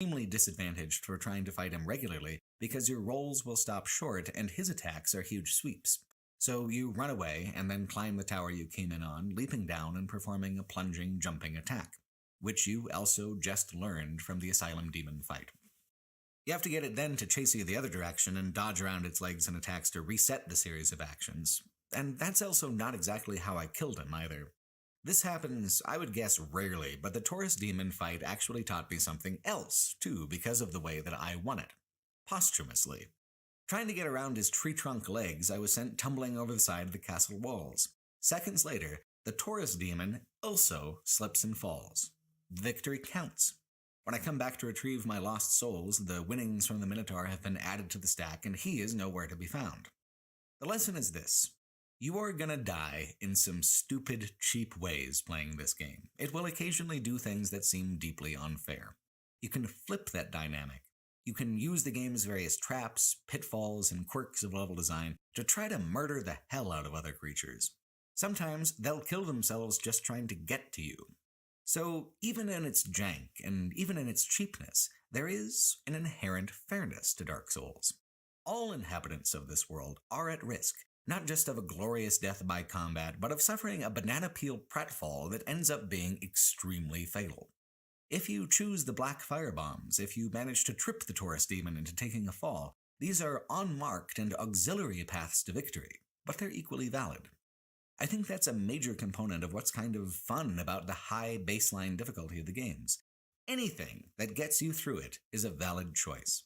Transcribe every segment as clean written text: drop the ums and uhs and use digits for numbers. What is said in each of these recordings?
extremely disadvantaged for trying to fight him regularly because your rolls will stop short and his attacks are huge sweeps. So you run away and then climb the tower you came in on, leaping down and performing a plunging, jumping attack, which you also just learned from the Asylum Demon fight. You have to get it then to chase you the other direction and dodge around its legs and attacks to reset the series of actions. And that's also not exactly how I killed him either. This happens, I would guess, rarely, but the Taurus Demon fight actually taught me something else, too, because of the way that I won it. Posthumously. Trying to get around his tree trunk legs, I was sent tumbling over the side of the castle walls. Seconds later, the Taurus Demon also slips and falls. Victory counts. When I come back to retrieve my lost souls, the winnings from the Minotaur have been added to the stack and he is nowhere to be found. The lesson is this. You are gonna die in some stupid, cheap ways playing this game. It will occasionally do things that seem deeply unfair. You can flip that dynamic. You can use the game's various traps, pitfalls, and quirks of level design to try to murder the hell out of other creatures. Sometimes they'll kill themselves just trying to get to you. So even in its jank, and even in its cheapness, there is an inherent fairness to Dark Souls. All inhabitants of this world are at risk, not just of a glorious death by combat, but of suffering a banana peel pratfall that ends up being extremely fatal. If you choose the black firebombs, if you manage to trip the Taurus Demon into taking a fall, these are unmarked and auxiliary paths to victory, but they're equally valid. I think that's a major component of what's kind of fun about the high baseline difficulty of the games. Anything that gets you through it is a valid choice.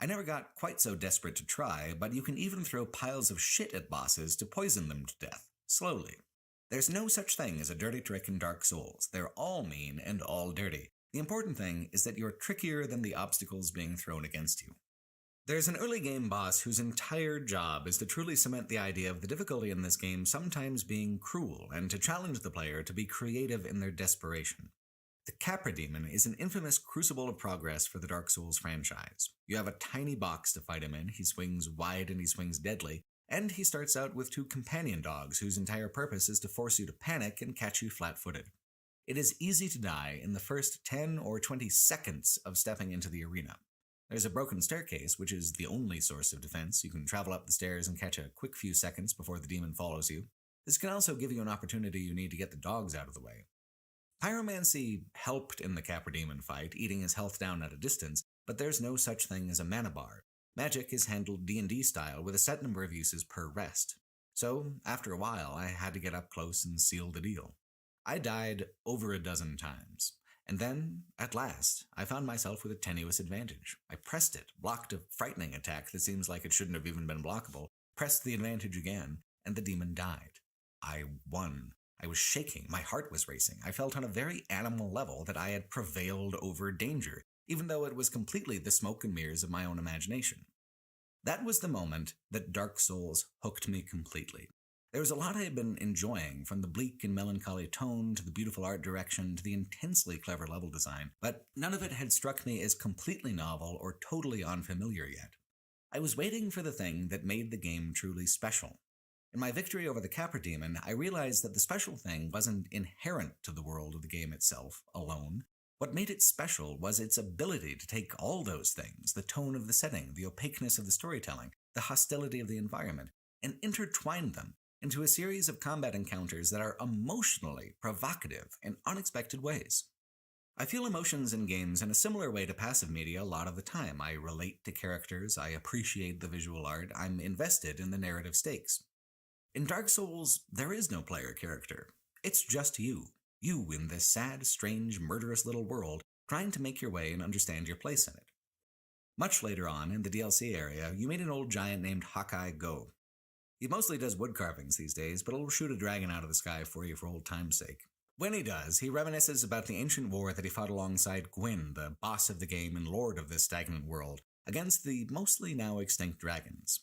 I never got quite so desperate to try, but you can even throw piles of shit at bosses to poison them to death, slowly. There's no such thing as a dirty trick in Dark Souls. They're all mean and all dirty. The important thing is that you're trickier than the obstacles being thrown against you. There's an early game boss whose entire job is to truly cement the idea of the difficulty in this game sometimes being cruel and to challenge the player to be creative in their desperation. The Capra Demon is an infamous crucible of progress for the Dark Souls franchise. You have a tiny box to fight him in, he swings wide and he swings deadly, and he starts out with 2 companion dogs whose entire purpose is to force you to panic and catch you flat-footed. It is easy to die in the first 10 or 20 seconds of stepping into the arena. There's a broken staircase, which is the only source of defense. You can travel up the stairs and catch a quick few seconds before the demon follows you. This can also give you an opportunity you need to get the dogs out of the way. Pyromancy helped in the Capra Demon fight, eating his health down at a distance, but there's no such thing as a mana bar. Magic is handled D&D style with a set number of uses per rest. So, after a while, I had to get up close and seal the deal. I died over a dozen times. And then, at last, I found myself with a tenuous advantage. I pressed it, blocked a frightening attack that seems like it shouldn't have even been blockable, pressed the advantage again, and the demon died. I won. I was shaking. My heart was racing. I felt on a very animal level that I had prevailed over danger, even though it was completely the smoke and mirrors of my own imagination. That was the moment that Dark Souls hooked me completely. There was a lot I had been enjoying, from the bleak and melancholy tone to the beautiful art direction to the intensely clever level design, but none of it had struck me as completely novel or totally unfamiliar yet. I was waiting for the thing that made the game truly special. In my victory over the Capra Demon, I realized that the special thing wasn't inherent to the world of the game itself alone. What made it special was its ability to take all those things, the tone of the setting, the opaqueness of the storytelling, the hostility of the environment, and intertwine them into a series of combat encounters that are emotionally provocative in unexpected ways. I feel emotions in games in a similar way to passive media a lot of the time. I relate to characters, I appreciate the visual art, I'm invested in the narrative stakes. In Dark Souls, there is no player character. It's just you. You in this sad, strange, murderous little world, trying to make your way and understand your place in it. Much later on, in the DLC area, you meet an old giant named Hawkeye Go. He mostly does wood carvings these days, but he'll shoot a dragon out of the sky for you for old time's sake. When he does, he reminisces about the ancient war that he fought alongside Gwyn, the boss of the game and lord of this stagnant world, against the mostly now extinct dragons.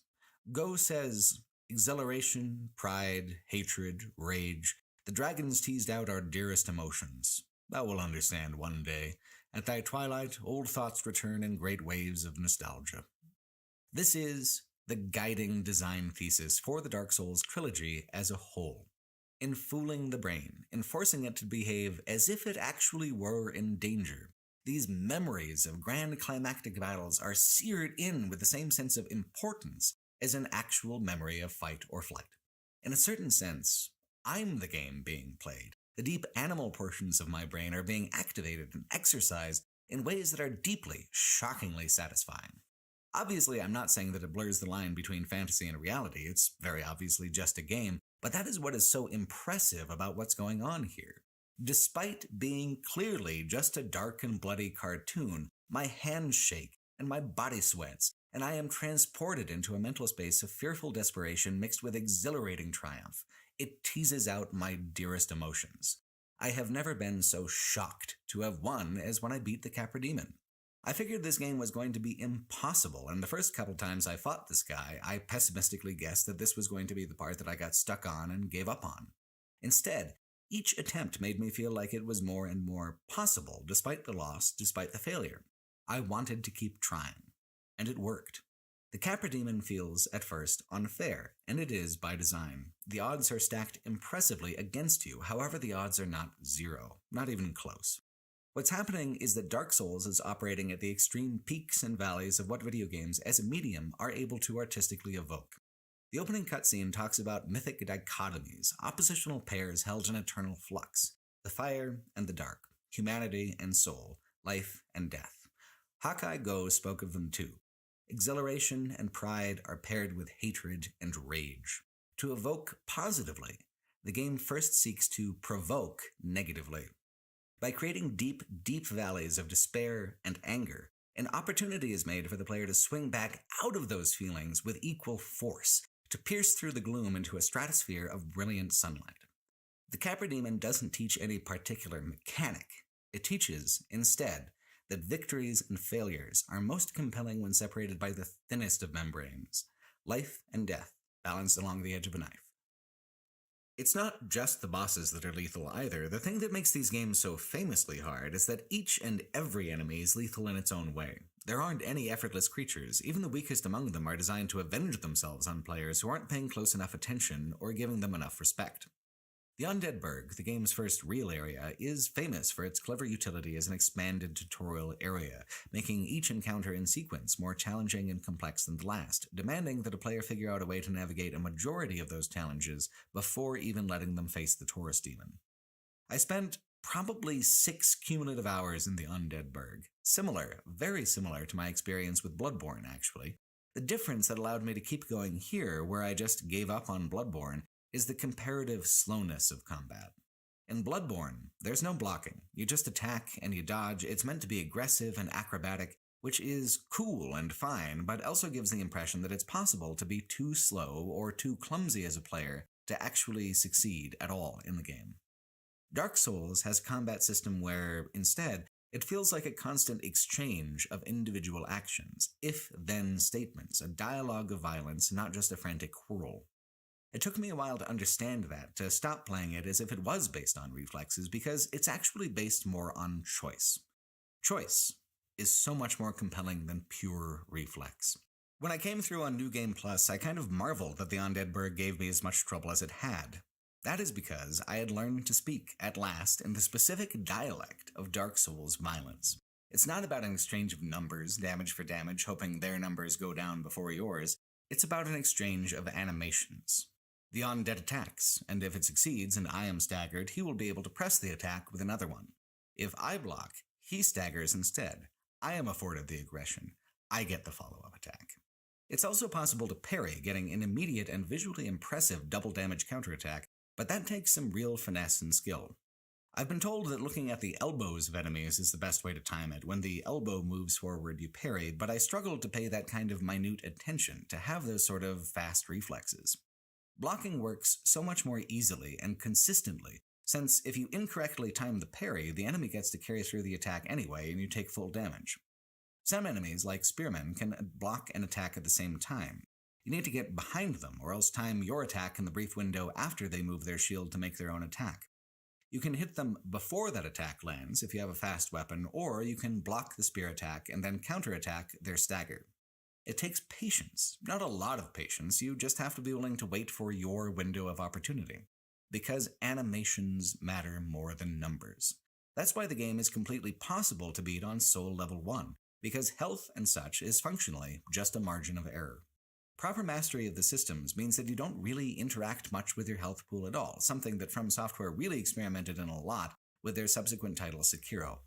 Go says, "Exhilaration, pride, hatred, rage, the dragons teased out our dearest emotions. Thou wilt understand one day. At thy twilight, old thoughts return in great waves of nostalgia." This is the guiding design thesis for the Dark Souls trilogy as a whole. In fooling the brain, in forcing it to behave as if it actually were in danger, These memories of grand climactic battles are seared in with the same sense of importance as an actual memory of fight or flight. In a certain sense, I'm the game being played. The deep animal portions of my brain are being activated and exercised in ways that are deeply, shockingly satisfying. Obviously, I'm not saying that it blurs the line between fantasy and reality. It's very obviously just a game, but that is what is so impressive about what's going on here. Despite being clearly just a dark and bloody cartoon, my hands shake and my body sweats, and I am transported into a mental space of fearful desperation mixed with exhilarating triumph. It teases out my dearest emotions. I have never been so shocked to have won as when I beat the Capra Demon. I figured this game was going to be impossible, and the first couple times I fought this guy, I pessimistically guessed that this was going to be the part that I got stuck on and gave up on. Instead, each attempt made me feel like it was more and more possible, despite the loss, despite the failure. I wanted to keep trying, and it worked. The Capra Demon feels, at first, unfair, and it is by design. The odds are stacked impressively against you, however the odds are not zero, not even close. What's happening is that Dark Souls is operating at the extreme peaks and valleys of what video games, as a medium, are able to artistically evoke. The opening cutscene talks about mythic dichotomies, oppositional pairs held in eternal flux, the fire and the dark, humanity and soul, life and death. Hakai Go spoke of them too. Exhilaration and pride are paired with hatred and rage. To evoke positively, the game first seeks to provoke negatively. By creating deep, deep valleys of despair and anger, an opportunity is made for the player to swing back out of those feelings with equal force, to pierce through the gloom into a stratosphere of brilliant sunlight. The Capra Demon doesn't teach any particular mechanic. It teaches, instead, that victories and failures are most compelling when separated by the thinnest of membranes, life and death balanced along the edge of a knife. It's not just the bosses that are lethal either. The thing that makes these games so famously hard is that each and every enemy is lethal in its own way. There aren't any effortless creatures. Even the weakest among them are designed to avenge themselves on players who aren't paying close enough attention or giving them enough respect. The Undead Burg, the game's first real area, is famous for its clever utility as an expanded tutorial area, making each encounter in sequence more challenging and complex than the last, demanding that a player figure out a way to navigate a majority of those challenges before even letting them face the Taurus Demon. I spent probably 6 cumulative hours in the Undead Burg. Similar, very similar to my experience with Bloodborne, actually. The difference that allowed me to keep going here, where I just gave up on Bloodborne, is the comparative slowness of combat. In Bloodborne, there's no blocking. You just attack and you dodge. It's meant to be aggressive and acrobatic, which is cool and fine, but also gives the impression that it's possible to be too slow or too clumsy as a player to actually succeed at all in the game. Dark Souls has a combat system where, instead, it feels like a constant exchange of individual actions, if-then statements, a dialogue of violence, not just a frantic whirl. It took me a while to understand that, to stop playing it as if it was based on reflexes, because it's actually based more on choice. Choice is so much more compelling than pure reflex. When I came through on New Game Plus, I kind of marveled that the Undead Burg gave me as much trouble as it had. That is because I had learned to speak, at last, in the specific dialect of Dark Souls violence. It's not about an exchange of numbers, damage for damage, hoping their numbers go down before yours. It's about an exchange of animations. The undead attacks, and if it succeeds and I am staggered, he will be able to press the attack with another one. If I block, he staggers instead. I am afforded the aggression. I get the follow-up attack. It's also possible to parry, getting an immediate and visually impressive double damage counterattack, but that takes some real finesse and skill. I've been told that looking at the elbows of enemies is the best way to time it. When the elbow moves forward, you parry, but I struggled to pay that kind of minute attention, to have those sort of fast reflexes. Blocking works so much more easily and consistently, since if you incorrectly time the parry, the enemy gets to carry through the attack anyway and you take full damage. Some enemies, like spearmen, can block and attack at the same time. You need to get behind them, or else time your attack in the brief window after they move their shield to make their own attack. You can hit them before that attack lands if you have a fast weapon, or you can block the spear attack and then counterattack their stagger. It takes patience, not a lot of patience. You just have to be willing to wait for your window of opportunity. Because animations matter more than numbers. That's why the game is completely possible to beat on Soul Level 1, because health and such is functionally just a margin of error. Proper mastery of the systems means that you don't really interact much with your health pool at all, something that From Software really experimented in a lot with their subsequent title Sekiro.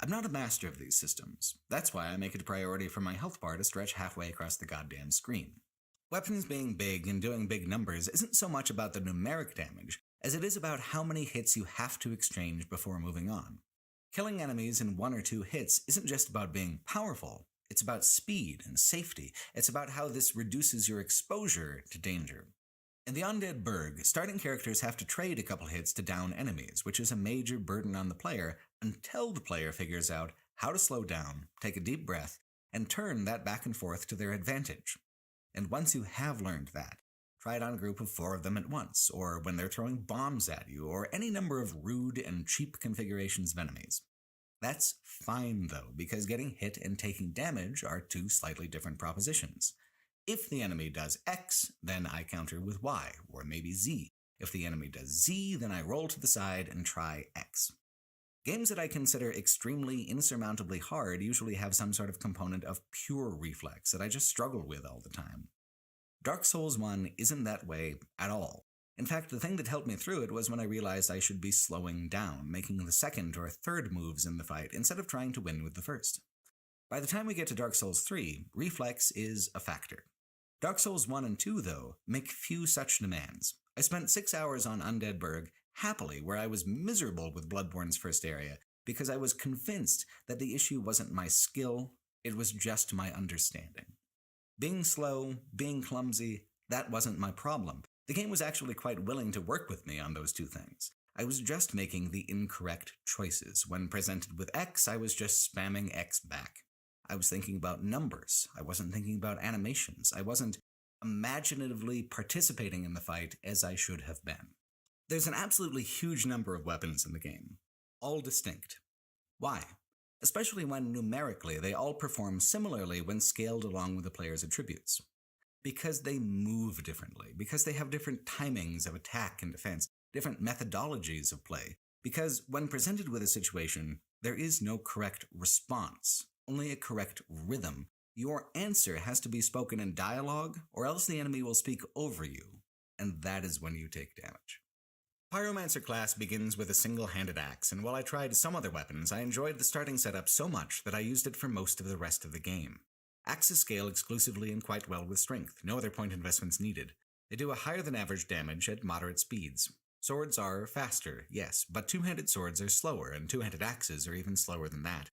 I'm not a master of these systems. That's why I make it a priority for my health bar to stretch halfway across the goddamn screen. Weapons being big and doing big numbers isn't so much about the numeric damage as it is about how many hits you have to exchange before moving on. Killing enemies in 1 or 2 hits isn't just about being powerful, it's about speed and safety. It's about how this reduces your exposure to danger. In the Undead Burg, starting characters have to trade a couple hits to down enemies, which is a major burden on the player until the player figures out how to slow down, take a deep breath, and turn that back and forth to their advantage. And once you have learned that, try it on a group of 4 of them at once, or when they're throwing bombs at you, or any number of rude and cheap configurations of enemies. That's fine though, because getting hit and taking damage are 2 slightly different propositions. If the enemy does X, then I counter with Y, or maybe Z. If the enemy does Z, then I roll to the side and try X. Games that I consider extremely insurmountably hard usually have some sort of component of pure reflex that I just struggle with all the time. Dark Souls 1 isn't that way at all. In fact, the thing that helped me through it was when I realized I should be slowing down, making the second or third moves in the fight instead of trying to win with the first. By the time we get to Dark Souls 3, reflex is a factor. Dark Souls 1 and 2, though, make few such demands. I spent 6 hours on Undead Burg, happily, where I was miserable with Bloodborne's first area, because I was convinced that the issue wasn't my skill, it was just my understanding. Being slow, being clumsy, that wasn't my problem. The game was actually quite willing to work with me on those 2 things. I was just making the incorrect choices. When presented with X, I was just spamming X back. I was thinking about numbers. I wasn't thinking about animations. I wasn't imaginatively participating in the fight as I should have been. There's an absolutely huge number of weapons in the game, all distinct. Why? Especially when numerically they all perform similarly when scaled along with the player's attributes. Because they move differently, because they have different timings of attack and defense, different methodologies of play, because when presented with a situation, there is no correct response, only a correct rhythm. Your answer has to be spoken in dialogue, or else the enemy will speak over you, and that is when you take damage. Pyromancer class begins with a single-handed axe, and while I tried some other weapons, I enjoyed the starting setup so much that I used it for most of the rest of the game. Axes scale exclusively and quite well with strength, no other point investments needed. They do a higher than average damage at moderate speeds. Swords are faster, yes, but 2-handed swords are slower, and 2-handed axes are even slower than that.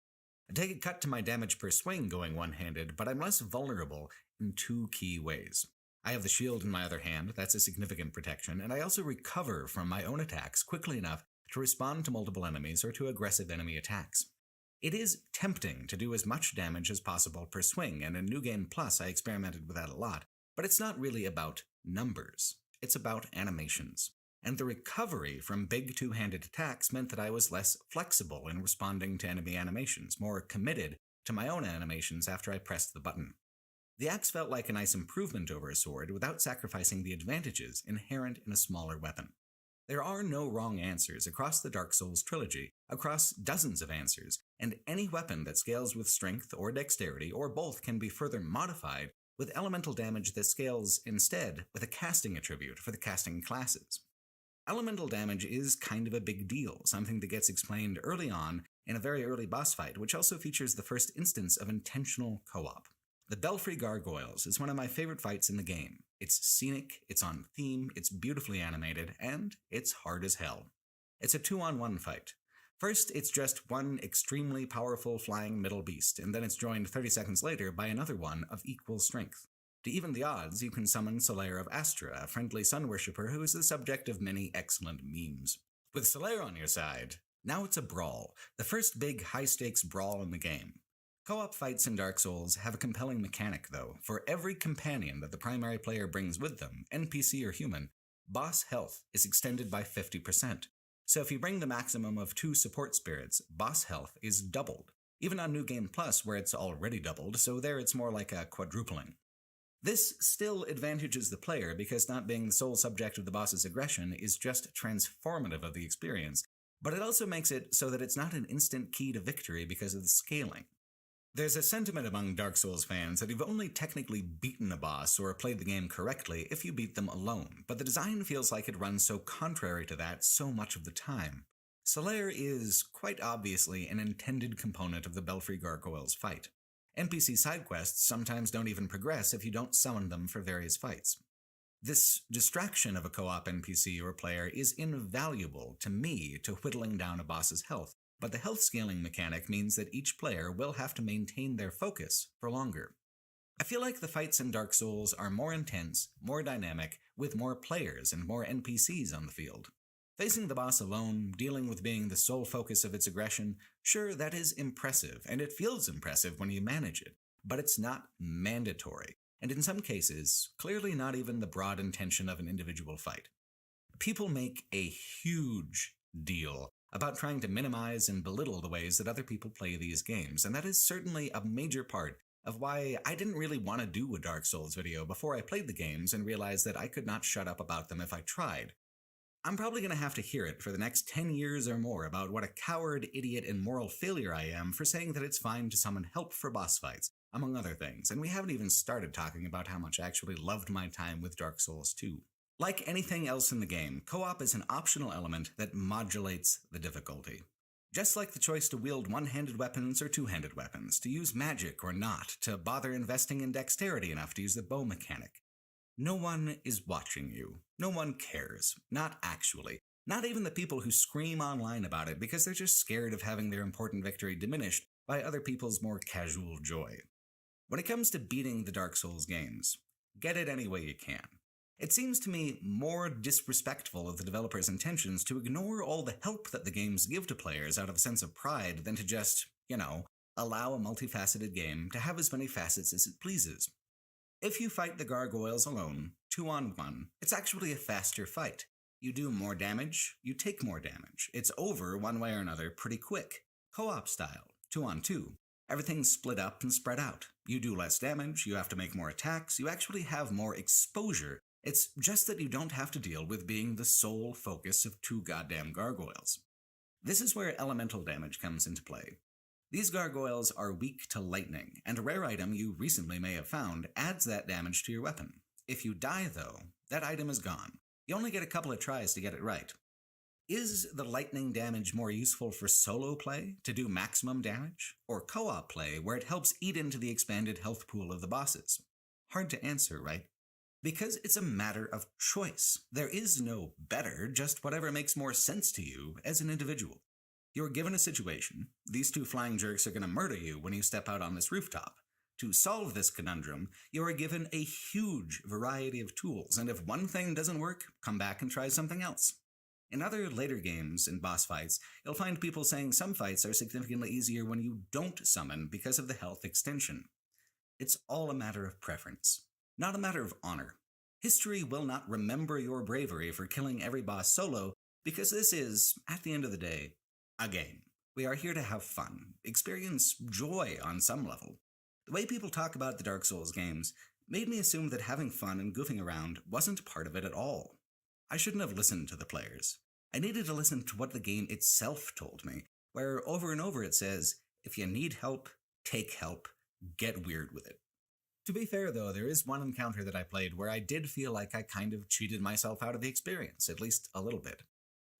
I take a cut to my damage per swing going one-handed, but I'm less vulnerable in 2 key ways. I have the shield in my other hand, that's a significant protection, and I also recover from my own attacks quickly enough to respond to multiple enemies or to aggressive enemy attacks. It is tempting to do as much damage as possible per swing, and in New Game Plus I experimented with that a lot, but it's not really about numbers. It's about animations. And the recovery from big 2-handed attacks meant that I was less flexible in responding to enemy animations, more committed to my own animations after I pressed the button. The axe felt like a nice improvement over a sword without sacrificing the advantages inherent in a smaller weapon. There are no wrong answers across the Dark Souls trilogy, across dozens of answers, and any weapon that scales with strength or dexterity or both can be further modified with elemental damage that scales instead with a casting attribute for the casting classes. Elemental damage is kind of a big deal, something that gets explained early on in a very early boss fight, which also features the first instance of intentional co-op. The Belfry Gargoyles is one of my favorite fights in the game. It's scenic, it's on theme, it's beautifully animated, and it's hard as hell. It's a 2-on-1 fight. First, it's just one extremely powerful flying middle beast, and then it's joined 30 seconds later by another one of equal strength. To even the odds, you can summon Solaire of Astra, a friendly sun worshipper who is the subject of many excellent memes. With Solaire on your side, now it's a brawl, the first big high-stakes brawl in the game. Co-op fights in Dark Souls have a compelling mechanic, though. For every companion that the primary player brings with them, NPC or human, boss health is extended by 50%. So if you bring the maximum of 2 support spirits, boss health is doubled. Even on New Game Plus, where it's already doubled, so there it's more like a quadrupling. This still advantages the player because not being the sole subject of the boss's aggression is just transformative of the experience, but it also makes it so that it's not an instant key to victory because of the scaling. There's a sentiment among Dark Souls fans that you've only technically beaten a boss or played the game correctly if you beat them alone, but the design feels like it runs so contrary to that so much of the time. Solaire is, quite obviously, an intended component of the Belfry Gargoyles fight. NPC side quests sometimes don't even progress if you don't summon them for various fights. This distraction of a co-op NPC or player is invaluable to me to whittling down a boss's health, but the health scaling mechanic means that each player will have to maintain their focus for longer. I feel like the fights in Dark Souls are more intense, more dynamic, with more players and more NPCs on the field. Facing the boss alone, dealing with being the sole focus of its aggression, sure, that is impressive, and it feels impressive when you manage it, but it's not mandatory, and in some cases, clearly not even the broad intention of an individual fight. People make a huge deal about trying to minimize and belittle the ways that other people play these games, and that is certainly a major part of why I didn't really want to do a Dark Souls video before I played the games and realized that I could not shut up about them if I tried. I'm probably going to have to hear it for the next 10 years or more about what a coward, idiot, and moral failure I am for saying that it's fine to summon help for boss fights, among other things, and we haven't even started talking about how much I actually loved my time with Dark Souls 2. Like anything else in the game, co-op is an optional element that modulates the difficulty. Just like the choice to wield one-handed weapons or two-handed weapons, to use magic or not, to bother investing in dexterity enough to use the bow mechanic. No one is watching you. No one cares. Not actually. Not even the people who scream online about it because they're just scared of having their important victory diminished by other people's more casual joy. When it comes to beating the Dark Souls games, get it any way you can. It seems to me more disrespectful of the developer's intentions to ignore all the help that the games give to players out of a sense of pride than to just, allow a multifaceted game to have as many facets as it pleases. If you fight the gargoyles alone, 2-on-1, it's actually a faster fight. You do more damage, you take more damage. It's over one way or another pretty quick. Co-op style, 2-on-2. Everything's split up and spread out. You do less damage, you have to make more attacks, you actually have more exposure. It's just that you don't have to deal with being the sole focus of two goddamn gargoyles. This is where elemental damage comes into play. These gargoyles are weak to lightning, and a rare item you recently may have found adds that damage to your weapon. If you die, though, that item is gone. You only get a couple of tries to get it right. Is the lightning damage more useful for solo play, to do maximum damage, or co-op play, where it helps eat into the expanded health pool of the bosses? Hard to answer, right? Because it's a matter of choice. There is no better, just whatever makes more sense to you as an individual. You're given a situation. These two flying jerks are going to murder you when you step out on this rooftop. To solve this conundrum, you are given a huge variety of tools, and if one thing doesn't work, come back and try something else. In other later games and boss fights, you'll find people saying some fights are significantly easier when you don't summon because of the health extension. It's all a matter of preference, not a matter of honor. History will not remember your bravery for killing every boss solo, because this is, at the end of the day, a game. We are here to have fun, experience joy on some level. The way people talk about the Dark Souls games made me assume that having fun and goofing around wasn't part of it at all. I shouldn't have listened to the players. I needed to listen to what the game itself told me, where over and over it says, if you need help, take help, get weird with it. To be fair though, there is one encounter that I played where I did feel like I kind of cheated myself out of the experience, at least a little bit.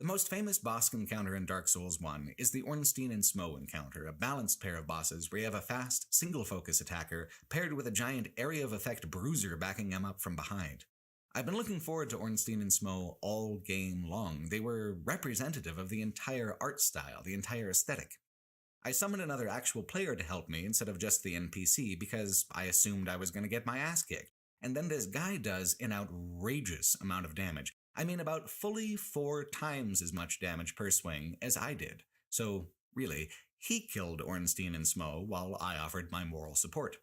The most famous boss encounter in Dark Souls 1 is the Ornstein and Smough encounter, a balanced pair of bosses where you have a fast, single-focus attacker paired with a giant area of effect bruiser backing him up from behind. I've been looking forward to Ornstein and Smough all game long. They were representative of the entire art style, the entire aesthetic. I summoned another actual player to help me instead of just the NPC because I assumed I was going to get my ass kicked. And then this guy does an outrageous amount of damage. I mean about fully 4 times as much damage per swing as I did. So, really, he killed Ornstein and Smough while I offered my moral support.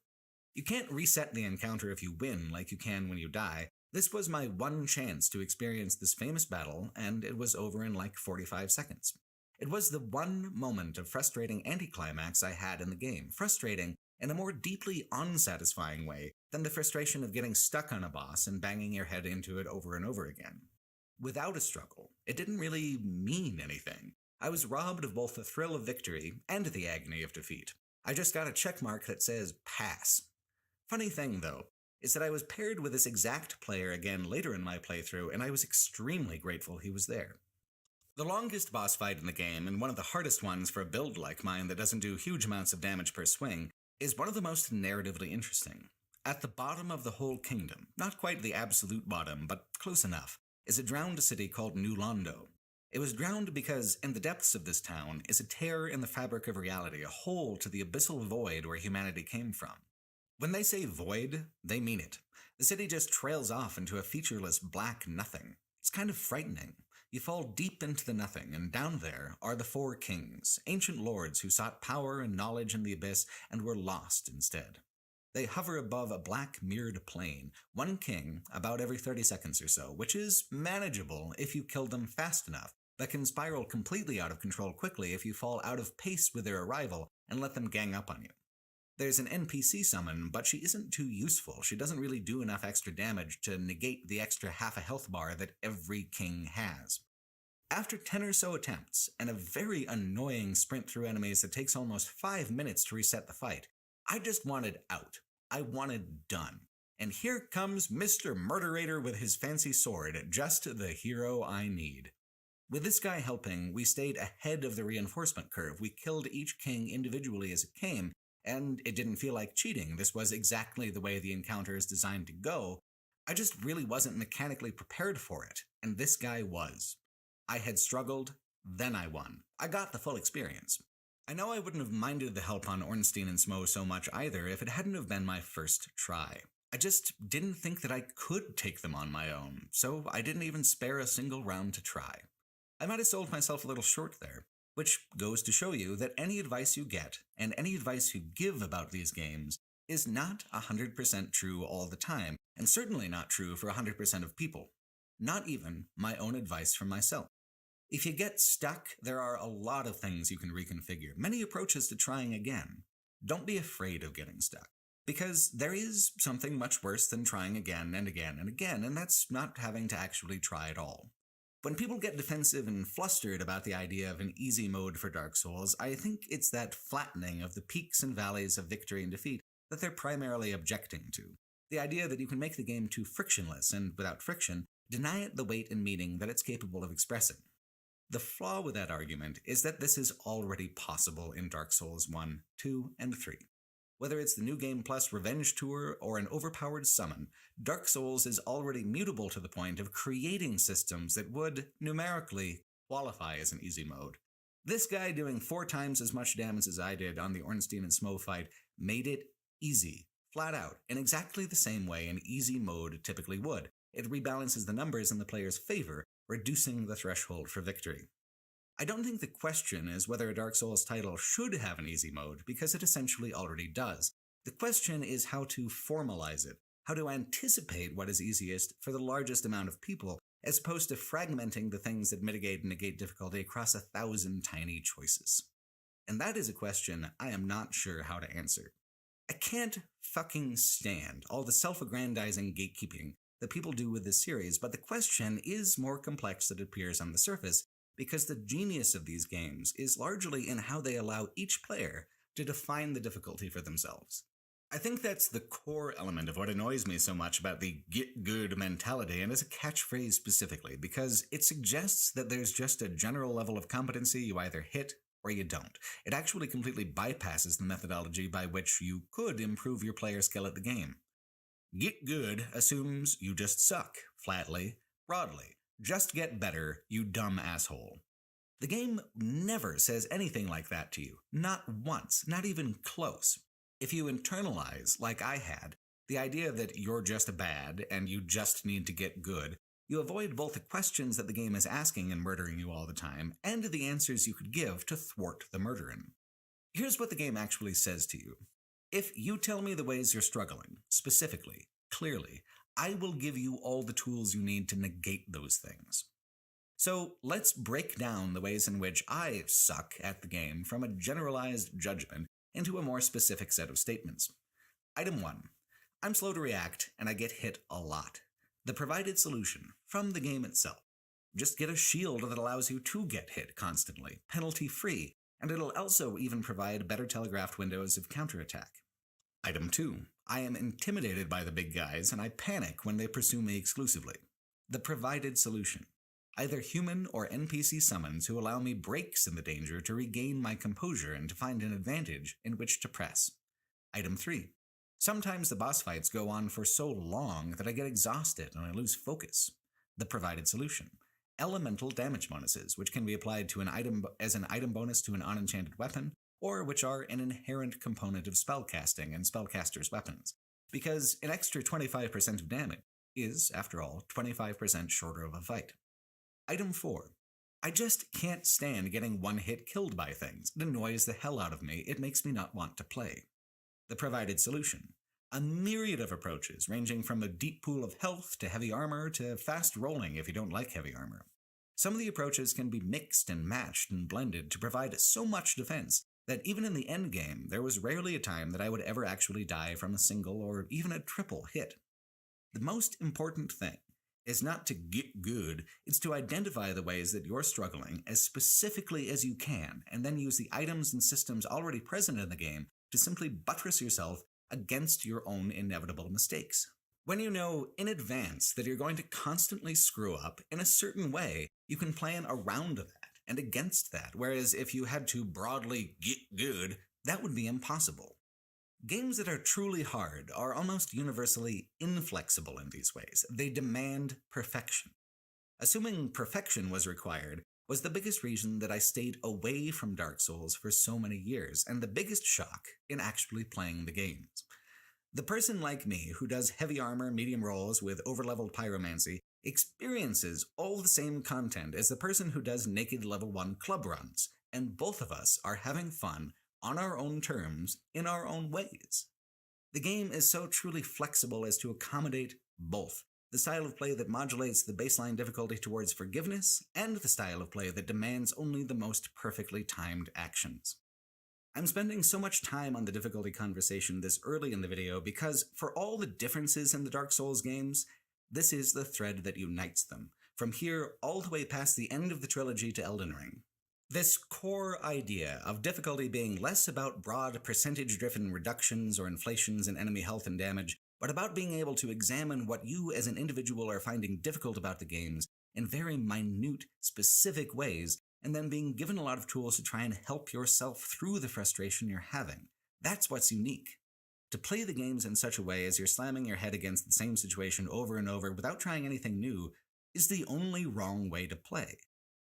You can't reset the encounter if you win like you can when you die. This was my one chance to experience this famous battle, and it was over in like 45 seconds. It was the one moment of frustrating anticlimax I had in the game, frustrating in a more deeply unsatisfying way than the frustration of getting stuck on a boss and banging your head into it over and over again. Without a struggle, it didn't really mean anything. I was robbed of both the thrill of victory and the agony of defeat. I just got a checkmark that says pass. Funny thing, though, is that I was paired with this exact player again later in my playthrough, and I was extremely grateful he was there. The longest boss fight in the game, and one of the hardest ones for a build like mine that doesn't do huge amounts of damage per swing, is one of the most narratively interesting. At the bottom of the whole kingdom, not quite the absolute bottom, but close enough, is a drowned city called New Londo. It was drowned because in the depths of this town is a tear in the fabric of reality, a hole to the abyssal void where humanity came from. When they say void, they mean it. The city just trails off into a featureless black nothing. It's kind of frightening. You fall deep into the nothing, and down there are the four kings, ancient lords who sought power and knowledge in the abyss and were lost instead. They hover above a black mirrored plane, one king about every 30 seconds or so, which is manageable if you kill them fast enough, but can spiral completely out of control quickly if you fall out of pace with their arrival and let them gang up on you. There's an NPC summon, but she isn't too useful. She doesn't really do enough extra damage to negate the extra half a health bar that every king has. After 10 or so attempts, and a very annoying sprint through enemies that takes almost 5 minutes to reset the fight, I just wanted out. I wanted done. And here comes Mr. Murderator with his fancy sword, just the hero I need. With this guy helping, we stayed ahead of the reinforcement curve. We killed each king individually as it came, and it didn't feel like cheating. This was exactly the way the encounter is designed to go. I just really wasn't mechanically prepared for it, and this guy was. I had struggled, then I won. I got the full experience. I know I wouldn't have minded the help on Ornstein and Smough so much either if it hadn't have been my first try. I just didn't think that I could take them on my own, so I didn't even spare a single round to try. I might have sold myself a little short there, which goes to show you that any advice you get, and any advice you give about these games, is not 100% true all the time, and certainly not true for 100% of people. Not even my own advice for myself. If you get stuck, there are a lot of things you can reconfigure, many approaches to trying again. Don't be afraid of getting stuck, because there is something much worse than trying again and again and again, and that's not having to actually try at all. When people get defensive and flustered about the idea of an easy mode for Dark Souls, I think it's that flattening of the peaks and valleys of victory and defeat that they're primarily objecting to. The idea that you can make the game too frictionless, and without friction, deny it the weight and meaning that it's capable of expressing. The flaw with that argument is that this is already possible in Dark Souls 1, 2, and 3. Whether it's the New Game Plus Revenge Tour or an overpowered summon, Dark Souls is already mutable to the point of creating systems that would, numerically, qualify as an easy mode. This guy doing 4 times as much damage as I did on the Ornstein and Smough fight made it easy, flat out, in exactly the same way an easy mode typically would. It rebalances the numbers in the player's favor, reducing the threshold for victory. I don't think the question is whether a Dark Souls title should have an easy mode, because it essentially already does. The question is how to formalize it, how to anticipate what is easiest for the largest amount of people, as opposed to fragmenting the things that mitigate and negate difficulty across 1,000 tiny choices. And that is a question I am not sure how to answer. I can't fucking stand all the self-aggrandizing gatekeeping that people do with this series, but the question is more complex than it appears on the surface, because the genius of these games is largely in how they allow each player to define the difficulty for themselves. I think that's the core element of what annoys me so much about the get good mentality, and as a catchphrase specifically, because it suggests that there's just a general level of competency you either hit or you don't. It actually completely bypasses the methodology by which you could improve your player skill at the game. Get good assumes you just suck, flatly, broadly. Just get better, you dumb asshole. The game never says anything like that to you. Not once, not even close. If you internalize, like I had, the idea that you're just bad and you just need to get good, you avoid both the questions that the game is asking and murdering you all the time, and the answers you could give to thwart the murdering. Here's what the game actually says to you. If you tell me the ways you're struggling, specifically, clearly, I will give you all the tools you need to negate those things. So let's break down the ways in which I suck at the game from a generalized judgment into a more specific set of statements. Item 1. I'm slow to react and I get hit a lot. The provided solution from the game itself Just get a shield that allows you to get hit constantly, penalty-free, and it'll also even provide better telegraphed windows of counterattack. Item 2. I am intimidated by the big guys, and I panic when they pursue me exclusively. The provided solution. Either human or NPC summons who allow me breaks in the danger to regain my composure and to find an advantage in which to press. Item 3. Sometimes the boss fights go on for so long that I get exhausted and I lose focus. The provided solution. Elemental damage bonuses, which can be applied to an item as an item bonus to an unenchanted weapon, or which are an inherent component of spellcasting and spellcasters' weapons, because an extra 25% of damage is, after all, 25% shorter of a fight. Item 4. I just can't stand getting one hit killed by things. It annoys the hell out of me. It makes me not want to play. The provided solution. A myriad of approaches, ranging from a deep pool of health to heavy armor to fast rolling if you don't like heavy armor. Some of the approaches can be mixed and matched and blended to provide so much defense that even in the endgame, there was rarely a time that I would ever actually die from a single or even a triple hit. The most important thing is not to get good, it's to identify the ways that you're struggling as specifically as you can, and then use the items and systems already present in the game to simply buttress yourself against your own inevitable mistakes. When you know in advance that you're going to constantly screw up in a certain way, you can plan around that and against that, whereas if you had to broadly get good, that would be impossible. Games that are truly hard are almost universally inflexible in these ways. They demand perfection. Assuming perfection was required was the biggest reason that I stayed away from Dark Souls for so many years, and the biggest shock in actually playing the games. The person like me who does heavy armor, medium rolls with overleveled pyromancy experiences all the same content as the person who does naked level 1 club runs, and both of us are having fun on our own terms, in our own ways. The game is so truly flexible as to accommodate both the style of play that modulates the baseline difficulty towards forgiveness, and the style of play that demands only the most perfectly timed actions. I'm spending so much time on the difficulty conversation this early in the video because, for all the differences in the Dark Souls games, this is the thread that unites them, from here all the way past the end of the trilogy to Elden Ring. This core idea of difficulty being less about broad percentage-driven reductions or inflations in enemy health and damage, but about being able to examine what you as an individual are finding difficult about the games in very minute, specific ways, and then being given a lot of tools to try and help yourself through the frustration you're having. That's what's unique. To play the games in such a way as you're slamming your head against the same situation over and over without trying anything new is the only wrong way to play.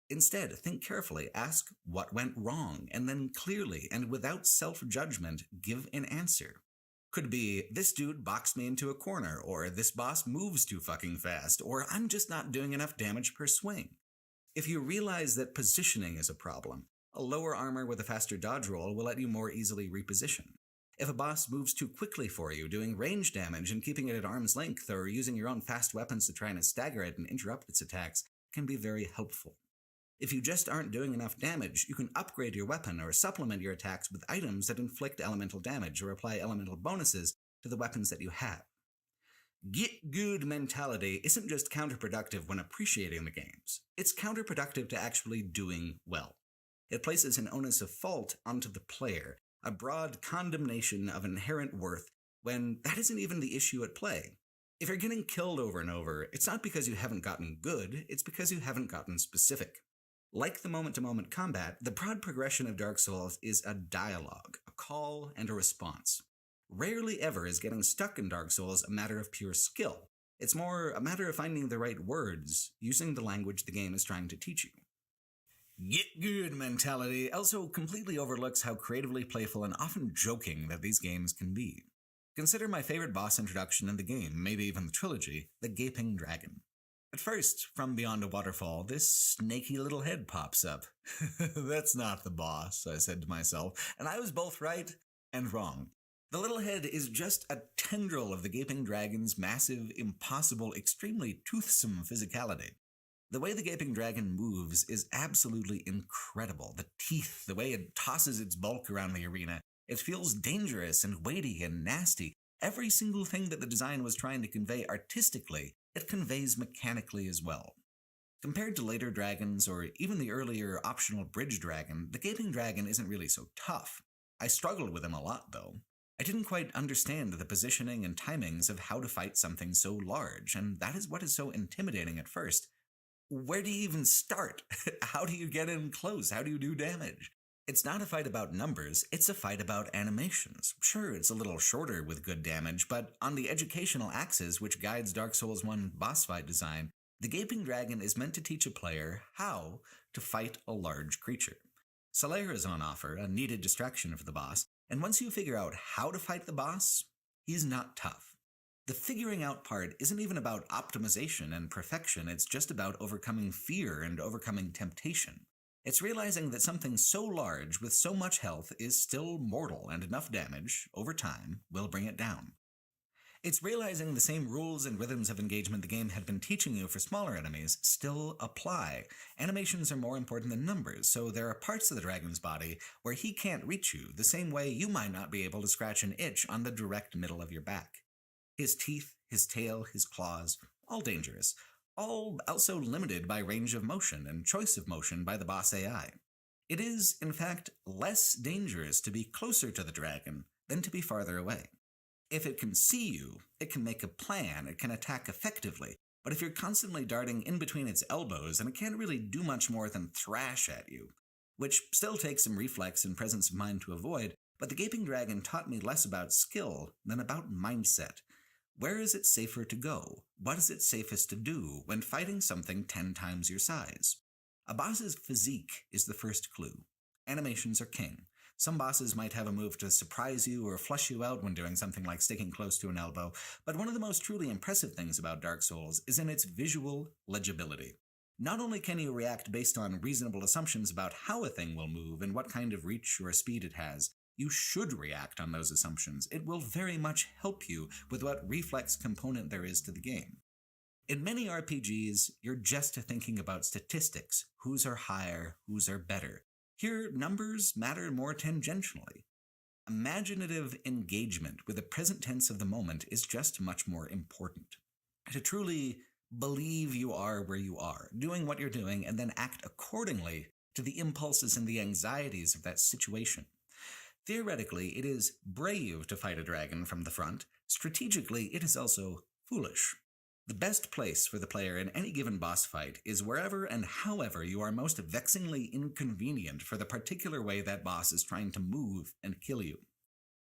Instead, think carefully, ask what went wrong, and then clearly and without self-judgment, give an answer. Could be, this dude boxed me into a corner, or this boss moves too fucking fast, or I'm just not doing enough damage per swing. If you realize that positioning is a problem, a lower armor with a faster dodge roll will let you more easily reposition. If a boss moves too quickly for you, doing range damage and keeping it at arm's length, or using your own fast weapons to try and stagger it and interrupt its attacks, can be very helpful. If you just aren't doing enough damage, you can upgrade your weapon or supplement your attacks with items that inflict elemental damage or apply elemental bonuses to the weapons that you have. Get good mentality isn't just counterproductive when appreciating the games. It's counterproductive to actually doing well. It places an onus of fault onto the player, a broad condemnation of inherent worth when that isn't even the issue at play. If you're getting killed over and over, it's not because you haven't gotten good, it's because you haven't gotten specific. Like the moment-to-moment combat, the broad progression of Dark Souls is a dialogue, a call, and a response. Rarely ever is getting stuck in Dark Souls a matter of pure skill. It's more a matter of finding the right words, using the language the game is trying to teach you. Get good mentality also completely overlooks how creatively playful and often joking that these games can be. Consider my favorite boss introduction in the game, maybe even the trilogy, the Gaping Dragon. At first, from beyond a waterfall, this snaky little head pops up. That's not the boss, I said to myself, and I was both right and wrong. The little head is just a tendril of the Gaping Dragon's massive, impossible, extremely toothsome physicality. The way the Gaping Dragon moves is absolutely incredible. The teeth, the way it tosses its bulk around the arena, it feels dangerous and weighty and nasty. Every single thing that the design was trying to convey artistically, it conveys mechanically as well. Compared to later dragons or even the earlier optional bridge dragon, the Gaping Dragon isn't really so tough. I struggled with him a lot, though. I didn't quite understand the positioning and timings of how to fight something so large, and that is what is so intimidating at first. Where do you even start? How do you get in close? How do you do damage? It's not a fight about numbers, it's a fight about animations. Sure, it's a little shorter with good damage, but on the educational axis which guides Dark Souls 1 boss fight design, the Gaping Dragon is meant to teach a player how to fight a large creature. Solaire is on offer, a needed distraction for the boss, and once you figure out how to fight the boss, he's not tough. The figuring out part isn't even about optimization and perfection, it's just about overcoming fear and overcoming temptation. It's realizing that something so large with so much health is still mortal and enough damage, over time, will bring it down. It's realizing the same rules and rhythms of engagement the game had been teaching you for smaller enemies still apply. Animations are more important than numbers, so there are parts of the dragon's body where he can't reach you, the same way you might not be able to scratch an itch on the direct middle of your back. His teeth, his tail, his claws, all dangerous, all also limited by range of motion and choice of motion by the boss AI. It is, in fact, less dangerous to be closer to the dragon than to be farther away. If it can see you, it can make a plan, it can attack effectively, but if you're constantly darting in between its elbows, then it can't really do much more than thrash at you, which still takes some reflex and presence of mind to avoid, but the Gaping Dragon taught me less about skill than about mindset. Where is it safer to go? What is it safest to do when fighting something 10 times your size? A boss's physique is the first clue. Animations are king. Some bosses might have a move to surprise you or flush you out when doing something like sticking close to an elbow, but one of the most truly impressive things about Dark Souls is in its visual legibility. Not only can you react based on reasonable assumptions about how a thing will move and what kind of reach or speed it has, you should react on those assumptions. It will very much help you with what reflex component there is to the game. In many RPGs, you're just thinking about statistics. Whose are higher, whose are better. Here, numbers matter more tangentially. Imaginative engagement with the present tense of the moment is just much more important. To truly believe you are where you are, doing what you're doing, and then act accordingly to the impulses and the anxieties of that situation. Theoretically, it is brave to fight a dragon from the front. Strategically, it is also foolish. The best place for the player in any given boss fight is wherever and however you are most vexingly inconvenient for the particular way that boss is trying to move and kill you.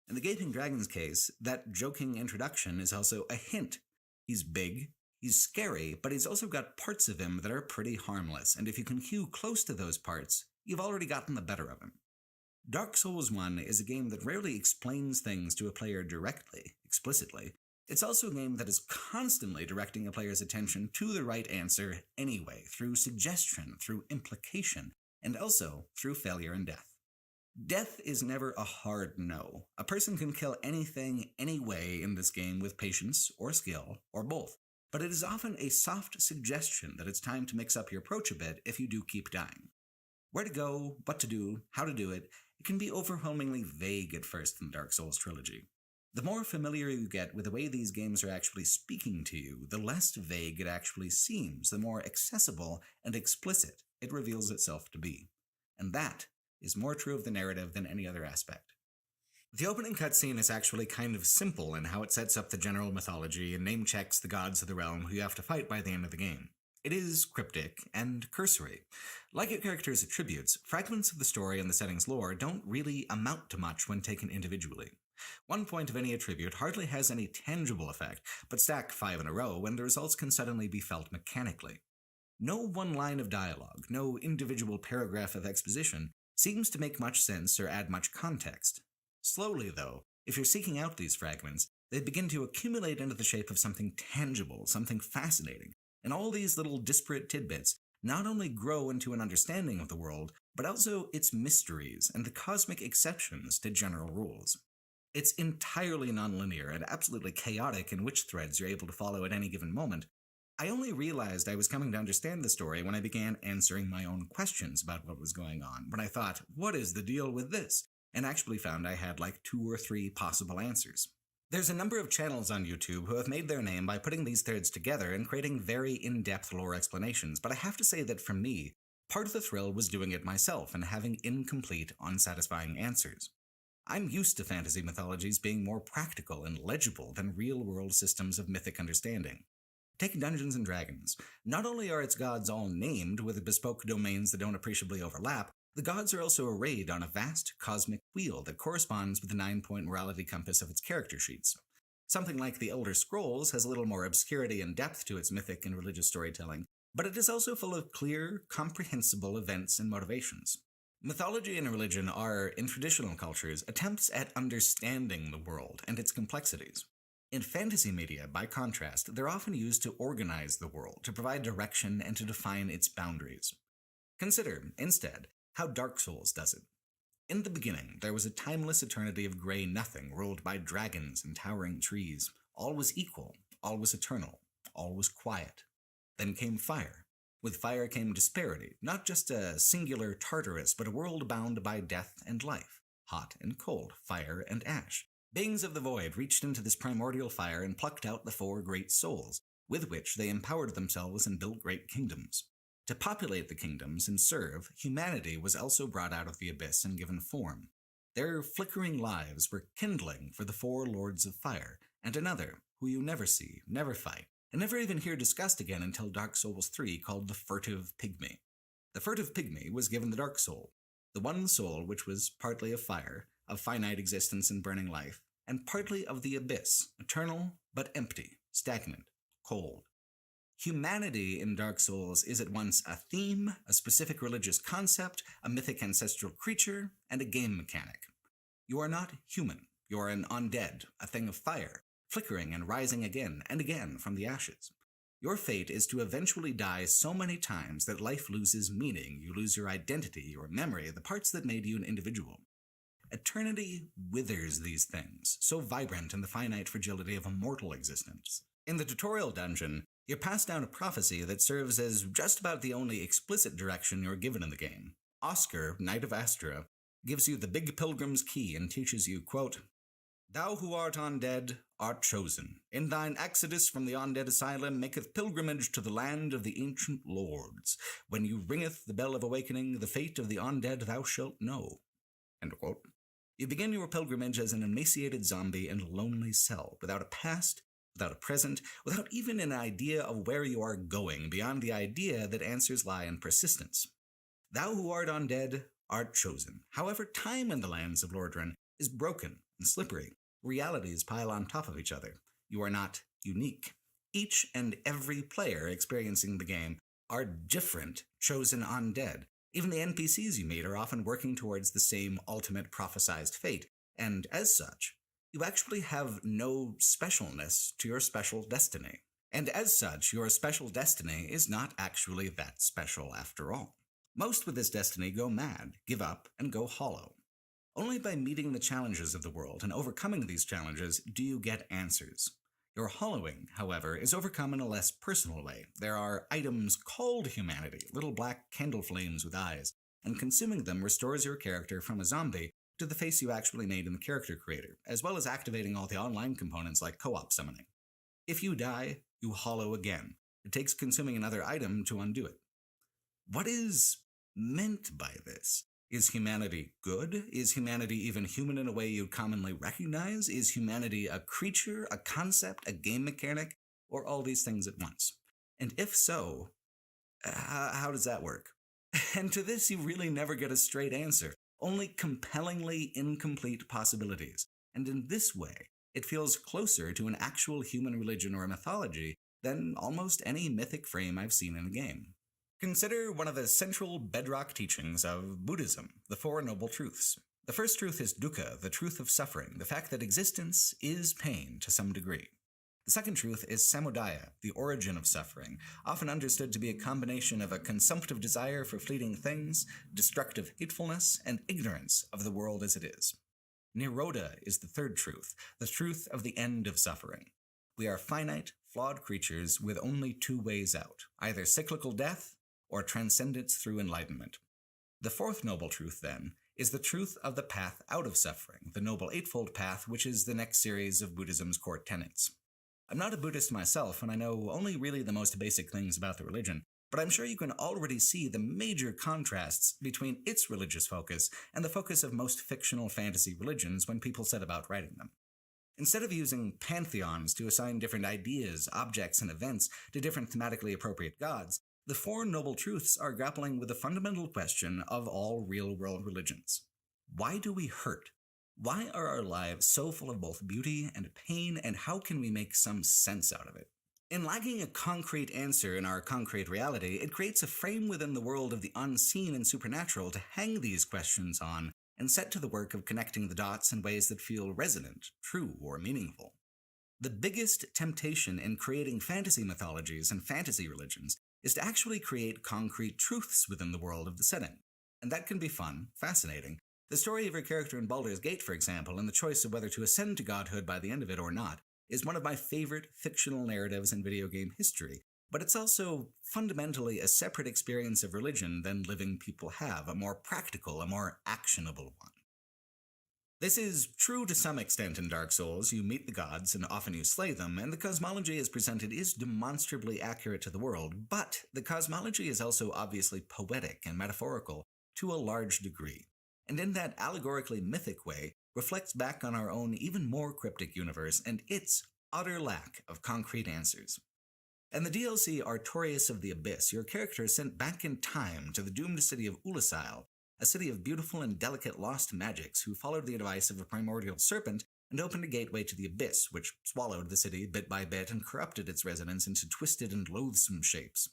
In the Gaping Dragon's case, that joking introduction is also a hint. He's big, he's scary, but he's also got parts of him that are pretty harmless, and if you can hew close to those parts, you've already gotten the better of him. Dark Souls 1 is a game that rarely explains things to a player directly, explicitly. It's also a game that is constantly directing a player's attention to the right answer anyway, through suggestion, through implication, and also through failure and death. Death is never a hard no. A person can kill anything, any way in this game with patience, or skill, or both, but it is often a soft suggestion that it's time to mix up your approach a bit if you do keep dying. Where to go, what to do, how to do it, it can be overwhelmingly vague at first in the Dark Souls trilogy. The more familiar you get with the way these games are actually speaking to you, the less vague it actually seems, the more accessible and explicit it reveals itself to be. And that is more true of the narrative than any other aspect. The opening cutscene is actually kind of simple in how it sets up the general mythology and name-checks the gods of the realm who you have to fight by the end of the game. It is cryptic and cursory. Like a character's attributes, fragments of the story and the setting's lore don't really amount to much when taken individually. One point of any attribute hardly has any tangible effect, but stack 5 in a row and the results can suddenly be felt mechanically. No one line of dialogue, no individual paragraph of exposition seems to make much sense or add much context. Slowly, though, if you're seeking out these fragments, they begin to accumulate into the shape of something tangible, something fascinating, and all these little disparate tidbits not only grow into an understanding of the world, but also its mysteries and the cosmic exceptions to general rules. It's entirely nonlinear and absolutely chaotic in which threads you're able to follow at any given moment. I only realized I was coming to understand the story when I began answering my own questions about what was going on, when I thought, what is the deal with this? And actually found I had like 2 or 3 possible answers. There's a number of channels on YouTube who have made their name by putting these threads together and creating very in-depth lore explanations, but I have to say that for me, part of the thrill was doing it myself and having incomplete, unsatisfying answers. I'm used to fantasy mythologies being more practical and legible than real-world systems of mythic understanding. Take Dungeons & Dragons. Not only are its gods all named with bespoke domains that don't appreciably overlap, the gods are also arrayed on a vast cosmic wheel that corresponds with the 9-point morality compass of its character sheets. Something like the Elder Scrolls has a little more obscurity and depth to its mythic and religious storytelling, but it is also full of clear, comprehensible events and motivations. Mythology and religion are, in traditional cultures, attempts at understanding the world and its complexities. In fantasy media, by contrast, they're often used to organize the world, to provide direction, and to define its boundaries. Consider, instead, how Dark Souls does it. In the beginning, there was a timeless eternity of gray nothing ruled by dragons and towering trees. All was equal, all was eternal, all was quiet. Then came fire. With fire came disparity, not just a singular Tartarus, but a world bound by death and life, hot and cold, fire and ash. Beings of the void reached into this primordial fire and plucked out the 4 great souls, with which they empowered themselves and built great kingdoms. To populate the kingdoms and serve, humanity was also brought out of the abyss and given form. Their flickering lives were kindling for the 4 lords of fire, and another, who you never see, never fight, and never even hear discussed again until Dark Souls 3, called the Furtive Pygmy. The Furtive Pygmy was given the Dark Soul, the one soul which was partly of fire, of finite existence and burning life, and partly of the abyss, eternal but empty, stagnant, cold. Humanity in Dark Souls is at once a theme, a specific religious concept, a mythic ancestral creature, and a game mechanic. You are not human. You are an undead, a thing of fire, flickering and rising again and again from the ashes. Your fate is to eventually die so many times that life loses meaning, you lose your identity, your memory, the parts that made you an individual. Eternity withers these things, so vibrant in the finite fragility of a mortal existence. In the tutorial dungeon, you're passed down a prophecy that serves as just about the only explicit direction you're given in the game. Oscar, Knight of Astra, gives you the Big Pilgrim's Key and teaches you, quote, "Thou who art undead art chosen. In thine exodus from the undead asylum maketh pilgrimage to the land of the ancient lords. When you ringeth the bell of awakening, the fate of the undead thou shalt know." End quote. You begin your pilgrimage as an emaciated zombie in a lonely cell, without a past, without a present, without even an idea of where you are going, beyond the idea that answers lie in persistence. Thou who art undead art chosen. However, time in the lands of Lordran is broken and slippery. Realities pile on top of each other. You are not unique. Each and every player experiencing the game are different, chosen undead. Even the NPCs you meet are often working towards the same ultimate prophesized fate, and as such, you actually have no specialness to your special destiny. And as such, your special destiny is not actually that special after all. Most with this destiny go mad, give up, and go hollow. Only by meeting the challenges of the world and overcoming these challenges do you get answers. Your hollowing, however, is overcome in a less personal way. There are items called humanity, little black candle flames with eyes, and consuming them restores your character from a zombie to the face you actually made in the character creator, as well as activating all the online components like co-op summoning. If you die, you hollow again. It takes consuming another item to undo it. What is meant by this? Is humanity good? Is humanity even human in a way you'd commonly recognize? Is humanity a creature, a concept, a game mechanic, or all these things at once? And if so, how does that work? And to this you really never get a straight answer, only compellingly incomplete possibilities. And in this way, it feels closer to an actual human religion or mythology than almost any mythic frame I've seen in a game. Consider one of the central bedrock teachings of Buddhism, the Four Noble Truths. The first truth is dukkha, the truth of suffering, the fact that existence is pain to some degree. The second truth is samudaya, the origin of suffering, often understood to be a combination of a consumptive desire for fleeting things, destructive hatefulness, and ignorance of the world as it is. Nirodha is the third truth, the truth of the end of suffering. We are finite, flawed creatures with only 2 ways out, either cyclical death or transcendence through enlightenment. The fourth noble truth, then, is the truth of the path out of suffering, the Noble Eightfold Path, which is the next series of Buddhism's core tenets. I'm not a Buddhist myself, and I know only really the most basic things about the religion, but I'm sure you can already see the major contrasts between its religious focus and the focus of most fictional fantasy religions when people set about writing them. Instead of using pantheons to assign different ideas, objects, and events to different thematically appropriate gods, the Four Noble Truths are grappling with the fundamental question of all real-world religions. Why do we hurt? Why are our lives so full of both beauty and pain, and how can we make some sense out of it? In lacking a concrete answer in our concrete reality, it creates a frame within the world of the unseen and supernatural to hang these questions on and set to the work of connecting the dots in ways that feel resonant, true, or meaningful. The biggest temptation in creating fantasy mythologies and fantasy religions is to actually create concrete truths within the world of the setting. And that can be fun, fascinating. The story of your character in Baldur's Gate, for example, and the choice of whether to ascend to godhood by the end of it or not, is one of my favorite fictional narratives in video game history, but it's also fundamentally a separate experience of religion than living people have, a more practical, a more actionable one. This is true to some extent in Dark Souls. You meet the gods, and often you slay them, and the cosmology as presented is demonstrably accurate to the world, but the cosmology is also obviously poetic and metaphorical to a large degree, and in that allegorically mythic way, reflects back on our own even more cryptic universe and its utter lack of concrete answers. In the DLC Artorias of the Abyss, your character is sent back in time to the doomed city of Ulasil, a city of beautiful and delicate lost magics who followed the advice of a primordial serpent and opened a gateway to the Abyss, which swallowed the city bit by bit and corrupted its residents into twisted and loathsome shapes.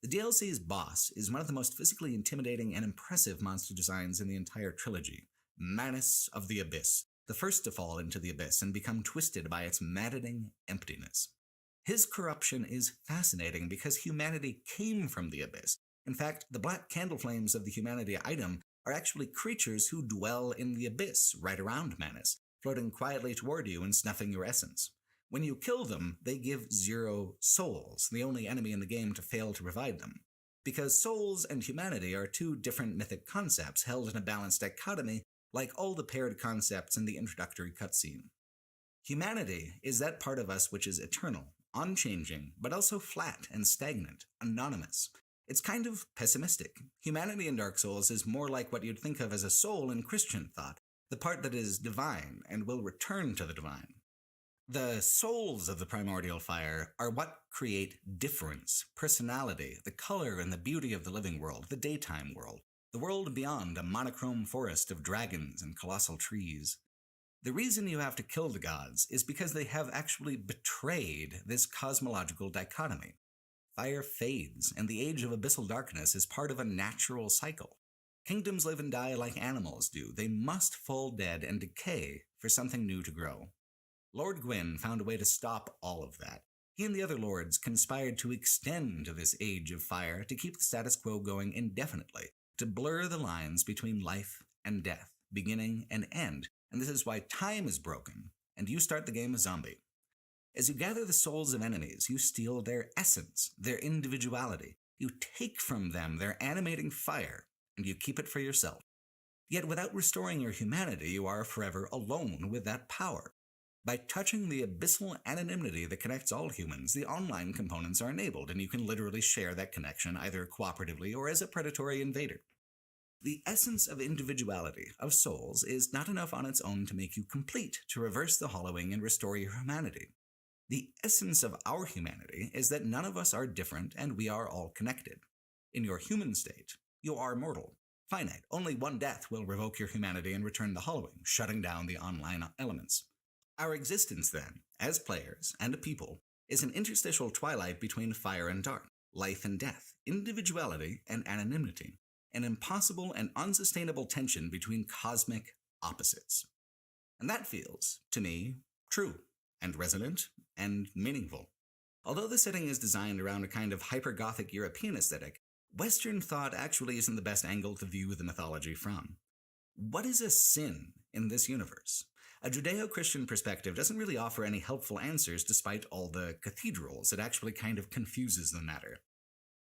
The DLC's boss is one of the most physically intimidating and impressive monster designs in the entire trilogy, Manus of the Abyss, the first to fall into the Abyss and become twisted by its maddening emptiness. His corruption is fascinating because humanity came from the Abyss. In fact, the black candle flames of the humanity item are actually creatures who dwell in the Abyss right around Manus, floating quietly toward you and snuffing your essence. When you kill them, they give 0 souls, the only enemy in the game to fail to provide them. Because souls and humanity are two different mythic concepts held in a balanced dichotomy, like all the paired concepts in the introductory cutscene. Humanity is that part of us which is eternal, unchanging, but also flat and stagnant, anonymous. It's kind of pessimistic. Humanity in Dark Souls is more like what you'd think of as a soul in Christian thought, the part that is divine and will return to the divine. The souls of the primordial fire are what create difference, personality, the color and the beauty of the living world, the daytime world, the world beyond a monochrome forest of dragons and colossal trees. The reason you have to kill the gods is because they have actually betrayed this cosmological dichotomy. Fire fades, and the age of abyssal darkness is part of a natural cycle. Kingdoms live and die like animals do. They must fall dead and decay for something new to grow. Lord Gwyn found a way to stop all of that. He and the other lords conspired to extend this age of fire to keep the status quo going indefinitely, to blur the lines between life and death, beginning and end, and this is why time is broken, and you start the game a zombie. As you gather the souls of enemies, you steal their essence, their individuality. You take from them their animating fire, and you keep it for yourself. Yet without restoring your humanity, you are forever alone with that power. By touching the abyssal anonymity that connects all humans, the online components are enabled, and you can literally share that connection either cooperatively or as a predatory invader. The essence of individuality, of souls, is not enough on its own to make you complete, to reverse the hollowing and restore your humanity. The essence of our humanity is that none of us are different and we are all connected. In your human state, you are mortal, finite. Only one death will revoke your humanity and return the hollowing, shutting down the online elements. Our existence then, as players and a people, is an interstitial twilight between fire and dark, life and death, individuality and anonymity, an impossible and unsustainable tension between cosmic opposites. And that feels, to me, true and resonant and meaningful. Although the setting is designed around a kind of hyper-Gothic European aesthetic, Western thought actually isn't the best angle to view the mythology from. What is a sin in this universe? A Judeo-Christian perspective doesn't really offer any helpful answers despite all the cathedrals. It actually kind of confuses the matter.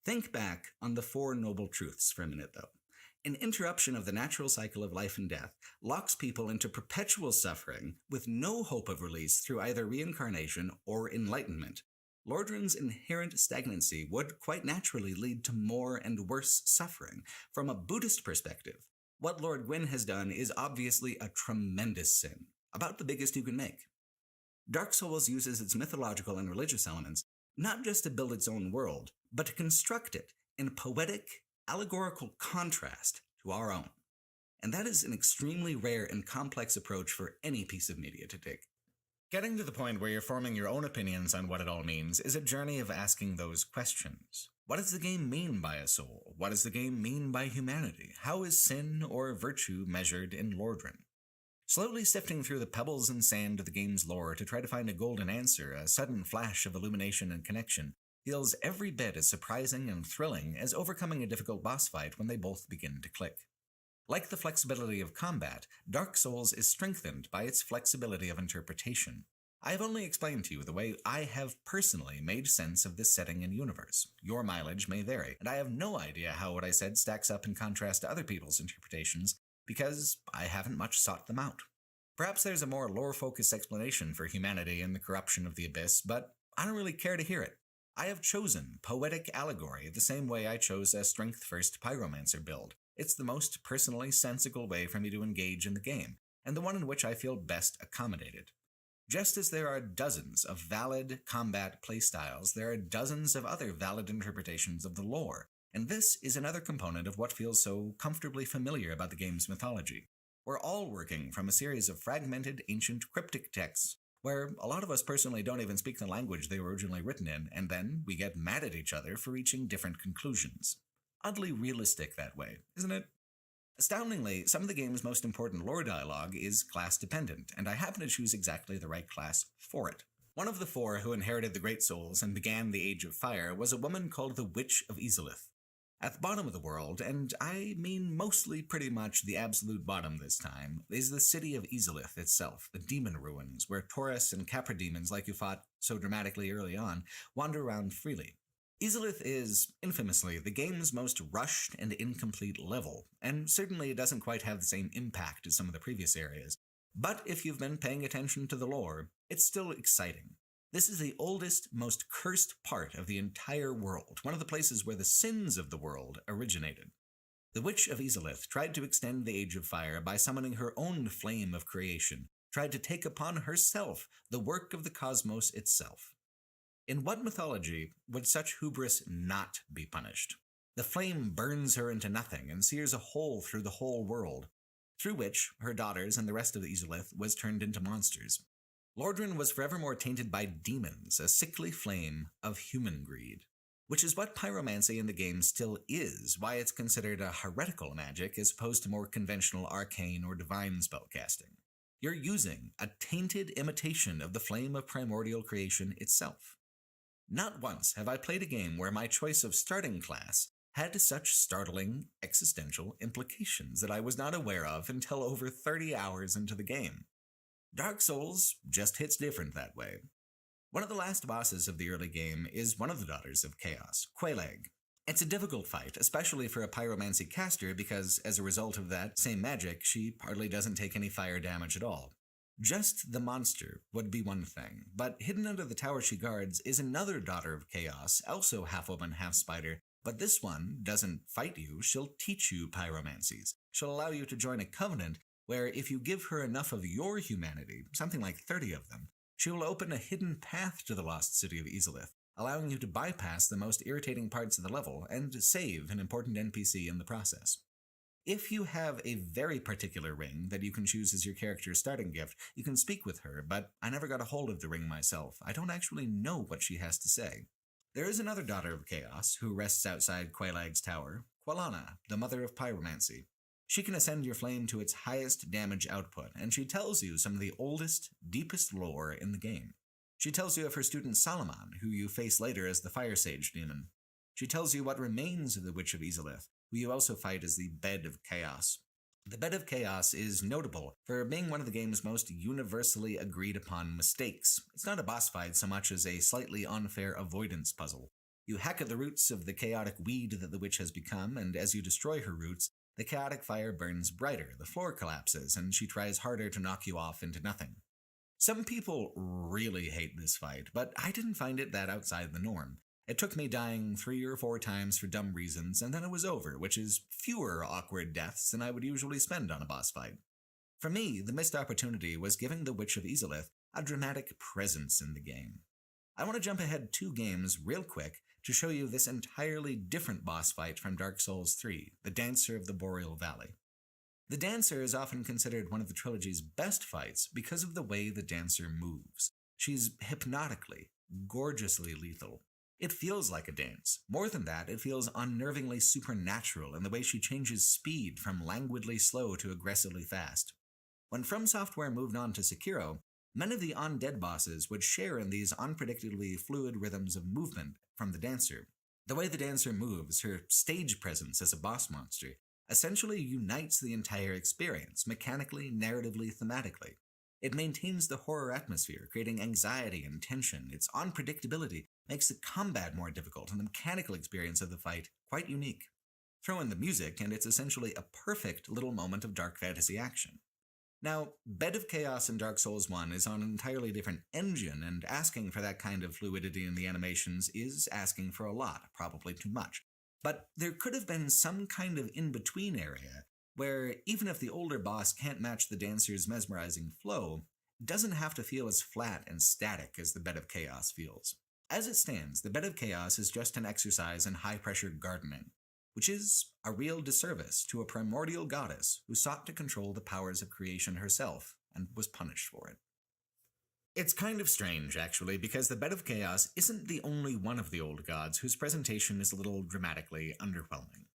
Think back on the Four Noble Truths for a minute, though. An interruption of the natural cycle of life and death locks people into perpetual suffering with no hope of release through either reincarnation or enlightenment. Lordran's inherent stagnancy would quite naturally lead to more and worse suffering. From a Buddhist perspective, what Lord Gwyn has done is obviously a tremendous sin, about the biggest you can make. Dark Souls uses its mythological and religious elements not just to build its own world, but to construct it in poetic, allegorical contrast to our own. And that is an extremely rare and complex approach for any piece of media to take. Getting to the point where you're forming your own opinions on what it all means is a journey of asking those questions. What does the game mean by a soul? What does the game mean by humanity? How is sin or virtue measured in Lordran? Slowly sifting through the pebbles and sand of the game's lore to try to find a golden answer, a sudden flash of illumination and connection, feels every bit as surprising and thrilling as overcoming a difficult boss fight when they both begin to click. Like the flexibility of combat, Dark Souls is strengthened by its flexibility of interpretation. I have only explained to you the way I have personally made sense of this setting and universe. Your mileage may vary, and I have no idea how what I said stacks up in contrast to other people's interpretations, because I haven't much sought them out. Perhaps there's a more lore-focused explanation for humanity and the corruption of the Abyss, but I don't really care to hear it. I have chosen poetic allegory the same way I chose a strength-first pyromancer build. It's the most personally sensical way for me to engage in the game, and the one in which I feel best accommodated. Just as there are dozens of valid combat playstyles, there are dozens of other valid interpretations of the lore, and this is another component of what feels so comfortably familiar about the game's mythology. We're all working from a series of fragmented, ancient, cryptic texts, where a lot of us personally don't even speak the language they were originally written in, and then we get mad at each other for reaching different conclusions. Oddly realistic that way, isn't it? Astoundingly, some of the game's most important lore dialogue is class-dependent, and I happen to choose exactly the right class for it. One of the four who inherited the Great Souls and began the Age of Fire was a woman called the Witch of Izalith. At the bottom of the world, and I mean mostly pretty much the absolute bottom this time, is the city of Izalith itself, the demon ruins, where Taurus and Capra demons like you fought so dramatically early on wander around freely. Izalith is, infamously, the game's most rushed and incomplete level, and certainly it doesn't quite have the same impact as some of the previous areas. But if you've been paying attention to the lore, it's still exciting. This is the oldest, most cursed part of the entire world, one of the places where the sins of the world originated. The Witch of Izalith tried to extend the Age of Fire by summoning her own flame of creation, tried to take upon herself the work of the cosmos itself. In what mythology would such hubris not be punished? The flame burns her into nothing and sears a hole through the whole world, through which her daughters and the rest of the Izalith was turned into monsters. Lordran was forevermore tainted by demons, a sickly flame of human greed, which is what pyromancy in the game still is, why it's considered a heretical magic as opposed to more conventional arcane or divine spellcasting. You're using a tainted imitation of the flame of primordial creation itself. Not once have I played a game where my choice of starting class had such startling existential implications that I was not aware of until over 30 hours into the game. Dark Souls just hits different that way. One of the last bosses of the early game is one of the Daughters of Chaos, Quelaag. It's a difficult fight, especially for a pyromancy caster because, as a result of that same magic, she hardly doesn't take any fire damage at all. Just the monster would be one thing, but hidden under the tower she guards is another Daughter of Chaos, also half-woman, half-spider, but this one doesn't fight you, she'll teach you pyromancies. She'll allow you to join a covenant where if you give her enough of your humanity, something like 30 of them, she will open a hidden path to the lost city of Izalith, allowing you to bypass the most irritating parts of the level and save an important NPC in the process. If you have a very particular ring that you can choose as your character's starting gift, you can speak with her, but I never got a hold of the ring myself. I don't actually know what she has to say. There is another Daughter of Chaos who rests outside Quelaag's tower, Quelana, the mother of pyromancy. She can ascend your flame to its highest damage output, and she tells you some of the oldest, deepest lore in the game. She tells you of her student Solomon, who you face later as the Fire Sage demon. She tells you what remains of the Witch of Izalith, who you also fight as the Bed of Chaos. The Bed of Chaos is notable for being one of the game's most universally agreed upon mistakes. It's not a boss fight so much as a slightly unfair avoidance puzzle. You hack at the roots of the chaotic weed that the witch has become, and as you destroy her roots, The chaotic fire burns brighter, the floor collapses, and she tries harder to knock you off into nothing. Some people really hate this fight, but I didn't find it that outside the norm. It took me dying 3 or 4 times for dumb reasons, and then it was over, which is fewer awkward deaths than I would usually spend on a boss fight. For me, the missed opportunity was giving the Witch of Izalith a dramatic presence in the game. I want to jump ahead 2 games real quick to show you this entirely different boss fight from Dark Souls 3, the Dancer of the Boreal Valley. The Dancer is often considered one of the trilogy's best fights because of the way the Dancer moves. She's hypnotically, gorgeously lethal. It feels like a dance. More than that, it feels unnervingly supernatural in the way she changes speed from languidly slow to aggressively fast. When From Software moved on to Sekiro, many of the undead bosses would share in these unpredictably fluid rhythms of movement from the Dancer. The way the Dancer moves, her stage presence as a boss monster, essentially unites the entire experience, mechanically, narratively, thematically. It maintains the horror atmosphere, creating anxiety and tension. Its unpredictability makes the combat more difficult and the mechanical experience of the fight quite unique. Throw in the music, and it's essentially a perfect little moment of dark fantasy action. Now, Bed of Chaos in Dark Souls 1 is on an entirely different engine, and asking for that kind of fluidity in the animations is asking for a lot, probably too much. But there could have been some kind of in-between area, where even if the older boss can't match the Dancer's mesmerizing flow, it doesn't have to feel as flat and static as the Bed of Chaos feels. As it stands, the Bed of Chaos is just an exercise in high-pressure gardening, which is a real disservice to a primordial goddess who sought to control the powers of creation herself and was punished for it. It's kind of strange, actually, because the Bed of Chaos isn't the only one of the old gods whose presentation is a little dramatically underwhelming.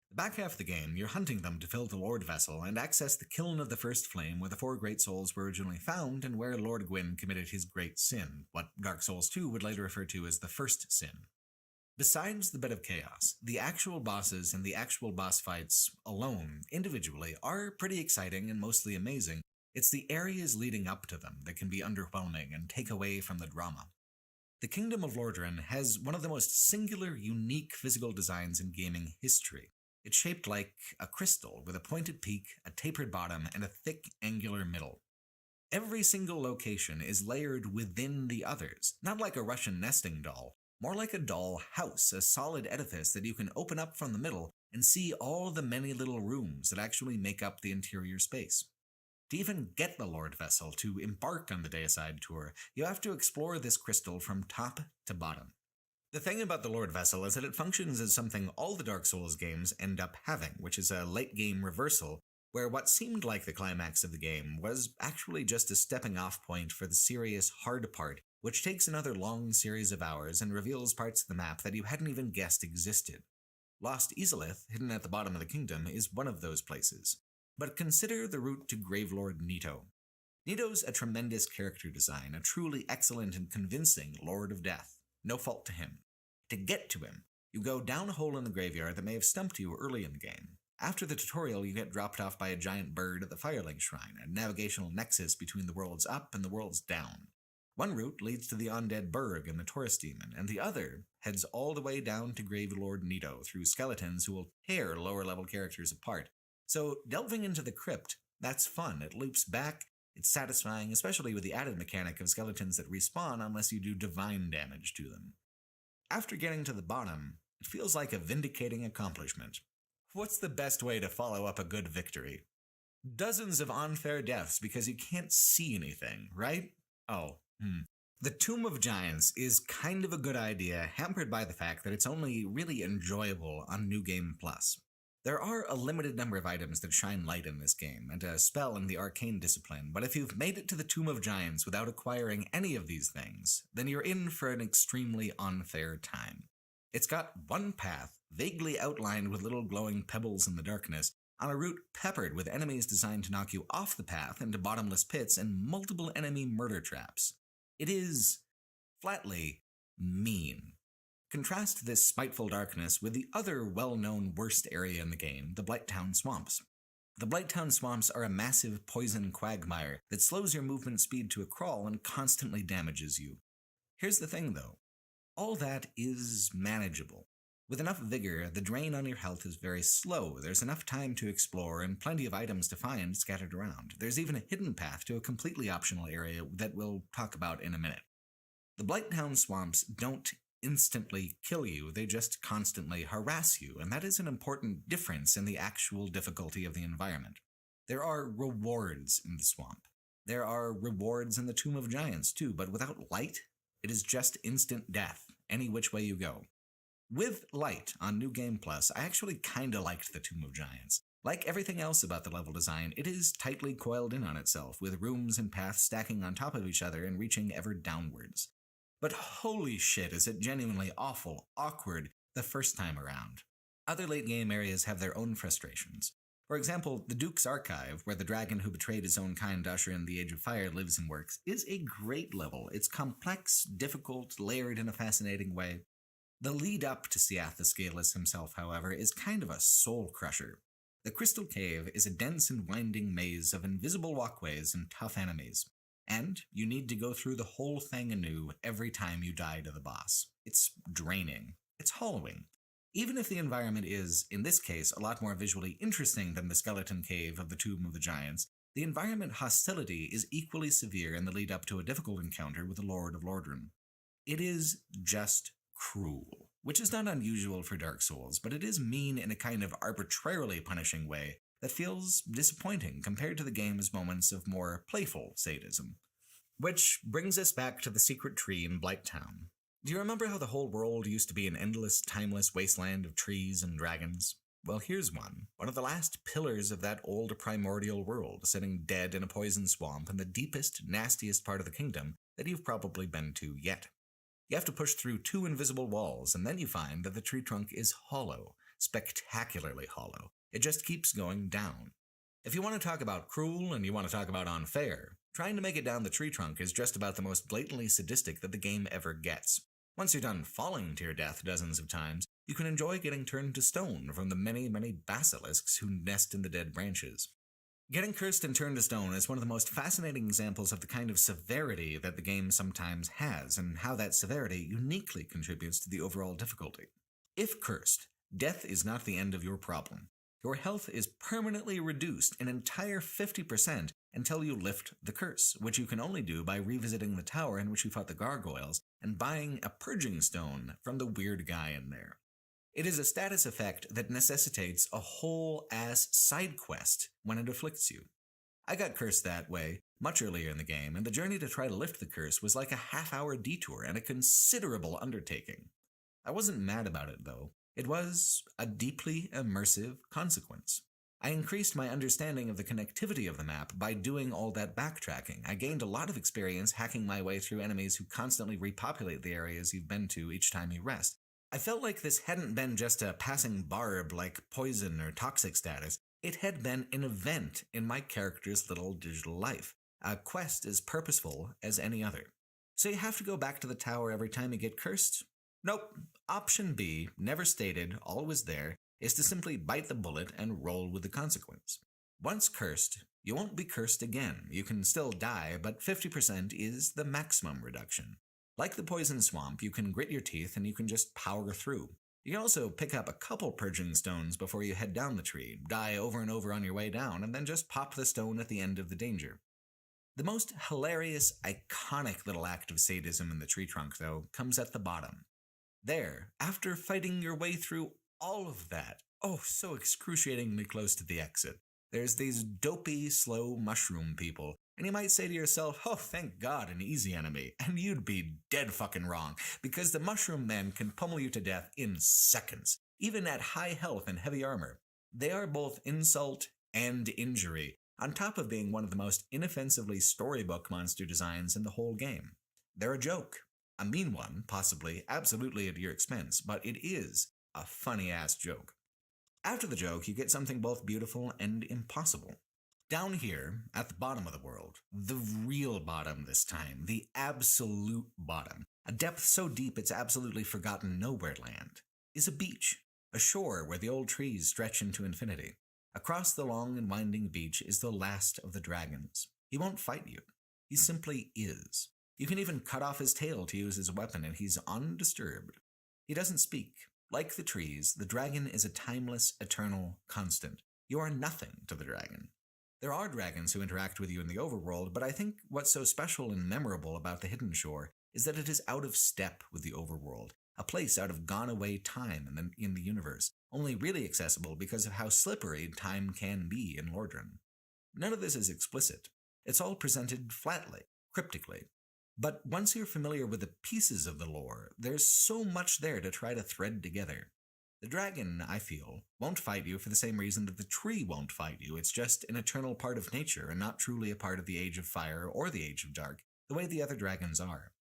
The back half of the game, you're hunting them to fill the Lord Vessel and access the Kiln of the First Flame where the 4 Great Souls were originally found and where Lord Gwyn committed his great sin, what Dark Souls 2 would later refer to as the First Sin. Besides the Bed of Chaos, the actual bosses and the actual boss fights alone, individually, are pretty exciting and mostly amazing. It's the areas leading up to them that can be underwhelming and take away from the drama. The Kingdom of Lordran has one of the most singular, unique physical designs in gaming history. It's shaped like a crystal with a pointed peak, a tapered bottom, and a thick, angular middle. Every single location is layered within the others, not like a Russian nesting doll, more like a doll house, a solid edifice that you can open up from the middle and see all the many little rooms that actually make up the interior space. To even get the Lord Vessel to embark on the Deicide tour, you have to explore this crystal from top to bottom. The thing about the Lord Vessel is that it functions as something all the Dark Souls games end up having, which is a late-game reversal, where what seemed like the climax of the game was actually just a stepping-off point for the serious hard part, which takes another long series of hours and reveals parts of the map that you hadn't even guessed existed. Lost Izalith, hidden at the bottom of the kingdom, is one of those places. But consider the route to Gravelord Nito. Nito's a tremendous character design, a truly excellent and convincing Lord of Death. No fault to him. To get to him, you go down a hole in the graveyard that may have stumped you early in the game. After the tutorial, you get dropped off by a giant bird at the Firelink Shrine, a navigational nexus between the worlds up and the worlds down. One route leads to the Undead Burg and the Taurus Demon, and the other heads all the way down to Gravelord Nito through skeletons who will tear lower-level characters apart. So, delving into the crypt, that's fun. It loops back, it's satisfying, especially with the added mechanic of skeletons that respawn unless you do divine damage to them. After getting to the bottom, it feels like a vindicating accomplishment. What's the best way to follow up a good victory? Dozens of unfair deaths because you can't see anything, right? The Tomb of Giants is kind of a good idea, hampered by the fact that it's only really enjoyable on New Game Plus. There are a limited number of items that shine light in this game, and a spell in the arcane discipline, but if you've made it to the Tomb of Giants without acquiring any of these things, then you're in for an extremely unfair time. It's got one path, vaguely outlined with little glowing pebbles in the darkness, on a route peppered with enemies designed to knock you off the path into bottomless pits and multiple enemy murder traps. It is flatly mean. Contrast this spiteful darkness with the other well-known worst area in the game, the Blighttown Swamps. The Blighttown Swamps are a massive poison quagmire that slows your movement speed to a crawl and constantly damages you. Here's the thing, though. All that is manageable. With enough vigor, the drain on your health is very slow. There's enough time to explore and plenty of items to find scattered around. There's even a hidden path to a completely optional area that we'll talk about in a minute. The Blighttown swamps don't instantly kill you, they just constantly harass you, and that is an important difference in the actual difficulty of the environment. There are rewards in the swamp. There are rewards in the Tomb of Giants too, but without light, it is just instant death, any which way you go. With light on New Game Plus, I actually kinda liked the Tomb of Giants. Like everything else about the level design, it is tightly coiled in on itself, with rooms and paths stacking on top of each other and reaching ever downwards. But holy shit, is it genuinely awful, awkward the first time around. Other late-game areas have their own frustrations. For example, the Duke's Archive, where the dragon who betrayed his own kind to usher in the Age of Fire lives and works, is a great level. It's complex, difficult, layered in a fascinating way. The lead up to Seath the Scaleless himself, however, is kind of a soul-crusher. The Crystal Cave is a dense and winding maze of invisible walkways and tough enemies. And you need to go through the whole thing anew every time you die to the boss. It's draining. It's hollowing. Even if the environment is, in this case, a lot more visually interesting than the skeleton cave of the Tomb of the Giants, the environment hostility is equally severe in the lead up to a difficult encounter with the Lord of Lordran. It is just cruel, which is not unusual for Dark Souls, but it is mean in a kind of arbitrarily punishing way that feels disappointing compared to the game's moments of more playful sadism. Which brings us back to the secret tree in Blighttown. Do you remember how the whole world used to be an endless, timeless wasteland of trees and dragons? Well, here's one of the last pillars of that old primordial world, sitting dead in a poison swamp in the deepest, nastiest part of the kingdom that you've probably been to yet. You have to push through 2 invisible walls, and then you find that the tree trunk is hollow, spectacularly hollow. It just keeps going down. If you want to talk about cruel and you want to talk about unfair, trying to make it down the tree trunk is just about the most blatantly sadistic that the game ever gets. Once you're done falling to your death dozens of times, you can enjoy getting turned to stone from the many, many basilisks who nest in the dead branches. Getting cursed and turned to stone is one of the most fascinating examples of the kind of severity that the game sometimes has, and how that severity uniquely contributes to the overall difficulty. If cursed, death is not the end of your problem. Your health is permanently reduced an entire 50% until you lift the curse, which you can only do by revisiting the tower in which you fought the gargoyles and buying a purging stone from the weird guy in there. It is a status effect that necessitates a whole-ass side quest when it afflicts you. I got cursed that way much earlier in the game, and the journey to try to lift the curse was like a half-hour detour and a considerable undertaking. I wasn't mad about it, though. It was a deeply immersive consequence. I increased my understanding of the connectivity of the map by doing all that backtracking. I gained a lot of experience hacking my way through enemies who constantly repopulate the areas you've been to each time you rest. I felt like this hadn't been just a passing barb like poison or toxic status. It had been an event in my character's little digital life, a quest as purposeful as any other. So you have to go back to the tower every time you get cursed? Nope. Option B, never stated, always there, is to simply bite the bullet and roll with the consequence. Once cursed, you won't be cursed again. You can still die, but 50% is the maximum reduction. Like the poison swamp, you can grit your teeth and you can just power through. You can also pick up a couple purging stones before you head down the tree, die over and over on your way down, and then just pop the stone at the end of the danger. The most hilarious, iconic little act of sadism in the tree trunk, though, comes at the bottom. There, after fighting your way through all of that, so excruciatingly close to the exit, there's these dopey, slow mushroom people, and you might say to yourself, oh, thank God, an easy enemy, and you'd be dead fucking wrong, because the mushroom men can pummel you to death in seconds, even at high health and heavy armor. They are both insult and injury, on top of being one of the most inoffensively storybook monster designs in the whole game. They're a joke. A mean one, possibly, absolutely at your expense, but it is a funny-ass joke. After the joke, you get something both beautiful and impossible. Down here, at the bottom of the world, the real bottom this time, the absolute bottom, a depth so deep it's absolutely forgotten nowhere land, is a beach, a shore where the old trees stretch into infinity. Across the long and winding beach is the last of the dragons. He won't fight you. He simply is. You can even cut off his tail to use as a weapon, and he's undisturbed. He doesn't speak. Like the trees, the dragon is a timeless, eternal constant. You are nothing to the dragon. There are dragons who interact with you in the overworld, but I think what's so special and memorable about the Hidden Shore is that it is out of step with the overworld, a place out of gone-away time in the universe, only really accessible because of how slippery time can be in Lordran. None of this is explicit. It's all presented flatly, cryptically. But once you're familiar with the pieces of the lore, there's so much there to try to thread together. The dragon, I feel, won't fight you for the same reason that the tree won't fight you. It's just an eternal part of nature and not truly a part of the Age of Fire or the Age of Dark, the way the other dragons are.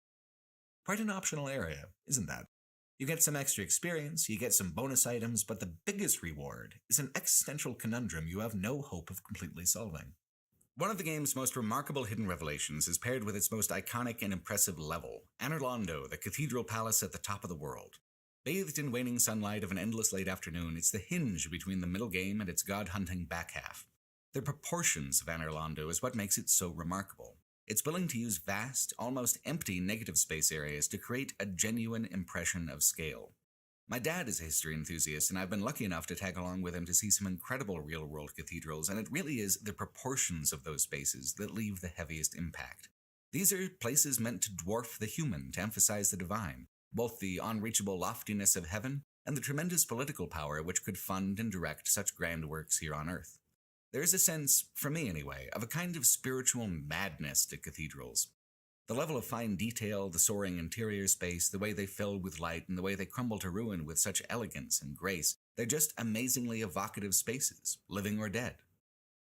Quite an optional area, isn't that? You get some extra experience, you get some bonus items, but the biggest reward is an existential conundrum you have no hope of completely solving. One of the game's most remarkable hidden revelations is paired with its most iconic and impressive level, Anor Londo, the cathedral palace at the top of the world. Bathed in waning sunlight of an endless late afternoon, it's the hinge between the middle game and its god-hunting back half. The proportions of Anor Londo is what makes it so remarkable. It's willing to use vast, almost empty negative space areas to create a genuine impression of scale. My dad is a history enthusiast, and I've been lucky enough to tag along with him to see some incredible real-world cathedrals, and it really is the proportions of those spaces that leave the heaviest impact. These are places meant to dwarf the human, to emphasize the divine, both the unreachable loftiness of heaven and the tremendous political power which could fund and direct such grand works here on Earth. There is a sense, for me anyway, of a kind of spiritual madness to cathedrals. The level of fine detail, the soaring interior space, the way they fill with light, and the way they crumble to ruin with such elegance and grace, they're just amazingly evocative spaces, living or dead.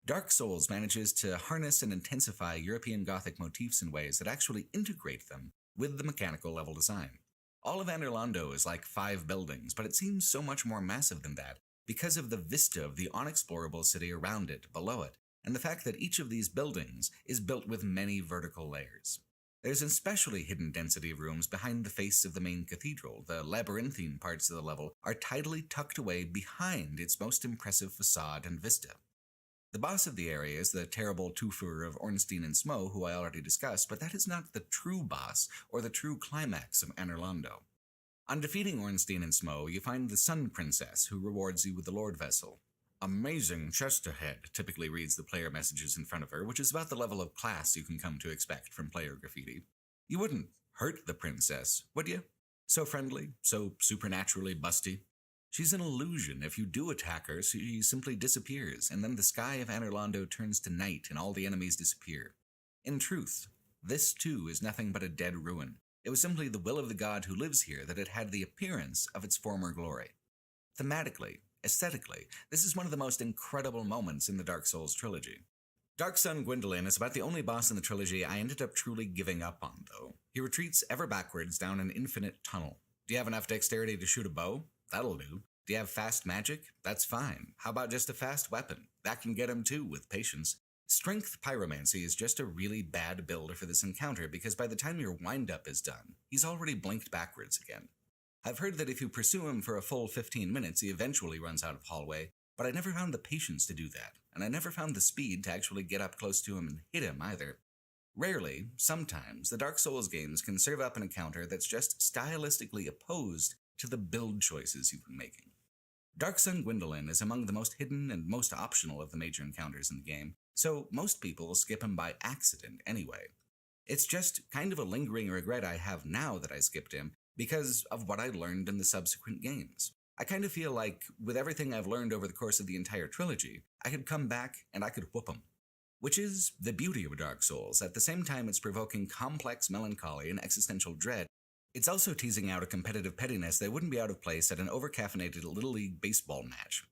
Dark Souls manages to harness and intensify European Gothic motifs in ways that actually integrate them with the mechanical level design. All of Anor Londo is like 5 buildings, but it seems so much more massive than that because of the vista of the unexplorable city around it, below it, and the fact that each of these buildings is built with many vertical layers. There's an especially hidden density of rooms behind the face of the main cathedral. The labyrinthine parts of the level are tidily tucked away behind its most impressive facade and vista. The boss of the area is the terrible Tufur of Ornstein and Smough, who I already discussed, but that is not the true boss or the true climax of Anor Londo. On defeating Ornstein and Smough, you find the Sun Princess, who rewards you with the Lord Vessel. Amazing chest ahead, typically reads the player messages in front of her, which is about the level of class you can come to expect from player graffiti. You wouldn't hurt the princess, would you? So friendly, so supernaturally busty. She's an illusion. If you do attack her, she simply disappears, and then the sky of Anor Londo turns to night and all the enemies disappear. In truth, this too is nothing but a dead ruin. It was simply the will of the god who lives here that it had the appearance of its former glory. Thematically, aesthetically, this is one of the most incredible moments in the Dark Souls trilogy. Dark Sun Gwyndolin is about the only boss in the trilogy I ended up truly giving up on, though. He retreats ever backwards down an infinite tunnel. Do you have enough dexterity to shoot a bow? That'll do. Do you have fast magic? That's fine. How about just a fast weapon? That can get him too, with patience. Strength Pyromancy is just a really bad build for this encounter because by the time your wind-up is done, he's already blinked backwards again. I've heard that if you pursue him for a full 15 minutes, he eventually runs out of hallway, but I never found the patience to do that, and I never found the speed to actually get up close to him and hit him either. Rarely, sometimes, the Dark Souls games can serve up an encounter that's just stylistically opposed to the build choices you've been making. Dark Sun Gwyndolin is among the most hidden and most optional of the major encounters in the game, so most people skip him by accident anyway. It's just kind of a lingering regret I have now that I skipped him because of what I learned in the subsequent games. I kind of feel like, with everything I've learned over the course of the entire trilogy, I could come back and I could whoop him. Which is the beauty of Dark Souls. At the same time it's provoking complex melancholy and existential dread, it's also teasing out a competitive pettiness that wouldn't be out of place at an overcaffeinated Little League baseball match.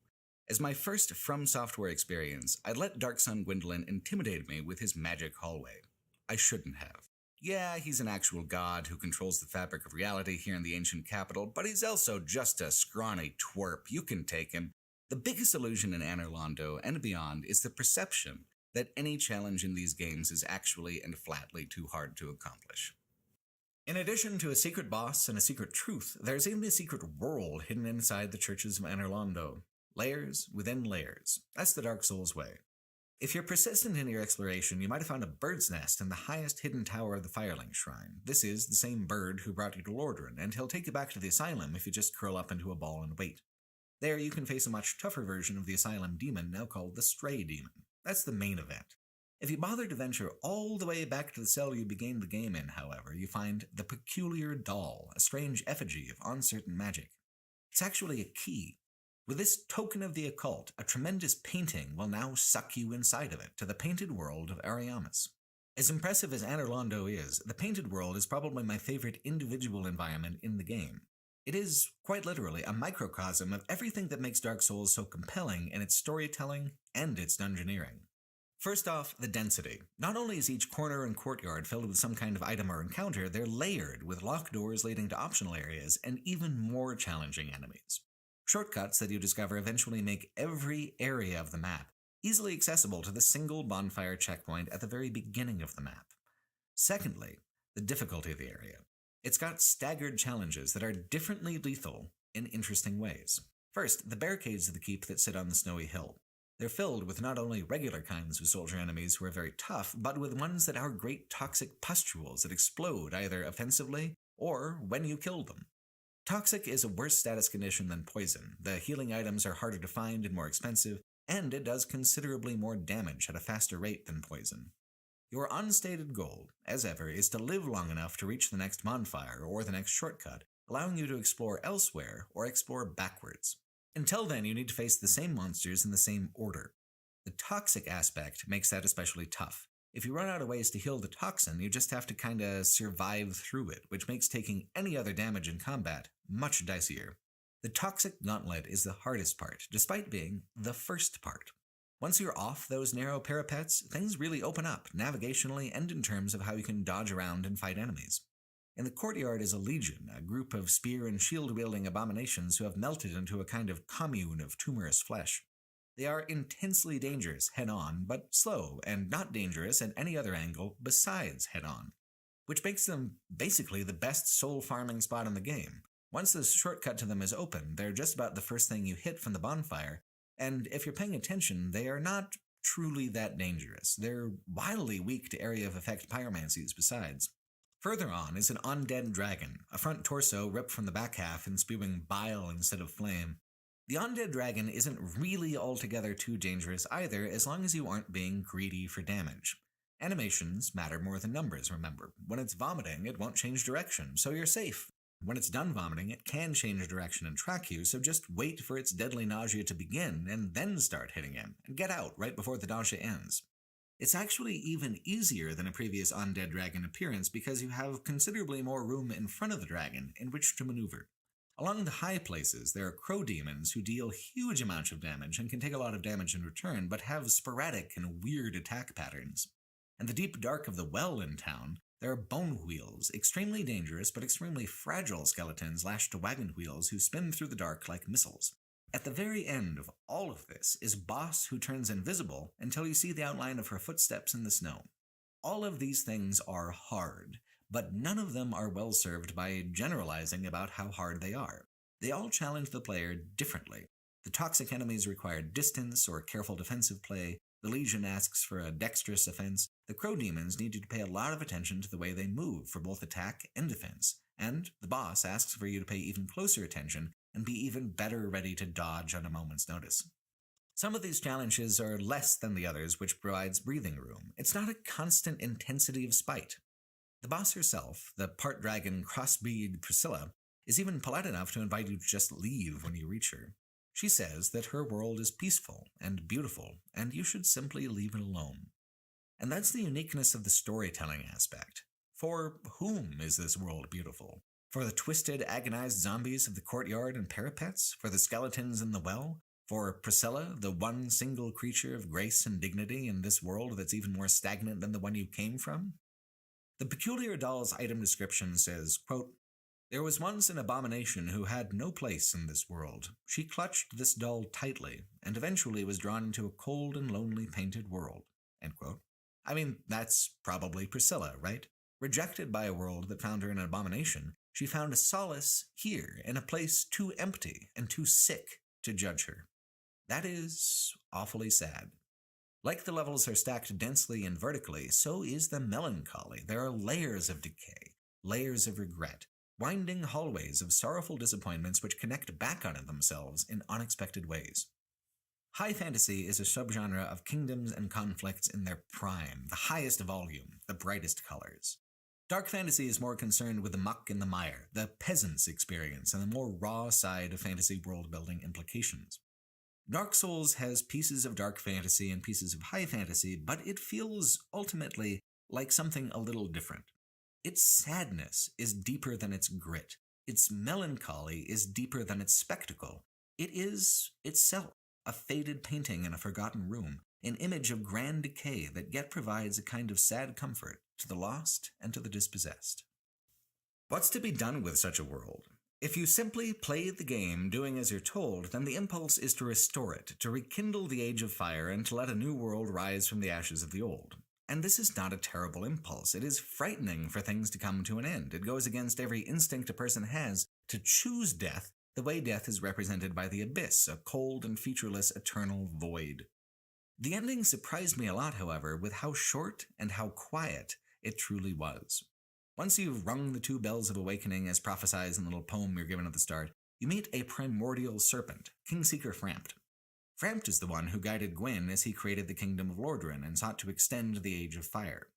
As my first From Software experience, I let Dark Sun Gwyndolin intimidate me with his magic hallway. I shouldn't have. Yeah, he's an actual god who controls the fabric of reality here in the ancient capital, but he's also just a scrawny twerp. You can take him. The biggest illusion in Anor Londo and beyond is the perception that any challenge in these games is actually and flatly too hard to accomplish. In addition to a secret boss and a secret truth, there's even a secret world hidden inside the churches of Anor Londo. Layers within layers. That's the Dark Souls way. If you're persistent in your exploration, you might have found a bird's nest in the highest hidden tower of the Firelink Shrine. This is the same bird who brought you to Lordran, and he'll take you back to the asylum if you just curl up into a ball and wait. There you can face a much tougher version of the asylum demon, now called the Stray Demon. That's the main event. If you bother to venture all the way back to the cell you began the game in, however, you find the Peculiar Doll, a strange effigy of uncertain magic. It's actually a key. With this token of the occult, a tremendous painting will now suck you inside of it to the painted world of Ariamis. As impressive as Anor Londo is, the painted world is probably my favorite individual environment in the game. It is, quite literally, a microcosm of everything that makes Dark Souls so compelling in its storytelling and its dungeoneering. First off, the density. Not only is each corner and courtyard filled with some kind of item or encounter, they're layered with locked doors leading to optional areas and even more challenging enemies. Shortcuts that you discover eventually make every area of the map easily accessible to the single bonfire checkpoint at the very beginning of the map. Secondly, the difficulty of the area. It's got staggered challenges that are differently lethal in interesting ways. First, the barricades of the keep that sit on the snowy hill. They're filled with not only regular kinds of soldier enemies who are very tough, but with ones that are great toxic pustules that explode either offensively or when you kill them. Toxic is a worse status condition than poison. The healing items are harder to find and more expensive, and it does considerably more damage at a faster rate than poison. Your unstated goal, as ever, is to live long enough to reach the next bonfire or the next shortcut, allowing you to explore elsewhere or explore backwards. Until then, you need to face the same monsters in the same order. The toxic aspect makes that especially tough. If you run out of ways to heal the toxin, you just have to kinda survive through it, which makes taking any other damage in combat much dicier. The toxic gauntlet is the hardest part, despite being the first part. Once you're off those narrow parapets, things really open up, navigationally and in terms of how you can dodge around and fight enemies. In the courtyard is a legion, a group of spear and shield-wielding abominations who have melted into a kind of commune of tumorous flesh. They are intensely dangerous head-on, but slow and not dangerous at any other angle besides head-on, which makes them basically the best soul farming spot in the game. Once the shortcut to them is open, they're just about the first thing you hit from the bonfire, and if you're paying attention, they are not truly that dangerous. They're wildly weak to area of effect pyromancies besides. Further on is an undead dragon, a front torso ripped from the back half and spewing bile instead of flame. The undead dragon isn't really altogether too dangerous either, as long as you aren't being greedy for damage. Animations matter more than numbers, remember. When it's vomiting, it won't change direction, so you're safe. When it's done vomiting, it can change direction and track you, so just wait for its deadly nausea to begin and then start hitting him, and get out right before the nausea ends. It's actually even easier than a previous undead dragon appearance because you have considerably more room in front of the dragon in which to maneuver. Along the high places, there are crow demons who deal huge amounts of damage and can take a lot of damage in return, but have sporadic and weird attack patterns. In the deep dark of the well in town, there are bone wheels, extremely dangerous but extremely fragile skeletons lashed to wagon wheels who spin through the dark like missiles. At the very end of all of this is Boss who turns invisible until you see the outline of her footsteps in the snow. All of these things are hard, but none of them are well served by generalizing about how hard they are. They all challenge the player differently. The toxic enemies require distance or careful defensive play, the Legion asks for a dexterous offense, the crow demons need you to pay a lot of attention to the way they move for both attack and defense, and the boss asks for you to pay even closer attention and be even better ready to dodge on a moment's notice. Some of these challenges are less than the others, which provides breathing room. It's not a constant intensity of spite. The boss herself, the part-dragon crossbreed Priscilla, is even polite enough to invite you to just leave when you reach her. She says that her world is peaceful and beautiful, and you should simply leave it alone. And that's the uniqueness of the storytelling aspect. For whom is this world beautiful? For the twisted, agonized zombies of the courtyard and parapets? For the skeletons in the well? For Priscilla, the one single creature of grace and dignity in this world that's even more stagnant than the one you came from? The Peculiar Doll's item description says, quote, "There was once an abomination who had no place in this world. She clutched this doll tightly, and eventually was drawn into a cold and lonely painted world." End quote. I mean, that's probably Priscilla, right? Rejected by a world that found her an abomination, she found a solace here in a place too empty and too sick to judge her. That is awfully sad. Like the levels are stacked densely and vertically, so is the melancholy. There are layers of decay, layers of regret, winding hallways of sorrowful disappointments which connect back onto themselves in unexpected ways. High fantasy is a subgenre of kingdoms and conflicts in their prime, the highest volume, the brightest colors. Dark fantasy is more concerned with the muck and the mire, the peasant's experience, and the more raw side of fantasy world-building implications. Dark Souls has pieces of dark fantasy and pieces of high fantasy, but it feels ultimately like something a little different. Its sadness is deeper than its grit. Its melancholy is deeper than its spectacle. It is itself a faded painting in a forgotten room, an image of grand decay that yet provides a kind of sad comfort to the lost and to the dispossessed. What's to be done with such a world? If you simply play the game doing as you're told, then the impulse is to restore it, to rekindle the Age of Fire, and to let a new world rise from the ashes of the old. And this is not a terrible impulse. It is frightening for things to come to an end. It goes against every instinct a person has to choose death the way death is represented by the abyss, a cold and featureless eternal void. The ending surprised me a lot, however, with how short and how quiet it truly was. Once you've rung the 2 bells of awakening as prophesied in the little poem you're given at the start, you meet a primordial serpent, Kingseeker Frampt. Frampt is the one who guided Gwyn as he created the kingdom of Lordran and sought to extend the Age of Fire.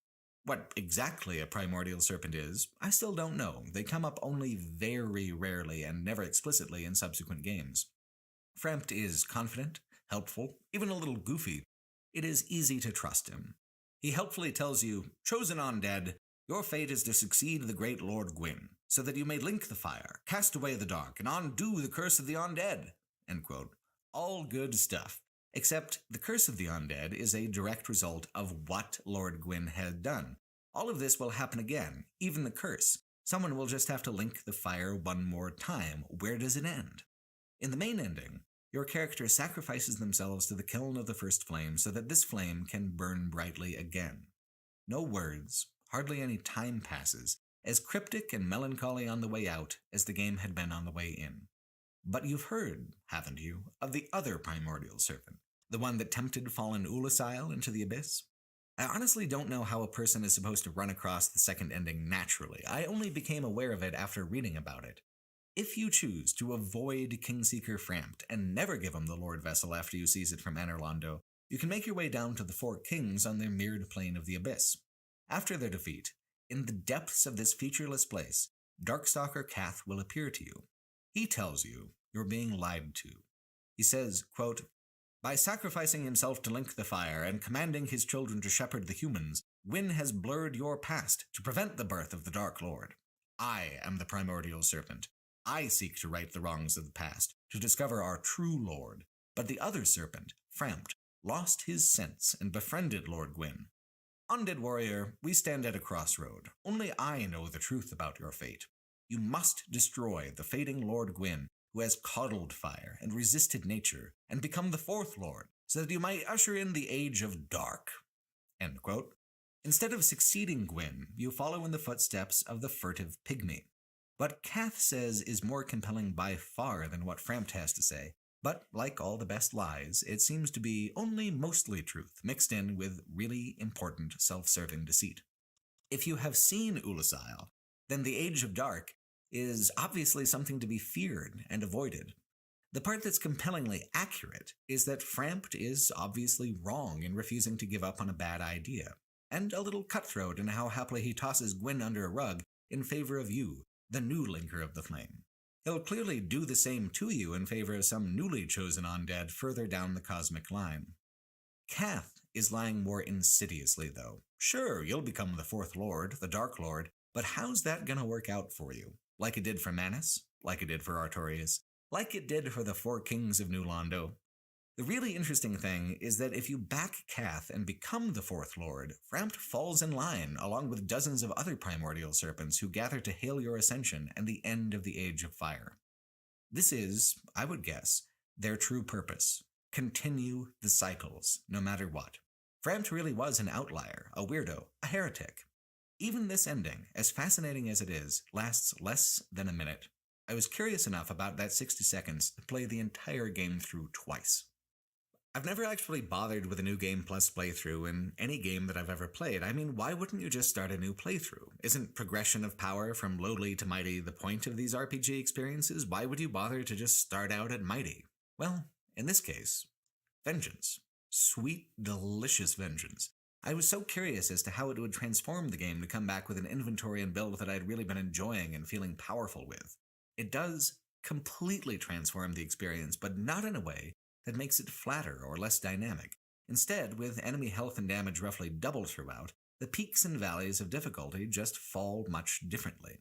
What exactly a primordial serpent is, I still don't know. They come up only very rarely and never explicitly in subsequent games. Frampt is confident, helpful, even a little goofy. It is easy to trust him. He helpfully tells you, "Chosen undead, your fate is to succeed the great Lord Gwyn, so that you may link the fire, cast away the dark, and undo the curse of the undead." End quote. All good stuff. Except the curse of the undead is a direct result of what Lord Gwyn had done. All of this will happen again, even the curse. Someone will just have to link the fire one more time. Where does it end? In the main ending, your character sacrifices themselves to the kiln of the first flame so that this flame can burn brightly again. No words, hardly any time passes, as cryptic and melancholy on the way out as the game had been on the way in. But you've heard, haven't you, of the other primordial serpent, the one that tempted fallen Ulasail into the abyss? I honestly don't know how a person is supposed to run across the second ending naturally. I only became aware of it after reading about it. If you choose to avoid Kingseeker Frampt and never give him the Lord Vessel after you seize it from Anor Londo, you can make your way down to the 4 kings on their mirrored plane of the abyss. After their defeat, in the depths of this featureless place, Darkstalker Kath will appear to you. He tells you you're being lied to. He says, quote, "By sacrificing himself to link the fire and commanding his children to shepherd the humans, Gwyn has blurred your past to prevent the birth of the Dark Lord. I am the primordial serpent. I seek to right the wrongs of the past, to discover our true Lord. But the other serpent, Frampt, lost his sense and befriended Lord Gwyn. Undead warrior, we stand at a crossroad. Only I know the truth about your fate. You must destroy the fading Lord Gwyn, who has coddled fire and resisted nature, and become the 4th Lord, so that you might usher in the Age of Dark." End quote. Instead of succeeding Gwyn, you follow in the footsteps of the furtive pygmy. What Kath says is more compelling by far than what Frampt has to say, but like all the best lies, it seems to be only mostly truth, mixed in with really important self-serving deceit. If you have seen Ulasail, then the Age of Dark is obviously something to be feared and avoided. The part that's compellingly accurate is that Frampt is obviously wrong in refusing to give up on a bad idea, and a little cutthroat in how happily he tosses Gwyn under a rug in favor of you, the new linker of the flame. He'll clearly do the same to you in favor of some newly chosen undead further down the cosmic line. Kath is lying more insidiously, though. Sure, you'll become the 4th Lord, the Dark Lord, but how's that gonna work out for you? Like it did for Manus? Like it did for Artorias? Like it did for the 4 kings of New Londo? The really interesting thing is that if you back Kath and become the 4th Lord, Frampt falls in line along with dozens of other primordial serpents who gather to hail your ascension and the end of the Age of Fire. This is, I would guess, their true purpose. Continue the cycles, no matter what. Frampt really was an outlier, a weirdo, a heretic. Even this ending, as fascinating as it is, lasts less than a minute. I was curious enough about that 60 seconds to play the entire game through twice. I've never actually bothered with a New Game Plus playthrough in any game that I've ever played. I mean, why wouldn't you just start a new playthrough? Isn't progression of power from lowly to mighty the point of these RPG experiences? Why would you bother to just start out at mighty? Well, in this case, vengeance. Sweet, delicious vengeance. I was so curious as to how it would transform the game to come back with an inventory and build that I'd really been enjoying and feeling powerful with. It does completely transform the experience, but not in a way that makes it flatter or less dynamic. Instead, with enemy health and damage roughly doubled throughout, the peaks and valleys of difficulty just fall much differently.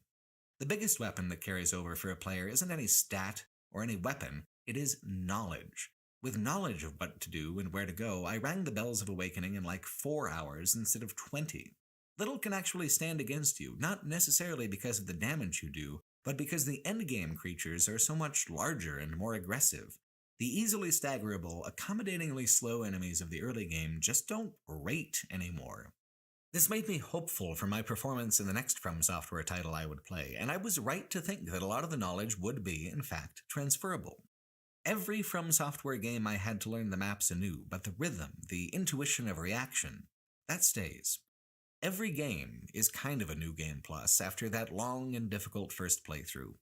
The biggest weapon that carries over for a player isn't any stat or any weapon, it is knowledge. With knowledge of what to do and where to go, I rang the bells of awakening in like 4 hours instead of 20. Little can actually stand against you, not necessarily because of the damage you do, but because the endgame creatures are so much larger and more aggressive. The easily staggerable, accommodatingly slow enemies of the early game just don't rate anymore. This made me hopeful for my performance in the next From Software title I would play, and I was right to think that a lot of the knowledge would be, in fact, transferable. Every From Software game I had to learn the maps anew, but the rhythm, the intuition of reaction, that stays. Every game is kind of a New Game Plus after that long and difficult first playthrough.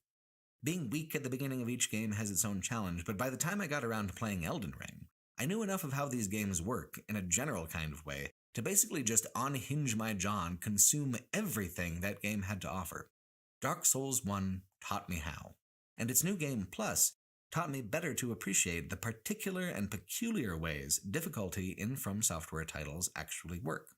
Being weak at the beginning of each game has its own challenge, but by the time I got around to playing Elden Ring, I knew enough of how these games work, in a general kind of way, to basically just unhinge my jaw and consume everything that game had to offer. Dark Souls 1 taught me how, and its New Game Plus taught me better to appreciate the particular and peculiar ways difficulty in From Software titles actually work.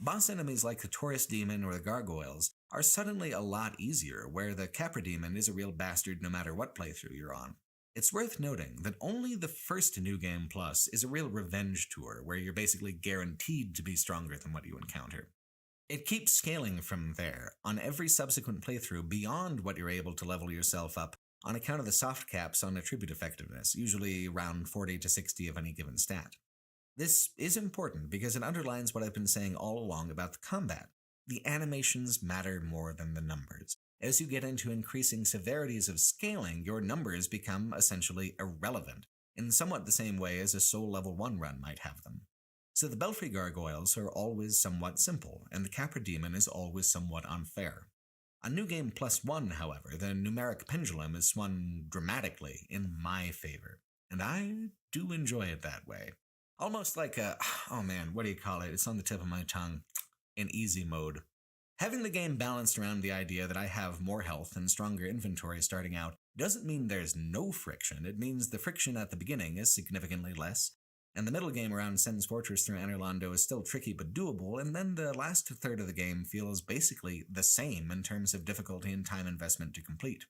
Boss enemies like the Taurus Demon or the Gargoyles are suddenly a lot easier, where the Capra Demon is a real bastard no matter what playthrough you're on. It's worth noting that only the first New Game Plus is a real revenge tour, where you're basically guaranteed to be stronger than what you encounter. It keeps scaling from there, on every subsequent playthrough beyond what you're able to level yourself up on account of the soft caps on attribute effectiveness, usually around 40 to 60 of any given stat. This is important because it underlines what I've been saying all along about the combat. The animations matter more than the numbers. As you get into increasing severities of scaling, your numbers become essentially irrelevant, in somewhat the same way as a Soul Level 1 run might have them. So the Belfry Gargoyles are always somewhat simple, and the Capra Demon is always somewhat unfair. On New Game Plus 1, however, the numeric pendulum is swung dramatically in my favor, and I do enjoy it that way. Almost like it's on the tip of my tongue, in easy mode. Having the game balanced around the idea that I have more health and stronger inventory starting out doesn't mean there's no friction. It means the friction at the beginning is significantly less, and the middle game around Sen's Fortress through Anor Londo is still tricky but doable, and then the last third of the game feels basically the same in terms of difficulty and time investment to complete.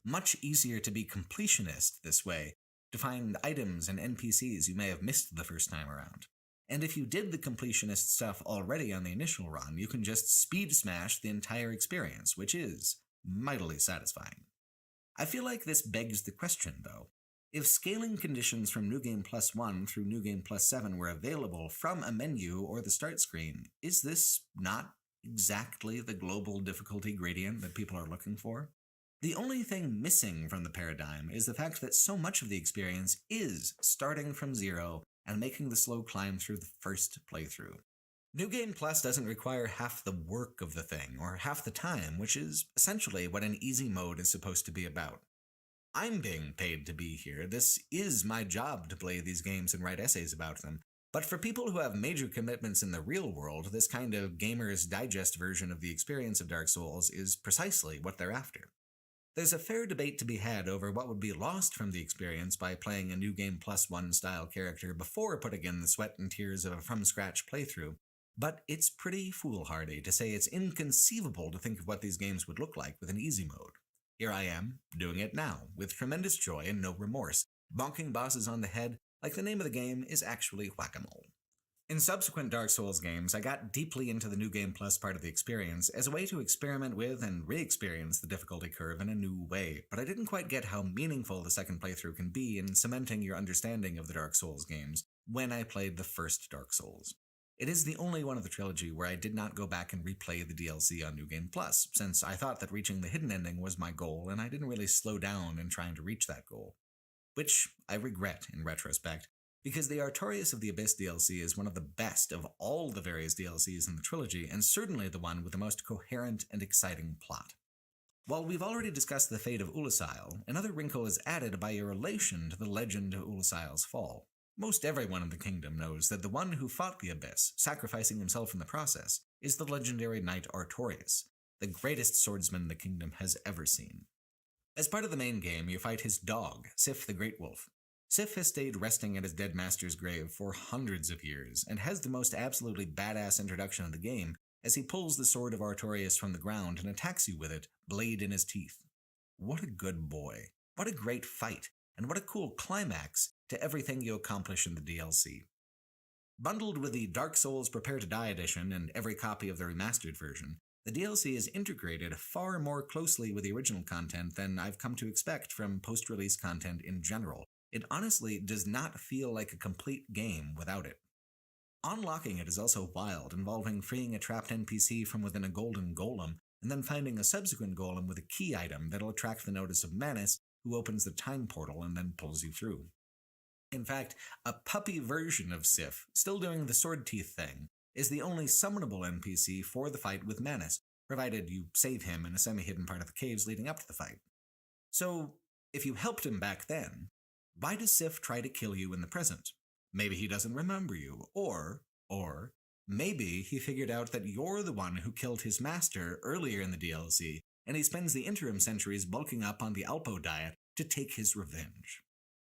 Much easier to be completionist this way, to find items and NPCs you may have missed the first time around. And if you did the completionist stuff already on the initial run, you can just speed smash the entire experience, which is mightily satisfying. I feel like this begs the question, though. If scaling conditions from New Game Plus 1 through New Game Plus 7 were available from a menu or the start screen, is this not exactly the global difficulty gradient that people are looking for? The only thing missing from the paradigm is the fact that so much of the experience is starting from zero and making the slow climb through the first playthrough. New Game Plus doesn't require half the work of the thing, or half the time, which is essentially what an easy mode is supposed to be about. I'm being paid to be here. This is my job to play these games and write essays about them. But for people who have major commitments in the real world, this kind of Gamer's Digest version of the experience of Dark Souls is precisely what they're after. There's a fair debate to be had over what would be lost from the experience by playing a New Game Plus 1 style character before putting in the sweat and tears of a from-scratch playthrough, but it's pretty foolhardy to say it's inconceivable to think of what these games would look like with an easy mode. Here I am, doing it now, with tremendous joy and no remorse, bonking bosses on the head like the name of the game is actually whack-a-mole. In subsequent Dark Souls games, I got deeply into the New Game Plus part of the experience as a way to experiment with and re-experience the difficulty curve in a new way, but I didn't quite get how meaningful the second playthrough can be in cementing your understanding of the Dark Souls games when I played the first Dark Souls. It is the only one of the trilogy where I did not go back and replay the DLC on New Game Plus, since I thought that reaching the hidden ending was my goal and I didn't really slow down in trying to reach that goal. Which I regret in retrospect, because the Artorias of the Abyss DLC is one of the best of all the various DLCs in the trilogy, and certainly the one with the most coherent and exciting plot. While we've already discussed the fate of Ulusail, another wrinkle is added by your relation to the legend of Ulusail's fall. Most everyone in the kingdom knows that the one who fought the Abyss, sacrificing himself in the process, is the legendary knight Artorias, the greatest swordsman the kingdom has ever seen. As part of the main game, you fight his dog, Sif the Great Wolf. Sif has stayed resting at his dead master's grave for hundreds of years, and has the most absolutely badass introduction of the game as he pulls the sword of Artorias from the ground and attacks you with it, blade in his teeth. What a good boy. What a great fight, and what a cool climax to everything you accomplish in the DLC. Bundled with the Dark Souls Prepare to Die edition and every copy of the remastered version, the DLC is integrated far more closely with the original content than I've come to expect from post-release content in general. It honestly does not feel like a complete game without it. Unlocking it is also wild, involving freeing a trapped NPC from within a golden golem, and then finding a subsequent golem with a key item that'll attract the notice of Manus, who opens the time portal and then pulls you through. In fact, a puppy version of Sif, still doing the sword teeth thing, is the only summonable NPC for the fight with Manus, provided you save him in a semi-hidden part of the caves leading up to the fight. So, if you helped him back then, why does Sif try to kill you in the present? Maybe he doesn't remember you, or maybe he figured out that you're the one who killed his master earlier in the DLC, and he spends the interim centuries bulking up on the Alpo diet to take his revenge.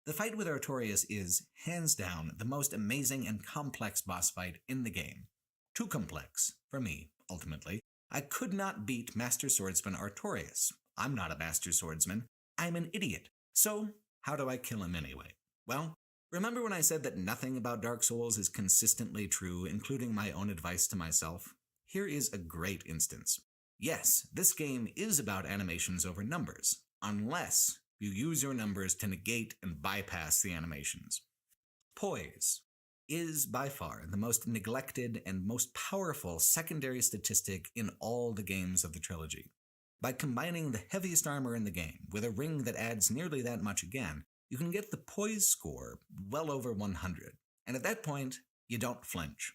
The fight with Artorias is, hands down, the most amazing and complex boss fight in the game. Too complex, for me, ultimately. I could not beat Master Swordsman Artorias. I'm not a Master Swordsman. I'm an idiot. So, how do I kill him anyway? Well, remember when I said that nothing about Dark Souls is consistently true, including my own advice to myself? Here is a great instance. Yes, this game is about animations over numbers, unless you use your numbers to negate and bypass the animations. Poise is by far the most neglected and most powerful secondary statistic in all the games of the trilogy. By combining the heaviest armor in the game with a ring that adds nearly that much again, you can get the poise score well over 100, and at that point, you don't flinch.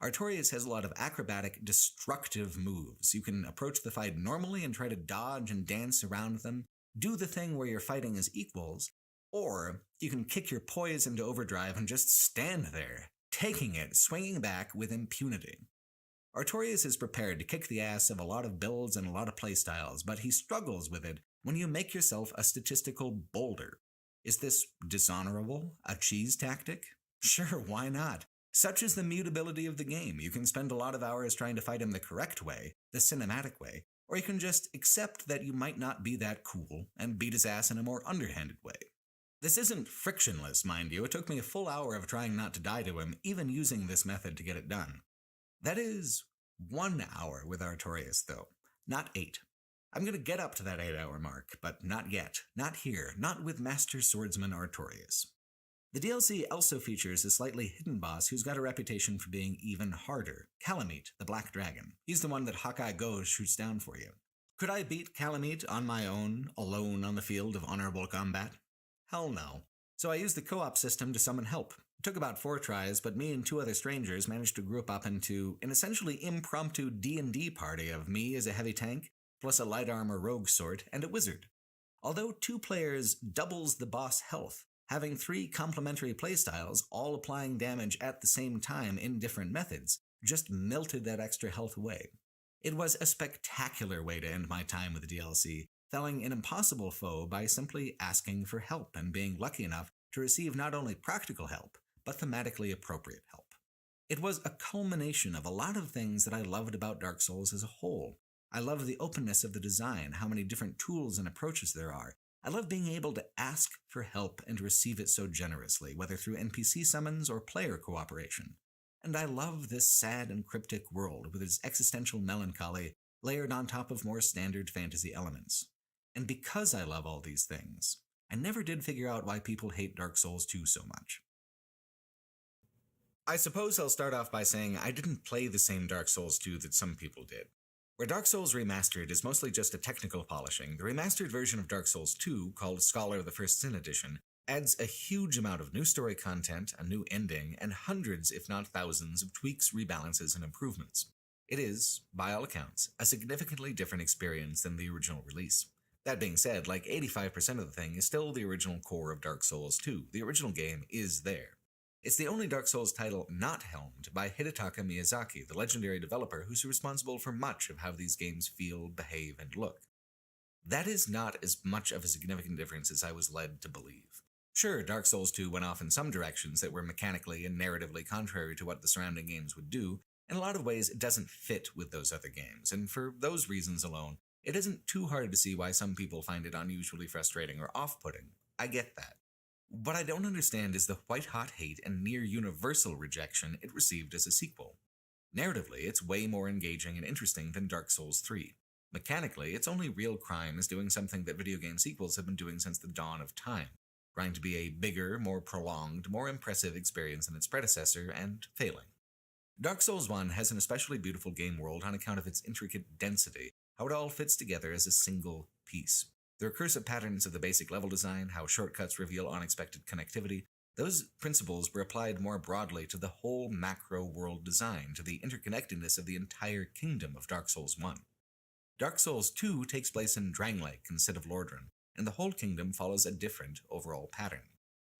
Artorias has a lot of acrobatic, destructive moves. You can approach the fight normally and try to dodge and dance around them, do the thing where you're fighting as equals, or you can kick your poise into overdrive and just stand there, taking it, swinging back with impunity. Artorias is prepared to kick the ass of a lot of builds and a lot of playstyles, but he struggles with it when you make yourself a statistical boulder. Is this dishonorable? A cheese tactic? Sure, why not? Such is the mutability of the game. You can spend a lot of hours trying to fight him the correct way, the cinematic way, or you can just accept that you might not be that cool and beat his ass in a more underhanded way. This isn't frictionless, mind you. It took me a full hour of trying not to die to him, even using this method to get it done. That is 1 hour with Artorias, though, not 8. I'm going to get up to that 8-hour mark, but not yet. Not here. Not with Master Swordsman Artorias. The DLC also features a slightly hidden boss who's got a reputation for being even harder, Kalameet, the Black Dragon. He's the one that Hawkeye Ghost shoots down for you. Could I beat Kalameet on my own, alone on the field of honorable combat? Hell no. So I used the co-op system to summon help. It took about 4 tries, but me and 2 other strangers managed to group up into an essentially impromptu D&D party of me as a heavy tank, plus a light armor rogue sort, and a wizard. Although 2 players doubles the boss health, having 3 complementary playstyles, all applying damage at the same time in different methods, just melted that extra health away. It was a spectacular way to end my time with the DLC, felling an impossible foe by simply asking for help and being lucky enough to receive not only practical help, but thematically appropriate help. It was a culmination of a lot of things that I loved about Dark Souls as a whole. I loved the openness of the design, how many different tools and approaches there are. I love being able to ask for help and receive it so generously, whether through NPC summons or player cooperation. And I love this sad and cryptic world with its existential melancholy layered on top of more standard fantasy elements. And because I love all these things, I never did figure out why people hate Dark Souls 2 so much. I suppose I'll start off by saying I didn't play the same Dark Souls 2 that some people did. Where Dark Souls Remastered is mostly just a technical polishing, the remastered version of Dark Souls 2, called Scholar of the First Sin Edition, adds a huge amount of new story content, a new ending, and hundreds, if not thousands, of tweaks, rebalances, and improvements. It is, by all accounts, a significantly different experience than the original release. That being said, like 85% of the thing is still the original core of Dark Souls 2. The original game is there. It's the only Dark Souls title not helmed by Hidetaka Miyazaki, the legendary developer who's responsible for much of how these games feel, behave, and look. That is not as much of a significant difference as I was led to believe. Sure, Dark Souls 2 went off in some directions that were mechanically and narratively contrary to what the surrounding games would do. In a lot of ways, it doesn't fit with those other games, and for those reasons alone, it isn't too hard to see why some people find it unusually frustrating or off-putting. I get that. What I don't understand is the white-hot hate and near-universal rejection it received as a sequel. Narratively, it's way more engaging and interesting than Dark Souls 3. Mechanically, its only real crime is doing something that video game sequels have been doing since the dawn of time, trying to be a bigger, more prolonged, more impressive experience than its predecessor, and failing. Dark Souls 1 has an especially beautiful game world on account of its intricate density, how it all fits together as a single piece. The recursive patterns of the basic level design, how shortcuts reveal unexpected connectivity, those principles were applied more broadly to the whole macro world design, to the interconnectedness of the entire kingdom of Dark Souls 1. Dark Souls 2 takes place in Drangleic instead of Lordran, and the whole kingdom follows a different overall pattern.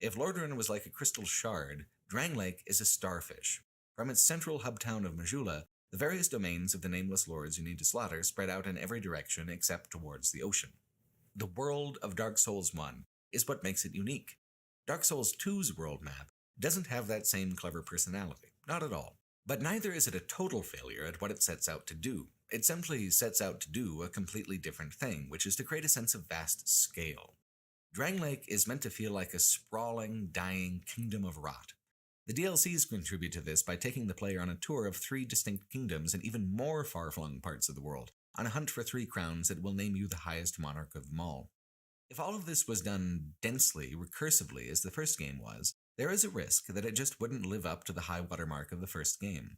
If Lordran was like a crystal shard, Drangleic is a starfish. From its central hub town of Majula, the various domains of the nameless lords you need to slaughter spread out in every direction except towards the ocean. The world of Dark Souls 1 is what makes it unique. Dark Souls 2's world map doesn't have that same clever personality, not at all. But neither is it a total failure at what it sets out to do. It simply sets out to do a completely different thing, which is to create a sense of vast scale. Drangleic is meant to feel like a sprawling, dying kingdom of rot. The DLCs contribute to this by taking the player on a tour of 3 distinct kingdoms and even more far-flung parts of the world, on a hunt for 3 crowns that will name you the highest monarch of them all. If all of this was done densely, recursively, as the first game was, there is a risk that it just wouldn't live up to the high watermark of the first game.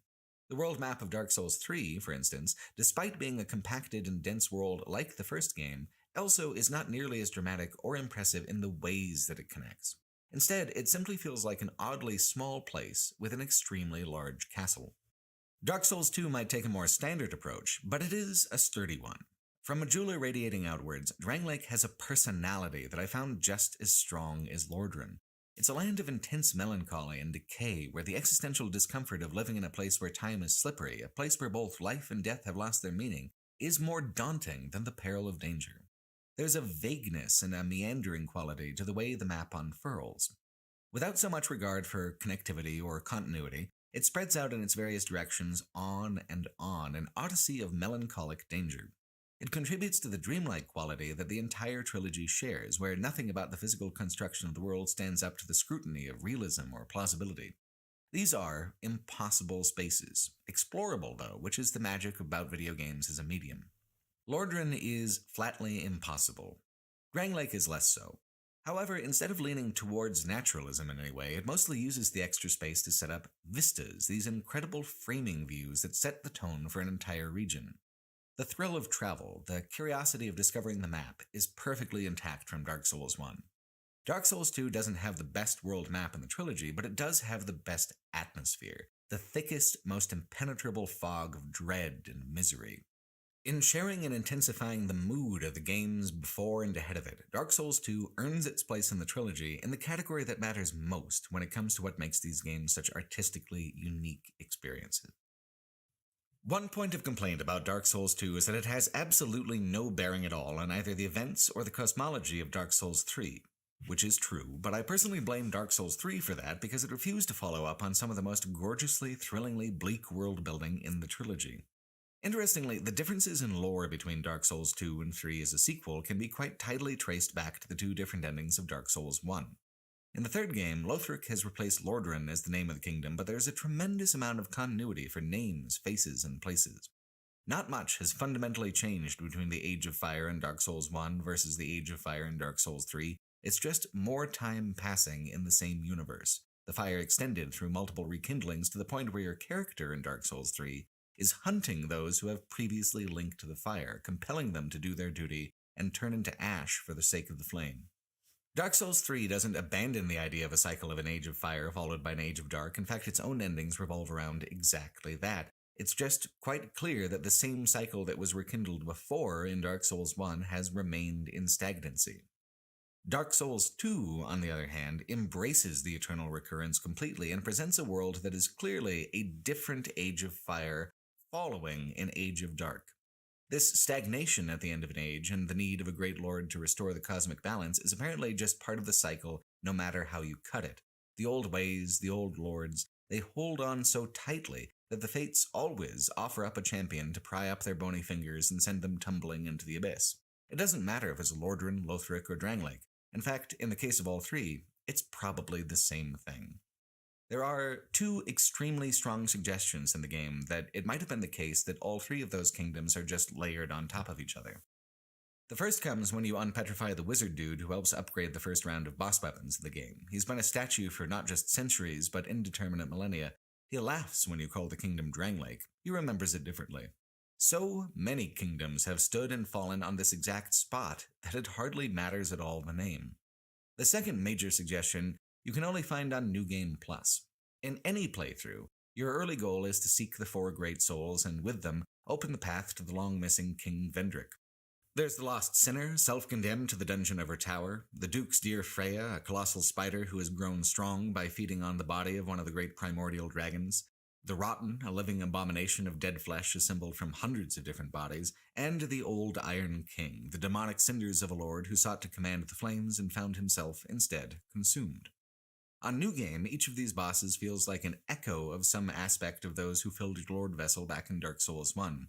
The world map of Dark Souls 3, for instance, despite being a compacted and dense world like the first game, also is not nearly as dramatic or impressive in the ways that it connects. Instead, it simply feels like an oddly small place with an extremely large castle. Dark Souls 2 might take a more standard approach, but it is a sturdy one. From Majula radiating outwards, Drangleic has a personality that I found just as strong as Lordran. It's a land of intense melancholy and decay, where the existential discomfort of living in a place where time is slippery, a place where both life and death have lost their meaning, is more daunting than the peril of danger. There's a vagueness and a meandering quality to the way the map unfurls. Without so much regard for connectivity or continuity, it spreads out in its various directions on, an odyssey of melancholic danger. It contributes to the dreamlike quality that the entire trilogy shares, where nothing about the physical construction of the world stands up to the scrutiny of realism or plausibility. These are impossible spaces, explorable though, which is the magic about video games as a medium. Lordran is flatly impossible. Drangleic is less so. However, instead of leaning towards naturalism in any way, it mostly uses the extra space to set up vistas, these incredible framing views that set the tone for an entire region. The thrill of travel, the curiosity of discovering the map, is perfectly intact from Dark Souls 1. Dark Souls 2 doesn't have the best world map in the trilogy, but it does have the best atmosphere, the thickest, most impenetrable fog of dread and misery. In sharing and intensifying the mood of the games before and ahead of it, Dark Souls 2 earns its place in the trilogy in the category that matters most when it comes to what makes these games such artistically unique experiences. One point of complaint about Dark Souls 2 is that it has absolutely no bearing at all on either the events or the cosmology of Dark Souls 3, which is true, but I personally blame Dark Souls 3 for that because it refused to follow up on some of the most gorgeously, thrillingly bleak world building in the trilogy. Interestingly, the differences in lore between Dark Souls 2 and 3 as a sequel can be quite tidily traced back to the 2 different endings of Dark Souls 1. In the third game, Lothric has replaced Lordran as the name of the kingdom, but there's a tremendous amount of continuity for names, faces, and places. Not much has fundamentally changed between the Age of Fire in Dark Souls 1 versus the Age of Fire in Dark Souls 3. It's just more time passing in the same universe. The fire extended through multiple rekindlings to the point where your character in Dark Souls 3 is hunting those who have previously linked to the fire, compelling them to do their duty and turn into ash for the sake of the flame. Dark Souls 3 doesn't abandon the idea of a cycle of an Age of Fire followed by an Age of Dark. In fact, its own endings revolve around exactly that. It's just quite clear that the same cycle that was rekindled before in Dark Souls 1 has remained in stagnancy. Dark Souls 2, on the other hand, embraces the eternal recurrence completely and presents a world that is clearly a different Age of Fire following an Age of Dark. This stagnation at the end of an age and the need of a great lord to restore the cosmic balance is apparently just part of the cycle, no matter how you cut it. The old ways, the old lords, they hold on so tightly that the fates always offer up a champion to pry up their bony fingers and send them tumbling into the abyss. It doesn't matter if it's Lordran, Lothric, or Drangleic. In fact, in the case of all three, it's probably the same thing. There are two extremely strong suggestions in the game that it might have been the case that all three of those kingdoms are just layered on top of each other. The first comes when you unpetrify the wizard dude who helps upgrade the first round of boss weapons in the game. He's been a statue for not just centuries, but indeterminate millennia. He laughs when you call the kingdom Drangleic. He remembers it differently. So many kingdoms have stood and fallen on this exact spot that it hardly matters at all the name. The second major suggestion you can only find on New Game Plus. In any playthrough, your early goal is to seek the four great souls and with them open the path to the long-missing King Vendrick. There's the lost sinner, self-condemned to the dungeon of her tower, the Duke's dear Freya, a colossal spider who has grown strong by feeding on the body of one of the great primordial dragons, the Rotten, a living abomination of dead flesh assembled from hundreds of different bodies, and the old Iron King, the demonic cinders of a lord who sought to command the flames and found himself instead consumed. On New Game, each of these bosses feels like an echo of some aspect of those who filled Lord Vessel back in Dark Souls 1.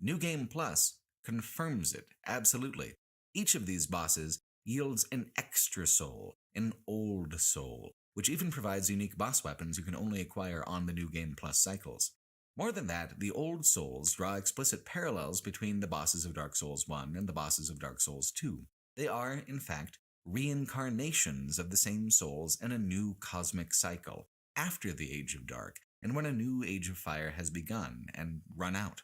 New Game Plus confirms it, absolutely. Each of these bosses yields an extra soul, an old soul, which even provides unique boss weapons you can only acquire on the New Game Plus cycles. More than that, the old souls draw explicit parallels between the bosses of Dark Souls 1 and the bosses of Dark Souls 2. They are, in fact, reincarnations of the same souls in a new cosmic cycle, after the Age of Dark, and when a new Age of Fire has begun and run out.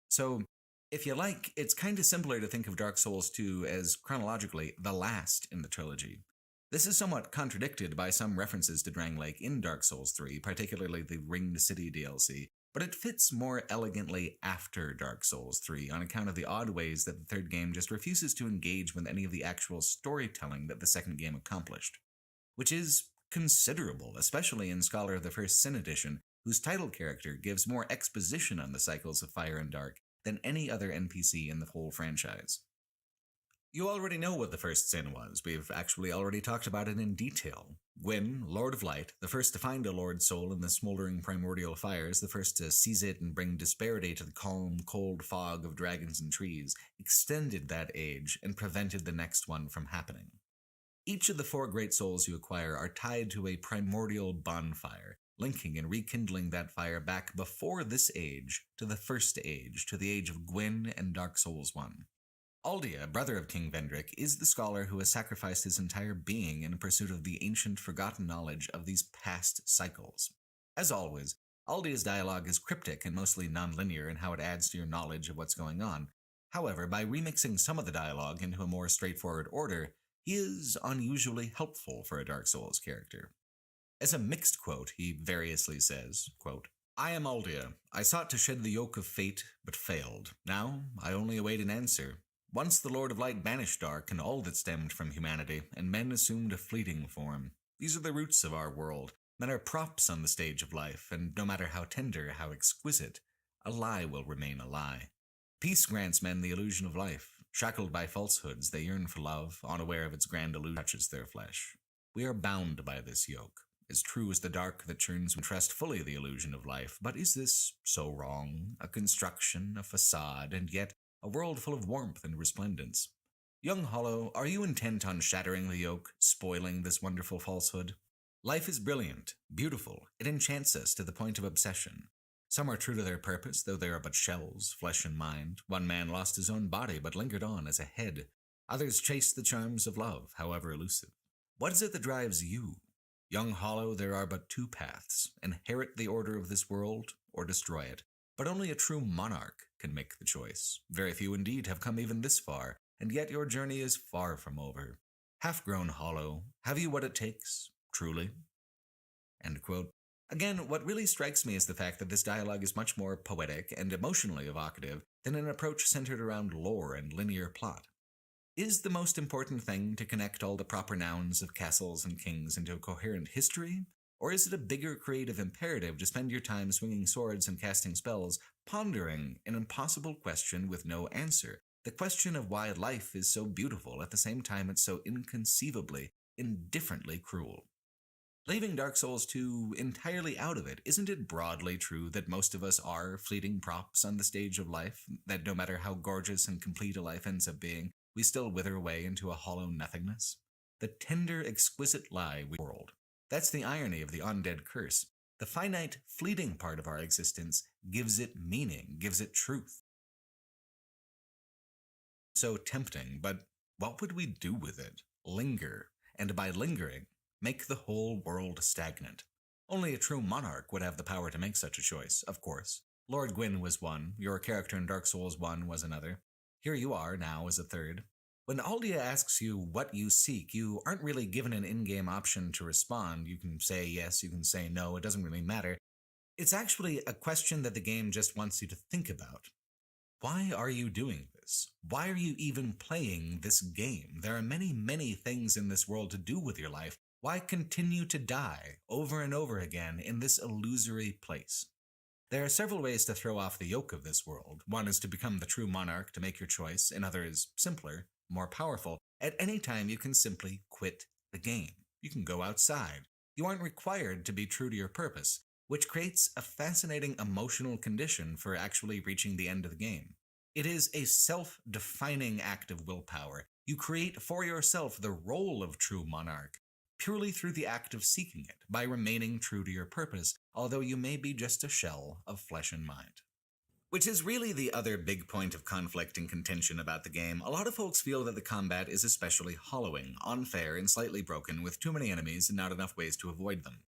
So, if you like, it's kind of simpler to think of Dark Souls 2 as chronologically the last in the trilogy. This is somewhat contradicted by some references to Drangleic in Dark Souls 3, particularly the Ringed City DLC, but it fits more elegantly after Dark Souls 3 on account of the odd ways that the third game just refuses to engage with any of the actual storytelling that the second game accomplished. Which is considerable, especially in Scholar of the First Sin Edition, whose title character gives more exposition on the cycles of Fire and Dark than any other NPC in the whole franchise. You already know what the first sin was. We've actually already talked about it in detail. Gwyn, Lord of Light, the first to find a Lord's soul in the smoldering primordial fires, the first to seize it and bring disparity to the calm, cold fog of dragons and trees, extended that age and prevented the next one from happening. Each of the four great souls you acquire are tied to a primordial bonfire, linking and rekindling that fire back before this age to the first age, to the age of Gwyn and Dark Souls 1. Aldia, brother of King Vendrick, is the scholar who has sacrificed his entire being in pursuit of the ancient, forgotten knowledge of these past cycles. As always, Aldia's dialogue is cryptic and mostly non-linear in how it adds to your knowledge of what's going on. However, by remixing some of the dialogue into a more straightforward order, he is unusually helpful for a Dark Souls character. As a mixed quote, he variously says, quote, "I am Aldia. I sought to shed the yoke of fate, but failed. Now, I only await an answer. Once the Lord of Light banished dark and all that stemmed from humanity, and men assumed a fleeting form. These are the roots of our world. Men are props on the stage of life, and no matter how tender, how exquisite, a lie will remain a lie. Peace grants men the illusion of life. Shackled by falsehoods, they yearn for love, unaware of its grand illusion touches their flesh. We are bound by this yoke. As true as the dark that churns and trust fully the illusion of life. But is this so wrong? A construction, a facade, and yet a world full of warmth and resplendence. Young Hollow, are you intent on shattering the yoke, spoiling this wonderful falsehood? Life is brilliant, beautiful. It enchants us to the point of obsession. Some are true to their purpose, though they are but shells, flesh and mind. One man lost his own body, but lingered on as a head. Others chased the charms of love, however elusive. What is it that drives you? Young Hollow, there are but two paths. Inherit the order of this world, or destroy it. But only a true monarch can make the choice. Very few indeed have come even this far, and yet your journey is far from over. Half-grown hollow, have you what it takes, truly? End quote. Again, what really strikes me is the fact that this dialogue is much more poetic and emotionally evocative than an approach centered around lore and linear plot. Is the most important thing to connect all the proper nouns of castles and kings into a coherent history? Or is it a bigger creative imperative to spend your time swinging swords and casting spells, pondering an impossible question with no answer? The question of why life is so beautiful at the same time it's so inconceivably, indifferently cruel. Leaving Dark Souls 2 entirely out of it, isn't it broadly true that most of us are fleeting props on the stage of life, that no matter how gorgeous and complete a life ends up being, we still wither away into a hollow nothingness? The tender, exquisite lie we world. That's the irony of the undead curse. The finite, fleeting part of our existence gives it meaning, gives it truth. So tempting, but what would we do with it? Linger, and by lingering, make the whole world stagnant. Only a true monarch would have the power to make such a choice, of course. Lord Gwyn was one, your character in Dark Souls 1 was another. Here you are now as a third. When Aldia asks you what you seek, you aren't really given an in-game option to respond. You can say yes, you can say no, it doesn't really matter. It's actually a question that the game just wants you to think about. Why are you doing this? Why are you even playing this game? There are many, many things in this world to do with your life. Why continue to die over and over again in this illusory place? There are several ways to throw off the yoke of this world. One is to become the true monarch, to make your choice. Another is simpler, more powerful. At any time, you can simply quit the game. You can go outside. You aren't required to be true to your purpose, which creates a fascinating emotional condition for actually reaching the end of the game. It is a self-defining act of willpower. You create for yourself the role of true monarch, purely through the act of seeking it, by remaining true to your purpose, although you may be just a shell of flesh and mind. Which is really the other big point of conflict and contention about the game. A lot of folks feel that the combat is especially hollowing, unfair, and slightly broken, with too many enemies and not enough ways to avoid them.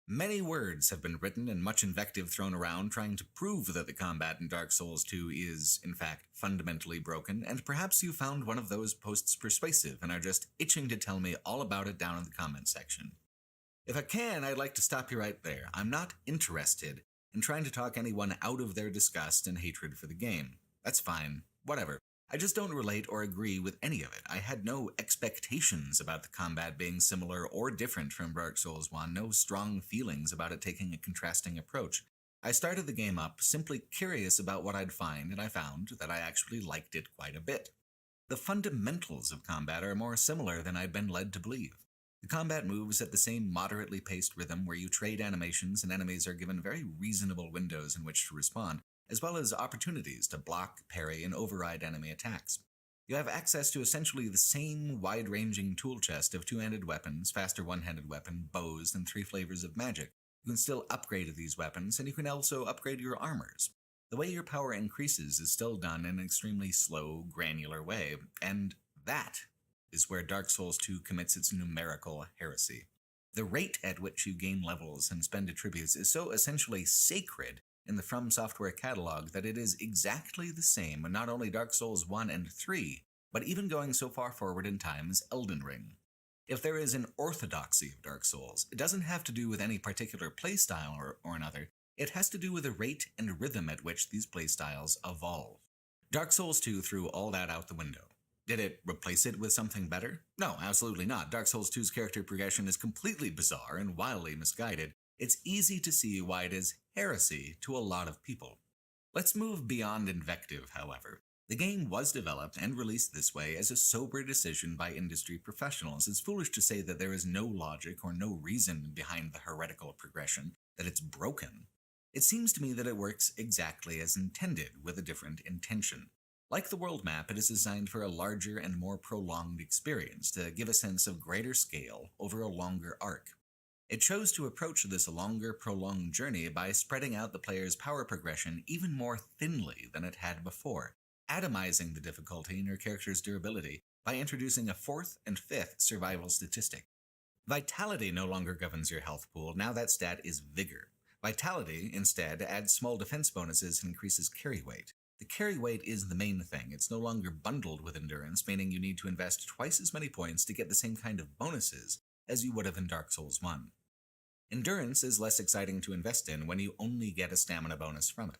Many words have been written and much invective thrown around trying to prove that the combat in Dark Souls 2 is, in fact, fundamentally broken, and perhaps you found one of those posts persuasive and are just itching to tell me all about it down in the comments section. If I can, I'd like to stop you right there. I'm not interested in trying to talk anyone out of their disgust and hatred for the game. That's fine, whatever. I just don't relate or agree with any of it. I had no expectations about the combat being similar or different from Dark Souls 1, no strong feelings about it taking a contrasting approach. I started the game up simply curious about what I'd find, and I found that I actually liked it quite a bit. The fundamentals of combat are more similar than I'd been led to believe. The combat moves at the same moderately paced rhythm where you trade animations and enemies are given very reasonable windows in which to respond, as well as opportunities to block, parry, and override enemy attacks. You have access to essentially the same wide-ranging tool chest of two-handed weapons, faster one-handed weapon, bows, and 3 flavors of magic. You can still upgrade these weapons, and you can also upgrade your armors. The way your power increases is still done in an extremely slow, granular way, and that is where Dark Souls 2 commits its numerical heresy. The rate at which you gain levels and spend attributes is so essentially sacred in the From Software catalog that it is exactly the same in not only Dark Souls 1 and 3, but even going so far forward in time as Elden Ring. If there is an orthodoxy of Dark Souls, it doesn't have to do with any particular playstyle or another, it has to do with the rate and rhythm at which these playstyles evolve. Dark Souls 2 threw all that out the window. Did it replace it with something better? No, absolutely not. Dark Souls 2's character progression is completely bizarre and wildly misguided. It's easy to see why it is heresy to a lot of people. Let's move beyond invective, however. The game was developed and released this way as a sober decision by industry professionals. It's foolish to say that there is no logic or no reason behind the heretical progression, that it's broken. It seems to me that it works exactly as intended, with a different intention. Like the world map, it is designed for a larger and more prolonged experience, to give a sense of greater scale over a longer arc. It chose to approach this longer, prolonged journey by spreading out the player's power progression even more thinly than it had before, atomizing the difficulty in your character's durability by introducing a 4th and 5th survival statistic. Vitality no longer governs your health pool, now that stat is Vigor. Vitality, instead, adds small defense bonuses and increases carry weight. The carry weight is the main thing. It's no longer bundled with endurance, meaning you need to invest twice as many points to get the same kind of bonuses as you would have in Dark Souls 1. Endurance is less exciting to invest in when you only get a stamina bonus from it.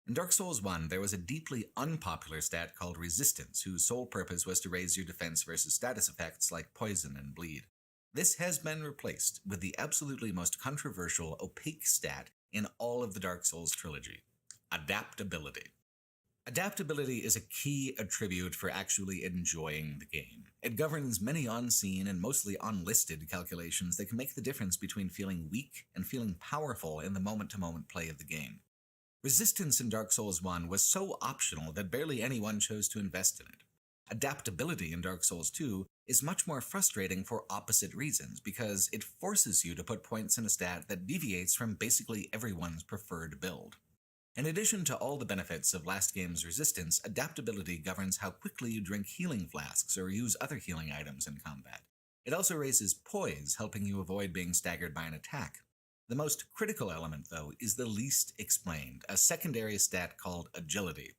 In Dark Souls 1, there was a deeply unpopular stat called Resistance, whose sole purpose was to raise your defense versus status effects like poison and bleed. This has been replaced with the absolutely most controversial, opaque stat in all of the Dark Souls trilogy: adaptability. Adaptability is a key attribute for actually enjoying the game. It governs many unseen and mostly unlisted calculations that can make the difference between feeling weak and feeling powerful in the moment-to-moment play of the game. Resistance in Dark Souls 1 was so optional that barely anyone chose to invest in it. Adaptability in Dark Souls 2 is much more frustrating for opposite reasons, because it forces you to put points in a stat that deviates from basically everyone's preferred build. In addition to all the benefits of last game's Resistance, adaptability governs how quickly you drink healing flasks or use other healing items in combat. It also raises poise, helping you avoid being staggered by an attack. The most critical element, though, is the least explained, a secondary stat called agility.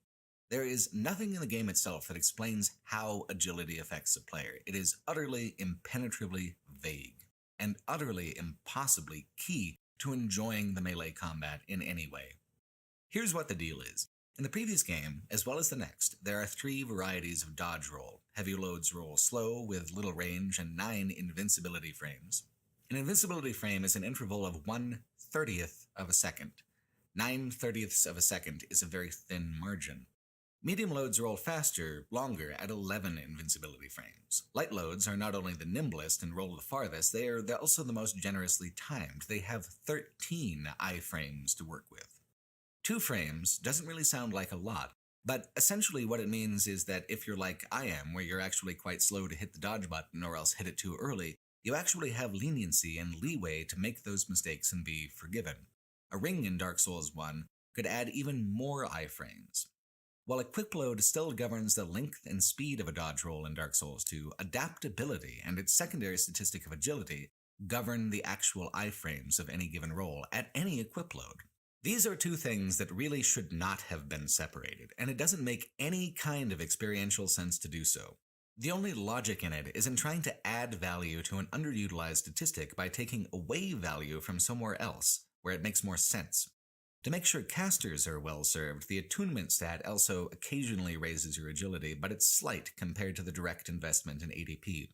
There is nothing in the game itself that explains how agility affects a player. It is utterly, impenetrably vague, and utterly impossibly key to enjoying the melee combat in any way. Here's what the deal is. In the previous game, as well as the next, there are 3 varieties of dodge roll. Heavy loads roll slow, with little range, and 9 invincibility frames. An invincibility frame is an interval of 1/30th of a second. 9/30ths of a second is a very thin margin. Medium loads roll faster, longer, at 11 invincibility frames. Light loads are not only the nimblest and roll the farthest, they're also the most generously timed. They have 13 iframes to work with. 2 frames doesn't really sound like a lot, but essentially what it means is that if you're like I am, where you're actually quite slow to hit the dodge button or else hit it too early, you actually have leniency and leeway to make those mistakes and be forgiven. A ring in Dark Souls 1 could add even more iframes. While equip load still governs the length and speed of a dodge roll in Dark Souls 2, adaptability and its secondary statistic of agility govern the actual iframes of any given roll at any equip load. These are 2 things that really should not have been separated, and it doesn't make any kind of experiential sense to do so. The only logic in it is in trying to add value to an underutilized statistic by taking away value from somewhere else, where it makes more sense. To make sure casters are well served, the attunement stat also occasionally raises your agility, but it's slight compared to the direct investment in ADP.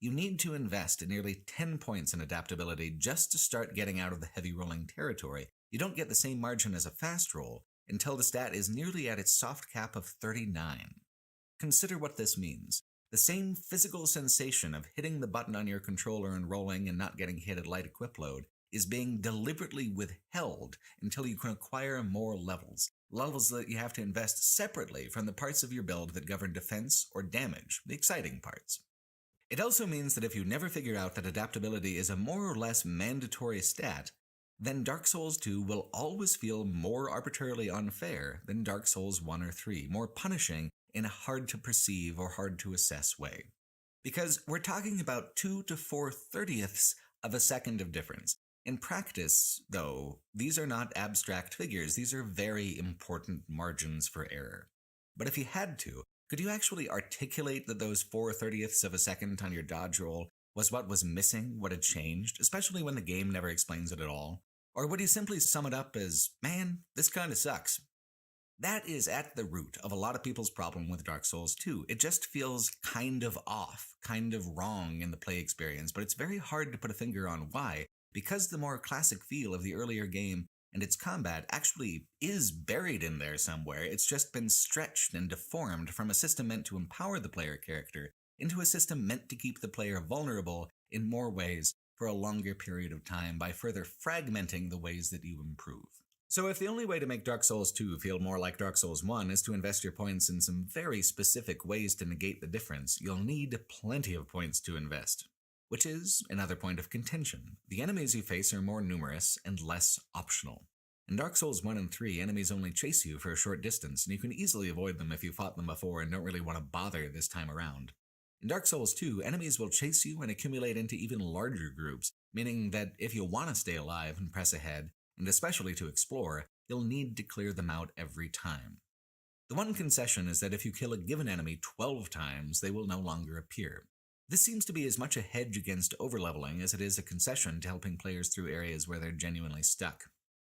You need to invest nearly 10 points in adaptability just to start getting out of the heavy rolling territory. You don't get the same margin as a fast roll until the stat is nearly at its soft cap of 39. Consider what this means. The same physical sensation of hitting the button on your controller and rolling and not getting hit at light equip load is being deliberately withheld until you can acquire more levels that you have to invest separately from the parts of your build that govern defense or damage, the exciting parts. It also means that if you never figure out that adaptability is a more or less mandatory stat, then Dark Souls 2 will always feel more arbitrarily unfair than Dark Souls 1 or 3, more punishing in a hard-to-perceive or hard-to-assess way. Because we're talking about 2 to 4/30ths of a second of difference. In practice, though, these are not abstract figures, these are very important margins for error. But if you had to, could you actually articulate that those 4/30ths of a second on your dodge roll was what was missing, what had changed, especially when the game never explains it at all? Or would you simply sum it up as, man, this kinda sucks? That is at the root of a lot of people's problem with Dark Souls 2. It just feels kind of off, kind of wrong in the play experience, but it's very hard to put a finger on why, because the more classic feel of the earlier game and its combat actually is buried in there somewhere. It's just been stretched and deformed from a system meant to empower the player character into a system meant to keep the player vulnerable in more ways for a longer period of time by further fragmenting the ways that you improve. So if the only way to make Dark Souls 2 feel more like Dark Souls 1 is to invest your points in some very specific ways to negate the difference, you'll need plenty of points to invest. Which is another point of contention. The enemies you face are more numerous and less optional. In Dark Souls 1 and 3, enemies only chase you for a short distance, and you can easily avoid them if you fought them before and don't really want to bother this time around. In Dark Souls 2, enemies will chase you and accumulate into even larger groups, meaning that if you want to stay alive and press ahead, and especially to explore, you'll need to clear them out every time. The one concession is that if you kill a given enemy 12 times, they will no longer appear. This seems to be as much a hedge against overleveling as it is a concession to helping players through areas where they're genuinely stuck.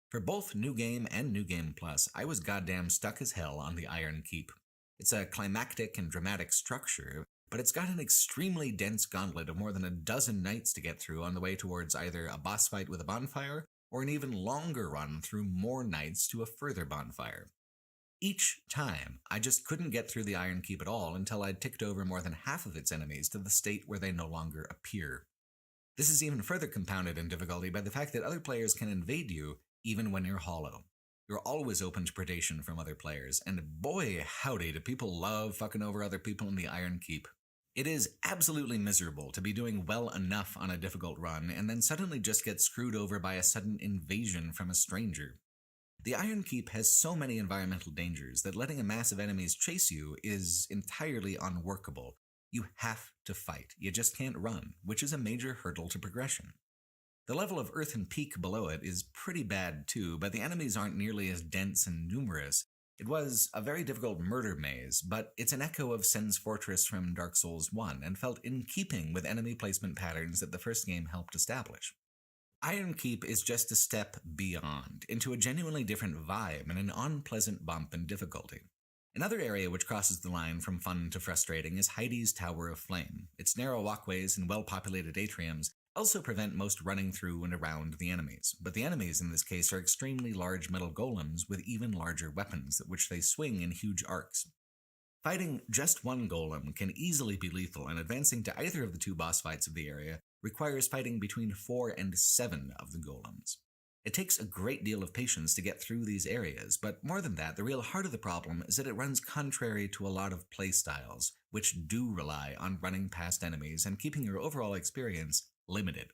For both New Game and New Game Plus, I was goddamn stuck as hell on the Iron Keep. It's a climactic and dramatic structure, but it's got an extremely dense gauntlet of more than a dozen nights to get through on the way towards either a boss fight with a bonfire, or an even longer run through more nights to a further bonfire. Each time, I just couldn't get through the Iron Keep at all until I'd ticked over more than half of its enemies to the state where they no longer appear. This is even further compounded in difficulty by the fact that other players can invade you even when you're hollow. You're always open to predation from other players, and boy howdy do people love fucking over other people in the Iron Keep. It is absolutely miserable to be doing well enough on a difficult run and then suddenly just get screwed over by a sudden invasion from a stranger. The Iron Keep has so many environmental dangers that letting a mass of enemies chase you is entirely unworkable. You have to fight, you just can't run, which is a major hurdle to progression. The level of Earthen Peak below it is pretty bad too, but the enemies aren't nearly as dense and numerous. It was a very difficult murder maze, but it's an echo of Sen's Fortress from Dark Souls 1 and felt in keeping with enemy placement patterns that the first game helped establish. Iron Keep is just a step beyond, into a genuinely different vibe and an unpleasant bump in difficulty. Another area which crosses the line from fun to frustrating is Heidi's Tower of Flame. Its narrow walkways and well-populated atriums also prevent most running through and around the enemies, but the enemies in this case are extremely large metal golems with even larger weapons, which they swing in huge arcs. Fighting just one golem can easily be lethal, and advancing to either of the two boss fights of the area requires fighting between 4 and 7 of the golems. It takes a great deal of patience to get through these areas, but more than that, the real heart of the problem is that it runs contrary to a lot of playstyles, which do rely on running past enemies and keeping your overall experience limited.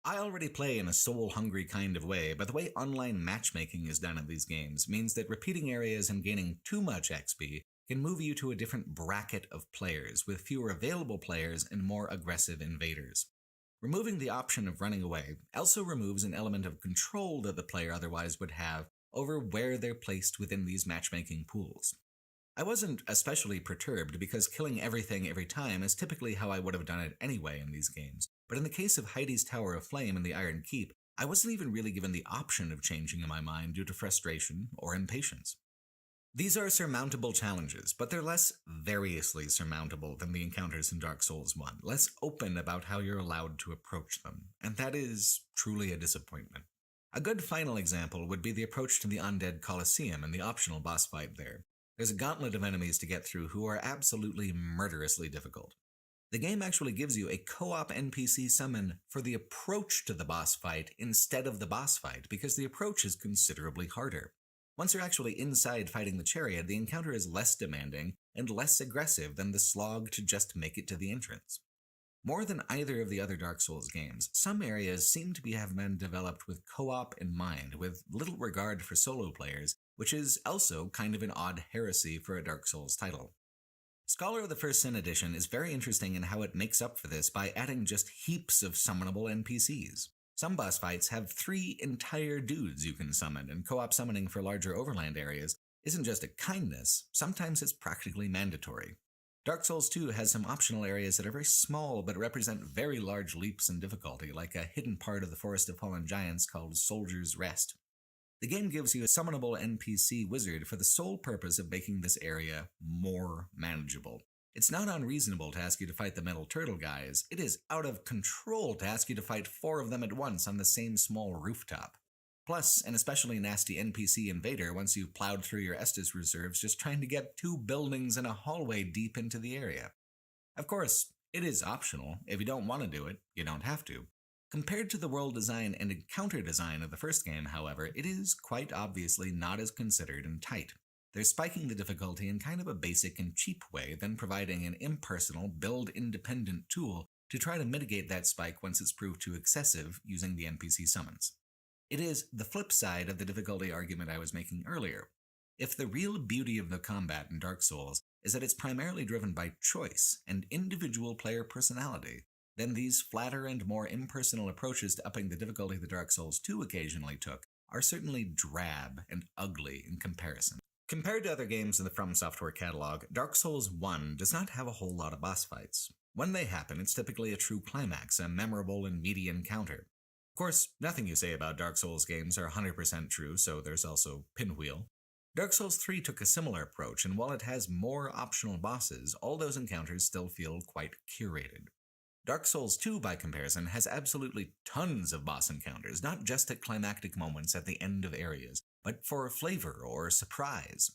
I already play in a soul-hungry kind of way, but the way online matchmaking is done in these games means that repeating areas and gaining too much XP can move you to a different bracket of players, with fewer available players and more aggressive invaders. Removing the option of running away also removes an element of control that the player otherwise would have over where they're placed within these matchmaking pools. I wasn't especially perturbed because killing everything every time is typically how I would have done it anyway in these games, but in the case of Heidi's Tower of Flame and the Iron Keep, I wasn't even really given the option of changing in my mind due to frustration or impatience. These are surmountable challenges, but they're less variously surmountable than the encounters in Dark Souls 1, less open about how you're allowed to approach them, and that is truly a disappointment. A good final example would be the approach to the Undead Colosseum and the optional boss fight there. There's a gauntlet of enemies to get through who are absolutely murderously difficult. The game actually gives you a co-op NPC summon for the approach to the boss fight instead of the boss fight, because the approach is considerably harder. Once you're actually inside fighting the chariot, the encounter is less demanding and less aggressive than the slog to just make it to the entrance. More than either of the other Dark Souls games, some areas seem to have been developed with co-op in mind, with little regard for solo players, which is also kind of an odd heresy for a Dark Souls title. Scholar of the First Sin Edition is very interesting in how it makes up for this by adding just heaps of summonable NPCs. Some boss fights have 3 entire dudes you can summon, and co-op summoning for larger overland areas isn't just a kindness, sometimes it's practically mandatory. Dark Souls 2 has some optional areas that are very small but represent very large leaps in difficulty, like a hidden part of the Forest of Fallen Giants called Soldier's Rest. The game gives you a summonable NPC wizard for the sole purpose of making this area more manageable. It's not unreasonable to ask you to fight the metal turtle guys. It is out of control to ask you to fight 4 of them at once on the same small rooftop. Plus, an especially nasty NPC invader once you've plowed through your Estus reserves just trying to get 2 buildings and a hallway deep into the area. Of course, it is optional. If you don't want to do it, you don't have to. Compared to the world design and encounter design of the first game, however, it is quite obviously not as considered and tight. They're spiking the difficulty in kind of a basic and cheap way, then providing an impersonal, build-independent tool to try to mitigate that spike once it's proved too excessive using the NPC summons. It is the flip side of the difficulty argument I was making earlier. If the real beauty of the combat in Dark Souls is that it's primarily driven by choice and individual player personality, then these flatter and more impersonal approaches to upping the difficulty the Dark Souls 2 occasionally took are certainly drab and ugly in comparison. Compared to other games in the From Software catalog, Dark Souls 1 does not have a whole lot of boss fights. When they happen, it's typically a true climax, a memorable and meaty encounter. Of course, nothing you say about Dark Souls games are 100% true, so there's also Pinwheel. Dark Souls 3 took a similar approach, and while it has more optional bosses, all those encounters still feel quite curated. Dark Souls 2, by comparison, has absolutely tons of boss encounters, not just at climactic moments at the end of areas, but for flavor or surprise.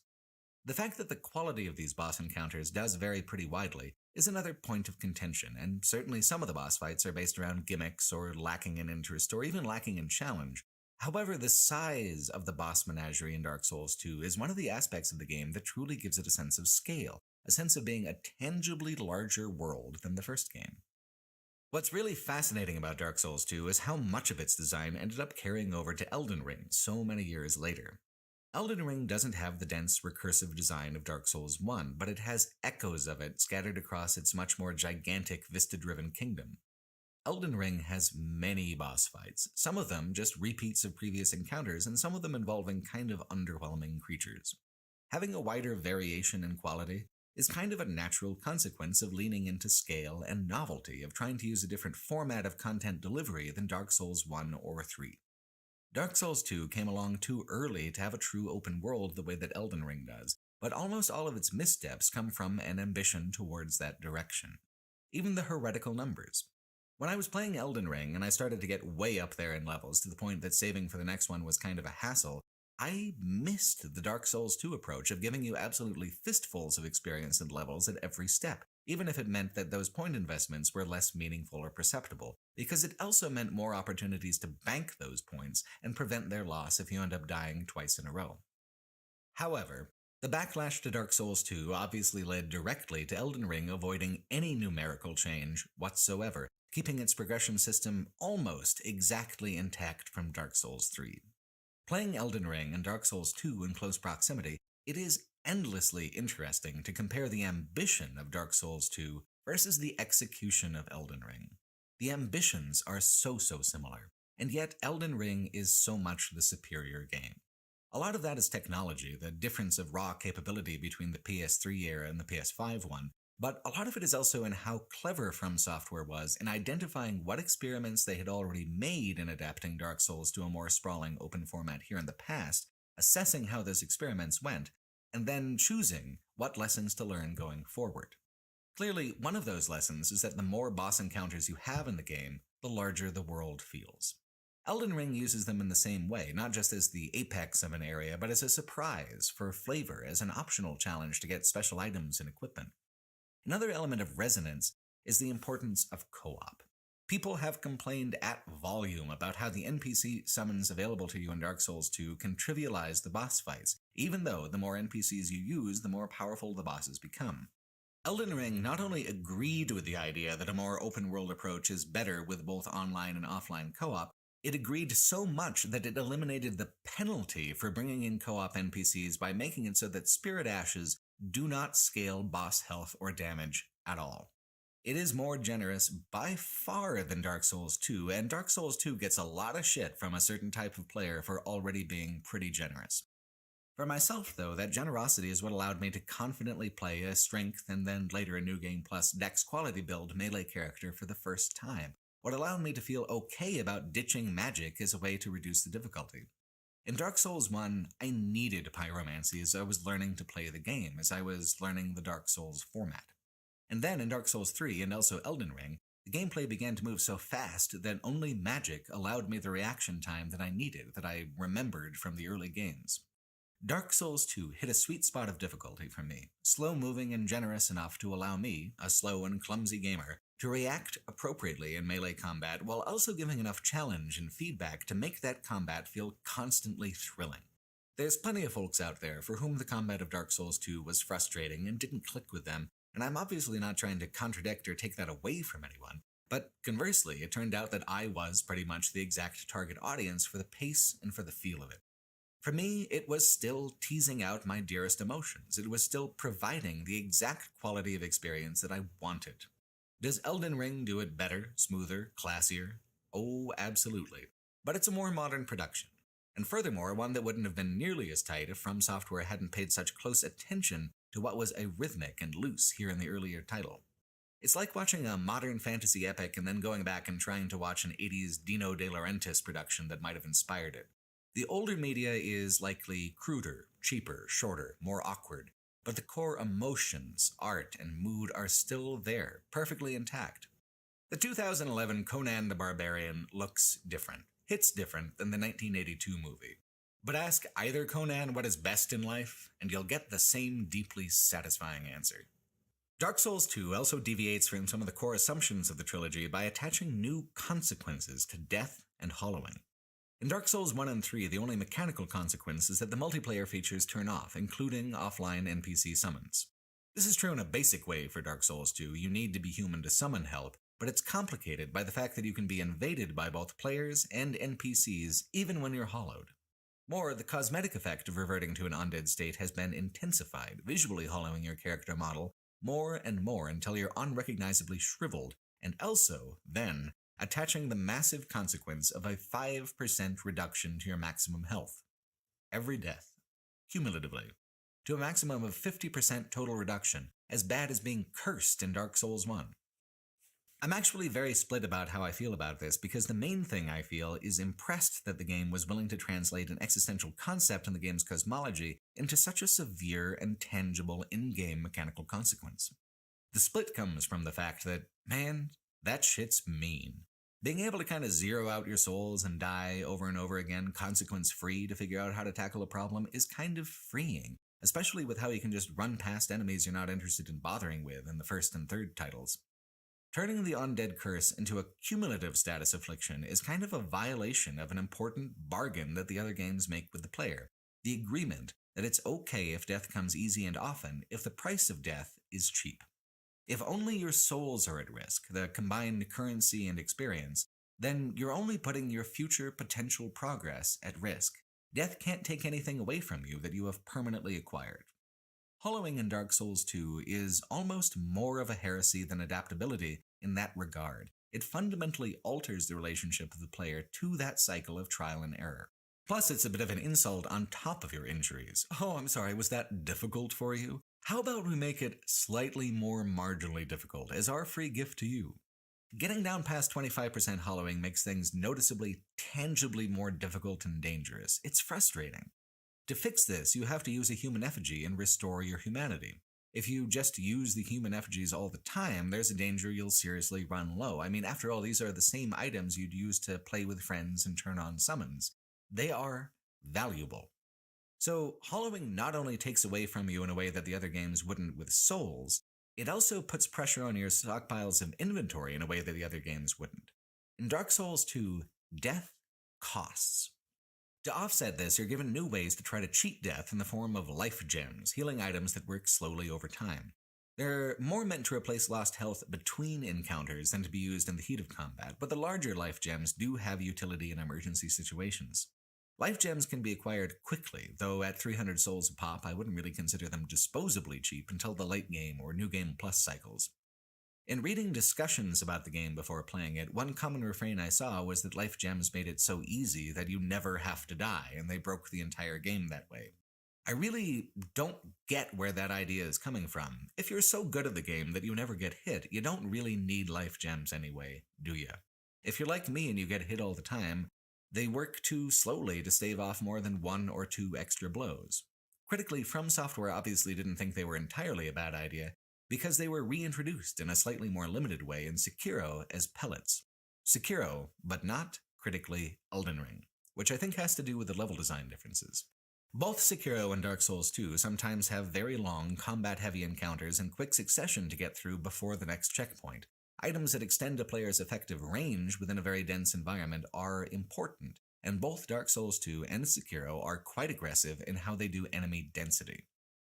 The fact that the quality of these boss encounters does vary pretty widely is another point of contention, and certainly some of the boss fights are based around gimmicks or lacking in interest or even lacking in challenge. However, the size of the boss menagerie in Dark Souls 2 is one of the aspects of the game that truly gives it a sense of scale, a sense of being a tangibly larger world than the first game. What's really fascinating about Dark Souls 2 is how much of its design ended up carrying over to Elden Ring so many years later. Elden Ring doesn't have the dense, recursive design of Dark Souls 1, but it has echoes of it scattered across its much more gigantic, vista-driven kingdom. Elden Ring has many boss fights, some of them just repeats of previous encounters, and some of them involving kind of underwhelming creatures. Having a wider variation in quality is kind of a natural consequence of leaning into scale and novelty, of trying to use a different format of content delivery than Dark Souls 1 or 3. Dark Souls 2 came along too early to have a true open world the way that Elden Ring does, but almost all of its missteps come from an ambition towards that direction. Even the heretical numbers. When I was playing Elden Ring and I started to get way up there in levels to the point that saving for the next one was kind of a hassle, I missed the Dark Souls 2 approach of giving you absolutely fistfuls of experience and levels at every step, even if it meant that those point investments were less meaningful or perceptible, because it also meant more opportunities to bank those points and prevent their loss if you end up dying twice in a row. However, the backlash to Dark Souls 2 obviously led directly to Elden Ring avoiding any numerical change whatsoever, keeping its progression system almost exactly intact from Dark Souls 3. Playing Elden Ring and Dark Souls 2 in close proximity, it is endlessly interesting to compare the ambition of Dark Souls 2 versus the execution of Elden Ring. The ambitions are so similar, and yet Elden Ring is so much the superior game. A lot of that is technology, the difference of raw capability between the PS3 era and the PS5 one, but a lot of it is also in how clever From Software was in identifying what experiments they had already made in adapting Dark Souls to a more sprawling open format here in the past, assessing how those experiments went, and then choosing what lessons to learn going forward. Clearly, one of those lessons is that the more boss encounters you have in the game, the larger the world feels. Elden Ring uses them in the same way, not just as the apex of an area, but as a surprise, for flavor, as an optional challenge to get special items and equipment. Another element of resonance is the importance of co-op. People have complained at volume about how the NPC summons available to you in Dark Souls 2 can trivialize the boss fights, even though the more NPCs you use, the more powerful the bosses become. Elden Ring not only agreed with the idea that a more open-world approach is better with both online and offline co-op, it agreed so much that it eliminated the penalty for bringing in co-op NPCs by making it so that Spirit Ashes do not scale boss health or damage at all. It is more generous by far than Dark Souls 2, and Dark Souls 2 gets a lot of shit from a certain type of player for already being pretty generous. For myself, though, that generosity is what allowed me to confidently play a strength and then later a New Game Plus Dex quality build melee character for the first time, what allowed me to feel okay about ditching magic as a way to reduce the difficulty. In Dark Souls 1, I needed pyromancy as I was learning to play the game, as I was learning the Dark Souls format. And then in Dark Souls 3 and also Elden Ring, the gameplay began to move so fast that only magic allowed me the reaction time that I needed, that I remembered from the early games. Dark Souls 2 hit a sweet spot of difficulty for me, slow-moving and generous enough to allow me, a slow and clumsy gamer, to react appropriately in melee combat while also giving enough challenge and feedback to make that combat feel constantly thrilling. There's plenty of folks out there for whom the combat of Dark Souls 2 was frustrating and didn't click with them, and I'm obviously not trying to contradict or take that away from anyone, but conversely, it turned out that I was pretty much the exact target audience for the pace and for the feel of it. For me, it was still teasing out my dearest emotions. It was still providing the exact quality of experience that I wanted. Does Elden Ring do it better, smoother, classier? Oh, absolutely. But it's a more modern production. And furthermore, one that wouldn't have been nearly as tight if From Software hadn't paid such close attention to what was arrhythmic and loose here in the earlier title. It's like watching a modern fantasy epic and then going back and trying to watch an 80s Dino De Laurentiis production that might have inspired it. The older media is likely cruder, cheaper, shorter, more awkward, but the core emotions, art, and mood are still there, perfectly intact. The 2011 Conan the Barbarian looks different, hits different than the 1982 movie. But ask either Conan what is best in life, and you'll get the same deeply satisfying answer. Dark Souls 2 also deviates from some of the core assumptions of the trilogy by attaching new consequences to death and hollowing. In Dark Souls 1 and 3, the only mechanical consequence is that the multiplayer features turn off, including offline NPC summons. This is true in a basic way for Dark Souls 2, you need to be human to summon help, but it's complicated by the fact that you can be invaded by both players and NPCs even when you're hollowed. More, the cosmetic effect of reverting to an undead state has been intensified, visually hollowing your character model more and more until you're unrecognizably shriveled, and also, then, attaching the massive consequence of a 5% reduction to your maximum health. Every death, cumulatively, to a maximum of 50% total reduction, as bad as being cursed in Dark Souls 1. I'm actually very split about how I feel about this because the main thing I feel is impressed that the game was willing to translate an existential concept in the game's cosmology into such a severe and tangible in-game mechanical consequence. The split comes from the fact that, man, that shit's mean. Being able to kind of zero out your souls and die over and over again, consequence-free to figure out how to tackle a problem is kind of freeing, especially with how you can just run past enemies you're not interested in bothering with in the first and third titles. Turning the undead curse into a cumulative status affliction is kind of a violation of an important bargain that the other games make with the player, the agreement that it's okay if death comes easy and often if the price of death is cheap. If only your souls are at risk, the combined currency and experience, then you're only putting your future potential progress at risk. Death can't take anything away from you that you have permanently acquired. Hollowing in Dark Souls 2 is almost more of a heresy than adaptability in that regard. It fundamentally alters the relationship of the player to that cycle of trial and error. Plus, it's a bit of an insult on top of your injuries. Oh, I'm sorry, was that difficult for you? How about we make it slightly more marginally difficult as our free gift to you? Getting down past 25% hollowing makes things noticeably, tangibly more difficult and dangerous. It's frustrating. To fix this, you have to use a human effigy and restore your humanity. If you just use the human effigies all the time, there's a danger you'll seriously run low. I mean, after all, these are the same items you'd use to play with friends and turn on summons. They are valuable. So, hollowing not only takes away from you in a way that the other games wouldn't with Souls, it also puts pressure on your stockpiles of inventory in a way that the other games wouldn't. In Dark Souls 2, death costs. To offset this, you're given new ways to try to cheat death in the form of life gems, healing items that work slowly over time. They're more meant to replace lost health between encounters than to be used in the heat of combat, but the larger life gems do have utility in emergency situations. Life gems can be acquired quickly, though at 300 souls a pop, I wouldn't really consider them disposably cheap until the late game or New Game Plus cycles. In reading discussions about the game before playing it, one common refrain I saw was that life gems made it so easy that you never have to die, and they broke the entire game that way. I really don't get where that idea is coming from. If you're so good at the game that you never get hit, you don't really need life gems anyway, do you? If you're like me and you get hit all the time, they work too slowly to stave off more than 1 or 2 extra blows. Critically, From Software obviously didn't think they were entirely a bad idea, because they were reintroduced in a slightly more limited way in Sekiro as pellets. Sekiro, but not, critically, Elden Ring, which I think has to do with the level design differences. Both Sekiro and Dark Souls 2 sometimes have very long, combat-heavy encounters in quick succession to get through before the next checkpoint. Items that extend a player's effective range within a very dense environment are important, and both Dark Souls 2 and Sekiro are quite aggressive in how they do enemy density.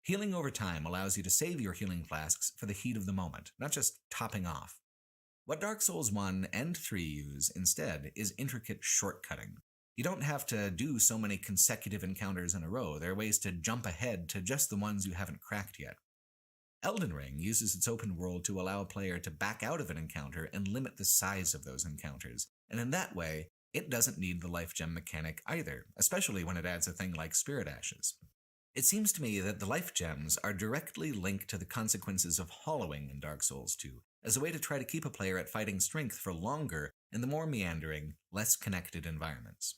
Healing over time allows you to save your healing flasks for the heat of the moment, not just topping off. What Dark Souls 1 and 3 use instead is intricate shortcutting. You don't have to do so many consecutive encounters in a row. There are ways to jump ahead to just the ones you haven't cracked yet. Elden Ring uses its open world to allow a player to back out of an encounter and limit the size of those encounters, and in that way, it doesn't need the life gem mechanic either, especially when it adds a thing like Spirit Ashes. It seems to me that the life gems are directly linked to the consequences of hollowing in Dark Souls 2, as a way to try to keep a player at fighting strength for longer in the more meandering, less connected environments.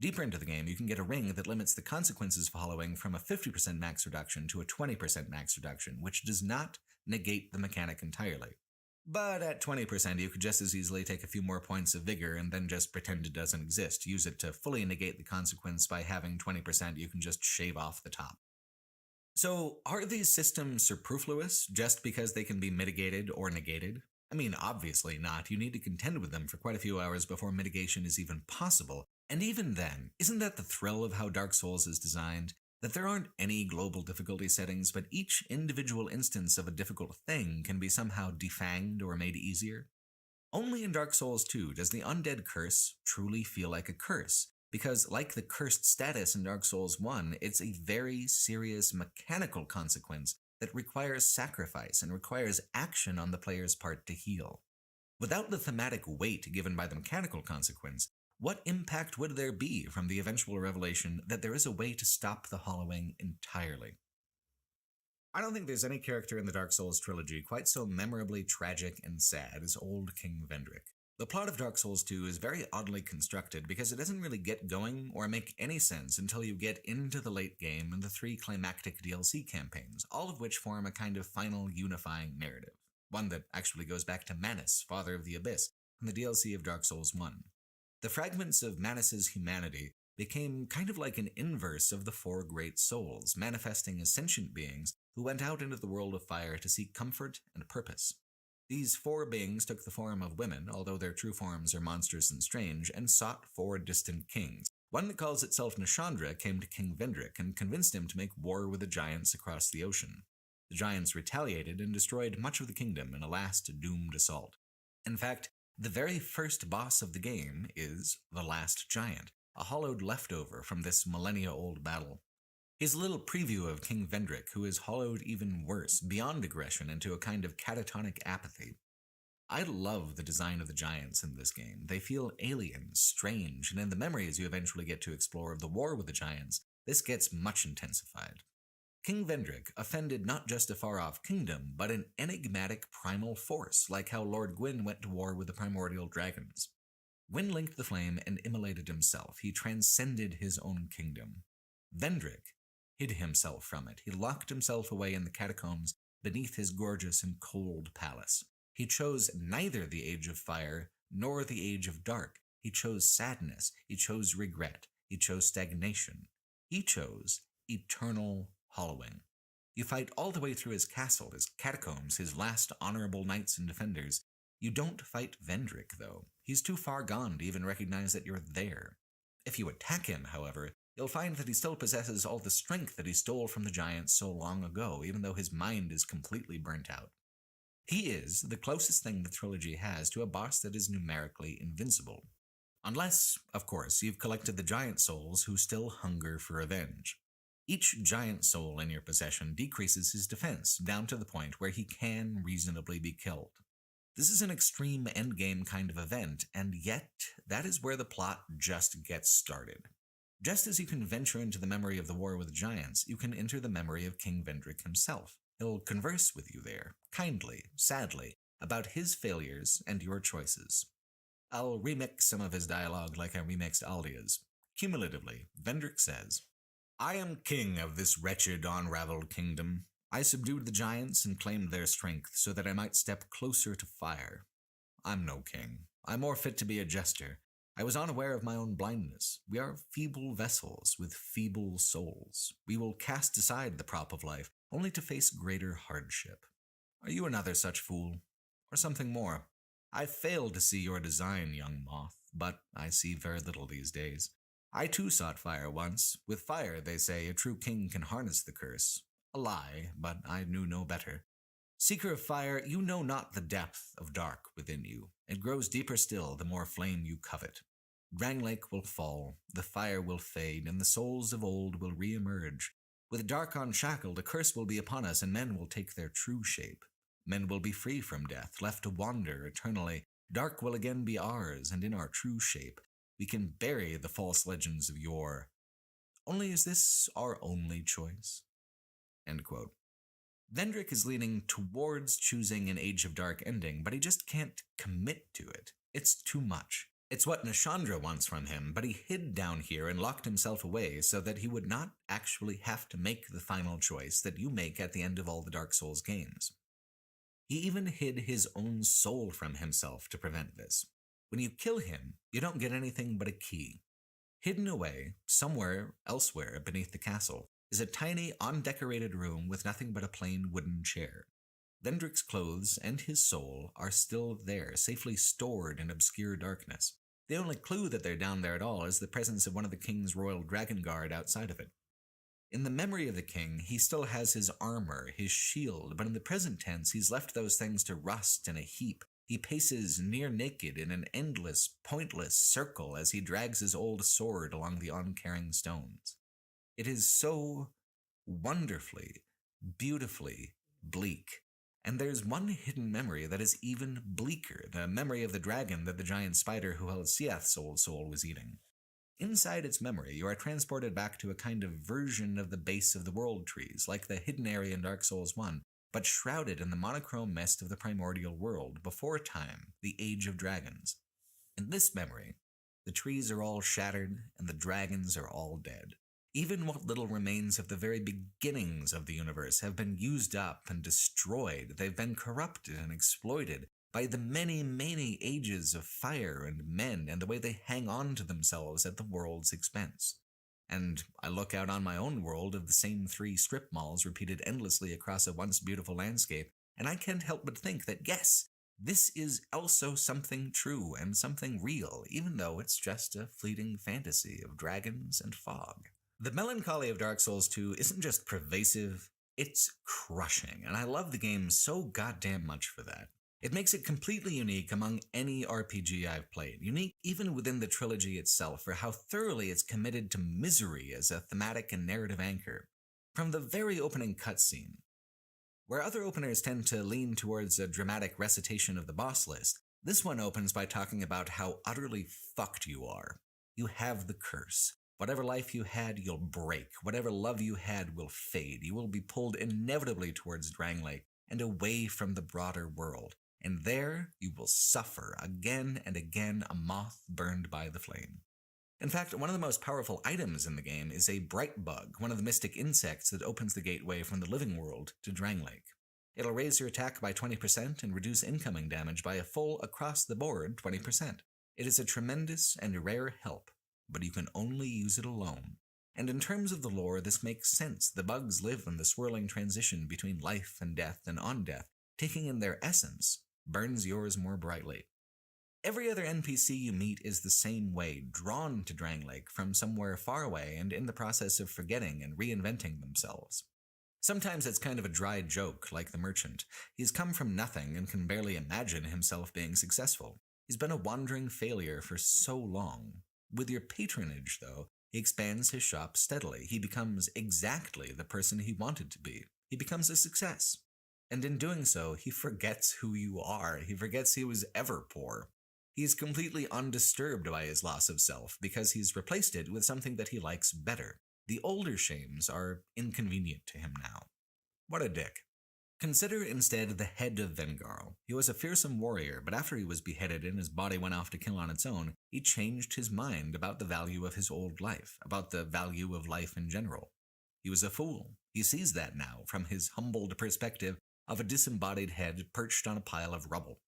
Deeper into the game, you can get a ring that limits the consequences of hollowing from a 50% max reduction to a 20% max reduction, which does not negate the mechanic entirely. But at 20%, you could just as easily take a few more points of vigor and then just pretend it doesn't exist. Use it to fully negate the consequence by having 20% you can just shave off the top. So, are these systems superfluous just because they can be mitigated or negated? I mean, obviously not. You need to contend with them for quite a few hours before mitigation is even possible. And even then, isn't that the thrill of how Dark Souls is designed? That there aren't any global difficulty settings, but each individual instance of a difficult thing can be somehow defanged or made easier? Only in Dark Souls 2 does the undead curse truly feel like a curse, because like the cursed status in Dark Souls 1, it's a very serious mechanical consequence that requires sacrifice and requires action on the player's part to heal. Without the thematic weight given by the mechanical consequence, what impact would there be from the eventual revelation that there is a way to stop the hollowing entirely? I don't think there's any character in the Dark Souls trilogy quite so memorably tragic and sad as old King Vendrick. The plot of Dark Souls 2 is very oddly constructed because it doesn't really get going or make any sense until you get into the late game and the 3 climactic DLC campaigns, all of which form a kind of final unifying narrative, one that actually goes back to Manus, Father of the Abyss, from the DLC of Dark Souls 1. The fragments of Manus' humanity became kind of like an inverse of the 4 great souls, manifesting as sentient beings who went out into the world of fire to seek comfort and purpose. These 4 beings took the form of women, although their true forms are monstrous and strange, and sought 4 distant kings. One that calls itself Nashandra came to King Vendrick and convinced him to make war with the giants across the ocean. The giants retaliated and destroyed much of the kingdom in a last doomed assault. In fact, the very first boss of the game is the Last Giant, a hollowed leftover from this millennia-old battle. He's a little preview of King Vendrick, who is hollowed even worse, beyond aggression, into a kind of catatonic apathy. I love the design of the giants in this game. They feel alien, strange, and in the memories you eventually get to explore of the war with the giants, this gets much intensified. King Vendrick offended not just a far-off kingdom, but an enigmatic primal force, like how Lord Gwyn went to war with the primordial dragons. Gwyn linked the flame and immolated himself. He transcended his own kingdom. Vendrick hid himself from it. He locked himself away in the catacombs beneath his gorgeous and cold palace. He chose neither the age of fire nor the age of dark. He chose sadness. He chose regret. He chose stagnation. He chose eternal hollowing. You fight all the way through his castle, his catacombs, his last honorable knights and defenders. You don't fight Vendrick, though. He's too far gone to even recognize that you're there. If you attack him, however, you'll find that he still possesses all the strength that he stole from the giants so long ago, even though his mind is completely burnt out. He is the closest thing the trilogy has to a boss that is numerically invincible. Unless, of course, you've collected the giant souls who still hunger for revenge. Each giant soul in your possession decreases his defense down to the point where he can reasonably be killed. This is an extreme endgame kind of event, and yet that is where the plot just gets started. Just as you can venture into the memory of the war with the giants, you can enter the memory of King Vendrick himself. He'll converse with you there, kindly, sadly, about his failures and your choices. I'll remix some of his dialogue like I remixed Aldia's. Cumulatively, Vendrick says, "I am king of this wretched, unraveled kingdom. I subdued the giants and claimed their strength so that I might step closer to fire. I'm no king. I'm more fit to be a jester. I was unaware of my own blindness. We are feeble vessels with feeble souls. We will cast aside the prop of life, only to face greater hardship. Are you another such fool? Or something more? I failed to see your design, young moth, but I see very little these days. I too sought fire once. With fire, they say, a true king can harness the curse. A lie, but I knew no better. Seeker of fire, you know not the depth of dark within you. It grows deeper still the more flame you covet. Drangleic will fall, the fire will fade, and the souls of old will re-emerge. With dark unshackled, a curse will be upon us, and men will take their true shape. Men will be free from death, left to wander eternally. Dark will again be ours, and in our true shape. We can bury the false legends of yore. Only is this our only choice? End quote. Vendrick is leaning towards choosing an Age of Dark ending, but he just can't commit to it. It's too much. It's what Nashandra wants from him, but he hid down here and locked himself away so that he would not actually have to make the final choice that you make at the end of all the Dark Souls games. He even hid his own soul from himself to prevent this. When you kill him, you don't get anything but a key. Hidden away, somewhere elsewhere beneath the castle, is a tiny, undecorated room with nothing but a plain wooden chair. Vendrick's clothes and his soul are still there, safely stored in obscure darkness. The only clue that they're down there at all is the presence of one of the king's royal dragon guard outside of it. In the memory of the king, he still has his armor, his shield, but in the present tense, he's left those things to rust in a heap. He paces near naked in an endless, pointless circle as he drags his old sword along the uncaring stones. It is so wonderfully, beautifully bleak. And there's one hidden memory that is even bleaker, the memory of the dragon that the giant spider who held Siath's old soul was eating. Inside its memory, you are transported back to a kind of version of the base of the world trees, like the hidden area in Dark Souls 1, but shrouded in the monochrome mist of the primordial world, before time, the Age of Dragons. In this memory, the trees are all shattered and the dragons are all dead. Even what little remains of the very beginnings of the universe have been used up and destroyed. They've been corrupted and exploited by the many, many ages of fire and men and the way they hang on to themselves at the world's expense. And I look out on my own world of the same 3 strip malls repeated endlessly across a once beautiful landscape, and I can't help but think that yes, this is also something true and something real, even though it's just a fleeting fantasy of dragons and fog. The melancholy of Dark Souls 2 isn't just pervasive, it's crushing, and I love the game so goddamn much for that. It makes it completely unique among any RPG I've played, unique even within the trilogy itself for how thoroughly it's committed to misery as a thematic and narrative anchor. From the very opening cutscene, where other openers tend to lean towards a dramatic recitation of the boss list, this one opens by talking about how utterly fucked you are. You have the curse. Whatever life you had, you'll break. Whatever love you had will fade. You will be pulled inevitably towards Drangleic and away from the broader world. And there you will suffer again and again, a moth burned by the flame. In fact, one of the most powerful items in the game is a bright bug, one of the mystic insects that opens the gateway from the living world to Drangleic. It'll raise your attack by 20% and reduce incoming damage by a full across-the-board 20%. It is a tremendous and rare help, but you can only use it alone. And in terms of the lore, this makes sense. The bugs live in the swirling transition between life and death and on death, taking in their essence, burns yours more brightly. Every other NPC you meet is the same way, drawn to Drangleic from somewhere far away and in the process of forgetting and reinventing themselves. Sometimes it's kind of a dry joke, like the merchant. He's come from nothing and can barely imagine himself being successful. He's been a wandering failure for so long. With your patronage, though, he expands his shop steadily. He becomes exactly the person he wanted to be. He becomes a success. And in doing so, he forgets who you are. He forgets he was ever poor. He is completely undisturbed by his loss of self because he's replaced it with something that he likes better. The older shames are inconvenient to him now. What a dick. Consider instead the head of Vengarl. He was a fearsome warrior, but after he was beheaded and his body went off to kill on its own, he changed his mind about the value of his old life, about the value of life in general. He was a fool. He sees that now from his humbled perspective of a disembodied head perched on a pile of rubble.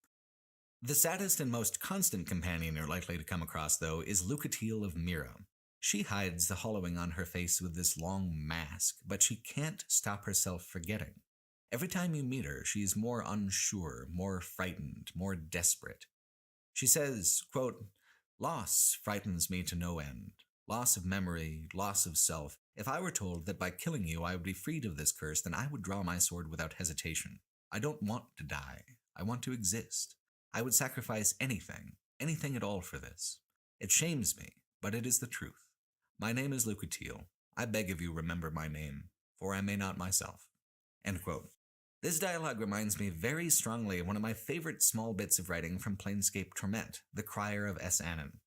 The saddest and most constant companion you're likely to come across, though, is Lucatiel of Mira. She hides the hollowing on her face with this long mask, but she can't stop herself forgetting. Every time you meet her, she is more unsure, more frightened, more desperate. She says, quote, "Loss frightens me to no end. Loss of memory, loss of self. If I were told that by killing you I would be freed of this curse, then I would draw my sword without hesitation. I don't want to die. I want to exist. I would sacrifice anything at all for this. It shames me, but it is the truth. My name is Lucatiel. I beg of you remember my name, for I may not myself." End quote. This dialogue reminds me very strongly of one of my favorite small bits of writing from Planescape Torment, The Crier of Es Anon.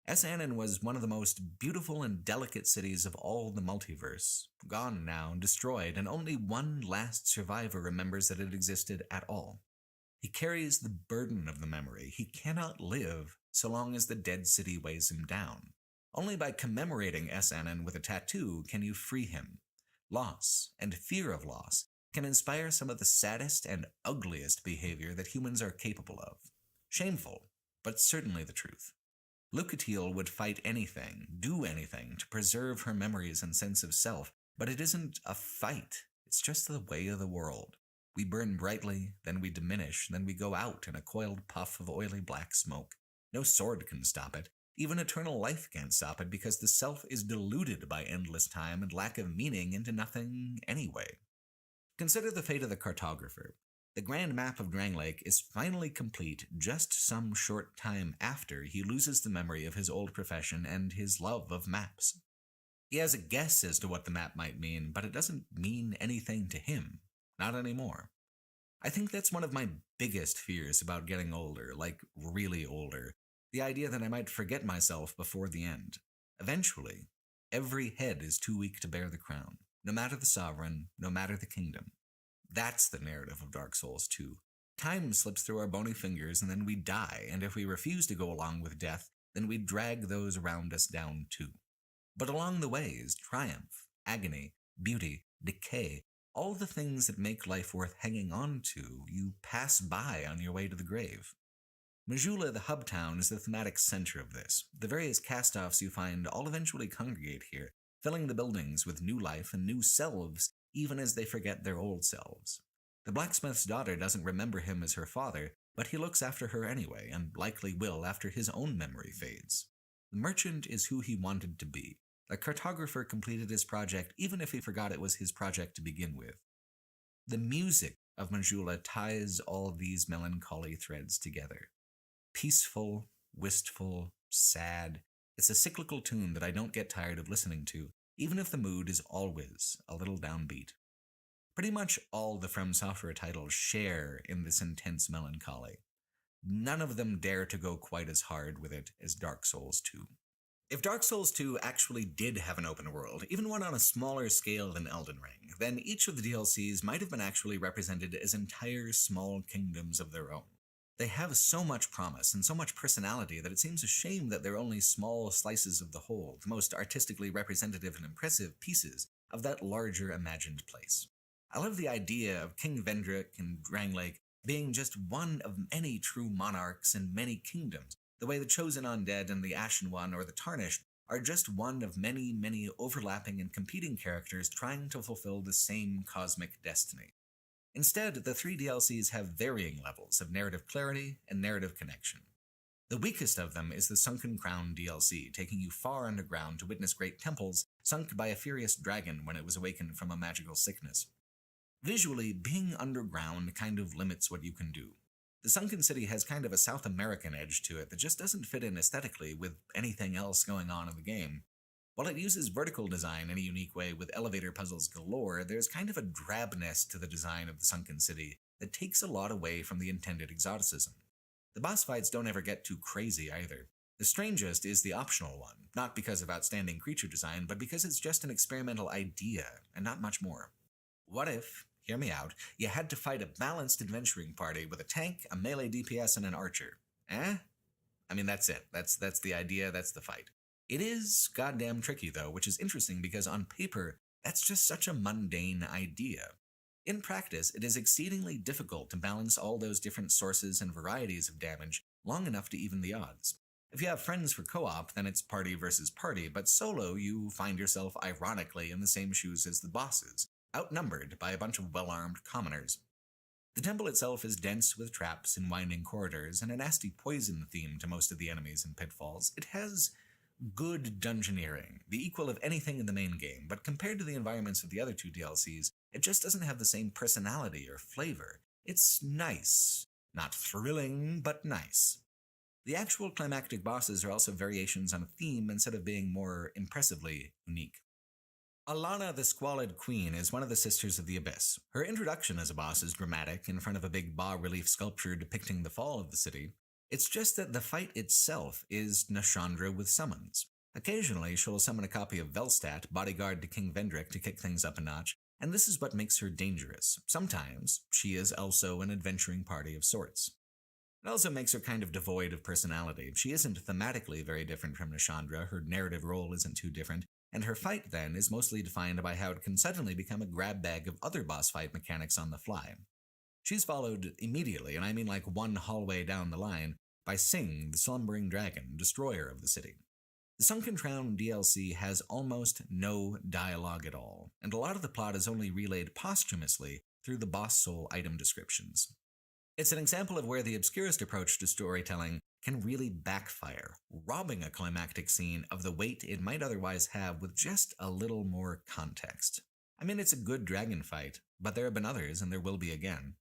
Esanen was one of the most beautiful and delicate cities of all the multiverse, gone now, destroyed, and only one last survivor remembers that it existed at all. He carries the burden of the memory. He cannot live so long as the dead city weighs him down. Only by commemorating Esanen with a tattoo can you free him. Loss, and fear of loss, can inspire some of the saddest and ugliest behavior that humans are capable of. Shameful, but certainly the truth. Lucatiel would fight anything, do anything, to preserve her memories and sense of self, but it isn't a fight. It's just the way of the world. We burn brightly, then we diminish, then we go out in a coiled puff of oily black smoke. No sword can stop it. Even eternal life can't stop it because the self is diluted by endless time and lack of meaning into nothing anyway. Consider the fate of the cartographer. The grand map of Drangleic is finally complete just some short time after he loses the memory of his old profession and his love of maps. He has a guess as to what the map might mean, but it doesn't mean anything to him. Not anymore. I think that's one of my biggest fears about getting older, like really older. The idea that I might forget myself before the end. Eventually, every head is too weak to bear the crown, no matter the sovereign, no matter the kingdom. That's the narrative of Dark Souls 2. Time slips through our bony fingers and then we die, and if we refuse to go along with death, then we drag those around us down too. But along the way is triumph, agony, beauty, decay, all the things that make life worth hanging on to, you pass by on your way to the grave. Majula, the hub town, is the thematic center of this. The various cast-offs you find all eventually congregate here, filling the buildings with new life and new selves, even as they forget their old selves. The blacksmith's daughter doesn't remember him as her father, but he looks after her anyway, and likely will after his own memory fades. The merchant is who he wanted to be. The cartographer completed his project even if he forgot it was his project to begin with. The music of Majula ties all these melancholy threads together. Peaceful, wistful, sad. It's a cyclical tune that I don't get tired of listening to, even if the mood is always a little downbeat. Pretty much all the From Software titles share in this intense melancholy. None of them dare to go quite as hard with it as Dark Souls 2. If Dark Souls 2 actually did have an open world, even one on a smaller scale than Elden Ring, then each of the DLCs might have been actually represented as entire small kingdoms of their own. They have so much promise and so much personality that it seems a shame that they're only small slices of the whole, the most artistically representative and impressive pieces of that larger imagined place. I love the idea of King Vendrick and Drangleic being just one of many true monarchs and many kingdoms, the way the Chosen Undead and the Ashen One or the Tarnished are just one of many, many overlapping and competing characters trying to fulfill the same cosmic destiny. Instead, the 3 DLCs have varying levels of narrative clarity and narrative connection. The weakest of them is the Sunken Crown DLC, taking you far underground to witness great temples sunk by a furious dragon when it was awakened from a magical sickness. Visually, being underground kind of limits what you can do. The Sunken City has kind of a South American edge to it that just doesn't fit in aesthetically with anything else going on in the game. While it uses vertical design in a unique way with elevator puzzles galore, there's kind of a drabness to the design of the Sunken City that takes a lot away from the intended exoticism. The boss fights don't ever get too crazy either. The strangest is the optional one, not because of outstanding creature design, but because it's just an experimental idea, and not much more. What if, hear me out, you had to fight a balanced adventuring party with a tank, a melee DPS, and an archer? I mean, that's it. That's the idea, that's the fight. It is goddamn tricky, though, which is interesting because on paper, that's just such a mundane idea. In practice, it is exceedingly difficult to balance all those different sources and varieties of damage long enough to even the odds. If you have friends for co-op, then it's party versus party, but solo, you find yourself ironically in the same shoes as the bosses, outnumbered by a bunch of well-armed commoners. The temple itself is dense with traps and winding corridors, and a nasty poison theme to most of the enemies and pitfalls. It has good dungeoneering, the equal of anything in the main game, but compared to the environments of the other 2 DLCs, it just doesn't have the same personality or flavor. It's nice. Not thrilling, but nice. The actual climactic bosses are also variations on a theme instead of being more impressively unique. Alana the Squalid Queen is one of the Sisters of the Abyss. Her introduction as a boss is dramatic in front of a big bas-relief sculpture depicting the fall of the city. It's just that the fight itself is Nashandra with summons. Occasionally, she'll summon a copy of Velstadt, bodyguard to King Vendrick, to kick things up a notch, and this is what makes her dangerous. Sometimes, she is also an adventuring party of sorts. It also makes her kind of devoid of personality. She isn't thematically very different from Nashandra, her narrative role isn't too different, and her fight, then, is mostly defined by how it can suddenly become a grab bag of other boss fight mechanics on the fly. She's followed immediately, and I mean like one hallway down the line, by Sing, the Slumbering Dragon, destroyer of the city. The Sunken Crown DLC has almost no dialogue at all, and a lot of the plot is only relayed posthumously through the boss soul item descriptions. It's an example of where the obscurest approach to storytelling can really backfire, robbing a climactic scene of the weight it might otherwise have with just a little more context. I mean, it's a good dragon fight, but there have been others and there will be again.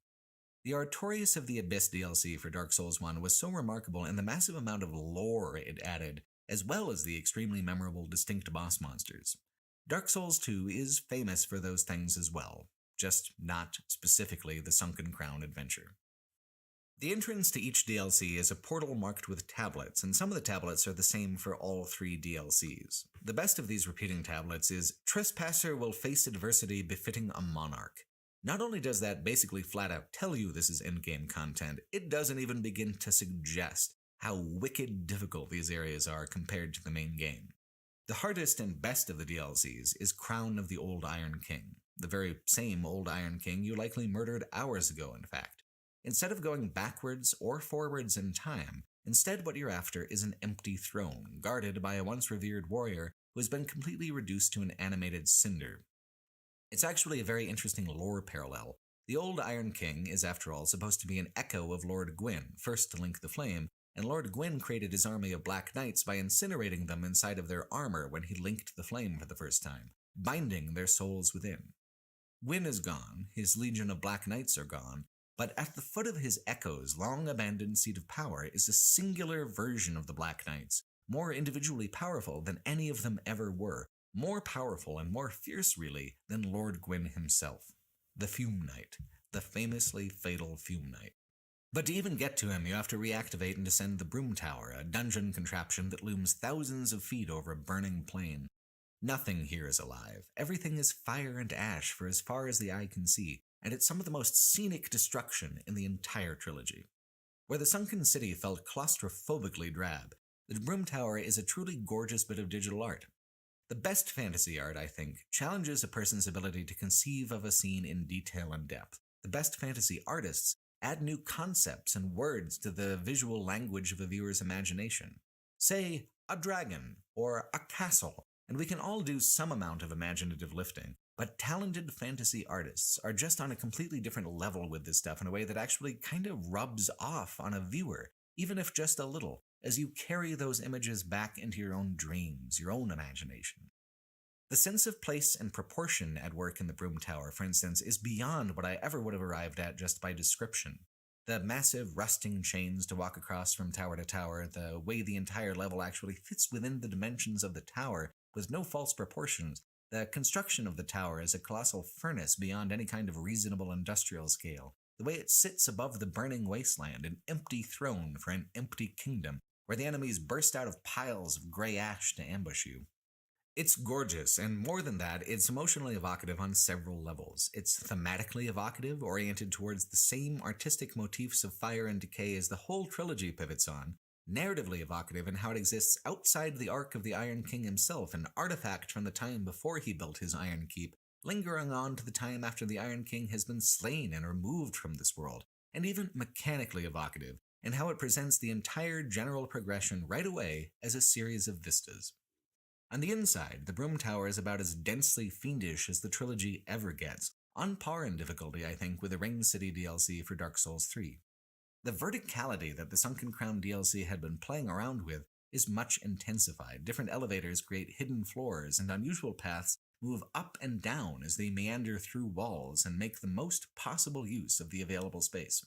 The Artorias of the Abyss DLC for Dark Souls 1 was so remarkable in the massive amount of lore it added, as well as the extremely memorable distinct boss monsters. Dark Souls 2 is famous for those things as well, just not specifically the Sunken Crown adventure. The entrance to each DLC is a portal marked with tablets, and some of the tablets are the same for all 3 DLCs. The best of these repeating tablets is, "Trespasser will face adversity befitting a monarch." Not only does that basically flat out tell you this is endgame content, it doesn't even begin to suggest how wicked difficult these areas are compared to the main game. The hardest and best of the DLCs is Crown of the Old Iron King, the very same Old Iron King you likely murdered hours ago, in fact. Instead of going backwards or forwards in time, instead what you're after is an empty throne, guarded by a once revered warrior who has been completely reduced to an animated cinder. It's actually a very interesting lore parallel. The Old Iron King is, after all, supposed to be an echo of Lord Gwyn, first to link the flame, and Lord Gwyn created his army of Black Knights by incinerating them inside of their armor when he linked the flame for the first time, binding their souls within. Gwyn is gone, his legion of Black Knights are gone, but at the foot of his echo's long-abandoned seat of power is a singular version of the Black Knights, more individually powerful than any of them ever were, more powerful and more fierce, really, than Lord Gwyn himself. The Fume Knight, the famously fatal Fume Knight. But to even get to him, you have to reactivate and descend the Broom Tower, a dungeon contraption that looms thousands of feet over a burning plain. Nothing here is alive. Everything is fire and ash for as far as the eye can see, and it's some of the most scenic destruction in the entire trilogy. Where the Sunken City felt claustrophobically drab, the Broom Tower is a truly gorgeous bit of digital art. The best fantasy art, I think, challenges a person's ability to conceive of a scene in detail and depth. The best fantasy artists add new concepts and words to the visual language of a viewer's imagination. Say, a dragon, or a castle, and we can all do some amount of imaginative lifting, but talented fantasy artists are just on a completely different level with this stuff in a way that actually kind of rubs off on a viewer, even if just a little, as you carry those images back into your own dreams, your own imagination. The sense of place and proportion at work in the Broom Tower, for instance, is beyond what I ever would have arrived at just by description. The massive rusting chains to walk across from tower to tower, the way the entire level actually fits within the dimensions of the tower with no false proportions, the construction of the tower as a colossal furnace beyond any kind of reasonable industrial scale, the way it sits above the burning wasteland, an empty throne for an empty kingdom, where the enemies burst out of piles of gray ash to ambush you. It's gorgeous, and more than that, it's emotionally evocative on several levels. It's thematically evocative, oriented towards the same artistic motifs of fire and decay as the whole trilogy pivots on, narratively evocative in how it exists outside the arc of the Iron King himself, an artifact from the time before he built his Iron Keep, lingering on to the time after the Iron King has been slain and removed from this world, and even mechanically evocative in how it presents the entire general progression right away as a series of vistas. On the inside, the Broom Tower is about as densely fiendish as the trilogy ever gets, on par in difficulty, I think, with the Ring City DLC for Dark Souls 3. The verticality that the Sunken Crown DLC had been playing around with is much intensified. Different elevators create hidden floors, and unusual paths move up and down as they meander through walls and make the most possible use of the available space.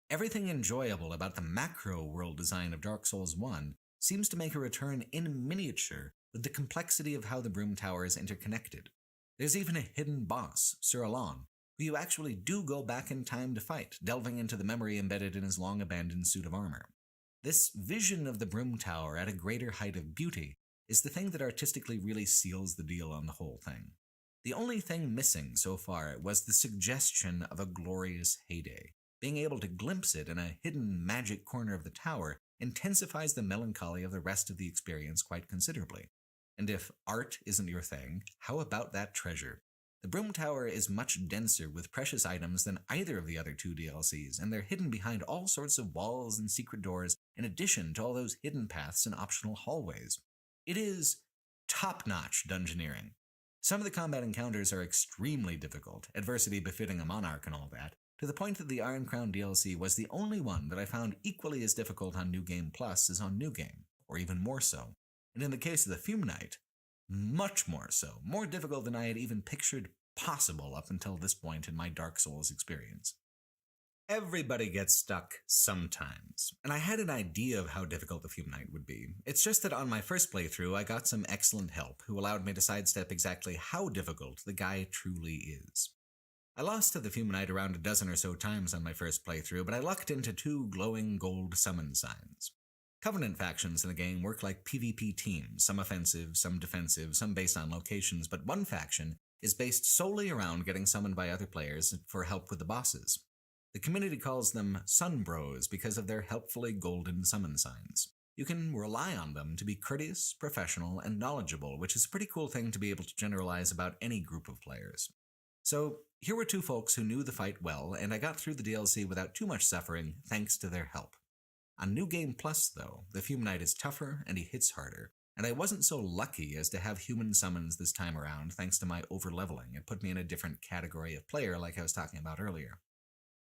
Everything enjoyable about the macro world design of Dark Souls 1 seems to make a return in miniature with the complexity of how the Broom Tower is interconnected. There's even a hidden boss, Sir Alon, who you actually do go back in time to fight, delving into the memory embedded in his long-abandoned suit of armor. This vision of the Broom Tower at a greater height of beauty is the thing that artistically really seals the deal on the whole thing. The only thing missing so far was the suggestion of a glorious heyday. Being able to glimpse it in a hidden magic corner of the tower intensifies the melancholy of the rest of the experience quite considerably. And if art isn't your thing, how about that treasure? The Broom Tower is much denser with precious items than either of the other two DLCs, and they're hidden behind all sorts of walls and secret doors, in addition to all those hidden paths and optional hallways. It is top-notch dungeoneering. Some of the combat encounters are extremely difficult, adversity befitting a monarch and all that, to the point that the Iron Crown DLC was the only one that I found equally as difficult on New Game Plus as on New Game, or even more so. And in the case of the Fume Knight, much more so, more difficult than I had even pictured possible up until this point in my Dark Souls experience. Everybody gets stuck sometimes, and I had an idea of how difficult the Fume Knight would be. It's just that on my first playthrough, I got some excellent help who allowed me to sidestep exactly how difficult the guy truly is. I lost to the Fume Knight around a dozen or so times on my first playthrough, but I lucked into 2 glowing gold summon signs. Covenant factions in the game work like PvP teams, some offensive, some defensive, some based on locations, but one faction is based solely around getting summoned by other players for help with the bosses. The community calls them Sun Bros because of their helpfully golden summon signs. You can rely on them to be courteous, professional, and knowledgeable, which is a pretty cool thing to be able to generalize about any group of players. So, here were 2 folks who knew the fight well, and I got through the DLC without too much suffering thanks to their help. On New Game Plus, though, the Fume Knight is tougher and he hits harder, and I wasn't so lucky as to have human summons this time around thanks to my overleveling. It put me in a different category of player like I was talking about earlier.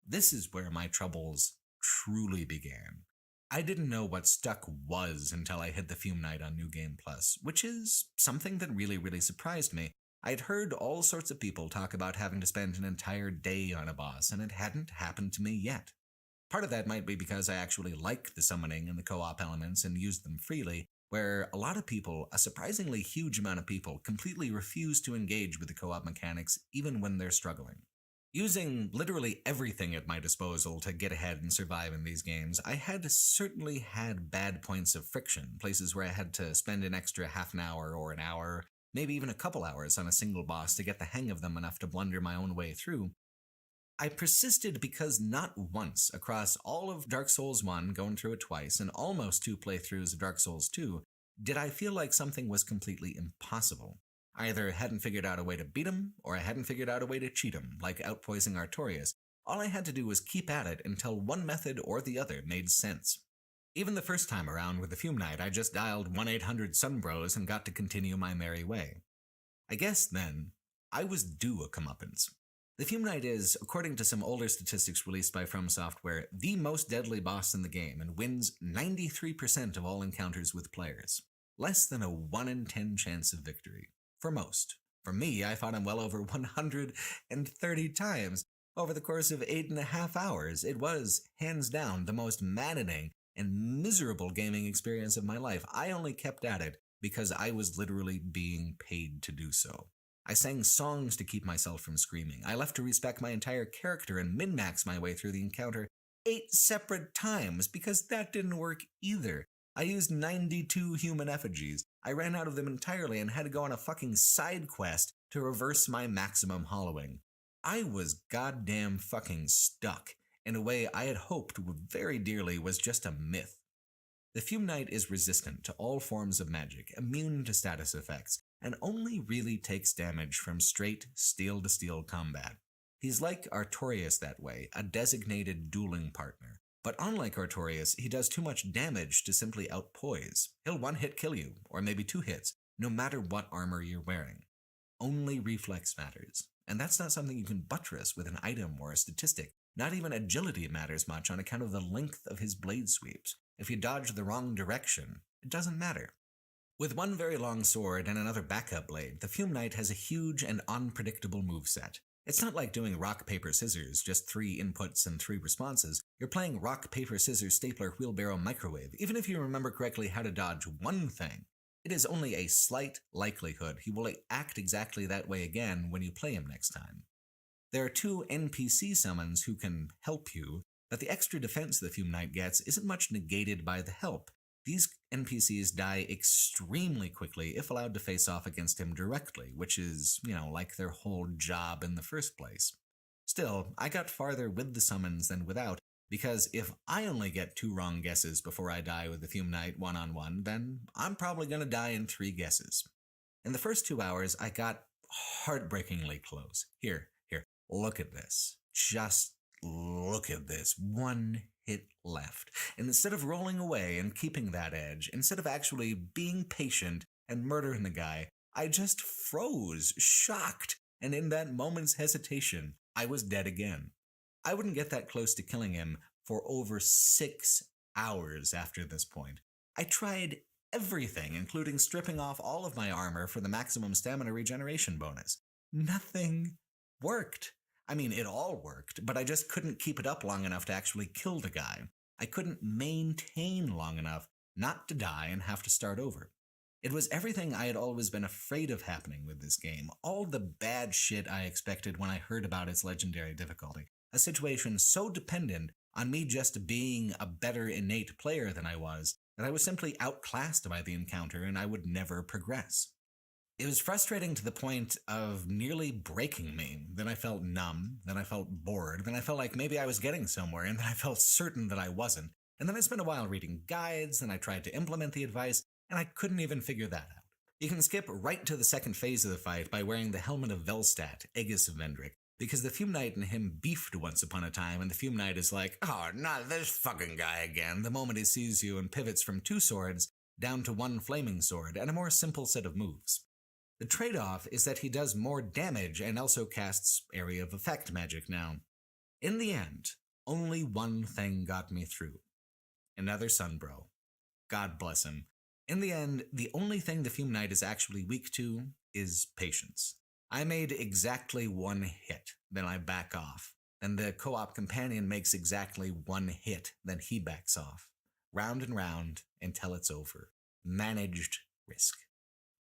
This is where my troubles truly began. I didn't know what stuck was until I hit the Fume Knight on New Game Plus, which is something that really surprised me. I'd heard all sorts of people talk about having to spend an entire day on a boss, and it hadn't happened to me yet. Part of that might be because I actually like the summoning and the co-op elements and use them freely, where a lot of people, a surprisingly huge amount of people, completely refuse to engage with the co-op mechanics even when they're struggling. Using literally everything at my disposal to get ahead and survive in these games, I had certainly had bad points of friction, places where I had to spend an extra half an hour or an hour, maybe even a couple hours on a single boss to get the hang of them enough to blunder my own way through. I persisted because not once across all of Dark Souls 1, going through it twice, and almost 2 playthroughs of Dark Souls 2, did I feel like something was completely impossible. I either hadn't figured out a way to beat him, or I hadn't figured out a way to cheat him, like outpoising Artorias. All I had to do was keep at it until one method or the other made sense. Even the first time around with the Fume Knight, I just dialed 1-800-SUNBROS and got to continue my merry way. I guess, then, I was due a comeuppance. The Fume Knight is, according to some older statistics released by From Software, the most deadly boss in the game and wins 93% of all encounters with players. Less than a 1 in 10 chance of victory. For most. For me, I fought him well over 130 times over the course of 8.5 hours. It was, hands down, the most maddening and miserable gaming experience of my life. I only kept at it because I was literally being paid to do so. I sang songs to keep myself from screaming. I left to respec my entire character and min-max my way through the encounter 8 separate times because that didn't work either. I used 92 human effigies. I ran out of them entirely and had to go on a fucking side quest to reverse my maximum hollowing. I was goddamn fucking stuck in a way I had hoped very dearly was just a myth. The Fume Knight is resistant to all forms of magic, immune to status effects, and only really takes damage from straight steel-to-steel combat. He's like Artorias that way, a designated dueling partner. But unlike Artorias, he does too much damage to simply outpoise. He'll 1-hit kill you, or maybe 2 hits, no matter what armor you're wearing. Only reflex matters, and that's not something you can buttress with an item or a statistic. Not even agility matters much on account of the length of his blade sweeps. If you dodge the wrong direction, it doesn't matter. With one very long sword and another backup blade, the Fume Knight has a huge and unpredictable moveset. It's not like doing rock, paper, scissors, just 3 inputs and 3 responses. You're playing rock, paper, scissors, stapler, wheelbarrow, microwave. Even if you remember correctly how to dodge one thing, it is only a slight likelihood he will act exactly that way again when you play him next time. There are 2 NPC summons who can help you, but the extra defense the Fume Knight gets isn't much negated by the help. These NPCs die extremely quickly if allowed to face off against him directly, which is, like their whole job in the first place. Still, I got farther with the summons than without, because if I only get 2 wrong guesses before I die with the Fume Knight one-on-one, then I'm probably going to die in 3 guesses. In the first 2 hours, I got heartbreakingly close. Here, look at this. Just look at this. 1 hit left. And instead of rolling away and keeping that edge, instead of actually being patient and murdering the guy, I just froze, shocked, and in that moment's hesitation, I was dead again. I wouldn't get that close to killing him for over 6 hours after this point. I tried everything, including stripping off all of my armor for the maximum stamina regeneration bonus. Nothing worked. I mean, it all worked, but I just couldn't keep it up long enough to actually kill the guy. I couldn't maintain long enough not to die and have to start over. It was everything I had always been afraid of happening with this game, all the bad shit I expected when I heard about its legendary difficulty, a situation so dependent on me just being a better innate player than I was, that I was simply outclassed by the encounter and I would never progress. It was frustrating to the point of nearly breaking me. Then I felt numb, then I felt bored, then I felt like maybe I was getting somewhere, and then I felt certain that I wasn't. And then I spent a while reading guides, and I tried to implement the advice, and I couldn't even figure that out. You can skip right to the second phase of the fight by wearing the helmet of Velstadt, Aegis of Vendrick, because the Fume Knight and him beefed once upon a time, and the Fume Knight is like, "Oh, not this fucking guy again," the moment he sees you and pivots from 2 swords down to 1 flaming sword and a more simple set of moves. The trade-off is that he does more damage and also casts Area of Effect magic now. In the end, only one thing got me through. Another Sunbro. God bless him. In the end, the only thing the Fume Knight is actually weak to is patience. I made exactly 1 hit, then I back off. Then the co-op companion makes exactly 1 hit, then he backs off. Round and round until it's over. Managed risk.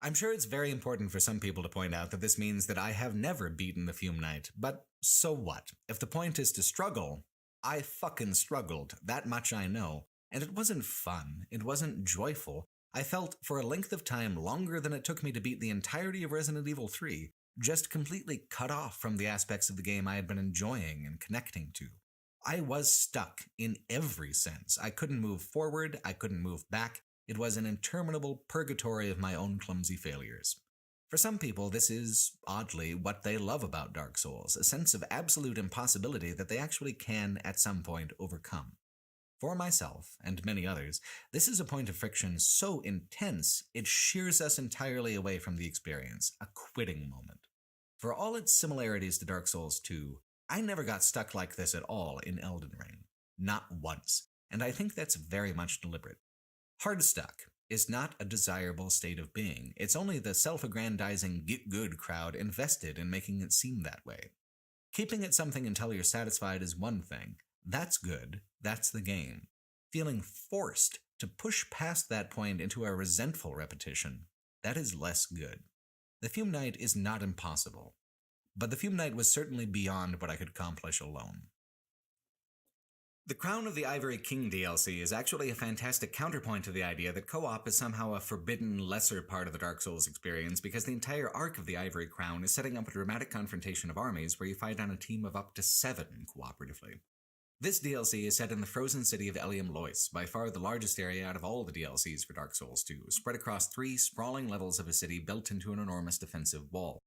I'm sure it's very important for some people to point out that this means that I have never beaten the Fume Knight, but so what? If the point is to struggle, I fucking struggled, that much I know. And it wasn't fun, it wasn't joyful. I felt, for a length of time longer than it took me to beat the entirety of Resident Evil 3, just completely cut off from the aspects of the game I had been enjoying and connecting to. I was stuck in every sense. I couldn't move forward, I couldn't move back. It was an interminable purgatory of my own clumsy failures. For some people, this is, oddly, what they love about Dark Souls, a sense of absolute impossibility that they actually can, at some point, overcome. For myself, and many others, this is a point of friction so intense, it shears us entirely away from the experience, a quitting moment. For all its similarities to Dark Souls 2, I never got stuck like this at all in Elden Ring. Not once, and I think that's very much deliberate. Hard stuck is not a desirable state of being. It's only the self-aggrandizing get-good crowd invested in making it seem that way. Keeping it something until you're satisfied is one thing. That's good. That's the game. Feeling forced to push past that point into a resentful repetition, that is less good. The Fume Knight is not impossible, but the Fume Knight was certainly beyond what I could accomplish alone. The Crown of the Ivory King DLC is actually a fantastic counterpoint to the idea that co-op is somehow a forbidden, lesser part of the Dark Souls experience, because the entire arc of the Ivory Crown is setting up a dramatic confrontation of armies where you fight on a team of up to 7 cooperatively. This DLC is set in the frozen city of Eliam Lois, by far the largest area out of all the DLCs for Dark Souls 2, spread across 3 sprawling levels of a city built into an enormous defensive wall.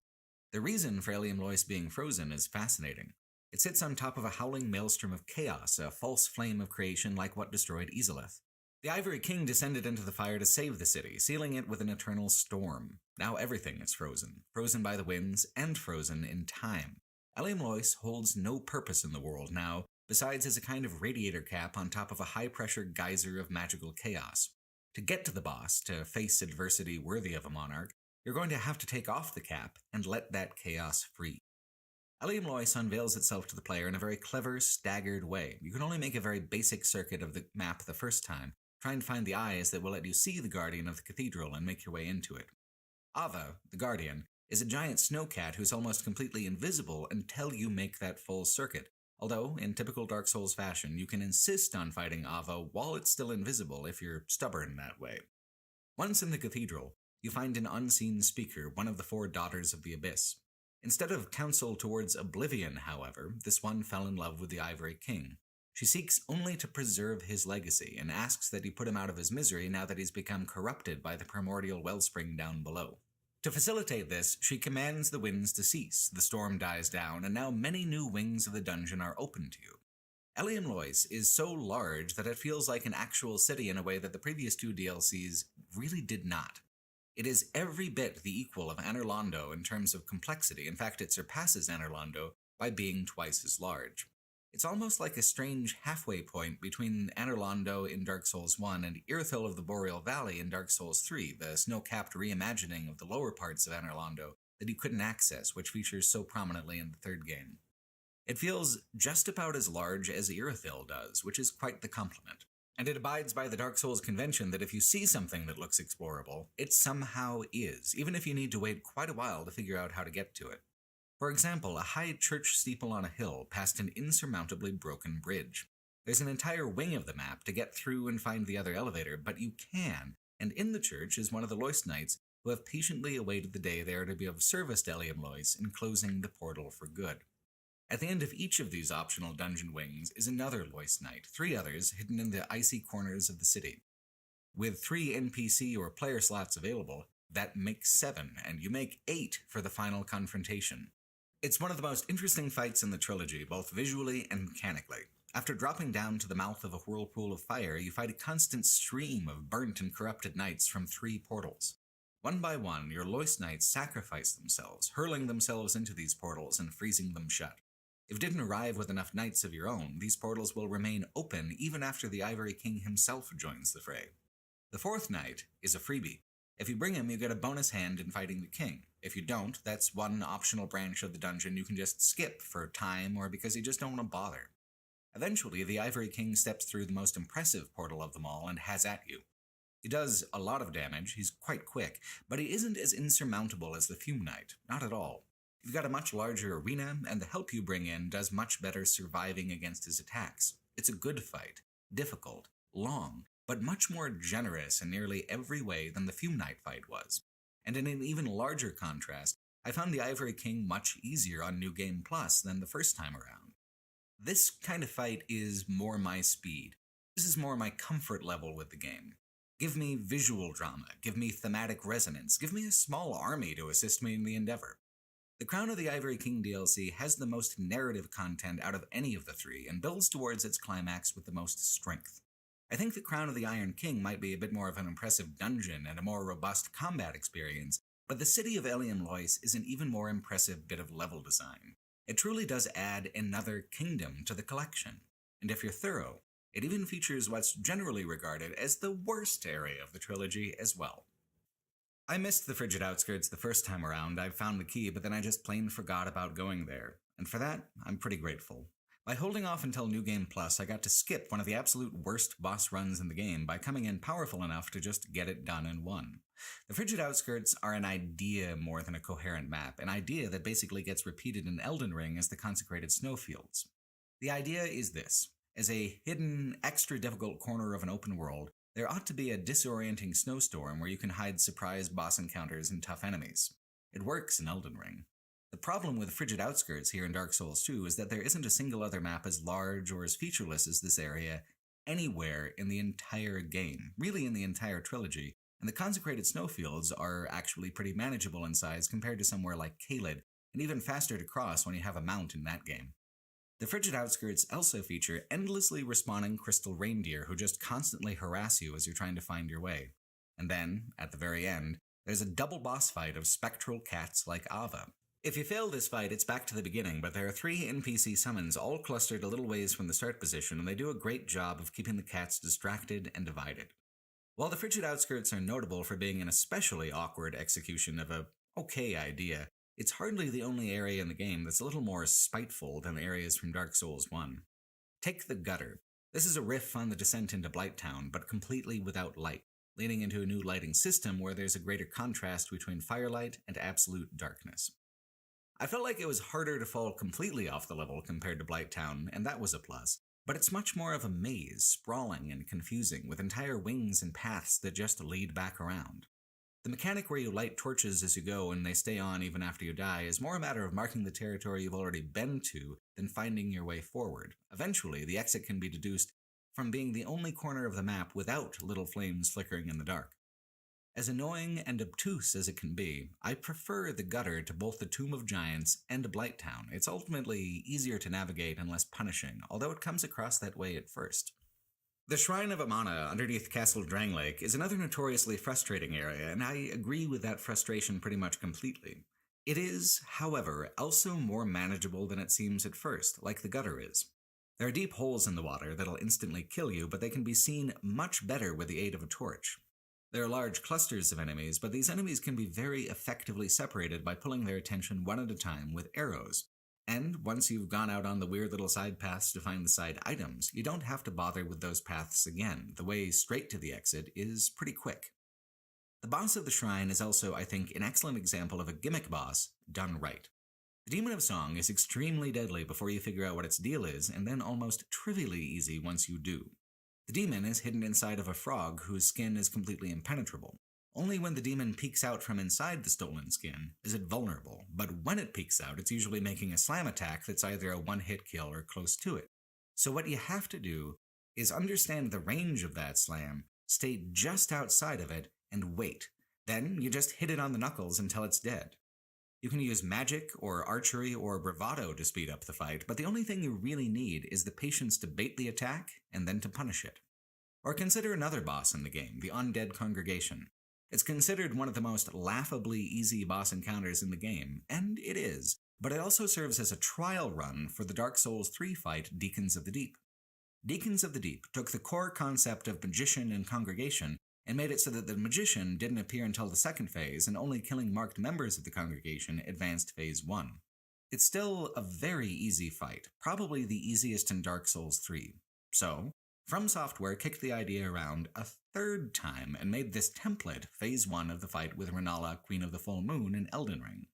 The reason for Eliam Lois being frozen is fascinating. It sits on top of a howling maelstrom of chaos, a false flame of creation like what destroyed Izalith. The Ivory King descended into the fire to save the city, sealing it with an eternal storm. Now everything is frozen, frozen by the winds, and frozen in time. Eliam Lois holds no purpose in the world now, besides as a kind of radiator cap on top of a high-pressure geyser of magical chaos. To get to the boss, to face adversity worthy of a monarch, you're going to have to take off the cap and let that chaos free. Eliam Lois unveils itself to the player in a very clever, staggered way. You can only make a very basic circuit of the map the first time, trying to find the eyes that will let you see the Guardian of the Cathedral and make your way into it. Ava, the Guardian, is a giant snowcat who's almost completely invisible until you make that full circuit, Although, in typical Dark Souls fashion, you can insist on fighting Ava while it's still invisible if you're stubborn that way. Once in the cathedral, you find an unseen speaker, one of the 4 daughters of the Abyss. Instead of counsel towards oblivion, however, this one fell in love with the Ivory King. She seeks only to preserve his legacy and asks that he put him out of his misery now that he's become corrupted by the primordial wellspring down below. To facilitate this, she commands the winds to cease, the storm dies down, and now many new wings of the dungeon are open to you. Eliam Lois is so large that it feels like an actual city in a way that the previous 2 DLCs really did not. It is every bit the equal of Anor Londo in terms of complexity. In fact, it surpasses Anor Londo by being twice as large. It's almost like a strange halfway point between Anor Londo in Dark Souls 1 and Irithyll of the Boreal Valley in Dark Souls 3, the snow-capped reimagining of the lower parts of Anor Londo that you couldn't access, which features so prominently in the 3rd game. It feels just about as large as Irithyll does, which is quite the compliment. And it abides by the Dark Souls convention that if you see something that looks explorable, it somehow is, even if you need to wait quite a while to figure out how to get to it. For example, a high church steeple on a hill past an insurmountably broken bridge. There's an entire wing of the map to get through and find the other elevator, but you can, and in the church is one of the Lois Knights who have patiently awaited the day they are to be of service to Eliam Lois in closing the portal for good. At the end of each of these optional dungeon wings is another Lois Knight, 3 others hidden in the icy corners of the city. With 3 NPC or player slots available, that makes 7, and you make 8 for the final confrontation. It's one of the most interesting fights in the trilogy, both visually and mechanically. After dropping down to the mouth of a whirlpool of fire, you fight a constant stream of burnt and corrupted knights from 3 portals. One by one, your Lois Knights sacrifice themselves, hurling themselves into these portals and freezing them shut. If you didn't arrive with enough knights of your own, these portals will remain open even after the Ivory King himself joins the fray. The 4th knight is a freebie. If you bring him, you get a bonus hand in fighting the king. If you don't, that's one optional branch of the dungeon you can just skip for time or because you just don't want to bother. Eventually, the Ivory King steps through the most impressive portal of them all and has at you. He does a lot of damage, he's quite quick, but he isn't as insurmountable as the Fume Knight, not at all. You've got a much larger arena, and the help you bring in does much better surviving against his attacks. It's a good fight, difficult, long, but much more generous in nearly every way than the Fume Knight fight was. And in an even larger contrast, I found the Ivory King much easier on New Game Plus than the first time around. This kind of fight is more my speed. This is more my comfort level with the game. Give me visual drama, give me thematic resonance, give me a small army to assist me in the endeavor. The Crown of the Ivory King DLC has the most narrative content out of any of the 3 and builds towards its climax with the most strength. I think the Crown of the Iron King might be a bit more of an impressive dungeon and a more robust combat experience, but the city of Eliam Lois is an even more impressive bit of level design. It truly does add another kingdom to the collection, and if you're thorough, it even features what's generally regarded as the worst area of the trilogy as well. I missed the Frigid Outskirts the first time around. I found the key, but then I just plain forgot about going there, and for that, I'm pretty grateful. By holding off until New Game Plus, I got to skip one of the absolute worst boss runs in the game by coming in powerful enough to just get it done in one. The Frigid Outskirts are an idea more than a coherent map, an idea that basically gets repeated in Elden Ring as the Consecrated Snowfields. The idea is this. As a hidden, extra difficult corner of an open world, there ought to be a disorienting snowstorm where you can hide surprise boss encounters and tough enemies. It works in Elden Ring. The problem with Frigid Outskirts here in Dark Souls 2 is that there isn't a single other map as large or as featureless as this area anywhere in the entire game, really in the entire trilogy, and the Consecrated Snowfields are actually pretty manageable in size compared to somewhere like Caelid, and even faster to cross when you have a mount in that game. The Frigid Outskirts also feature endlessly respawning crystal reindeer who just constantly harass you as you're trying to find your way. And then, at the very end, there's a double boss fight of spectral cats like Ava. If you fail this fight, it's back to the beginning, but there are 3 NPC summons all clustered a little ways from the start position, and they do a great job of keeping the cats distracted and divided. While the Frigid Outskirts are notable for being an especially awkward execution of a okay idea, it's hardly the only area in the game that's a little more spiteful than the areas from Dark Souls 1. Take the Gutter. This is a riff on the descent into Blighttown, but completely without light, leading into a new lighting system where there's a greater contrast between firelight and absolute darkness. I felt like it was harder to fall completely off the level compared to Blighttown, and that was a plus. But it's much more of a maze, sprawling and confusing, with entire wings and paths that just lead back around. The mechanic where you light torches as you go and they stay on even after you die is more a matter of marking the territory you've already been to than finding your way forward. Eventually, the exit can be deduced from being the only corner of the map without little flames flickering in the dark. As annoying and obtuse as it can be, I prefer the gutter to both the Tomb of Giants and Blighttown. It's ultimately easier to navigate and less punishing, although it comes across that way at first. The Shrine of Amana underneath Castle Drangleic is another notoriously frustrating area, and I agree with that frustration pretty much completely. It is, however, also more manageable than it seems at first, like the gutter is. There are deep holes in the water that'll instantly kill you, but they can be seen much better with the aid of a torch. There are large clusters of enemies, but these enemies can be very effectively separated by pulling their attention one at a time with arrows. And once you've gone out on the weird little side paths to find the side items, you don't have to bother with those paths again. The way straight to the exit is pretty quick. The boss of the shrine is also, I think, an excellent example of a gimmick boss done right. The Demon of Song is extremely deadly before you figure out what its deal is, and then almost trivially easy once you do. The demon is hidden inside of a frog whose skin is completely impenetrable. Only when the demon peeks out from inside the stolen skin is it vulnerable, but when it peeks out, it's usually making a slam attack that's either a one-hit kill or close to it. So what you have to do is understand the range of that slam, stay just outside of it, and wait. Then you just hit it on the knuckles until it's dead. You can use magic or archery or bravado to speed up the fight, but the only thing you really need is the patience to bait the attack and then to punish it. Or consider another boss in the game, the Undead Congregation. It's considered one of the most laughably easy boss encounters in the game, and it is, but it also serves as a trial run for the Dark Souls 3 fight Deacons of the Deep. Deacons of the Deep took the core concept of magician and congregation and made it so that the magician didn't appear until the second phase, and only killing marked members of the congregation advanced phase 1. It's still a very easy fight, probably the easiest in Dark Souls 3. So, From Software kicked the idea around a third time and made this template phase 1 of the fight with Renala, Queen of the Full Moon, in Elden Ring.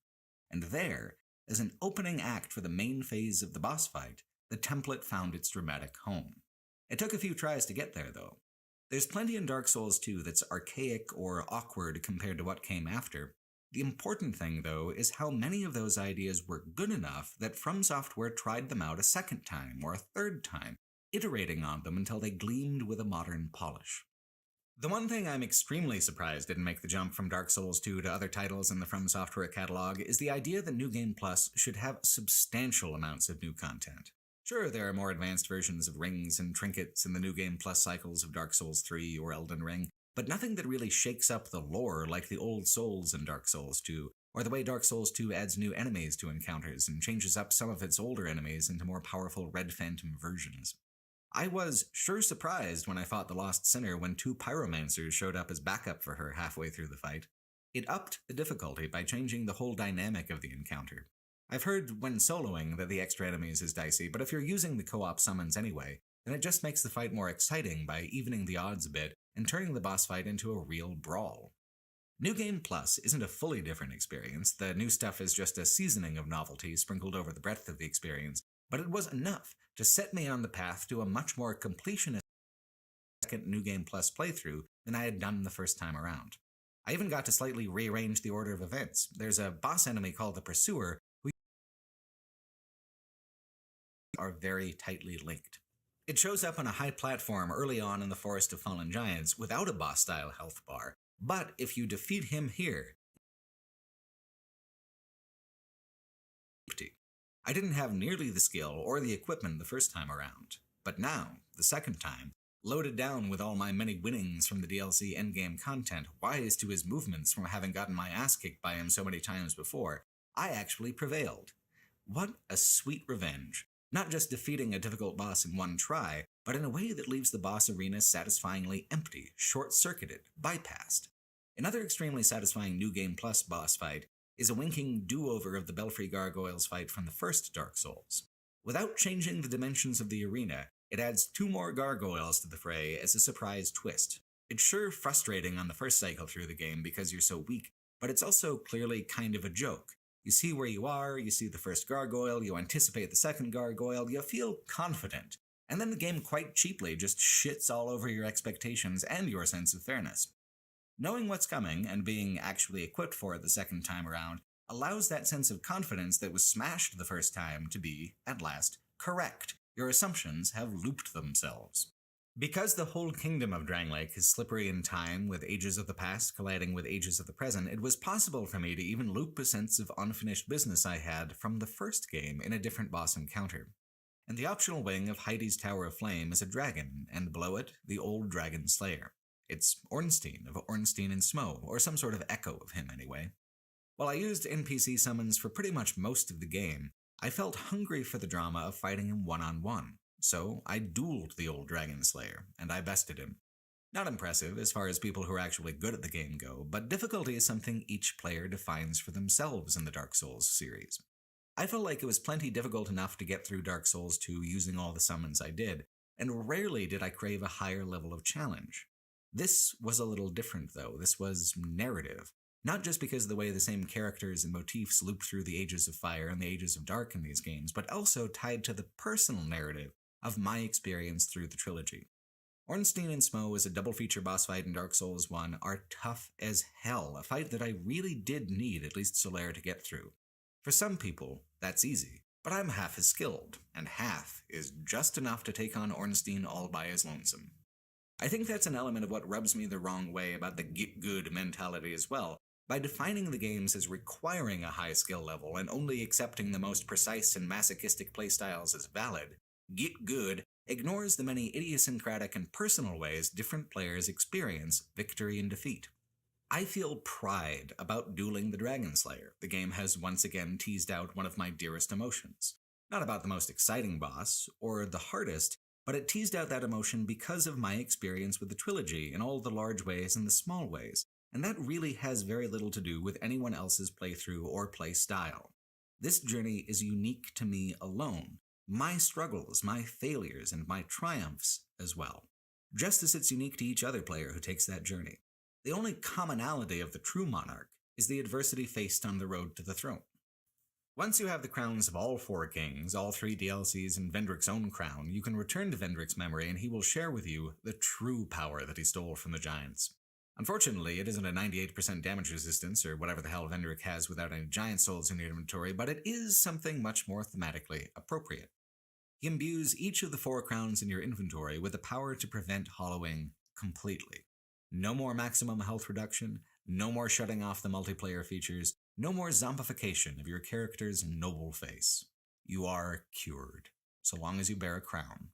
And there, as an opening act for the main phase of the boss fight, the template found its dramatic home. It took a few tries to get there, though. There's plenty in Dark Souls 2 that's archaic or awkward compared to what came after. The important thing, though, is how many of those ideas were good enough that From Software tried them out a second time or a third time, iterating on them until they gleamed with a modern polish. The one thing I'm extremely surprised didn't make the jump from Dark Souls 2 to other titles in the From Software catalog is the idea that New Game Plus should have substantial amounts of new content. Sure, there are more advanced versions of rings and trinkets in the New Game Plus cycles of Dark Souls 3 or Elden Ring, but nothing that really shakes up the lore like the old souls in Dark Souls 2, or the way Dark Souls 2 adds new enemies to encounters and changes up some of its older enemies into more powerful Red Phantom versions. I was sure surprised when I fought the Lost Sinner when 2 pyromancers showed up as backup for her halfway through the fight. It upped the difficulty by changing the whole dynamic of the encounter. I've heard when soloing that the extra enemies is dicey, but if you're using the co-op summons anyway, then it just makes the fight more exciting by evening the odds a bit and turning the boss fight into a real brawl. New Game Plus isn't a fully different experience. The new stuff is just a seasoning of novelty sprinkled over the breadth of the experience, but it was enough to set me on the path to a much more completionist second New Game Plus playthrough than I had done the first time around. I even got to slightly rearrange the order of events. There's a boss enemy called the Pursuer who are very tightly linked. It shows up on a high platform early on in the Forest of Fallen Giants without a boss-style health bar, but if you defeat him here, I didn't have nearly the skill or the equipment the first time around, but now, the second time, loaded down with all my many winnings from the DLC endgame content, wise to his movements from having gotten my ass kicked by him so many times before, I actually prevailed. What a sweet revenge. Not just defeating a difficult boss in one try, but in a way that leaves the boss arena satisfyingly empty, short-circuited, bypassed. Another extremely satisfying New Game Plus boss fight is a winking do-over of the Belfry Gargoyles fight from the first Dark Souls. Without changing the dimensions of the arena, it adds 2 more gargoyles to the fray as a surprise twist. It's sure frustrating on the first cycle through the game because you're so weak, but it's also clearly kind of a joke. You see where you are, you see the first gargoyle, you anticipate the second gargoyle, you feel confident, and then the game quite cheaply just shits all over your expectations and your sense of fairness. Knowing what's coming and being actually equipped for it the second time around allows that sense of confidence that was smashed the first time to be, at last, correct. Your assumptions have looped themselves. Because the whole kingdom of Drangleic is slippery in time, with ages of the past colliding with ages of the present, it was possible for me to even loop a sense of unfinished business I had from the first game in a different boss encounter. And the optional wing of Heidi's Tower of Flame is a dragon, and below it, the old dragon slayer. It's Ornstein of Ornstein and Smough, or some sort of echo of him anyway. While I used NPC summons for pretty much most of the game, I felt hungry for the drama of fighting him one-on-one. So I dueled the old Dragon Slayer, and I bested him. Not impressive as far as people who are actually good at the game go, but difficulty is something each player defines for themselves in the Dark Souls series. I felt like it was plenty difficult enough to get through Dark Souls 2 using all the summons I did, and rarely did I crave a higher level of challenge. This was a little different though. This was narrative. Not just because of the way the same characters and motifs loop through the Ages of Fire and the Ages of Dark in these games, but also tied to the personal narrative of my experience through the trilogy. Ornstein and Smough is a double feature boss fight in Dark Souls 1 are tough as hell, a fight that I really did need at least Solaire to get through. For some people, that's easy, but I'm half as skilled, and half is just enough to take on Ornstein all by his lonesome. I think that's an element of what rubs me the wrong way about the get good mentality as well. By defining the games as requiring a high skill level and only accepting the most precise and masochistic playstyles as valid, Get Good ignores the many idiosyncratic and personal ways different players experience victory and defeat. I feel pride about dueling the Dragon Slayer. The game has once again teased out one of my dearest emotions. Not about the most exciting boss, or the hardest, but it teased out that emotion because of my experience with the trilogy in all the large ways and the small ways, and that really has very little to do with anyone else's playthrough or play style. This journey is unique to me alone. My struggles, my failures, and my triumphs as well. Just as it's unique to each other player who takes that journey. The only commonality of the true monarch is the adversity faced on the road to the throne. Once you have the crowns of all 4 kings, all 3 DLCs, and Vendrick's own crown, you can return to Vendrick's memory and he will share with you the true power that he stole from the giants. Unfortunately, it isn't a 98% damage resistance or whatever the hell Vendrick has without any giant souls in your inventory, but it is something much more thematically appropriate. He imbues each of the 4 crowns in your inventory with the power to prevent hollowing completely. No more maximum health reduction, no more shutting off the multiplayer features, no more zombification of your character's noble face. You are cured, so long as you bear a crown.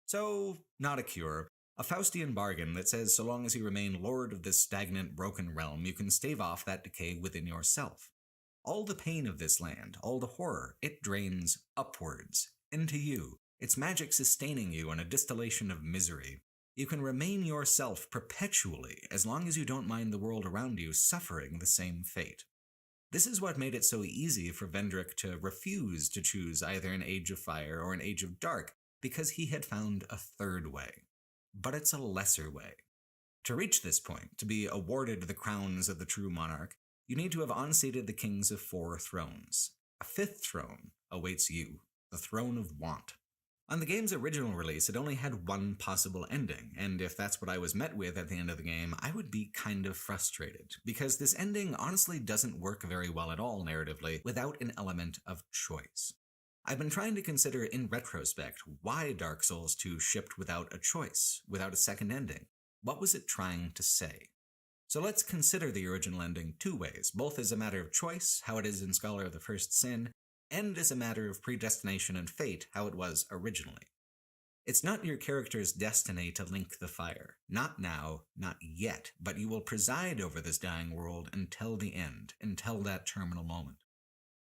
So, not a cure, a Faustian bargain that says so long as you remain lord of this stagnant, broken realm, you can stave off that decay within yourself. All the pain of this land, all the horror, it drains upwards. Into you, its magic sustaining you in a distillation of misery. You can remain yourself perpetually as long as you don't mind the world around you suffering the same fate. This is what made it so easy for Vendrick to refuse to choose either an Age of Fire or an Age of Dark, because he had found a third way. But it's a lesser way. To reach this point, to be awarded the crowns of the true monarch, you need to have unseated the kings of 4 thrones. A 5th throne awaits you. The Throne of Want. On the game's original release, it only had one possible ending, and if that's what I was met with at the end of the game, I would be kind of frustrated, because this ending honestly doesn't work very well at all narratively without an element of choice. I've been trying to consider in retrospect why Dark Souls 2 shipped without a choice, without a second ending. What was it trying to say? So let's consider the original ending 2 ways, both as a matter of choice, how it is in Scholar of the First Sin, and as a matter of predestination and fate, how it was originally. It's not your character's destiny to link the fire. Not now, not yet, but you will preside over this dying world until the end, until that terminal moment.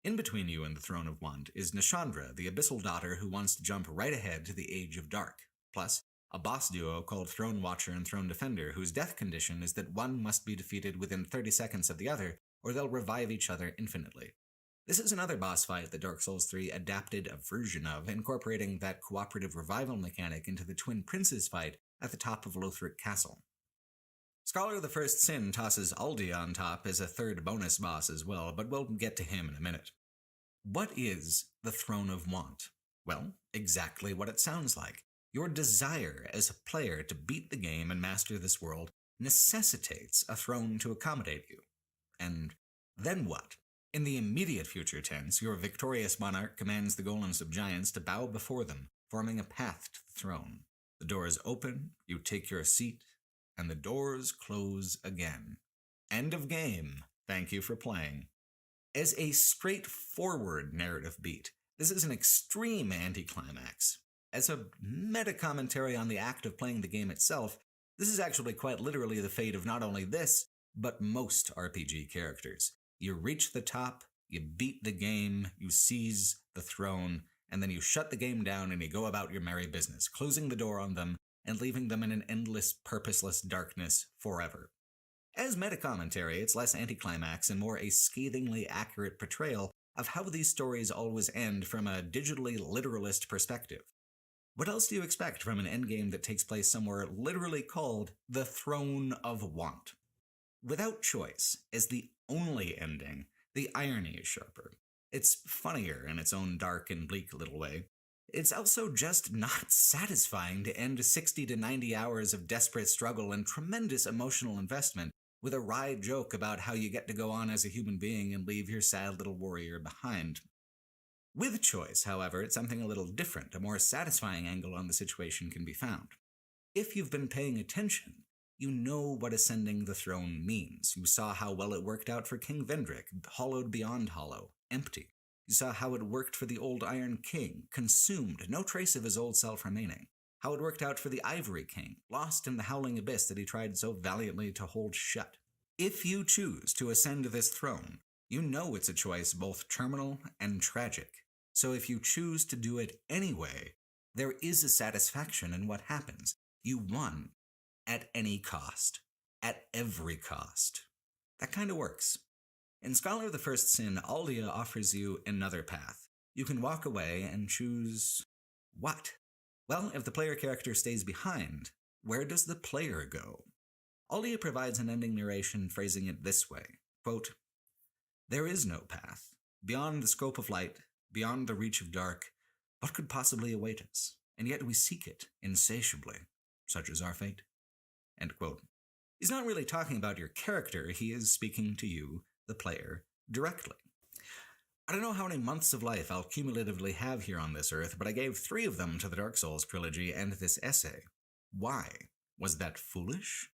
In between you and the Throne of Want is Nashandra, the abyssal daughter who wants to jump right ahead to the Age of Dark, plus a boss duo called Throne Watcher and Throne Defender whose death condition is that one must be defeated within 30 seconds of the other, or they'll revive each other infinitely. This is another boss fight that Dark Souls 3 adapted a version of, incorporating that cooperative revival mechanic into the Twin Princes fight at the top of Lothric Castle. Scholar of the First Sin tosses Aldia on top as a third bonus boss as well, but we'll get to him in a minute. What is the Throne of Want? Well, exactly what it sounds like. Your desire as a player to beat the game and master this world necessitates a throne to accommodate you. And then what? In the immediate future tense, your victorious monarch commands the golems of giants to bow before them, forming a path to the throne. The doors open, you take your seat, and the doors close again. End of game. Thank you for playing. As a straightforward narrative beat, this is an extreme anticlimax. As a meta-commentary on the act of playing the game itself, this is actually quite literally the fate of not only this, but most RPG characters. You reach the top, you beat the game, you seize the throne, and then you shut the game down and you go about your merry business, closing the door on them and leaving them in an endless, purposeless darkness forever. As meta-commentary, it's less anticlimax and more a scathingly accurate portrayal of how these stories always end from a digitally literalist perspective. What else do you expect from an endgame that takes place somewhere literally called the Throne of Want? Without choice, as the only ending, the irony is sharper. It's funnier in its own dark and bleak little way. It's also just not satisfying to end 60 to 90 hours of desperate struggle and tremendous emotional investment with a wry joke about how you get to go on as a human being and leave your sad little warrior behind. With choice, however, it's something a little different. A more satisfying angle on the situation can be found. If you've been paying attention, you know what ascending the throne means. You saw how well it worked out for King Vendrick, hollowed beyond hollow, empty. You saw how it worked for the old Iron King, consumed, no trace of his old self remaining. How it worked out for the Ivory King, lost in the howling abyss that he tried so valiantly to hold shut. If you choose to ascend this throne, you know it's a choice both terminal and tragic. So if you choose to do it anyway, there is a satisfaction in what happens. You won. At any cost. At every cost. That kind of works. In Scholar of the First Sin, Aldia offers you another path. You can walk away and choose what? Well, if the player character stays behind, where does the player go? Aldia provides an ending narration phrasing it this way, quote, "There is no path. Beyond the scope of light, beyond the reach of dark, what could possibly await us? And yet we seek it insatiably. Such is our fate." End quote. He's not really talking about your character, he is speaking to you, the player, directly. I don't know how many months of life I'll cumulatively have here on this earth, but I gave 3 of them to the Dark Souls trilogy and this essay. Why? Was that foolish?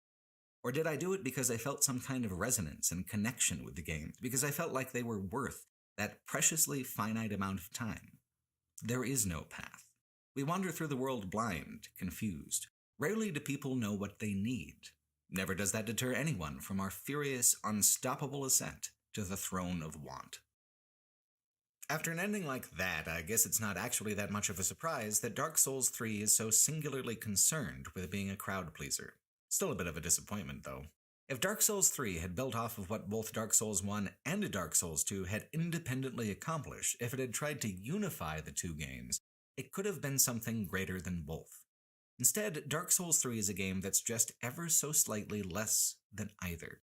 Or did I do it because I felt some kind of resonance and connection with the games, because I felt like they were worth that preciously finite amount of time? There is no path. We wander through the world blind, confused. Rarely do people know what they need. Never does that deter anyone from our furious, unstoppable ascent to the Throne of Want. After an ending like that, I guess it's not actually that much of a surprise that Dark Souls 3 is so singularly concerned with being a crowd pleaser. Still a bit of a disappointment, though. If Dark Souls 3 had built off of what both Dark Souls 1 and Dark Souls 2 had independently accomplished, if it had tried to unify the two games, it could have been something greater than both. Instead, Dark Souls 3 is a game that's just ever so slightly less than either.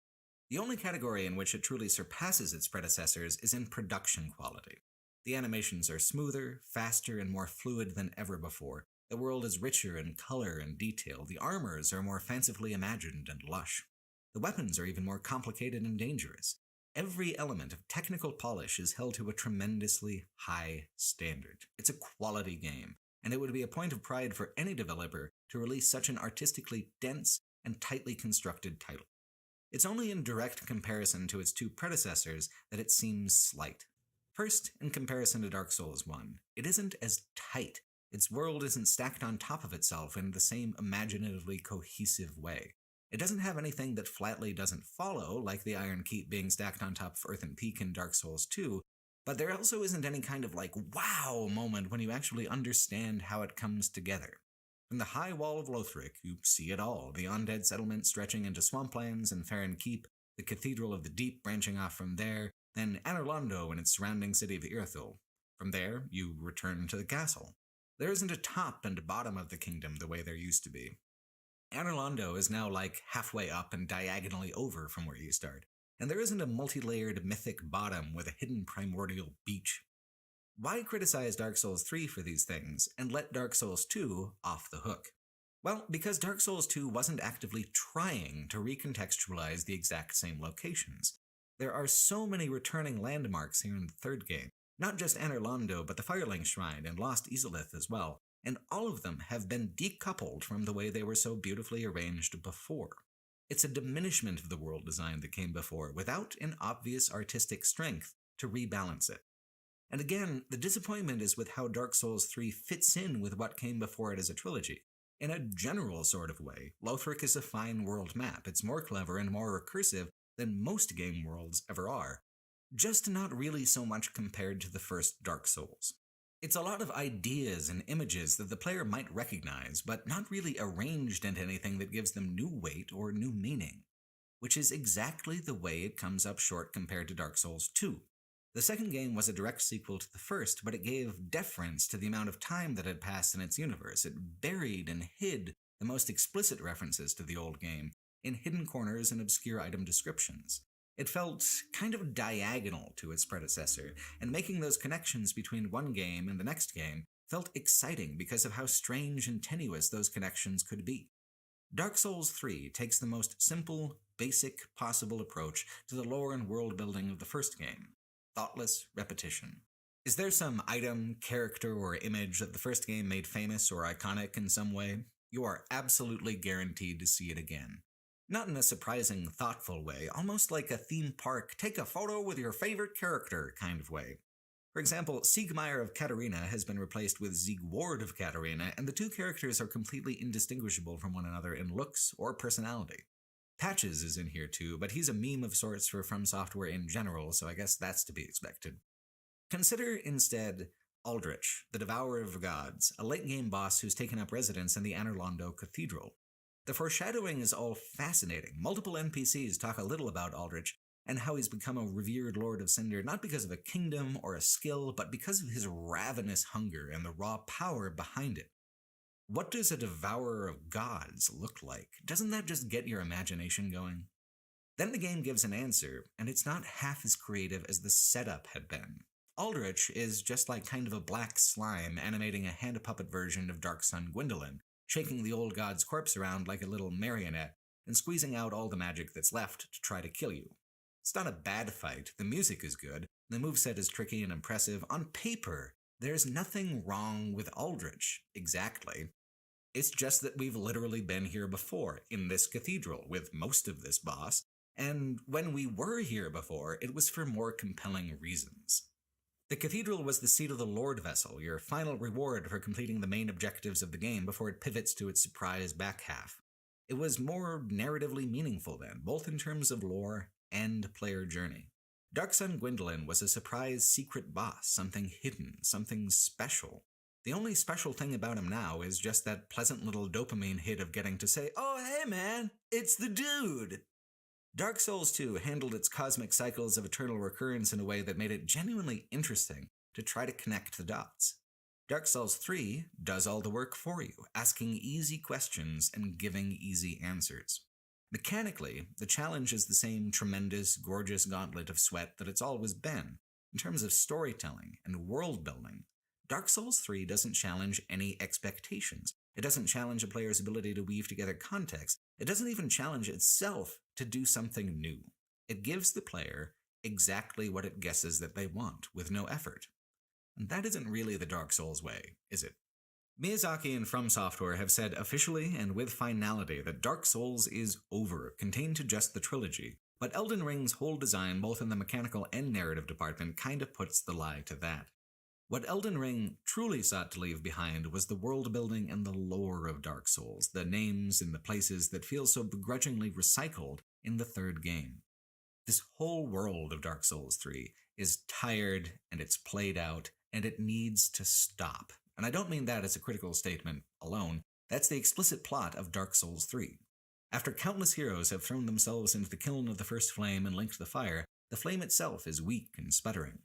The only category in which it truly surpasses its predecessors is in production quality. The animations are smoother, faster, and more fluid than ever before. The world is richer in color and detail. The armors are more fancifully imagined and lush. The weapons are even more complicated and dangerous. Every element of technical polish is held to a tremendously high standard. It's a quality game, and it would be a point of pride for any developer to release such an artistically dense and tightly constructed title. It's only in direct comparison to its two predecessors that it seems slight. First, in comparison to Dark Souls 1, it isn't as tight. Its world isn't stacked on top of itself in the same imaginatively cohesive way. It doesn't have anything that flatly doesn't follow, like the Iron Keep being stacked on top of Earthen Peak in Dark Souls 2, but there also isn't any kind of wow moment when you actually understand how it comes together. From the high wall of Lothric, you see it all, the undead settlement stretching into swamplands and Farron Keep, the Cathedral of the Deep branching off from there, then Anor Londo and its surrounding city of Irithyll. From there, you return to the castle. There isn't a top and bottom of the kingdom the way there used to be. Anor Londo is now like halfway up and diagonally over from where you start, and there isn't a multi-layered mythic bottom with a hidden primordial beach. Why criticize Dark Souls 3 for these things and let Dark Souls 2 off the hook? Well, because Dark Souls 2 wasn't actively trying to recontextualize the exact same locations. There are so many returning landmarks here in the third game, not just Anor Londo, but the Firelink Shrine and Lost Izalith as well, and all of them have been decoupled from the way they were so beautifully arranged before. It's a diminishment of the world design that came before, without an obvious artistic strength to rebalance it. And again, the disappointment is with how Dark Souls 3 fits in with what came before it as a trilogy. In a general sort of way, Lothric is a fine world map. It's more clever and more recursive than most game worlds ever are, just not really so much compared to the first Dark Souls. It's a lot of ideas and images that the player might recognize, but not really arranged into anything that gives them new weight or new meaning, which is exactly the way it comes up short compared to Dark Souls 2. The second game was a direct sequel to the first, but it gave deference to the amount of time that had passed in its universe. It buried and hid the most explicit references to the old game in hidden corners and obscure item descriptions. It felt kind of diagonal to its predecessor, and making those connections between one game and the next game felt exciting because of how strange and tenuous those connections could be. Dark Souls 3 takes the most simple, basic possible approach to the lore and world building of the first game. Thoughtless repetition. Is there some item, character, or image that the first game made famous or iconic in some way? You are absolutely guaranteed to see it again. Not in a surprising, thoughtful way, almost like a theme park take a photo with your favorite character kind of way. For example, Siegmeyer of Katarina has been replaced with Siegward of Katarina, and the two characters are completely indistinguishable from one another in looks or personality. Patches is in here too, but he's a meme of sorts for From Software in general, so I guess that's to be expected. Consider instead Aldrich, the Devourer of Gods, a late-game boss who's taken up residence in the Anor Londo Cathedral. The foreshadowing is all fascinating. Multiple NPCs talk a little about Aldrich and how he's become a revered Lord of Cinder not because of a kingdom or a skill, but because of his ravenous hunger and the raw power behind it. What does a Devourer of Gods look like? Doesn't that just get your imagination going? Then the game gives an answer, and it's not half as creative as the setup had been. Aldrich is just like kind of a black slime animating a hand-puppet version of Dark Sun Gwyndolin, shaking the old god's corpse around like a little marionette and squeezing out all the magic that's left to try to kill you. It's not a bad fight, the music is good, the moveset is tricky and impressive. On paper, there's nothing wrong with Aldrich, exactly. It's just that we've literally been here before, in this cathedral, with most of this boss, and when we were here before, it was for more compelling reasons. The cathedral was the seat of the Lord Vessel, your final reward for completing the main objectives of the game before it pivots to its surprise back half. It was more narratively meaningful then, both in terms of lore and player journey. Dark Sun Gwyndolin was a surprise secret boss, something hidden, something special. The only special thing about him now is just that pleasant little dopamine hit of getting to say, "Oh hey man, it's the dude!" Dark Souls 2 handled its cosmic cycles of eternal recurrence in a way that made it genuinely interesting to try to connect the dots. Dark Souls 3 does all the work for you, asking easy questions and giving easy answers. Mechanically, the challenge is the same tremendous, gorgeous gauntlet of sweat that it's always been. In terms of storytelling and world building, Dark Souls 3 doesn't challenge any expectations. It doesn't challenge a player's ability to weave together context. It doesn't even challenge itself to do something new. It gives the player exactly what it guesses that they want, with no effort. And that isn't really the Dark Souls way, is it? Miyazaki and From Software have said officially and with finality that Dark Souls is over, contained to just the trilogy, but Elden Ring's whole design, both in the mechanical and narrative department, kind of puts the lie to that. What Elden Ring truly sought to leave behind was the world building and the lore of Dark Souls, the names and the places that feel so begrudgingly recycled in the third game. This whole world of Dark Souls 3 is tired and it's played out and it needs to stop. And I don't mean that as a critical statement alone, that's the explicit plot of Dark Souls 3. After countless heroes have thrown themselves into the kiln of the first flame and linked the fire, the flame itself is weak and sputtering.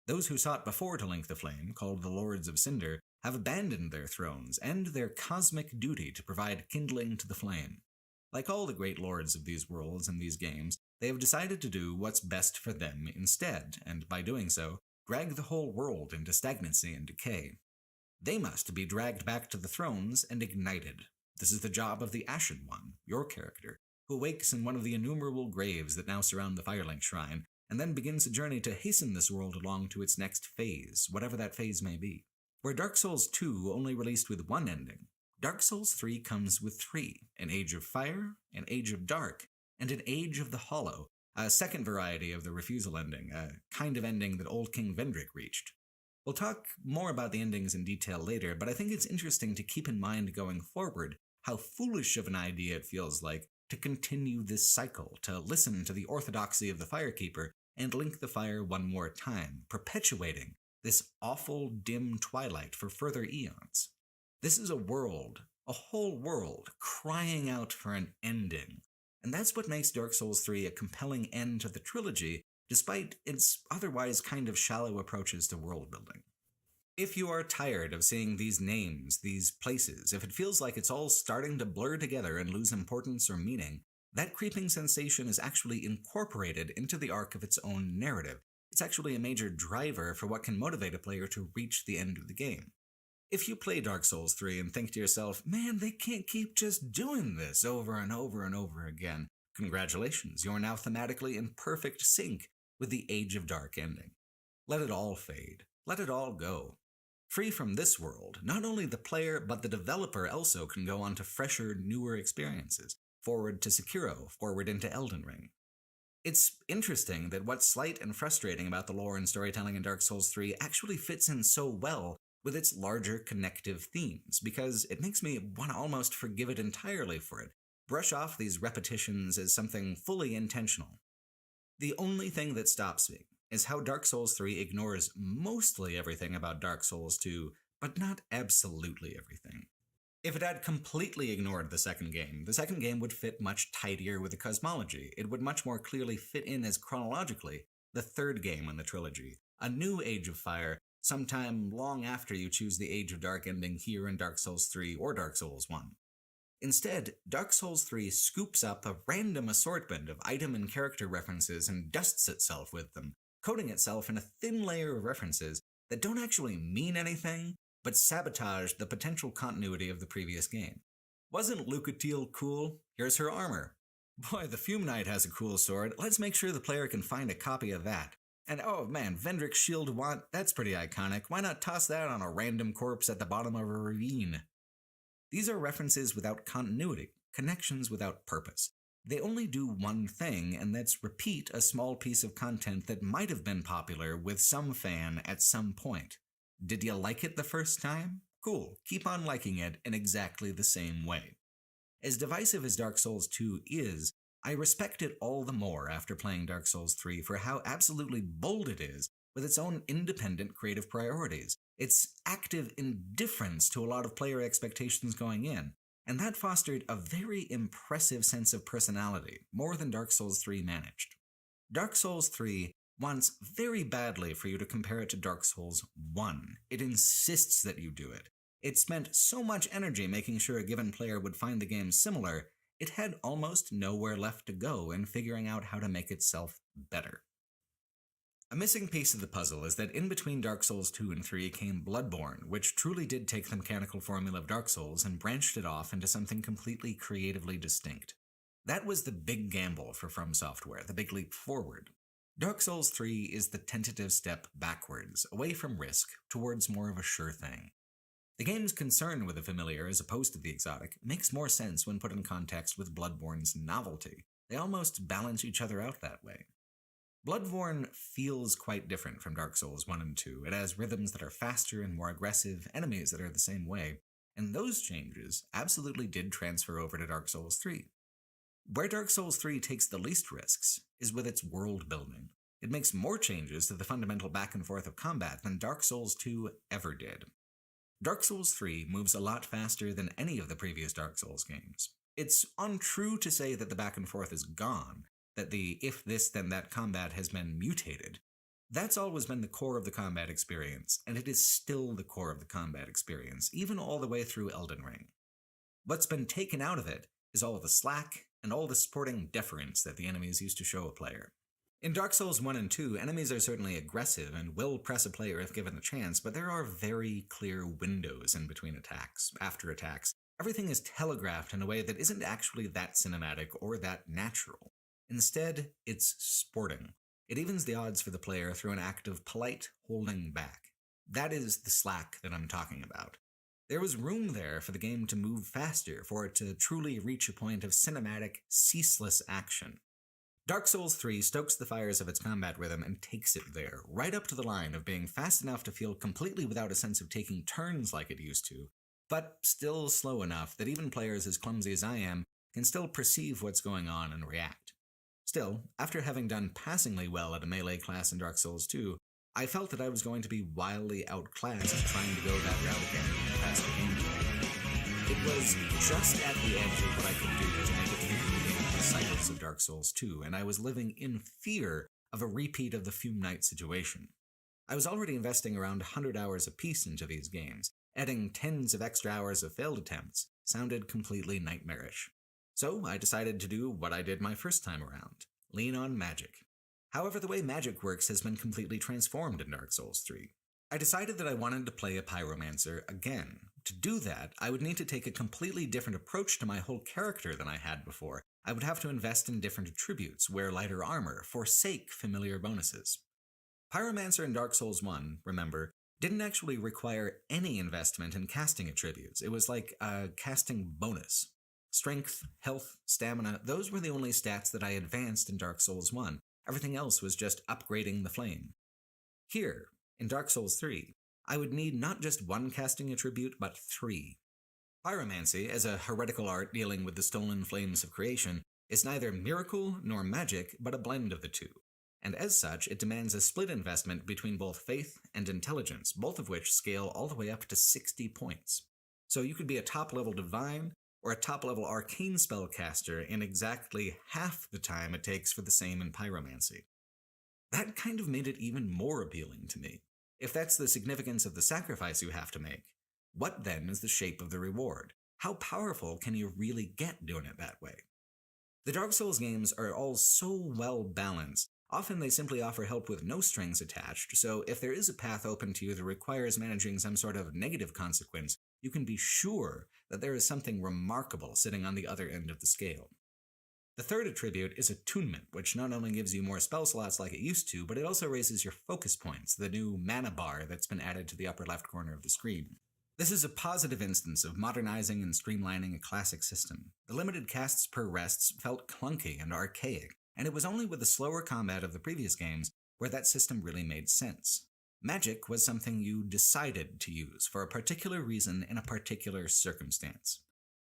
Those who sought before to link the flame, called the Lords of Cinder, have abandoned their thrones and their cosmic duty to provide kindling to the flame. Like all the great lords of these worlds and these games, they have decided to do what's best for them instead, and by doing so, drag the whole world into stagnancy and decay. They must be dragged back to the thrones and ignited. This is the job of the Ashen One, your character, who awakes in one of the innumerable graves that now surround the Firelink Shrine, and then begins a journey to hasten this world along to its next phase, whatever that phase may be. Where Dark Souls 2 only released with one ending, Dark Souls 3 comes with three: an Age of Fire, an Age of Dark, and an Age of the Hollow, a second variety of the refusal ending, a kind of ending that old King Vendrick reached. We'll talk more about the endings in detail later, but I think it's interesting to keep in mind going forward how foolish of an idea it feels like to continue this cycle, to listen to the orthodoxy of the Firekeeper and link the fire one more time, perpetuating this awful dim twilight for further eons. This is a world, a whole world, crying out for an ending. And that's what makes Dark Souls 3 a compelling end to the trilogy, despite its otherwise kind of shallow approaches to world building. If you are tired of seeing these names, these places, if it feels like it's all starting to blur together and lose importance or meaning, that creeping sensation is actually incorporated into the arc of its own narrative. It's actually a major driver for what can motivate a player to reach the end of the game. If you play Dark Souls 3 and think to yourself, man, they can't keep just doing this over and over and over again, congratulations, you're now thematically in perfect sync with the Age of Dark ending. Let it all fade. Let it all go. Free from this world, not only the player but the developer also can go on to fresher, newer experiences, forward to Sekiro, forward into Elden Ring. It's interesting that what's slight and frustrating about the lore and storytelling in Dark Souls 3 actually fits in so well with its larger connective themes, because it makes me want to almost forgive it entirely for it, brush off these repetitions as something fully intentional. The only thing that stops me is how Dark Souls 3 ignores mostly everything about Dark Souls 2, but not absolutely everything. If it had completely ignored the second game would fit much tidier with the cosmology. It would much more clearly fit in as chronologically the third game in the trilogy, a new Age of Fire, sometime long after you choose the Age of Dark ending here in Dark Souls 3 or Dark Souls 1. Instead, Dark Souls 3 scoops up a random assortment of item and character references and dusts itself with them, coating itself in a thin layer of references that don't actually mean anything, but sabotage the potential continuity of the previous game. Wasn't Lucatiel cool? Here's her armor. Boy, the Fume Knight has a cool sword. Let's make sure the player can find a copy of that. And oh man, Vendrick's shield wand, that's pretty iconic. Why not toss that on a random corpse at the bottom of a ravine? These are references without continuity, connections without purpose. They only do one thing, and that's repeat a small piece of content that might have been popular with some fan at some point. Did you like it the first time? Cool, keep on liking it in exactly the same way. As divisive as Dark Souls 2 is, I respect it all the more after playing Dark Souls 3 for how absolutely bold it is with its own independent creative priorities, its active indifference to a lot of player expectations going in, and that fostered a very impressive sense of personality, more than Dark Souls 3 managed. Dark Souls 3 wants very badly for you to compare it to Dark Souls 1. It insists that you do it. It spent so much energy making sure a given player would find the game similar, it had almost nowhere left to go in figuring out how to make itself better. A missing piece of the puzzle is that in between Dark Souls 2 and 3 came Bloodborne, which truly did take the mechanical formula of Dark Souls and branched it off into something completely creatively distinct. That was the big gamble for From Software, the big leap forward. Dark Souls 3 is the tentative step backwards, away from risk, towards more of a sure thing. The game's concern with the familiar as opposed to the exotic makes more sense when put in context with Bloodborne's novelty. They almost balance each other out that way. Bloodborne feels quite different from Dark Souls 1 and 2. It has rhythms that are faster and more aggressive, enemies that are the same way, and those changes absolutely did transfer over to Dark Souls 3. Where Dark Souls 3 takes the least risks is with its world building. It makes more changes to the fundamental back and forth of combat than Dark Souls 2 ever did. Dark Souls 3 moves a lot faster than any of the previous Dark Souls games. It's untrue to say that the back and forth is gone, that the if this then that combat has been mutated. That's always been the core of the combat experience, and it is still the core of the combat experience, even all the way through Elden Ring. What's been taken out of it is all the slack and all the sporting deference that the enemies used to show a player. In Dark Souls 1 and 2, enemies are certainly aggressive and will press a player if given the chance, but there are very clear windows in between attacks, after attacks. Everything is telegraphed in a way that isn't actually that cinematic or that natural. Instead, it's sporting. It evens the odds for the player through an act of polite holding back. That is the slack that I'm talking about. There was room there for the game to move faster, for it to truly reach a point of cinematic, ceaseless action. Dark Souls 3 stokes the fires of its combat rhythm and takes it there, right up to the line of being fast enough to feel completely without a sense of taking turns like it used to, but still slow enough that even players as clumsy as I am can still perceive what's going on and react. Still, after having done passingly well at a melee class in Dark Souls 2, I felt that I was going to be wildly outclassed trying to go that route again and pass the game. It was just at the edge of what I could do to make it through the cycles of Dark Souls 2, and I was living in fear of a repeat of the Fume Knight situation. I was already investing around 100 hours apiece into these games. Adding tens of extra hours of failed attempts sounded completely nightmarish. So I decided to do what I did my first time around, lean on magic. However, the way magic works has been completely transformed in Dark Souls 3. I decided that I wanted to play a pyromancer again. To do that, I would need to take a completely different approach to my whole character than I had before. I would have to invest in different attributes, wear lighter armor, forsake familiar bonuses. Pyromancer in Dark Souls 1, remember, didn't actually require any investment in casting attributes. It was like a casting bonus. Strength, health, stamina, those were the only stats that I advanced in Dark Souls 1. Everything else was just upgrading the flame. Here, in Dark Souls 3, I would need not just one casting attribute, but 3. Pyromancy, as a heretical art dealing with the stolen flames of creation, is neither miracle nor magic, but a blend of the two. And as such, it demands a split investment between both faith and intelligence, both of which scale all the way up to 60 points. So you could be a top-level divine or a top-level arcane spellcaster in exactly half the time it takes for the same in pyromancy. That kind of made it even more appealing to me. If that's the significance of the sacrifice you have to make, what then is the shape of the reward? How powerful can you really get doing it that way? The Dark Souls games are all so well balanced. Often they simply offer help with no strings attached, so if there is a path open to you that requires managing some sort of negative consequence, you can be sure that there is something remarkable sitting on the other end of the scale. The third attribute is attunement, which not only gives you more spell slots like it used to, but it also raises your focus points, the new mana bar that's been added to the upper left corner of the screen. This is a positive instance of modernizing and streamlining a classic system. The limited casts per rests felt clunky and archaic, and it was only with the slower combat of the previous games where that system really made sense. Magic was something you decided to use for a particular reason in a particular circumstance.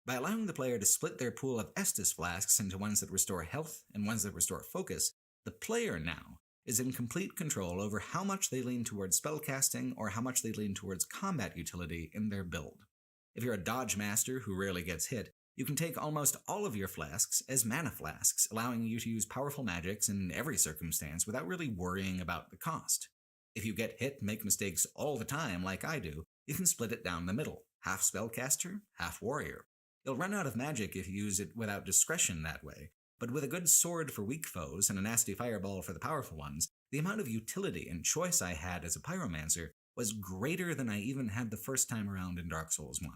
By allowing the player to split their pool of Estus flasks into ones that restore health and ones that restore focus, the player now is in complete control over how much they lean towards spellcasting or how much they lean towards combat utility in their build. If you're a dodge master who rarely gets hit, you can take almost all of your flasks as mana flasks, allowing you to use powerful magics in every circumstance without really worrying about the cost. If you get hit and make mistakes all the time like I do, you can split it down the middle, half spellcaster, half warrior. You'll run out of magic if you use it without discretion that way, but with a good sword for weak foes and a nasty fireball for the powerful ones, the amount of utility and choice I had as a pyromancer was greater than I even had the first time around in Dark Souls 1.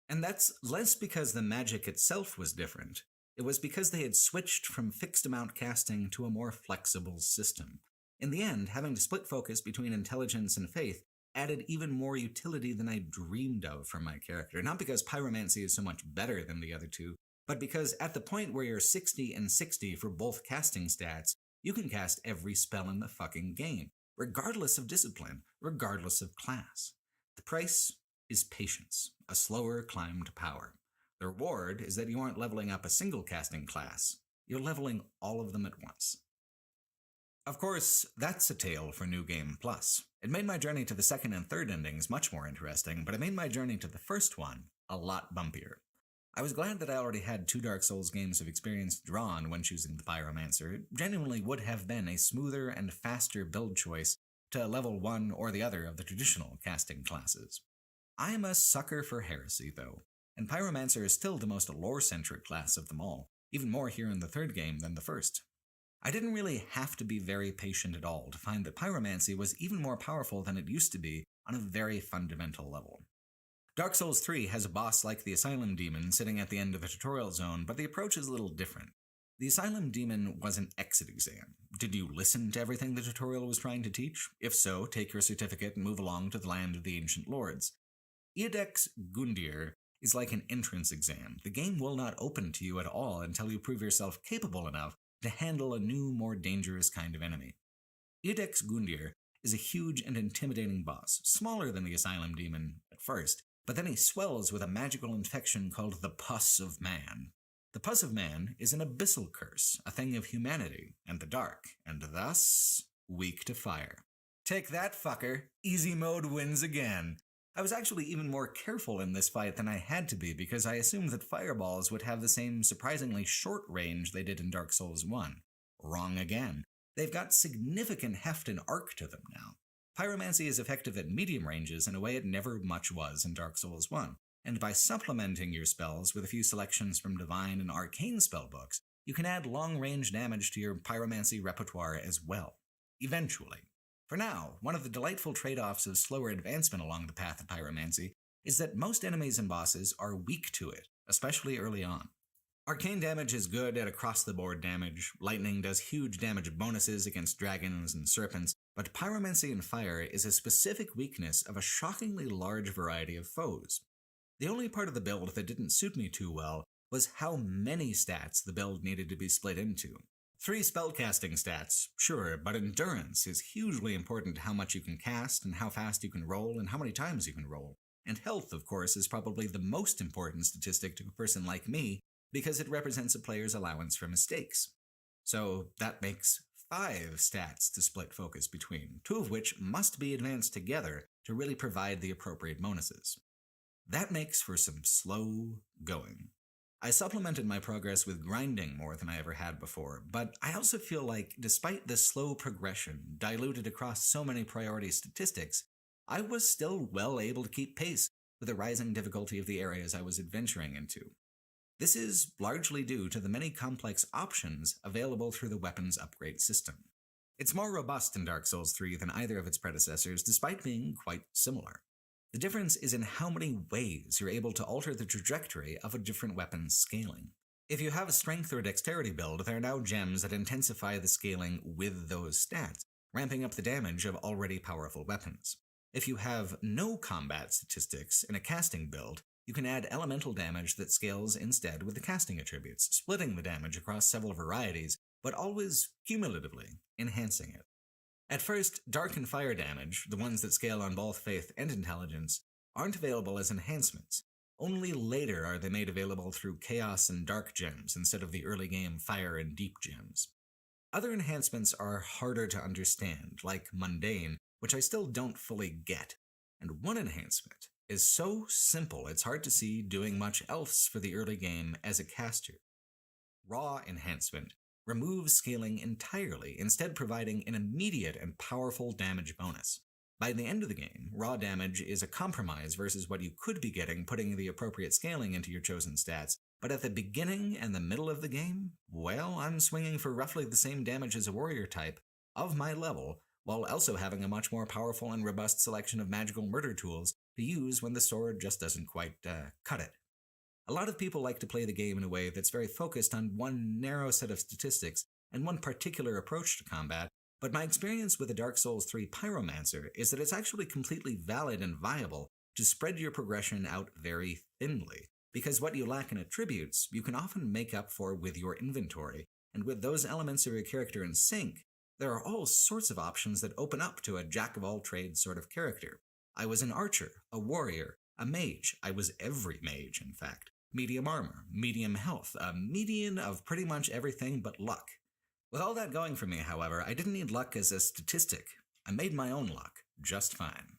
And that's less because the magic itself was different. It was because they had switched from fixed amount casting to a more flexible system. In the end, having to split focus between intelligence and faith added even more utility than I dreamed of for my character, not because pyromancy is so much better than the other two, but because at the point where you're 60 and 60 for both casting stats, you can cast every spell in the fucking game, regardless of discipline, regardless of class. The price is patience, a slower climb to power. The reward is that you aren't leveling up a single casting class, you're leveling all of them at once. Of course, that's a tale for New Game Plus. It made my journey to the second and third endings much more interesting, but it made my journey to the first one a lot bumpier. I was glad that I already had 2 Dark Souls games of experience drawn when choosing the Pyromancer. It genuinely would have been a smoother and faster build choice to level one or the other of the traditional casting classes. I am a sucker for heresy, though, and Pyromancer is still the most lore-centric class of them all, even more here in the 3rd game than the 1st. I didn't really have to be very patient at all to find that Pyromancy was even more powerful than it used to be on a very fundamental level. Dark Souls 3 has a boss like the Asylum Demon sitting at the end of the tutorial zone, but the approach is a little different. The Asylum Demon was an exit exam. Did you listen to everything the tutorial was trying to teach? If so, take your certificate and move along to the land of the Ancient Lords. Iudex Gundyr is like an entrance exam. The game will not open to you at all until you prove yourself capable enough to handle a new, more dangerous kind of enemy. Iudex Gundyr is a huge and intimidating boss, smaller than the Asylum Demon at first, but then he swells with a magical infection called the Pus of Man. The Pus of Man is an abyssal curse, a thing of humanity and the dark, and thus weak to fire. Take that, fucker! Easy mode wins again! I was actually even more careful in this fight than I had to be because I assumed that fireballs would have the same surprisingly short range they did in Dark Souls 1. Wrong again. They've got significant heft and arc to them now. Pyromancy is effective at medium ranges in a way it never much was in Dark Souls 1, and by supplementing your spells with a few selections from Divine and Arcane spellbooks, you can add long-range damage to your Pyromancy repertoire as well. Eventually. For now, one of the delightful trade-offs of slower advancement along the path of Pyromancy is that most enemies and bosses are weak to it, especially early on. Arcane damage is good at across-the-board damage, lightning does huge damage bonuses against dragons and serpents, but Pyromancy and fire is a specific weakness of a shockingly large variety of foes. The only part of the build that didn't suit me too well was how many stats the build needed to be split into. 3 spellcasting stats, sure, but endurance is hugely important to how much you can cast and how fast you can roll and how many times you can roll. And health, of course, is probably the most important statistic to a person like me because it represents a player's allowance for mistakes. So that makes 5 stats to split focus between, 2 of which must be advanced together to really provide the appropriate bonuses. That makes for some slow going. I supplemented my progress with grinding more than I ever had before, but I also feel like despite the slow progression diluted across so many priority statistics, I was still well able to keep pace with the rising difficulty of the areas I was adventuring into. This is largely due to the many complex options available through the weapons upgrade system. It's more robust in Dark Souls 3 than either of its predecessors, despite being quite similar. The difference is in how many ways you're able to alter the trajectory of a different weapon's scaling. If you have a strength or dexterity build, there are now gems that intensify the scaling with those stats, ramping up the damage of already powerful weapons. If you have no combat statistics in a casting build, you can add elemental damage that scales instead with the casting attributes, splitting the damage across several varieties, but always cumulatively enhancing it. At first, dark and fire damage, the ones that scale on both faith and intelligence, aren't available as enhancements. Only later are they made available through chaos and dark gems instead of the early game fire and deep gems. Other enhancements are harder to understand, like mundane, which I still don't fully get. And one enhancement is so simple it's hard to see doing much else for the early game as a caster. Raw enhancement removes scaling entirely, instead providing an immediate and powerful damage bonus. By the end of the game, raw damage is a compromise versus what you could be getting putting the appropriate scaling into your chosen stats, but at the beginning and the middle of the game, well, I'm swinging for roughly the same damage as a warrior type of my level, while also having a much more powerful and robust selection of magical murder tools to use when the sword just doesn't quite cut it. A lot of people like to play the game in a way that's very focused on one narrow set of statistics and one particular approach to combat, but my experience with the Dark Souls 3 Pyromancer is that it's actually completely valid and viable to spread your progression out very thinly, because what you lack in attributes, you can often make up for with your inventory, and with those elements of your character in sync, there are all sorts of options that open up to a jack-of-all-trades sort of character. I was an archer, a warrior, a mage. I was every mage, in fact. Medium armor, medium health, a median of pretty much everything but luck. With all that going for me, however, I didn't need luck as a statistic. I made my own luck just fine.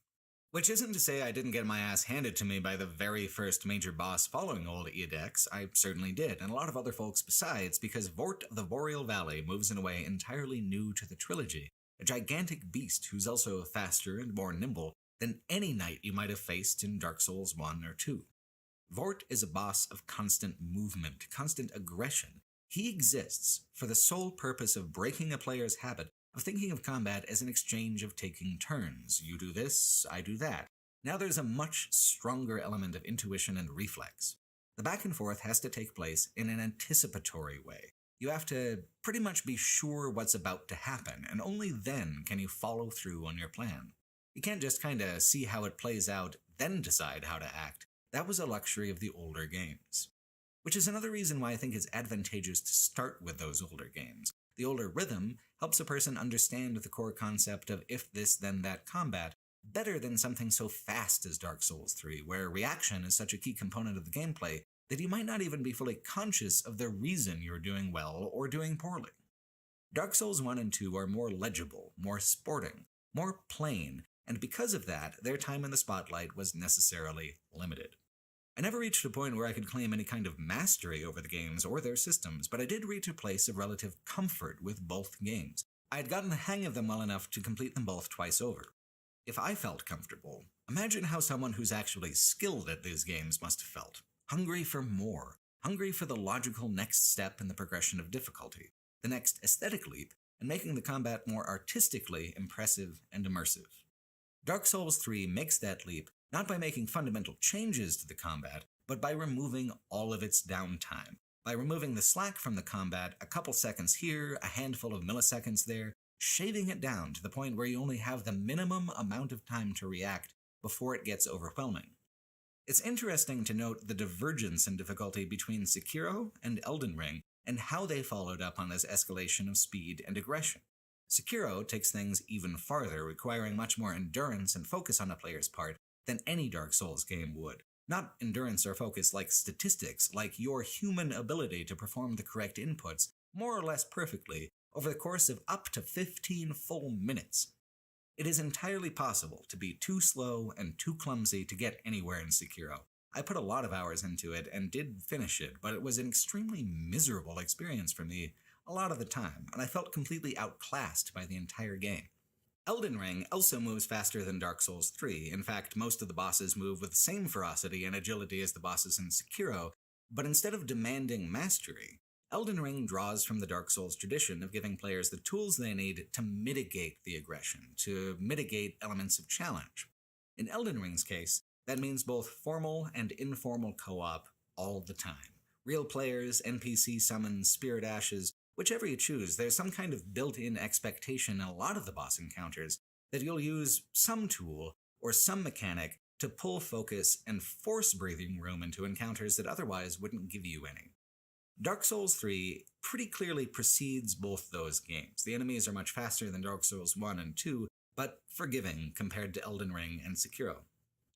Which isn't to say I didn't get my ass handed to me by the very first major boss following Old Eodex. I certainly did, and a lot of other folks besides, because Vort of the Boreal Valley moves in a way entirely new to the trilogy. A gigantic beast who's also faster and more nimble than any knight you might have faced in Dark Souls 1 or 2. Vort is a boss of constant movement, constant aggression. He exists for the sole purpose of breaking a player's habit of thinking of combat as an exchange of taking turns. You do this, I do that. Now there's a much stronger element of intuition and reflex. The back and forth has to take place in an anticipatory way. You have to pretty much be sure what's about to happen, and only then can you follow through on your plan. You can't just kinda see how it plays out, then decide how to act. That was a luxury of the older games. Which is another reason why I think it's advantageous to start with those older games. The older rhythm helps a person understand the core concept of if this then that combat better than something so fast as Dark Souls 3, where reaction is such a key component of the gameplay that you might not even be fully conscious of the reason you're doing well or doing poorly. Dark Souls 1 and 2 are more legible, more sporting, more plain, and because of that, their time in the spotlight was necessarily limited. I never reached a point where I could claim any kind of mastery over the games or their systems, but I did reach a place of relative comfort with both games. I had gotten the hang of them well enough to complete them both twice over. If I felt comfortable, imagine how someone who's actually skilled at these games must have felt. Hungry for more. Hungry for the logical next step in the progression of difficulty. The next aesthetic leap, and making the combat more artistically impressive and immersive. Dark Souls 3 makes that leap not by making fundamental changes to the combat, but by removing all of its downtime. By removing the slack from the combat, a couple seconds here, a handful of milliseconds there, shaving it down to the point where you only have the minimum amount of time to react before it gets overwhelming. It's interesting to note the divergence in difficulty between Sekiro and Elden Ring, and how they followed up on this escalation of speed and aggression. Sekiro takes things even farther, requiring much more endurance and focus on a player's part than any Dark Souls game would. Not endurance or focus like statistics, like your human ability to perform the correct inputs more or less perfectly over the course of up to 15 full minutes. It is entirely possible to be too slow and too clumsy to get anywhere in Sekiro. I put a lot of hours into it and did finish it, but it was an extremely miserable experience for me a lot of the time, and I felt completely outclassed by the entire game. Elden Ring also moves faster than Dark Souls 3. In fact, most of the bosses move with the same ferocity and agility as the bosses in Sekiro, but instead of demanding mastery, Elden Ring draws from the Dark Souls tradition of giving players the tools they need to mitigate the aggression, to mitigate elements of challenge. In Elden Ring's case, that means both formal and informal co-op all the time. Real players, NPC summons, spirit ashes, whichever you choose, there's some kind of built-in expectation in a lot of the boss encounters that you'll use some tool or some mechanic to pull focus and force breathing room into encounters that otherwise wouldn't give you any. Dark Souls 3 pretty clearly precedes both those games. The enemies are much faster than Dark Souls 1 and 2, but forgiving compared to Elden Ring and Sekiro.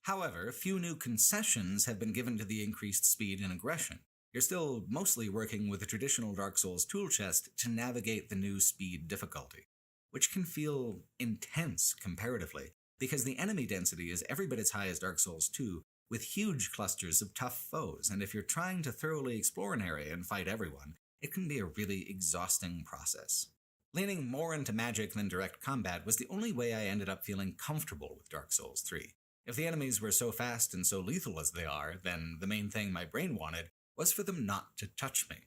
However, few new concessions have been given to the increased speed and aggression. You're still mostly working with the traditional Dark Souls tool chest to navigate the new speed difficulty, which can feel intense comparatively, because the enemy density is every bit as high as Dark Souls 2, with huge clusters of tough foes, and if you're trying to thoroughly explore an area and fight everyone, it can be a really exhausting process. Leaning more into magic than direct combat was the only way I ended up feeling comfortable with Dark Souls 3. If the enemies were so fast and so lethal as they are, then the main thing my brain wanted was for them not to touch me.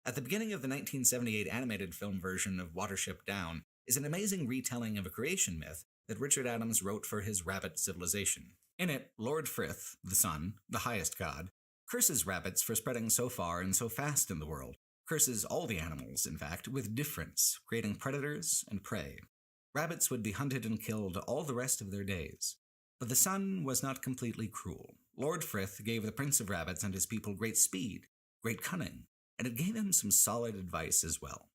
At the beginning of the 1978 animated film version of Watership Down is an amazing retelling of a creation myth that Richard Adams wrote for his rabbit civilization. In it, Lord Frith, the sun, the highest god, curses rabbits for spreading so far and so fast in the world, curses all the animals, in fact, with difference, creating predators and prey. Rabbits would be hunted and killed all the rest of their days. But the sun was not completely cruel. Lord Frith gave the Prince of Rabbits and his people great speed, great cunning, and it gave him some solid advice as well.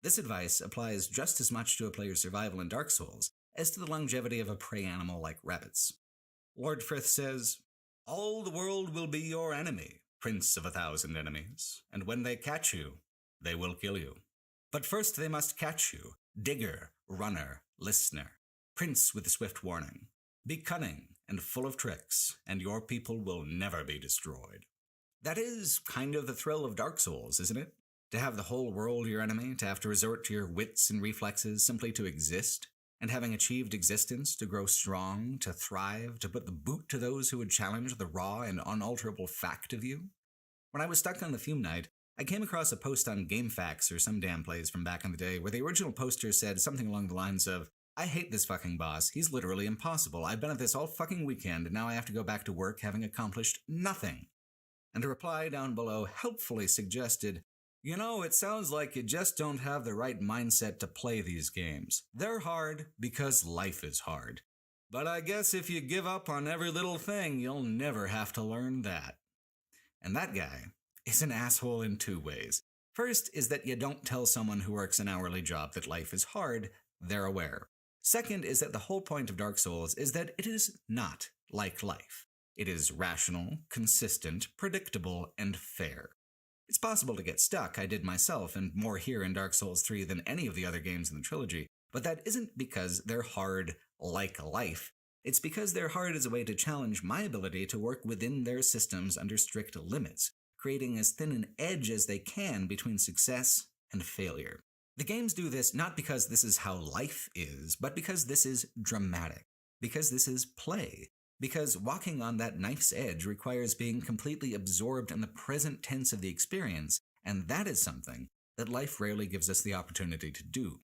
This advice applies just as much to a player's survival in Dark Souls as to the longevity of a prey animal like rabbits. Lord Frith says, "All the world will be your enemy, Prince of 1,000 enemies, and when they catch you, they will kill you. But first they must catch you, digger, runner, listener, prince with a swift warning. Be cunning and full of tricks, and your people will never be destroyed. That is kind of the thrill of Dark Souls, isn't it? To have the whole world your enemy, to have to resort to your wits and reflexes simply to exist, and having achieved existence, to grow strong, to thrive, to put the boot to those who would challenge the raw and unalterable fact of you. When I was stuck on the Fume Night, I came across a post on GameFAQs or some damn place from back in the day where the original poster said something along the lines of, "I hate this fucking boss, he's literally impossible, I've been at this all fucking weekend and now I have to go back to work having accomplished nothing." And a reply down below helpfully suggested, "You know, it sounds like you just don't have the right mindset to play these games. They're hard because life is hard. But I guess if you give up on every little thing, you'll never have to learn that." And that guy is an asshole in two ways. First is that you don't tell someone who works an hourly job that life is hard, they're aware. Second is that the whole point of Dark Souls is that it is not like life. It is rational, consistent, predictable, and fair. It's possible to get stuck, I did myself, and more here in Dark Souls 3 than any of the other games in the trilogy, but that isn't because they're hard like life. It's because they're hard as a way to challenge my ability to work within their systems under strict limits, creating as thin an edge as they can between success and failure. The games do this not because this is how life is, but because this is dramatic, because this is play. Because walking on that knife's edge requires being completely absorbed in the present tense of the experience, and that is something that life rarely gives us the opportunity to do.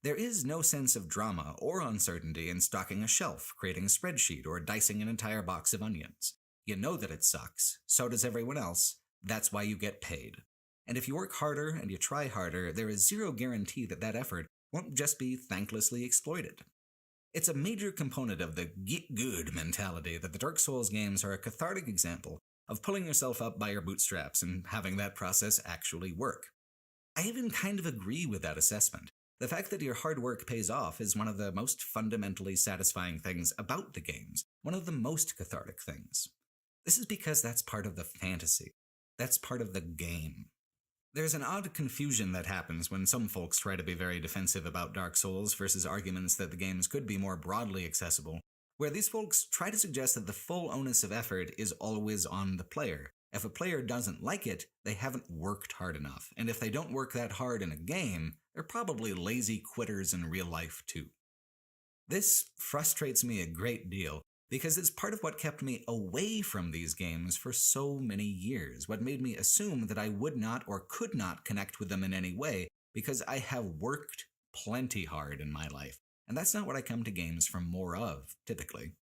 There is no sense of drama or uncertainty in stocking a shelf, creating a spreadsheet, or dicing an entire box of onions. You know that it sucks, so does everyone else, that's why you get paid. And if you work harder and you try harder, there is zero guarantee that that effort won't just be thanklessly exploited. It's a major component of the get good mentality that the Dark Souls games are a cathartic example of pulling yourself up by your bootstraps and having that process actually work. I even kind of agree with that assessment. The fact that your hard work pays off is one of the most fundamentally satisfying things about the games, one of the most cathartic things. This is because that's part of the fantasy. That's part of the game. There's an odd confusion that happens when some folks try to be very defensive about Dark Souls versus arguments that the games could be more broadly accessible, where these folks try to suggest that the full onus of effort is always on the player. If a player doesn't like it, they haven't worked hard enough, and if they don't work that hard in a game, they're probably lazy quitters in real life too. This frustrates me a great deal, because it's part of what kept me away from these games for so many years, what made me assume that I would not or could not connect with them in any way, because I have worked plenty hard in my life, and that's not what I come to games for more of, typically.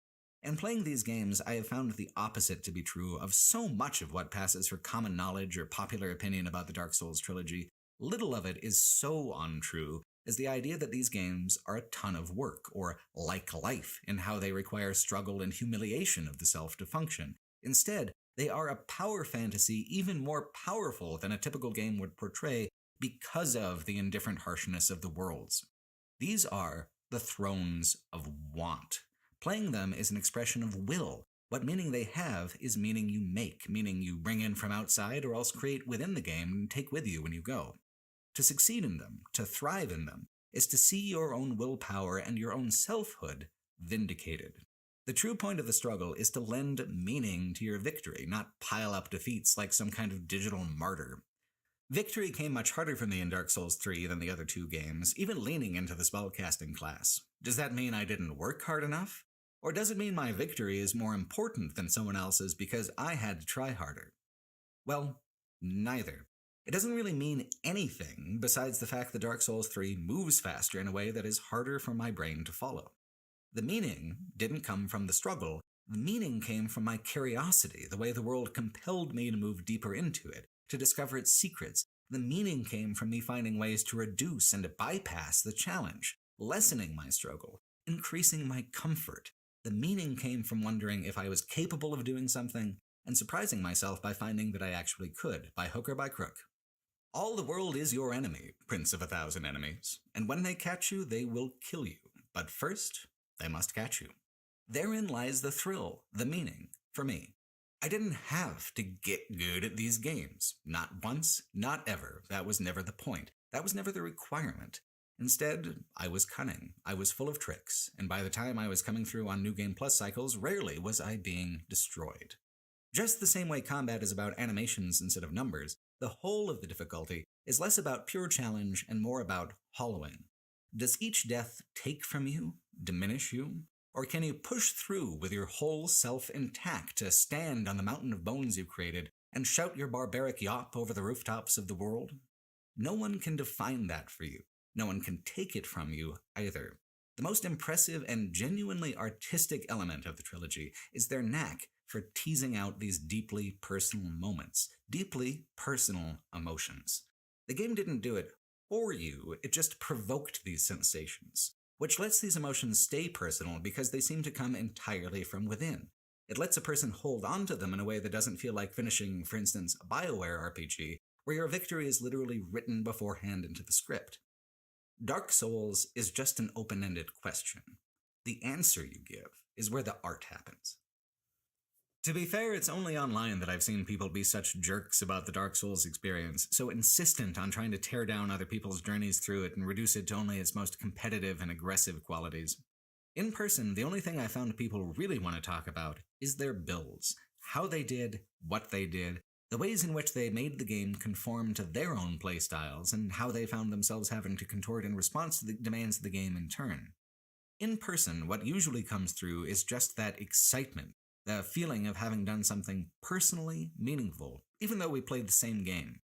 In playing these games, I have found the opposite to be true of so much of what passes for common knowledge or popular opinion about the Dark Souls trilogy. Little of it is so untrue is the idea that these games are a ton of work, or like life, in how they require struggle and humiliation of the self to function. Instead, they are a power fantasy even more powerful than a typical game would portray because of the indifferent harshness of the worlds. These are the thrones of want. Playing them is an expression of will. What meaning they have is meaning you make, meaning you bring in from outside or else create within the game and take with you when you go. To succeed in them, to thrive in them, is to see your own willpower and your own selfhood vindicated. The true point of the struggle is to lend meaning to your victory, not pile up defeats like some kind of digital martyr. Victory came much harder for me in Dark Souls 3 than the other two games, even leaning into the spellcasting class. Does that mean I didn't work hard enough? Or does it mean my victory is more important than someone else's because I had to try harder? Well, neither. It doesn't really mean anything besides the fact that Dark Souls 3 moves faster in a way that is harder for my brain to follow. The meaning didn't come from the struggle. The meaning came from my curiosity, the way the world compelled me to move deeper into it, to discover its secrets. The meaning came from me finding ways to reduce and bypass the challenge, lessening my struggle, increasing my comfort. The meaning came from wondering if I was capable of doing something, and surprising myself by finding that I actually could, by hook or by crook. All the world is your enemy, Prince of 1,000 enemies, and when they catch you, they will kill you. But first, they must catch you. Therein lies the thrill, the meaning, for me. I didn't have to get good at these games. Not once, not ever. That was never the point. That was never the requirement. Instead, I was cunning, I was full of tricks, and by the time I was coming through on New Game Plus cycles, rarely was I being destroyed. Just the same way combat is about animations instead of numbers, the whole of the difficulty is less about pure challenge and more about hollowing. Does each death take from you, diminish you, or can you push through with your whole self intact to stand on the mountain of bones you've created and shout your barbaric yop over the rooftops of the world? No one can define that for you. No one can take it from you either. The most impressive and genuinely artistic element of the trilogy is their knack for teasing out these deeply personal moments, deeply personal emotions. The game didn't do it for you, it just provoked these sensations, which lets these emotions stay personal because they seem to come entirely from within. It lets a person hold on to them in a way that doesn't feel like finishing, for instance, a BioWare RPG, where your victory is literally written beforehand into the script. Dark Souls is just an open-ended question. The answer you give is where the art happens. To be fair, it's only online that I've seen people be such jerks about the Dark Souls experience, so insistent on trying to tear down other people's journeys through it and reduce it to only its most competitive and aggressive qualities. In person, the only thing I found people really want to talk about is their builds, how they did, what they did, the ways in which they made the game conform to their own playstyles, and how they found themselves having to contort in response to the demands of the game in turn. In person, what usually comes through is just that excitement, the feeling of having done something personally meaningful, even though we played the same game.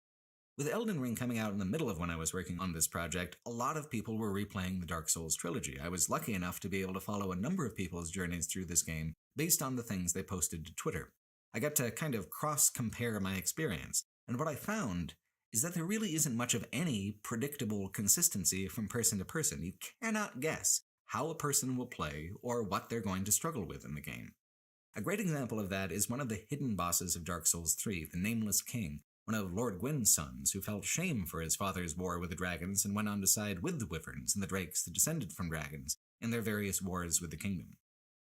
With Elden Ring coming out in the middle of when I was working on this project, a lot of people were replaying the Dark Souls trilogy. I was lucky enough to be able to follow a number of people's journeys through this game based on the things they posted to Twitter. I got to kind of cross-compare my experience, and what I found is that there really isn't much of any predictable consistency from person to person. You cannot guess how a person will play or what they're going to struggle with in the game. A great example of that is one of the hidden bosses of Dark Souls 3, the Nameless King, one of Lord Gwyn's sons who felt shame for his father's war with the dragons and went on to side with the wyverns and the drakes that descended from dragons in their various wars with the kingdom.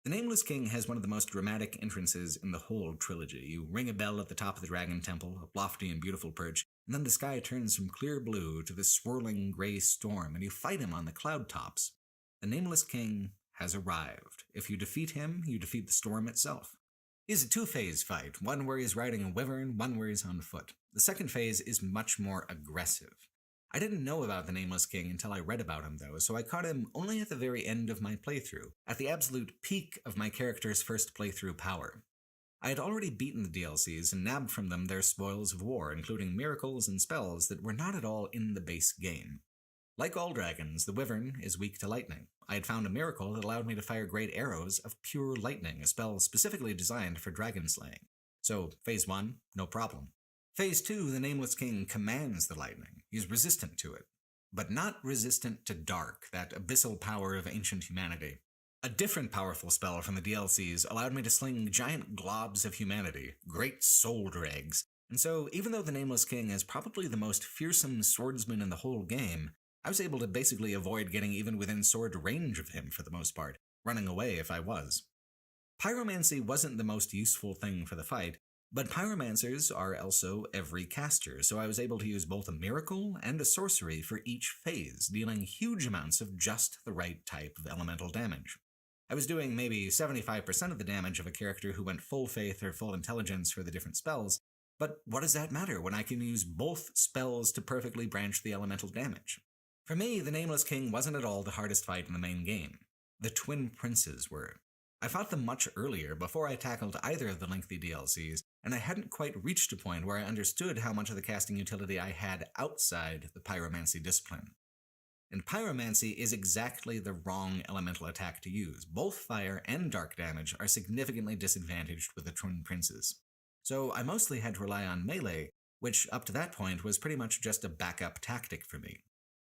The Nameless King has one of the most dramatic entrances in the whole trilogy. You ring a bell at the top of the Dragon Temple, a lofty and beautiful perch, and then the sky turns from clear blue to this swirling gray storm, and you fight him on the cloud tops. The Nameless King has arrived. If you defeat him, you defeat the storm itself. It's a two-phase fight, one where he's riding a wyvern, one where he's on foot. The second phase is much more aggressive. I didn't know about the Nameless King until I read about him though, so I caught him only at the very end of my playthrough, at the absolute peak of my character's first playthrough power. I had already beaten the DLCs and nabbed from them their spoils of war, including miracles and spells that were not at all in the base game. Like all dragons, the wyvern is weak to lightning. I had found a miracle that allowed me to fire great arrows of pure lightning, a spell specifically designed for dragon slaying. So, Phase 1, no problem. Phase 2, the Nameless King commands the lightning. He's resistant to it. But not resistant to dark, that abyssal power of ancient humanity. A different powerful spell from the DLCs allowed me to sling giant globs of humanity, great soul dregs. And so, even though the Nameless King is probably the most fearsome swordsman in the whole game, I was able to basically avoid getting even within sword range of him for the most part, running away if I was. Pyromancy wasn't the most useful thing for the fight, but pyromancers are also every caster, so I was able to use both a miracle and a sorcery for each phase, dealing huge amounts of just the right type of elemental damage. I was doing maybe 75% of the damage of a character who went full faith or full intelligence for the different spells, but what does that matter when I can use both spells to perfectly branch the elemental damage? For me, the Nameless King wasn't at all the hardest fight in the main game. The Twin Princes were. I fought them much earlier, before I tackled either of the lengthy DLCs, and I hadn't quite reached a point where I understood how much of the casting utility I had outside the Pyromancy discipline. And Pyromancy is exactly the wrong elemental attack to use. Both fire and dark damage are significantly disadvantaged with the Twin Princes. So I mostly had to rely on melee, which up to that point was pretty much just a backup tactic for me.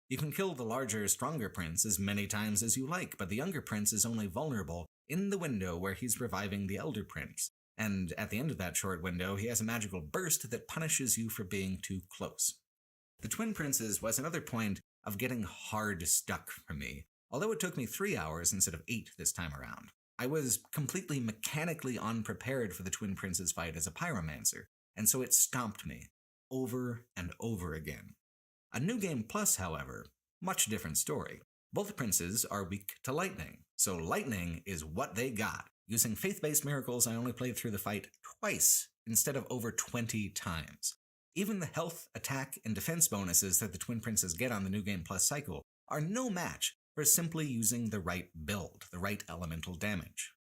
You can kill the larger, stronger prince as many times as you like, but the younger prince is only vulnerable in the window where he's reviving the elder prince, and at the end of that short window he has a magical burst that punishes you for being too close. The Twin Princes was another point of getting hard stuck for me, although it took me 3 hours instead of 8 this time around. I was completely mechanically unprepared for the Twin Princes fight as a pyromancer, and so it stomped me, over and over again. On New Game Plus, however, Much different story. Both princes are weak to lightning, so lightning is what they got. Using faith-based miracles, I only played through the fight twice instead of over 20 times. Even the health, attack, and defense bonuses that the Twin Princes get on the New Game Plus cycle are no match for simply using the right build, the right elemental damage.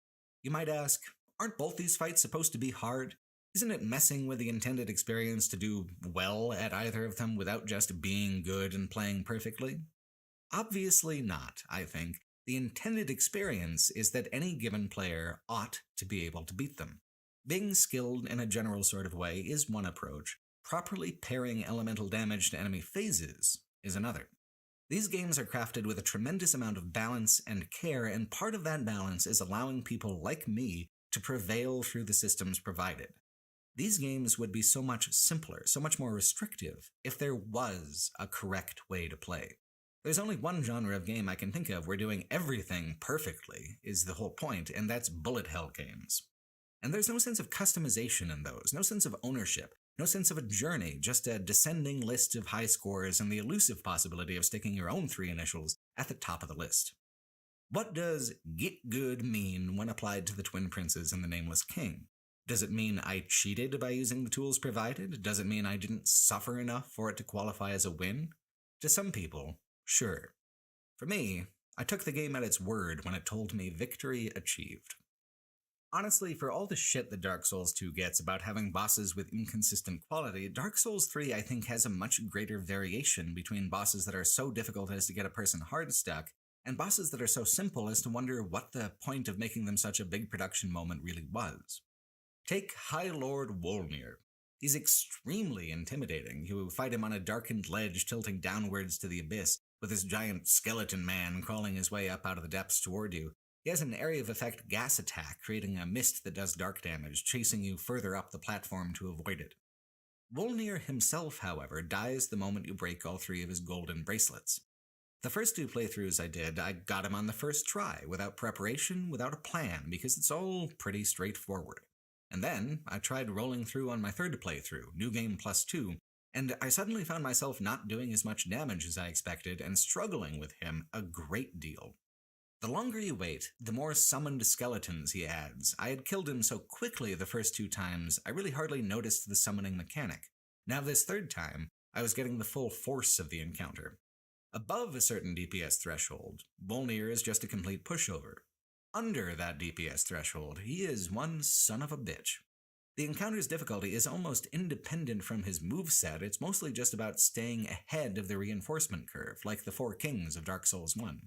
You might ask, aren't both these fights supposed to be hard? Isn't it messing with the intended experience to do well at either of them without just being good and playing perfectly? Obviously not, I think. The intended experience is that any given player ought to be able to beat them. Being skilled in a general sort of way is one approach. Properly pairing elemental damage to enemy phases is another. These games are crafted with a tremendous amount of balance and care, and part of that balance is allowing people like me to prevail through the systems provided. These games would be so much simpler, so much more restrictive, if there was a correct way to play. There's only one genre of game I can think of where doing everything perfectly is the whole point, and that's bullet hell games. And there's no sense of customization in those, no sense of ownership, no sense of a journey, just a descending list of high scores and the elusive possibility of sticking your own 3 initials at the top of the list. What does get good mean when applied to the Twin Princes and the Nameless King? Does it mean I cheated by using the tools provided? Does it mean I didn't suffer enough for it to qualify as a win? To some people, sure. For me, I took the game at its word when it told me victory achieved. Honestly, for all the shit that Dark Souls 2 gets about having bosses with inconsistent quality, Dark Souls 3 I think has a much greater variation between bosses that are so difficult as to get a person hard stuck, and bosses that are so simple as to wonder what the point of making them such a big production moment really was. Take High Lord Wolnir. He's extremely intimidating. You fight him on a darkened ledge tilting downwards to the abyss, with this giant skeleton man crawling his way up out of the depths toward you. He has an area of effect gas attack, creating a mist that does dark damage, chasing you further up the platform to avoid it. Wolnir himself, however, dies the moment you break all 3 of his golden bracelets. The first 2 playthroughs I did, I got him on the first try, without preparation, without a plan, because it's all pretty straightforward. And then, I tried rolling through on my third playthrough, New Game Plus 2, and I suddenly found myself not doing as much damage as I expected and struggling with him a great deal. The longer you wait, the more summoned skeletons he adds. I had killed him so quickly the first 2 times, I really hardly noticed the summoning mechanic. Now this third time, I was getting the full force of the encounter. Above a certain DPS threshold, Wolnir is just a complete pushover. Under that DPS threshold, he is one son of a bitch. The encounter's difficulty is almost independent from his moveset. It's mostly just about staying ahead of the reinforcement curve, like the 4 kings of Dark Souls 1.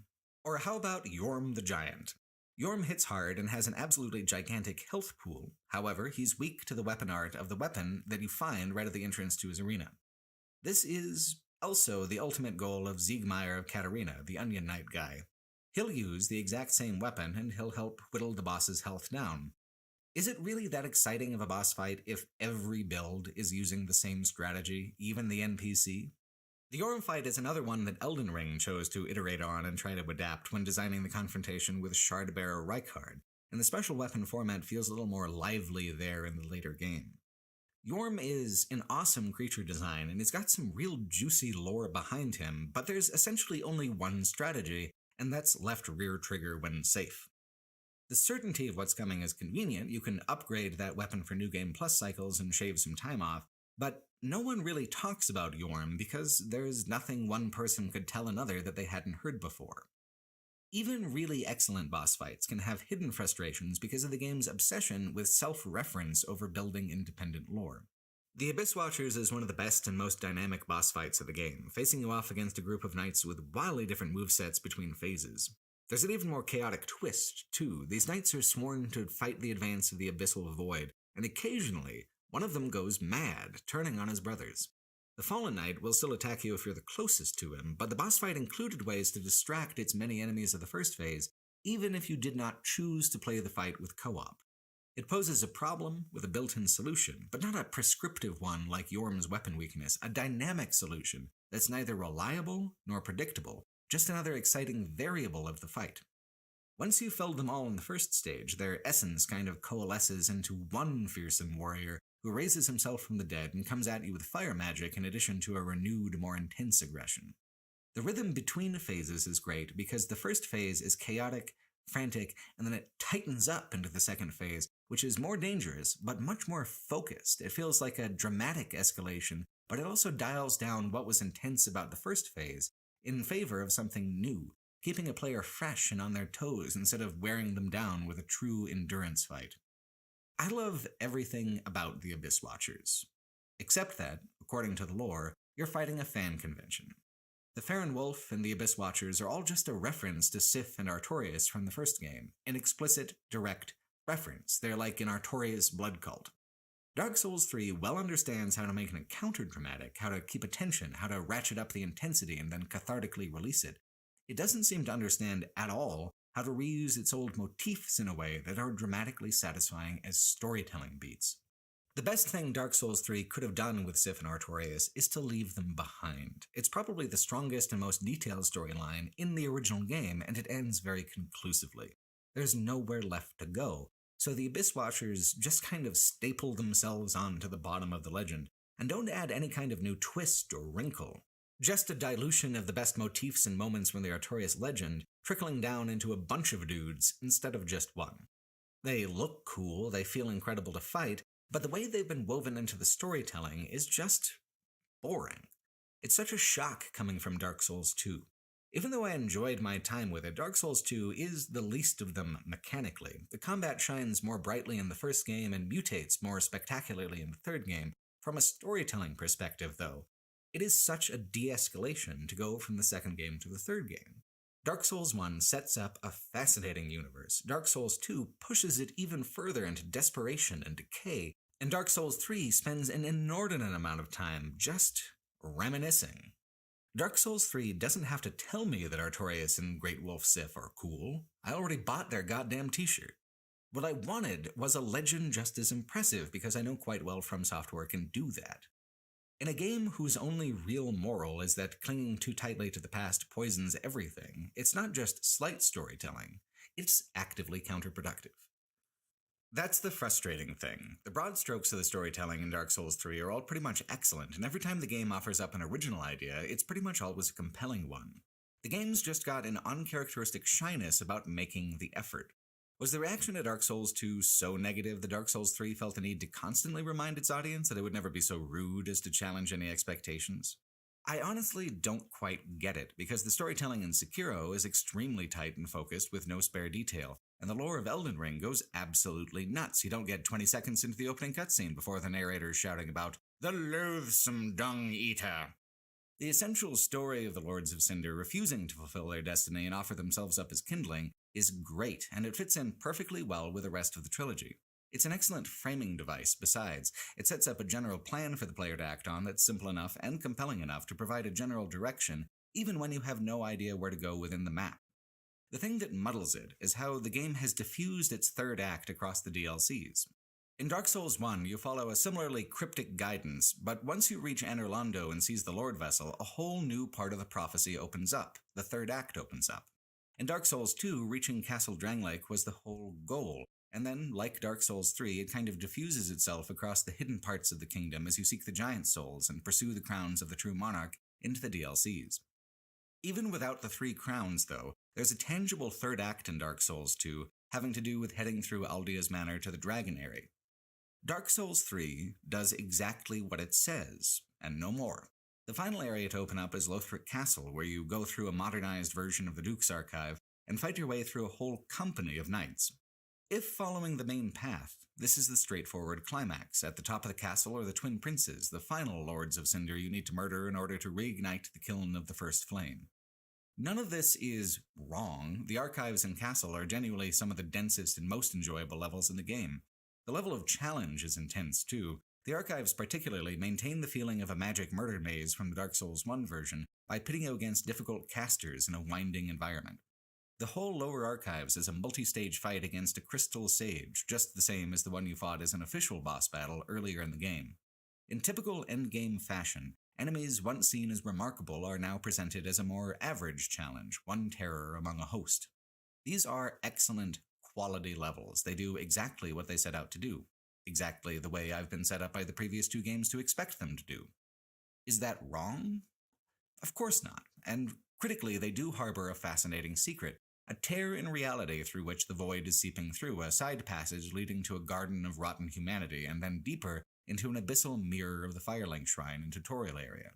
Or how about Yorm the Giant? Yorm hits hard and has an absolutely gigantic health pool. However, he's weak to the weapon art of the weapon that you find right at the entrance to his arena. This is also the ultimate goal of Siegmeyer of Katarina, the Onion Knight guy. He'll use the exact same weapon and he'll help whittle the boss's health down. Is it really that exciting of a boss fight if every build is using the same strategy, even the NPC? The Yorm fight is another one that Elden Ring chose to iterate on and try to adapt when designing the confrontation with Shardbearer Rykard, and the special weapon format feels a little more lively there in the later game. Yorm is an awesome creature design, and he's got some real juicy lore behind him, but there's essentially only one strategy, and that's left rear trigger when safe. The certainty of what's coming is convenient. You can upgrade that weapon for New Game Plus cycles and shave some time off, but no one really talks about Yorm because there's nothing one person could tell another that they hadn't heard before. Even really excellent boss fights can have hidden frustrations because of the game's obsession with self-reference over building independent lore. The Abyss Watchers is one of the best and most dynamic boss fights of the game, facing you off against a group of knights with wildly different movesets between phases. There's an even more chaotic twist, too. These knights are sworn to fight the advance of the Abyssal Void, and occasionally, one of them goes mad, turning on his brothers. The Fallen Knight will still attack you if you're the closest to him, but the boss fight included ways to distract its many enemies of the first phase, even if you did not choose to play the fight with co-op. It poses a problem with a built-in solution, but not a prescriptive one like Yorm's weapon weakness, a dynamic solution that's neither reliable nor predictable, just another exciting variable of the fight. Once you've felled them all in the first stage, their essence kind of coalesces into one fearsome warrior who raises himself from the dead and comes at you with fire magic in addition to a renewed, more intense aggression. The rhythm between phases is great because the first phase is chaotic, frantic, and then it tightens up into the second phase, which is more dangerous, but much more focused. It feels like a dramatic escalation, but it also dials down what was intense about the first phase in favor of something new, keeping a player fresh and on their toes instead of wearing them down with a true endurance fight. I love everything about the Abyss Watchers, except that, according to the lore, you're fighting a fan convention. The Farron Wolf and the Abyss Watchers are all just a reference to Sif and Artorias from the first game, an explicit, direct reference. They're like an Artorias blood cult. Dark Souls 3 well understands how to make an encounter dramatic, how to keep attention, how to ratchet up the intensity and then cathartically release it. It doesn't seem to understand at all how to reuse its old motifs in a way that are dramatically satisfying as storytelling beats. The best thing Dark Souls 3 could have done with Sif and Artorias is to leave them behind. It's probably the strongest and most detailed storyline in the original game, and it ends very conclusively. There's nowhere left to go, so the Abyss Watchers just kind of staple themselves onto the bottom of the legend, and don't add any kind of new twist or wrinkle. Just a dilution of the best motifs and moments from the Artorias legend, trickling down into a bunch of dudes instead of just one. They look cool, they feel incredible to fight, but the way they've been woven into the storytelling is just boring. It's such a shock coming from Dark Souls 2. Even though I enjoyed my time with it, Dark Souls 2 is the least of them mechanically. The combat shines more brightly in the first game and mutates more spectacularly in the third game. From a storytelling perspective, though, it is such a de-escalation to go from the second game to the third game. Dark Souls 1 sets up a fascinating universe. Dark Souls 2 pushes it even further into desperation and decay, and Dark Souls 3 spends an inordinate amount of time just reminiscing. Dark Souls 3 doesn't have to tell me that Artorias and Great Wolf Sif are cool. I already bought their goddamn t-shirt. What I wanted was a legend just as impressive because I know quite well From Software can do that. In a game whose only real moral is that clinging too tightly to the past poisons everything, it's not just slight storytelling, it's actively counterproductive. That's the frustrating thing. The broad strokes of the storytelling in Dark Souls 3 are all pretty much excellent, and every time the game offers up an original idea, it's pretty much always a compelling one. The game's just got an uncharacteristic shyness about making the effort. Was the reaction to Dark Souls 2 so negative that Dark Souls 3 felt the need to constantly remind its audience that it would never be so rude as to challenge any expectations? I honestly don't quite get it, because the storytelling in Sekiro is extremely tight and focused with no spare detail, and the lore of Elden Ring goes absolutely nuts. You don't get 20 seconds into the opening cutscene before the narrator is shouting about the loathsome dung eater. The essential story of the Lords of Cinder refusing to fulfill their destiny and offer themselves up as kindling is great, and it fits in perfectly well with the rest of the trilogy. It's an excellent framing device, besides. It sets up a general plan for the player to act on that's simple enough and compelling enough to provide a general direction, even when you have no idea where to go within the map. The thing that muddles it is how the game has diffused its third act across the DLCs. In Dark Souls 1, you follow a similarly cryptic guidance, but once you reach Anor Londo and seize the Lord Vessel, a whole new part of the prophecy opens up. The third act opens up. In Dark Souls 2, reaching Castle Drangleic was the whole goal, and then, like Dark Souls 3, it kind of diffuses itself across the hidden parts of the kingdom as you seek the Giant Souls and pursue the crowns of the true monarch into the DLCs. Even without the 3 crowns, though, there's a tangible third act in Dark Souls 2, having to do with heading through Aldia's Manor to the Dragon Eyrie. Dark Souls 3 does exactly what it says, and no more. The final area to open up is Lothric Castle, where you go through a modernized version of the Duke's Archive and fight your way through a whole company of knights. If following the main path, this is the straightforward climax. At the top of the castle are the Twin Princes, the final Lords of Cinder you need to murder in order to reignite the kiln of the First Flame. None of this is wrong. The archives and castle are genuinely some of the densest and most enjoyable levels in the game. The level of challenge is intense, too. The archives particularly maintain the feeling of a magic murder maze from the Dark Souls 1 version by pitting you against difficult casters in a winding environment. The whole lower archives is a multi-stage fight against a crystal sage, just the same as the one you fought as an official boss battle earlier in the game. In typical endgame fashion, enemies once seen as remarkable are now presented as a more average challenge, one terror among a host. These are excellent quality levels. They do exactly what they set out to do. Exactly the way I've been set up by the previous 2 games to expect them to do. Is that wrong? Of course not, and Critically, they do harbor a fascinating secret, a tear in reality through which the void is seeping through, a side passage leading to a garden of rotten humanity, and then deeper into an abyssal mirror of the Firelink Shrine and tutorial area.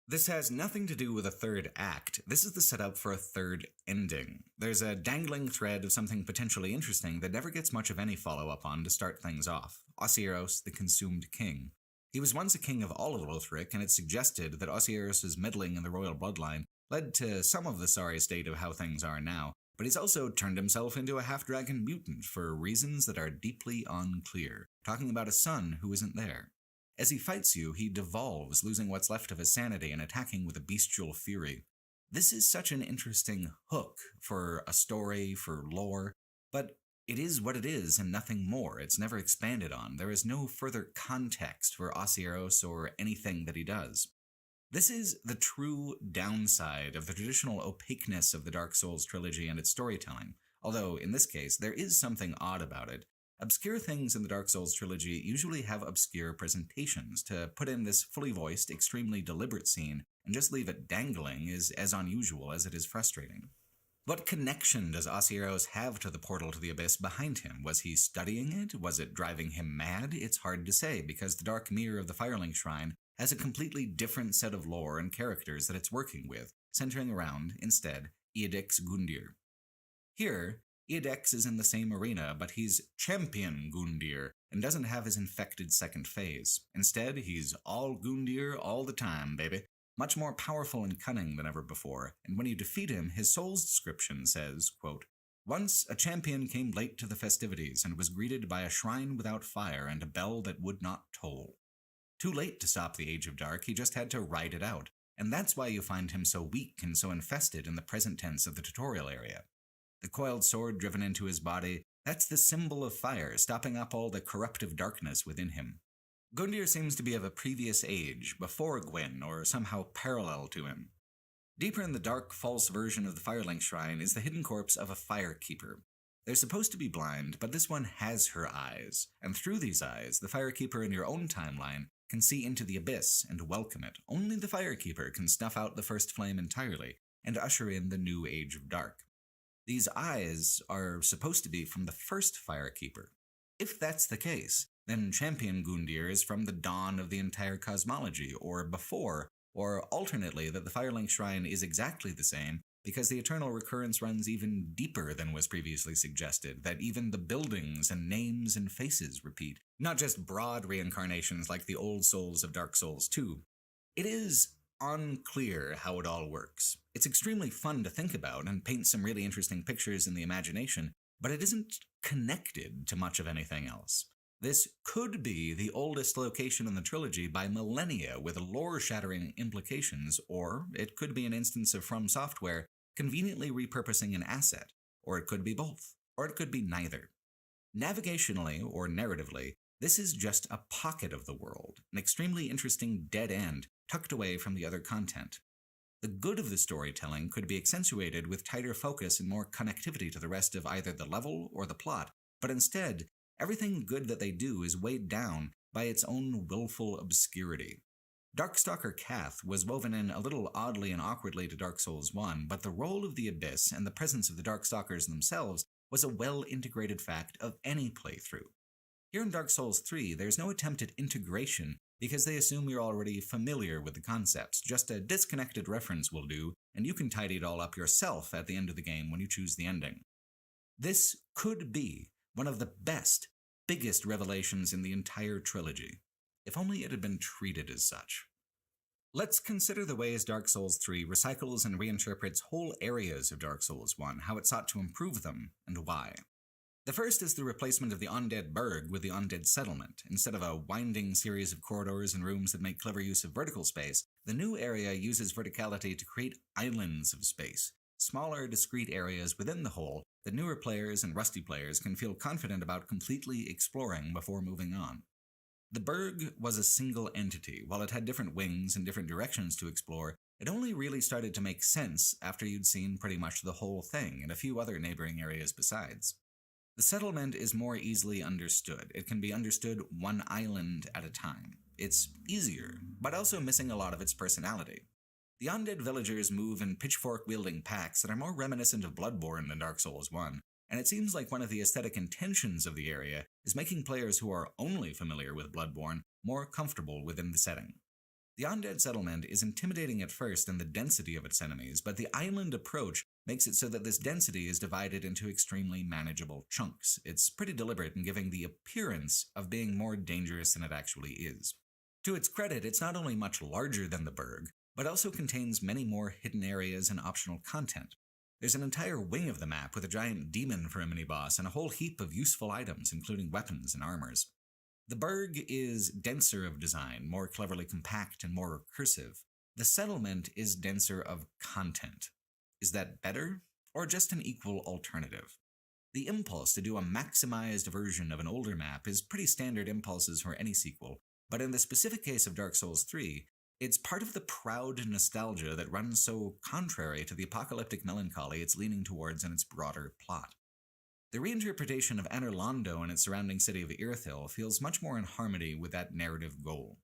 This has nothing to do with a third act. This is the setup for a third ending. There's a dangling thread of something potentially interesting that never gets much of any follow-up on to start things off. Osieros, the Consumed King. He was once a king of all of Lothric, and it's suggested that Osieros' meddling in the royal bloodline led to some of the sorry state of how things are now, but he's also turned himself into a half-dragon mutant for reasons that are deeply unclear, talking about a son who isn't there. As he fights you, he devolves, losing what's left of his sanity and attacking with a bestial fury. This is such an interesting hook for a story, for lore, but it is what it is and nothing more. It's never expanded on. There is no further context for Osieros or anything that he does. This is the true downside of the traditional opaqueness of the Dark Souls trilogy and its storytelling, although in this case there is something odd about it. Obscure things in the Dark Souls trilogy usually have obscure presentations. To put in this fully voiced, extremely deliberate scene and just leave it dangling is as unusual as it is frustrating. What connection does Osieros have to the portal to the abyss behind him? Was he studying it? Was it driving him mad? It's hard to say, because the Dark Mirror of the Firelink Shrine has a completely different set of lore and characters that it's working with, centering around, instead, Eodex Gundyr. Here, Eodex is in the same arena, but he's Champion Gundyr and doesn't have his infected second phase. Instead, he's all Gundyr all the time, baby. Much more powerful and cunning than ever before, and when you defeat him, his soul's description says, quote, "Once a champion came late to the festivities and was greeted by a shrine without fire and a bell that would not toll. Too late to stop the Age of Dark, he just had to ride it out, and that's why you find him so weak and so infested in the present tense of the tutorial area. The coiled sword driven into his body, that's the symbol of fire, stopping up all the corruptive darkness within him. Gundyr seems to be of a previous age, before Gwyn, or somehow parallel to him. Deeper in the dark, false version of the Firelink Shrine is the hidden corpse of a Firekeeper. They're supposed to be blind, but this one has her eyes, and through these eyes, the Firekeeper in your own timeline can see into the abyss and welcome it. Only the Firekeeper can snuff out the first flame entirely, and usher in the new Age of Dark. These eyes are supposed to be from the first Firekeeper. If that's the case, then Champion Gundyr is from the dawn of the entire cosmology, or before, or alternately that the Firelink Shrine is exactly the same, because the eternal recurrence runs even deeper than was previously suggested, that even the buildings and names and faces repeat, not just broad reincarnations like the old souls of Dark Souls 2. It is unclear how it all works. It's extremely fun to think about and paint some really interesting pictures in the imagination, but it isn't connected to much of anything else. This could be the oldest location in the trilogy by millennia with lore-shattering implications, or it could be an instance of From Software conveniently repurposing an asset, or it could be both, or it could be neither. Navigationally or narratively, this is just a pocket of the world, an extremely interesting dead end tucked away from the other content. The good of the storytelling could be accentuated with tighter focus and more connectivity to the rest of either the level or the plot, but instead, everything good that they do is weighed down by its own willful obscurity. Darkstalker Kath was woven in a little oddly and awkwardly to Dark Souls 1, but the role of the Abyss and the presence of the Darkstalkers themselves was a well-integrated fact of any playthrough. Here in Dark Souls 3, there's no attempt at integration because they assume you're already familiar with the concepts. Just a disconnected reference will do, and you can tidy it all up yourself at the end of the game when you choose the ending. This could be one of the best, biggest revelations in the entire trilogy, if only it had been treated as such. Let's consider the ways Dark Souls 3 recycles and reinterprets whole areas of Dark Souls 1, how it sought to improve them, and why. The first is the replacement of the Undead Burg with the Undead Settlement. Instead of a winding series of corridors and rooms that make clever use of vertical space, the new area uses verticality to create islands of space, smaller, discrete areas within the whole that newer players and rusty players can feel confident about completely exploring before moving on. The Burg was a single entity. While it had different wings and different directions to explore, it only really started to make sense after you'd seen pretty much the whole thing and a few other neighboring areas besides. The settlement is more easily understood. It can be understood one island at a time. It's easier, but also missing a lot of its personality. The undead villagers move in pitchfork-wielding packs that are more reminiscent of Bloodborne than Dark Souls 1, and it seems like one of the aesthetic intentions of the area is making players who are only familiar with Bloodborne more comfortable within the setting. The undead settlement is intimidating at first in the density of its enemies, but the island approach makes it so that this density is divided into extremely manageable chunks. It's pretty deliberate in giving the appearance of being more dangerous than it actually is. To its credit, it's not only much larger than the Burg, but also contains many more hidden areas and optional content. There's an entire wing of the map with a giant demon for a mini-boss and a whole heap of useful items, including weapons and armors. The Burg is denser of design, more cleverly compact and more recursive. The settlement is denser of content. Is that better, or just an equal alternative? The impulse to do a maximized version of an older map is pretty standard impulses for any sequel, but in the specific case of Dark Souls 3, it's part of the proud nostalgia that runs so contrary to the apocalyptic melancholy it's leaning towards in its broader plot. The reinterpretation of Anor Londo and its surrounding city of Irithyll feels much more in harmony with that narrative goal.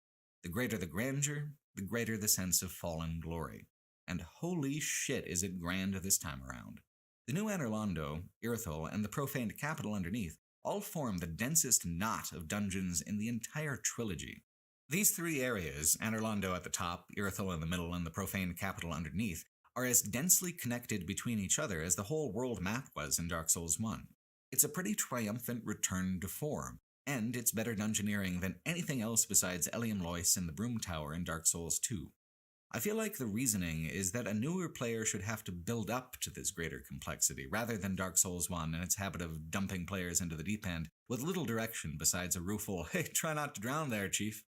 The greater the grandeur, the greater the sense of fallen glory. And holy shit is it grand this time around. The new Anor Londo, Irithyll, and the profaned capital underneath all form the densest knot of dungeons in the entire trilogy. These three areas, Anor Londo at the top, Irithyll in the middle, and the profaned capital underneath, are as densely connected between each other as the whole world map was in Dark Souls 1. It's a pretty triumphant return to form, and it's better dungeoneering than anything else besides Eliam Lois and the Broom Tower in Dark Souls 2. I feel like the reasoning is that a newer player should have to build up to this greater complexity, rather than Dark Souls 1 and its habit of dumping players into the deep end with little direction besides a rueful, "Hey, try not to drown there, chief."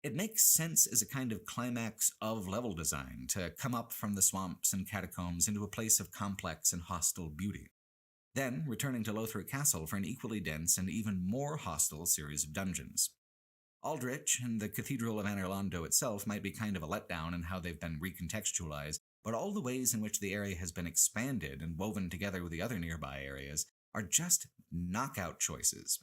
It makes sense as a kind of climax of level design to come up from the swamps and catacombs into a place of complex and hostile beauty. Then, returning to Lothric Castle for an equally dense and even more hostile series of dungeons. Aldrich and the Cathedral of Anor Londo itself might be kind of a letdown in how they've been recontextualized, but all the ways in which the area has been expanded and woven together with the other nearby areas are just knockout choices.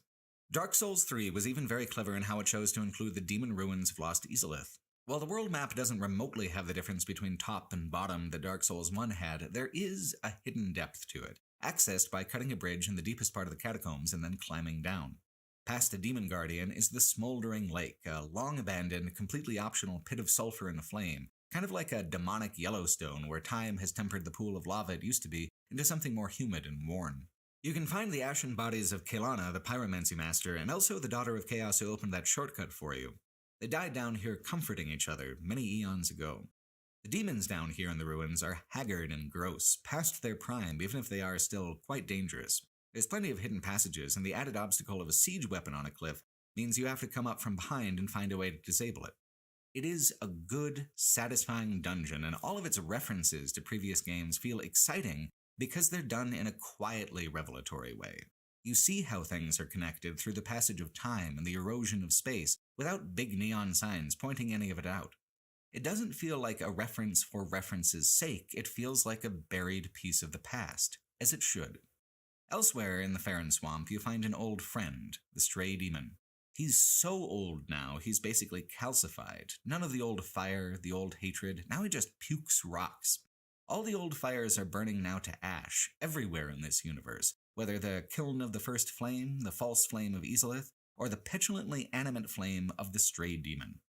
Dark Souls 3 was even very clever in how it chose to include the demon ruins of Lost Izalith. While the world map doesn't remotely have the difference between top and bottom that Dark Souls 1 had, there is a hidden depth to it, accessed by cutting a bridge in the deepest part of the catacombs and then climbing down. Past a demon guardian is the Smoldering Lake, a long-abandoned, completely optional pit of sulfur and flame, kind of like a demonic Yellowstone where time has tempered the pool of lava it used to be into something more humid and worn. You can find the ashen bodies of Kaelana, the pyromancy master, and also the daughter of Chaos who opened that shortcut for you. They died down here comforting each other many eons ago. The demons down here in the ruins are haggard and gross, past their prime, even if they are still quite dangerous. There's plenty of hidden passages, and the added obstacle of a siege weapon on a cliff means you have to come up from behind and find a way to disable it. It is a good, satisfying dungeon, and all of its references to previous games feel exciting because they're done in a quietly revelatory way. You see how things are connected through the passage of time and the erosion of space without big neon signs pointing any of it out. It doesn't feel like a reference for reference's sake, it feels like a buried piece of the past, as it should. Elsewhere in the Farron Swamp, you find an old friend, the Stray Demon. He's so old now, he's basically calcified. None of the old fire, the old hatred, now he just pukes rocks. All the old fires are burning now to ash, everywhere in this universe, whether the kiln of the first flame, the false flame of Izalith, or the petulantly animate flame of the Stray Demon.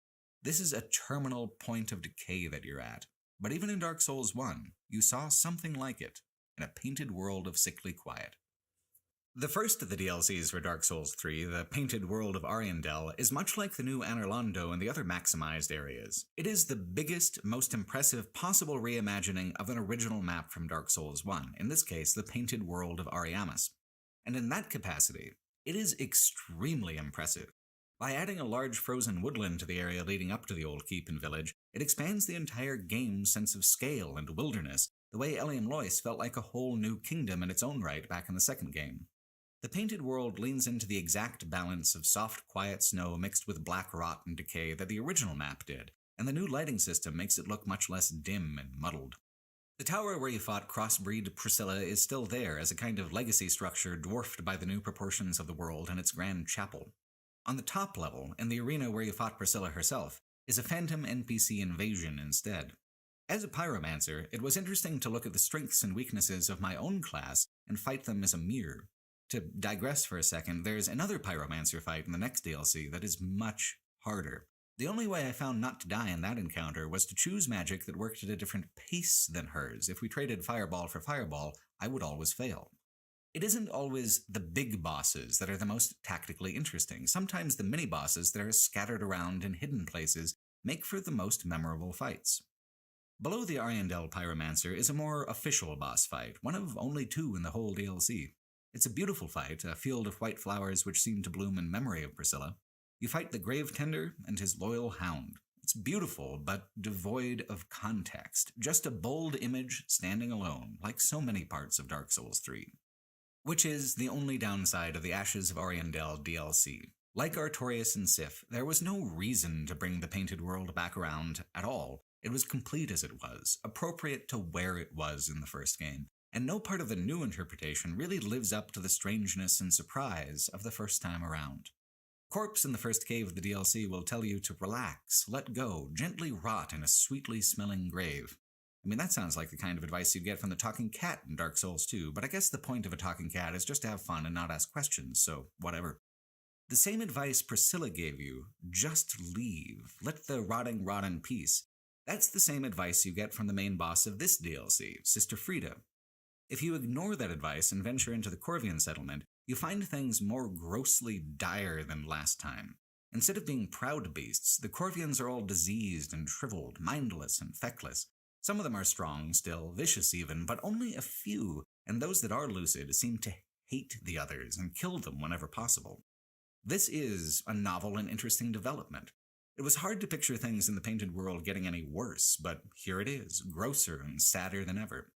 This is a terminal point of decay that you're at, but even in Dark Souls 1, you saw something like it, in a painted world of sickly quiet. The first of the DLCs for Dark Souls 3, the Painted World of Ariandel, is much like the new Anor Londo and the other maximized areas. It is the biggest, most impressive possible reimagining of an original map from Dark Souls 1, in this case, the Painted World of Ariamis. And in that capacity, it is extremely impressive. By adding a large frozen woodland to the area leading up to the old keep and village, it expands the entire game's sense of scale and wilderness, the way Eliam Lois felt like a whole new kingdom in its own right back in the second game. The Painted World leans into the exact balance of soft, quiet snow mixed with black rot and decay that the original map did, and the new lighting system makes it look much less dim and muddled. The tower where you fought crossbreed Priscilla is still there as a kind of legacy structure dwarfed by the new proportions of the world and its grand chapel. On the top level, in the arena where you fought Priscilla herself, is a phantom NPC invasion instead. As a pyromancer, it was interesting to look at the strengths and weaknesses of my own class and fight them as a mirror. To digress for a second, there's another pyromancer fight in the next DLC that is much harder. The only way I found not to die in that encounter was to choose magic that worked at a different pace than hers. If we traded fireball for fireball, I would always fail. It isn't always the big bosses that are the most tactically interesting. Sometimes the mini-bosses that are scattered around in hidden places make for the most memorable fights. Below the Ariandel Pyromancer is a more official boss fight, one of only 2 in the whole DLC. It's a beautiful fight, a field of white flowers which seem to bloom in memory of Priscilla. You fight the Grave Tender and his loyal hound. It's beautiful, but devoid of context. Just a bold image standing alone, like so many parts of Dark Souls 3. Which is the only downside of the Ashes of Ariandel DLC. Like Artorias and Sif, there was no reason to bring the Painted World back around at all. It was complete as it was, appropriate to where it was in the first game, and no part of the new interpretation really lives up to the strangeness and surprise of the first time around. Corpse in the first cave of the DLC will tell you to relax, let go, gently rot in a sweetly smelling grave. I mean, that sounds like the kind of advice you'd get from the talking cat in Dark Souls 2, but I guess the point of a talking cat is just to have fun and not ask questions, so whatever. The same advice Priscilla gave you, just leave, let the rotting rot in peace. That's the same advice you get from the main boss of this DLC, Sister Frida. If you ignore that advice and venture into the Corvian settlement, you find things more grossly dire than last time. Instead of being proud beasts, the Corvians are all diseased and shriveled, mindless and feckless. Some of them are strong still, vicious even, but only a few, and those that are lucid seem to hate the others and kill them whenever possible. This is a novel and interesting development. It was hard to picture things in the Painted World getting any worse, but here it is, grosser and sadder than ever.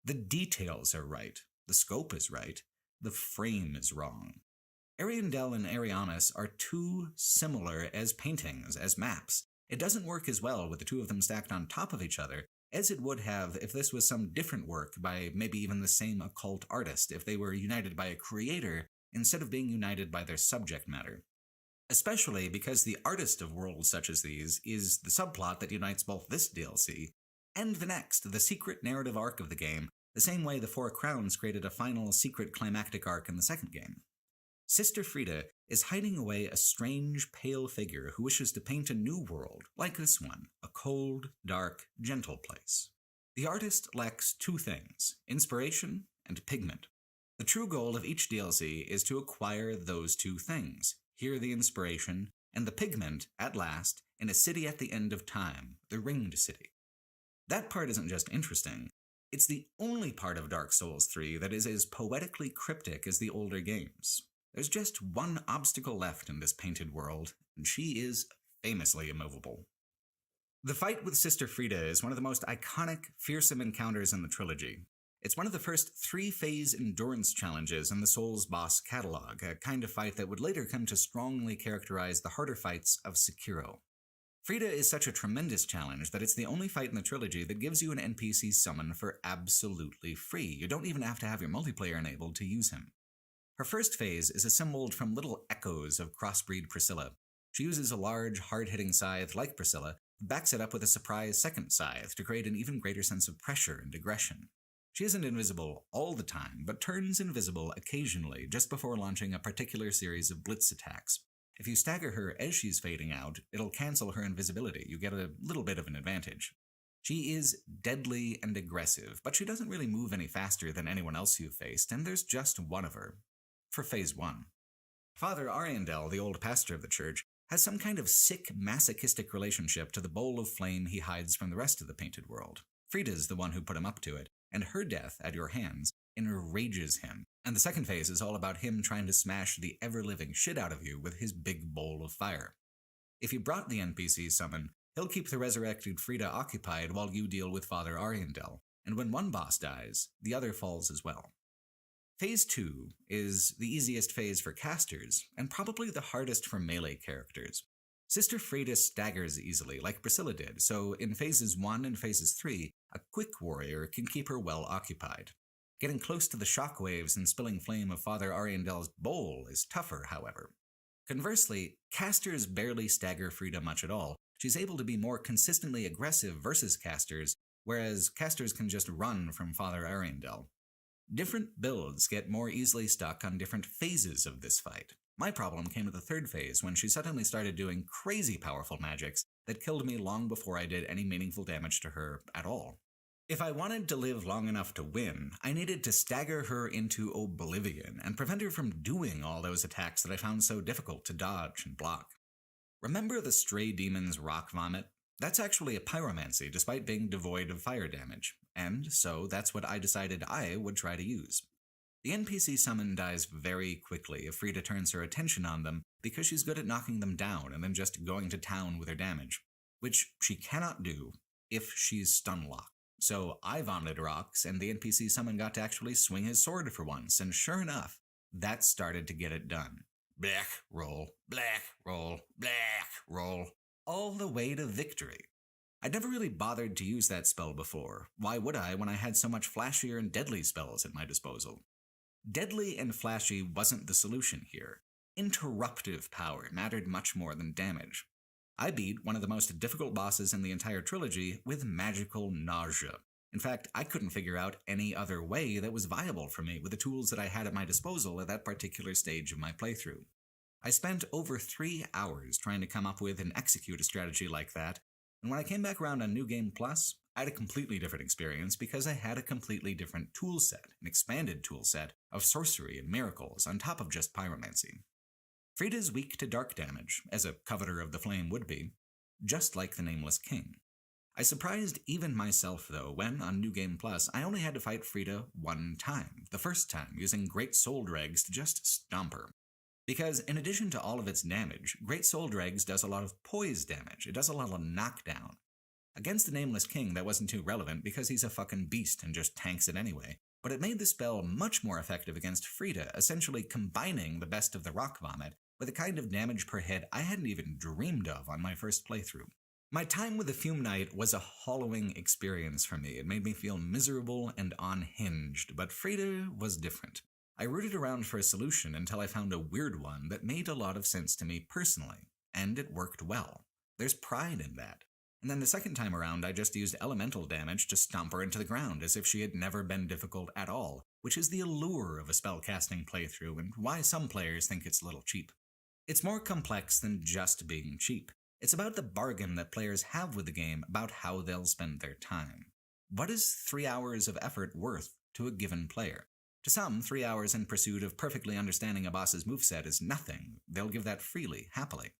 The details are right, the scope is right, the frame is wrong. Ariandel and Arianis are too similar as paintings, as maps. It doesn't work as well with the 2 of them stacked on top of each other as it would have if this was some different work by maybe even the same occult artist, if they were united by a creator instead of being united by their subject matter. Especially because the artist of worlds such as these is the subplot that unites both this DLC and the next, the secret narrative arc of the game, the same way the Four Crowns created a final secret climactic arc in the second game. Sister Frida is hiding away a strange, pale figure who wishes to paint a new world, like this one, a cold, dark, gentle place. The artist lacks 2 things, inspiration and pigment. The true goal of each DLC is to acquire those 2 things, here the inspiration, and the pigment, at last, in a city at the end of time, the Ringed City. That part isn't just interesting, it's the only part of Dark Souls 3 that is as poetically cryptic as the older games. There's just one obstacle left in this painted world, and she is famously immovable. The fight with Sister Frida is one of the most iconic, fearsome encounters in the trilogy. It's one of the first 3-phase endurance challenges in the Souls boss catalog, a kind of fight that would later come to strongly characterize the harder fights of Sekiro. Frida is such a tremendous challenge that it's the only fight in the trilogy that gives you an NPC summon for absolutely free. You don't even have to have your multiplayer enabled to use him. Her first phase is assembled from little echoes of crossbreed Priscilla. She uses a large, hard-hitting scythe like Priscilla, backs it up with a surprise second scythe to create an even greater sense of pressure and aggression. She isn't invisible all the time, but turns invisible occasionally just before launching a particular series of blitz attacks. If you stagger her as she's fading out, it'll cancel her invisibility. You get a little bit of an advantage. She is deadly and aggressive, but she doesn't really move any faster than anyone else you've faced, and there's just one of her. For Phase 1. Father Ariandel, the old pastor of the church, has some kind of sick, masochistic relationship to the bowl of flame he hides from the rest of the painted world. Frida's the one who put him up to it, and her death at your hands enrages him. And the second phase is all about him trying to smash the ever-living shit out of you with his big bowl of fire. If you brought the NPC summon, he'll keep the resurrected Frida occupied while you deal with Father Ariandel, and when one boss dies, the other falls as well. Phase 2 is the easiest phase for casters, and probably the hardest for melee characters. Sister Frida staggers easily, like Priscilla did, so in Phases 1 and Phases 3, a quick warrior can keep her well occupied. Getting close to the shockwaves and spilling flame of Father Ariandel's bowl is tougher, however. Conversely, casters barely stagger Frida much at all. She's able to be more consistently aggressive versus casters, whereas casters can just run from Father Ariandel. Different builds get more easily stuck on different phases of this fight. My problem came at the third phase when she suddenly started doing crazy powerful magics that killed me long before I did any meaningful damage to her at all. If I wanted to live long enough to win, I needed to stagger her into oblivion and prevent her from doing all those attacks that I found so difficult to dodge and block. Remember the Stray Demon's rock vomit? That's actually a pyromancy despite being devoid of fire damage, and so that's what I decided I would try to use. The NPC summon dies very quickly if Frida turns her attention on them because she's good at knocking them down and then just going to town with her damage, which she cannot do if she's stun locked. So I vomited rocks and the NPC summon got to actually swing his sword for once, and sure enough, that started to get it done. Black roll, black roll, black roll, all the way to victory. I'd never really bothered to use that spell before. Why would I when I had so much flashier and deadly spells at my disposal? Deadly and flashy wasn't the solution here. Interruptive power mattered much more than damage. I beat one of the most difficult bosses in the entire trilogy with magical nausea. In fact, I couldn't figure out any other way that was viable for me with the tools that I had at my disposal at that particular stage of my playthrough. I spent over 3 hours trying to come up with and execute a strategy like that, and when I came back around on New Game Plus, I had a completely different experience because I had a completely different toolset, an expanded toolset of sorcery and miracles on top of just pyromancy. Frida's weak to dark damage, as a coveter of the flame would be, just like the Nameless King. I surprised even myself, though, when, on New Game Plus, I only had to fight Frida one time, the first time using Great Soul Dregs to just stomp her. Because in addition to all of its damage, Great Soul Dregs does a lot of poise damage, it does a lot of knockdown. Against the Nameless King, that wasn't too relevant because he's a fucking beast and just tanks it anyway, but it made the spell much more effective against Frida, essentially combining the best of the rock vomit with a kind of damage per hit I hadn't even dreamed of on my first playthrough. My time with the Fume Knight was a hollowing experience for me. It made me feel miserable and unhinged, but Frida was different. I rooted around for a solution until I found a weird one that made a lot of sense to me personally, and it worked well. There's pride in that. And then the second time around, I just used elemental damage to stomp her into the ground as if she had never been difficult at all, which is the allure of a spellcasting playthrough and why some players think it's a little cheap. It's more complex than just being cheap. It's about the bargain that players have with the game about how they'll spend their time. What is 3 hours of effort worth to a given player? To some, 3 hours in pursuit of perfectly understanding a boss's moveset is nothing. They'll give that freely, happily.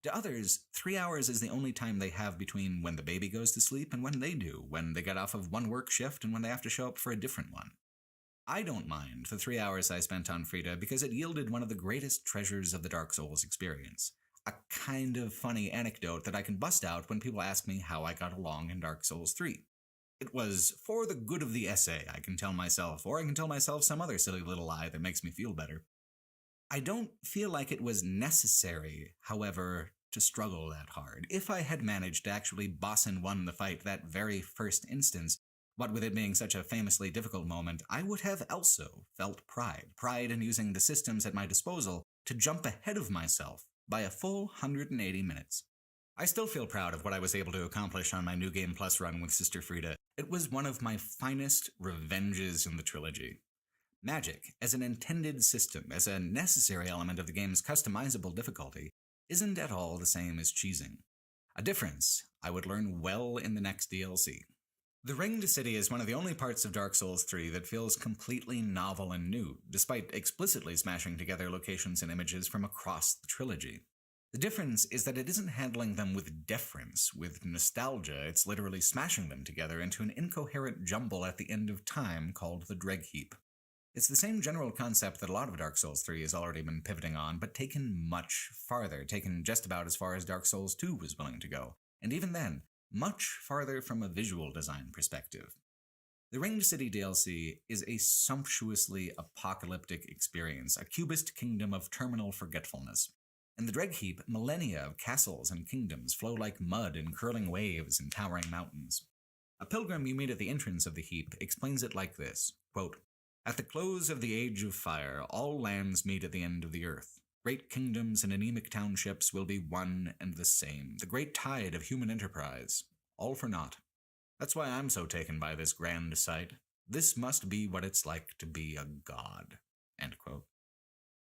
To others, 3 hours is the only time they have between when the baby goes to sleep and when they do, when they get off of one work shift and when they have to show up for a different one. I don't mind the 3 hours I spent on Frida because it yielded one of the greatest treasures of the Dark Souls experience. A kind of funny anecdote that I can bust out when people ask me how I got along in Dark Souls 3. It was for the good of the essay, I can tell myself, or I can tell myself some other silly little lie that makes me feel better. I don't feel like it was necessary, however, to struggle that hard. If I had managed to actually boss and won the fight that very first instance, what with it being such a famously difficult moment, I would have also felt pride in using the systems at my disposal to jump ahead of myself by a full 180 minutes. I still feel proud of what I was able to accomplish on my New Game Plus run with Sister Frida. It was one of my finest revenges in the trilogy. Magic, as an intended system, as a necessary element of the game's customizable difficulty, isn't at all the same as cheesing. A difference I would learn well in the next DLC. The Ringed City is one of the only parts of Dark Souls 3 that feels completely novel and new, despite explicitly smashing together locations and images from across the trilogy. The difference is that it isn't handling them with deference, with nostalgia, it's literally smashing them together into an incoherent jumble at the end of time called the Dreg Heap. It's the same general concept that a lot of Dark Souls 3 has already been pivoting on, but taken much farther, taken just about as far as Dark Souls 2 was willing to go, and even then, much farther from a visual design perspective. The Ringed City DLC is a sumptuously apocalyptic experience, a cubist kingdom of terminal forgetfulness. In the Dreg Heap, millennia of castles and kingdoms flow like mud in curling waves and towering mountains. A pilgrim you meet at the entrance of the heap explains it like this, quote, "At the close of the Age of Fire, all lands meet at the end of the earth. Great kingdoms and anemic townships will be one and the same. The great tide of human enterprise, all for naught." That's why I'm so taken by this grand sight. This must be what it's like to be a god. End quote.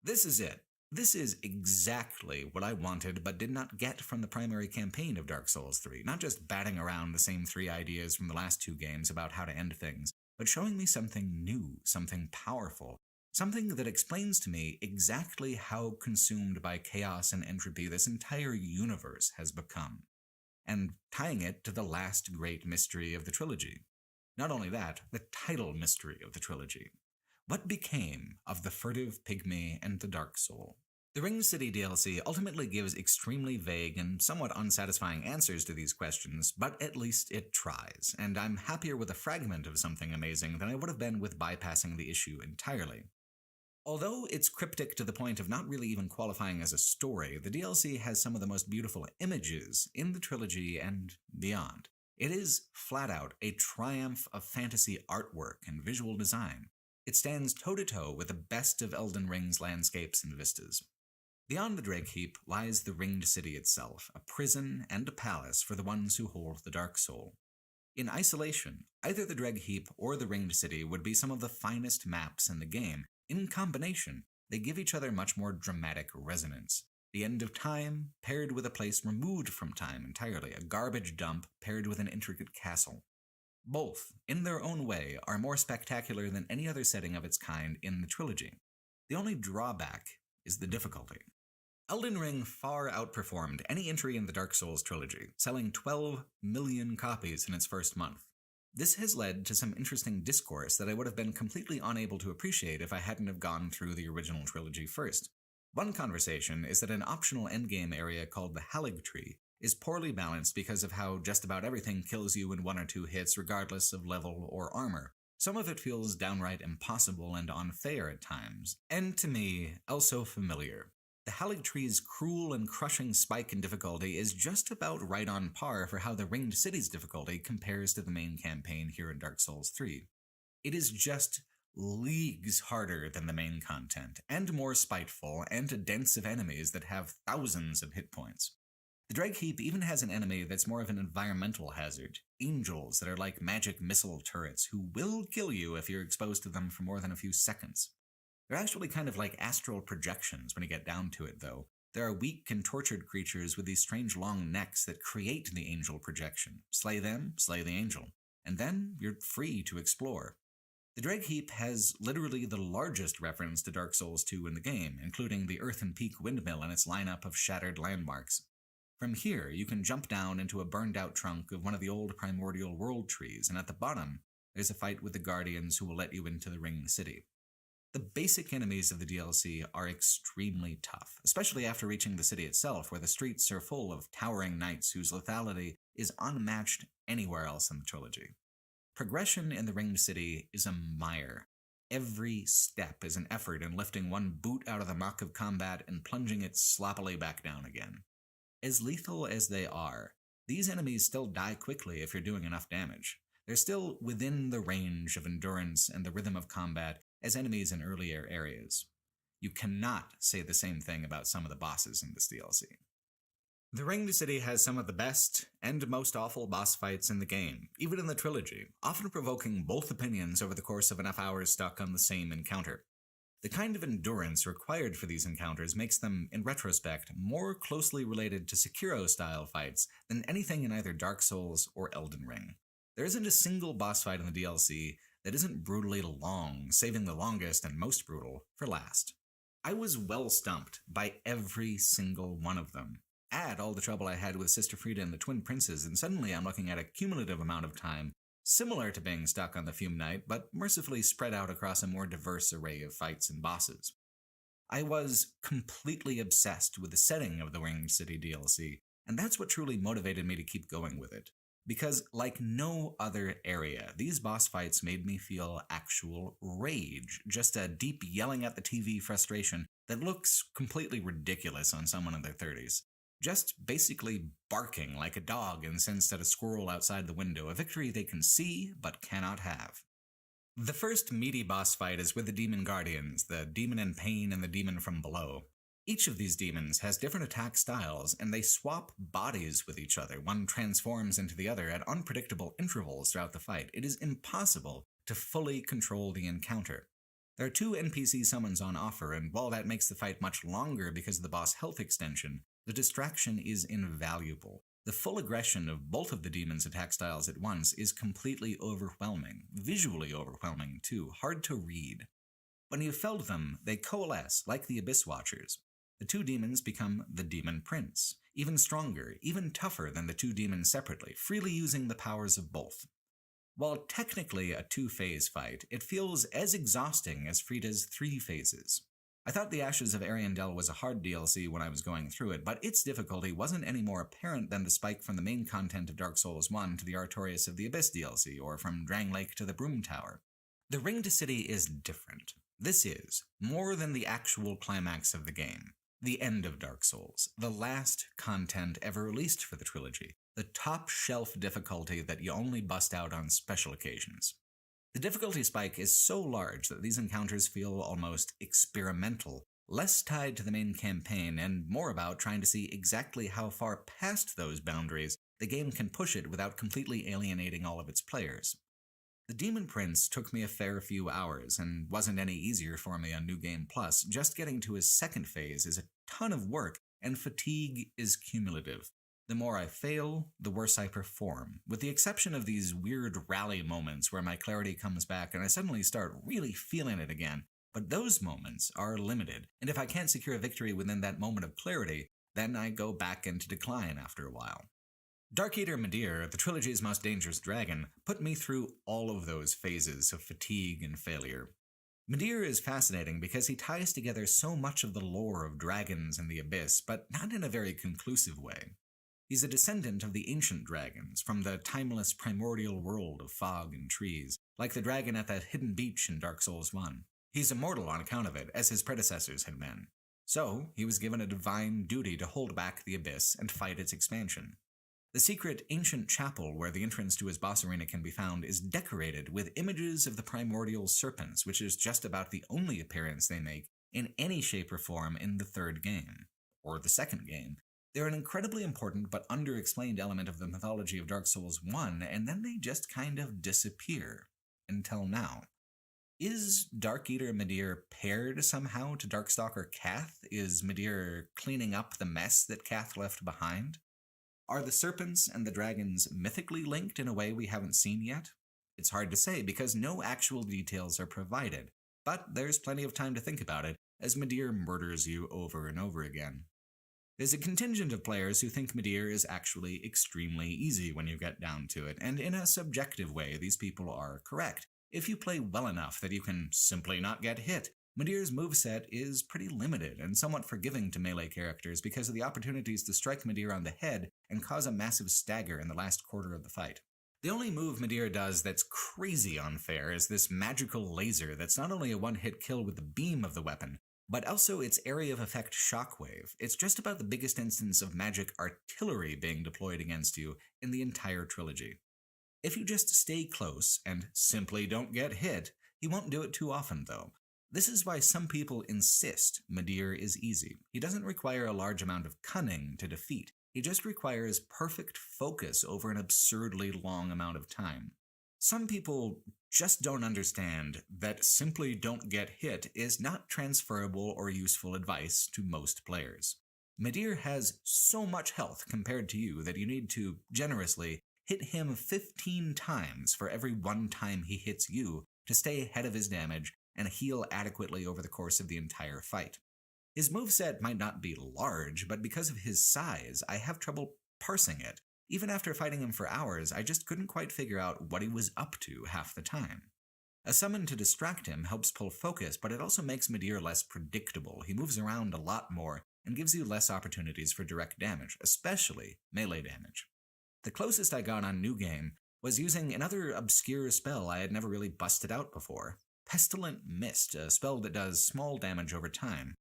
This is it. This is exactly what I wanted but did not get from the primary campaign of Dark Souls 3. Not just batting around the same 3 ideas from the last 2 games about how to end things, but showing me something new, something powerful, something that explains to me exactly how consumed by chaos and entropy this entire universe has become, and tying it to the last great mystery of the trilogy. Not only that, the title mystery of the trilogy. What became of the furtive pygmy and the Dark Soul? The Ringed City DLC ultimately gives extremely vague and somewhat unsatisfying answers to these questions, but at least it tries, and I'm happier with a fragment of something amazing than I would have been with bypassing the issue entirely. Although it's cryptic to the point of not really even qualifying as a story, the DLC has some of the most beautiful images in the trilogy and beyond. It is, flat out, a triumph of fantasy artwork and visual design. It stands toe-to-toe with the best of Elden Ring's landscapes and vistas. Beyond the Drake Heap lies the Ringed City itself, a prison and a palace for the ones who hold the Dark Soul. In isolation, either the Drake Heap or the Ringed City would be some of the finest maps in the game. In combination, they give each other much more dramatic resonance. The end of time paired with a place removed from time entirely, a garbage dump paired with an intricate castle. Both, in their own way, are more spectacular than any other setting of its kind in the trilogy. The only drawback is the difficulty. Elden Ring far outperformed any entry in the Dark Souls trilogy, selling 12 million copies in its first month. This has led to some interesting discourse that I would have been completely unable to appreciate if I hadn't have gone through the original trilogy first. One conversation is that an optional endgame area called the Halig Tree is poorly balanced because of how just about everything kills you in 1 or 2 hits regardless of level or armor. Some of it feels downright impossible and unfair at times, and to me, also familiar. The Halig Tree's cruel and crushing spike in difficulty is just about right on par for how the Ringed City's difficulty compares to the main campaign here in Dark Souls 3. It is just leagues harder than the main content, and more spiteful, and dense of enemies that have thousands of hit points. The Drake Heap even has an enemy that's more of an environmental hazard, angels that are like magic missile turrets who will kill you if you're exposed to them for more than a few seconds. They're actually kind of like astral projections when you get down to it, though. There are weak and tortured creatures with these strange long necks that create the angel projection. Slay them, slay the angel, and then you're free to explore. The Drake Heap has literally the largest reference to Dark Souls 2 in the game, including the Earthen Peak windmill and its lineup of shattered landmarks. From here, you can jump down into a burned-out trunk of one of the old primordial world trees, and at the bottom, there's a fight with the Guardians who will let you into the Ringed City. The basic enemies of the DLC are extremely tough, especially after reaching the city itself, where the streets are full of towering knights whose lethality is unmatched anywhere else in the trilogy. Progression in the Ringed City is a mire. Every step is an effort in lifting one boot out of the muck of combat and plunging it sloppily back down again. As lethal as they are, these enemies still die quickly if you're doing enough damage. They're still within the range of endurance and the rhythm of combat as enemies in earlier areas. You cannot say the same thing about some of the bosses in this DLC. The Ringed City has some of the best and most awful boss fights in the game, even in the trilogy, often provoking both opinions over the course of enough hours stuck on the same encounter. The kind of endurance required for these encounters makes them, in retrospect, more closely related to Sekiro-style fights than anything in either Dark Souls or Elden Ring. There isn't a single boss fight in the DLC that isn't brutally long, saving the longest and most brutal for last. I was well stumped by every single one of them. Add all the trouble I had with Sister Frieda and the Twin Princes, and suddenly I'm looking at a cumulative amount of time similar to being stuck on the Fume Knight, but mercifully spread out across a more diverse array of fights and bosses. I was completely obsessed with the setting of the Ringed City DLC, and that's what truly motivated me to keep going with it. Because, like no other area, these boss fights made me feel actual rage, just a deep yelling at the TV frustration that looks completely ridiculous on someone in their 30s. Just basically barking like a dog incensed at a squirrel outside the window, a victory they can see but cannot have. The first meaty boss fight is with the Demon Guardians, the demon in pain and the demon from below. Each of these demons has different attack styles, and they swap bodies with each other. One transforms into the other at unpredictable intervals throughout the fight. It is impossible to fully control the encounter. There are 2 NPC summons on offer, and while that makes the fight much longer because of the boss health extension, the distraction is invaluable. The full aggression of both of the demons' attack styles at once is completely overwhelming, visually overwhelming too, hard to read. When you've felled them, they coalesce like the Abyss Watchers. The 2 demons become the Demon Prince, even stronger, even tougher than the 2 demons separately, freely using the powers of both. While technically a 2-phase fight, it feels as exhausting as Frida's 3 phases. I thought the Ashes of Ariandel was a hard DLC when I was going through it, but its difficulty wasn't any more apparent than the spike from the main content of Dark Souls 1 to the Artorias of the Abyss DLC, or from Drang Lake to the Broom Tower. The Ring to City is different. This is, more than the actual climax of the game, the end of Dark Souls, the last content ever released for the trilogy, the top-shelf difficulty that you only bust out on special occasions. The difficulty spike is so large that these encounters feel almost experimental, less tied to the main campaign and more about trying to see exactly how far past those boundaries the game can push it without completely alienating all of its players. The Demon Prince took me a fair few hours and wasn't any easier for me on New Game Plus. Just getting to his 2nd phase is a ton of work, and fatigue is cumulative. The more I fail, the worse I perform, with the exception of these weird rally moments where my clarity comes back and I suddenly start really feeling it again. But those moments are limited, and if I can't secure a victory within that moment of clarity, then I go back into decline after a while. Dark Eater Midir, the trilogy's most dangerous dragon, put me through all of those phases of fatigue and failure. Midir is fascinating because he ties together so much of the lore of dragons and the Abyss, but not in a very conclusive way. He's a descendant of the ancient dragons, from the timeless primordial world of fog and trees, like the dragon at that hidden beach in Dark Souls 1. He's immortal on account of it, as his predecessors had been. So, he was given a divine duty to hold back the Abyss and fight its expansion. The secret ancient chapel where the entrance to his boss arena can be found is decorated with images of the primordial serpents, which is just about the only appearance they make in any shape or form in the 3rd game, or the 2nd game. They're an incredibly important but underexplained element of the mythology of Dark Souls 1, and then they just kind of disappear. Until now. Is Dark Eater Midir paired somehow to Darkstalker Kath? Is Midir cleaning up the mess that Kath left behind? Are the serpents and the dragons mythically linked in a way we haven't seen yet? It's hard to say because no actual details are provided, but there's plenty of time to think about it as Midir murders you over and over again. There's a contingent of players who think Midir is actually extremely easy when you get down to it, and in a subjective way these people are correct. If you play well enough that you can simply not get hit, Midir's moveset is pretty limited and somewhat forgiving to melee characters because of the opportunities to strike Midir on the head and cause a massive stagger in the last quarter of the fight. The only move Midir does that's crazy unfair is this magical laser that's not only a one-hit kill with the beam of the weapon, but also its area of effect shockwave. It's just about the biggest instance of magic artillery being deployed against you in the entire trilogy. If you just stay close and simply don't get hit, he won't do it too often though. This is why some people insist Midir is easy. He doesn't require a large amount of cunning to defeat. He just requires perfect focus over an absurdly long amount of time. Some people just don't understand that simply don't get hit is not transferable or useful advice to most players. Midir has so much health compared to you that you need to, generously, hit him 15 times for every one time he hits you to stay ahead of his damage and heal adequately over the course of the entire fight. His moveset might not be large, but because of his size, I have trouble parsing it. Even after fighting him for hours, I just couldn't quite figure out what he was up to half the time. A summon to distract him helps pull focus, but it also makes Midir less predictable. He moves around a lot more and gives you less opportunities for direct damage, especially melee damage. The closest I got on New Game was using another obscure spell I had never really busted out before. Pestilent Mist, a spell that does small damage over time.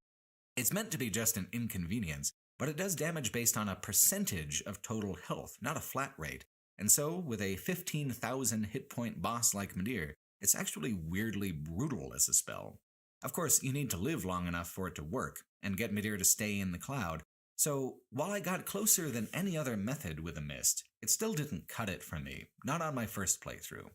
It's meant to be just an inconvenience, but it does damage based on a percentage of total health, not a flat rate. And so, with a 15,000 hit point boss like Midir, it's actually weirdly brutal as a spell. Of course, you need to live long enough for it to work, and get Midir to stay in the cloud. So, while I got closer than any other method with a mist, it still didn't cut it for me, not on my first playthrough.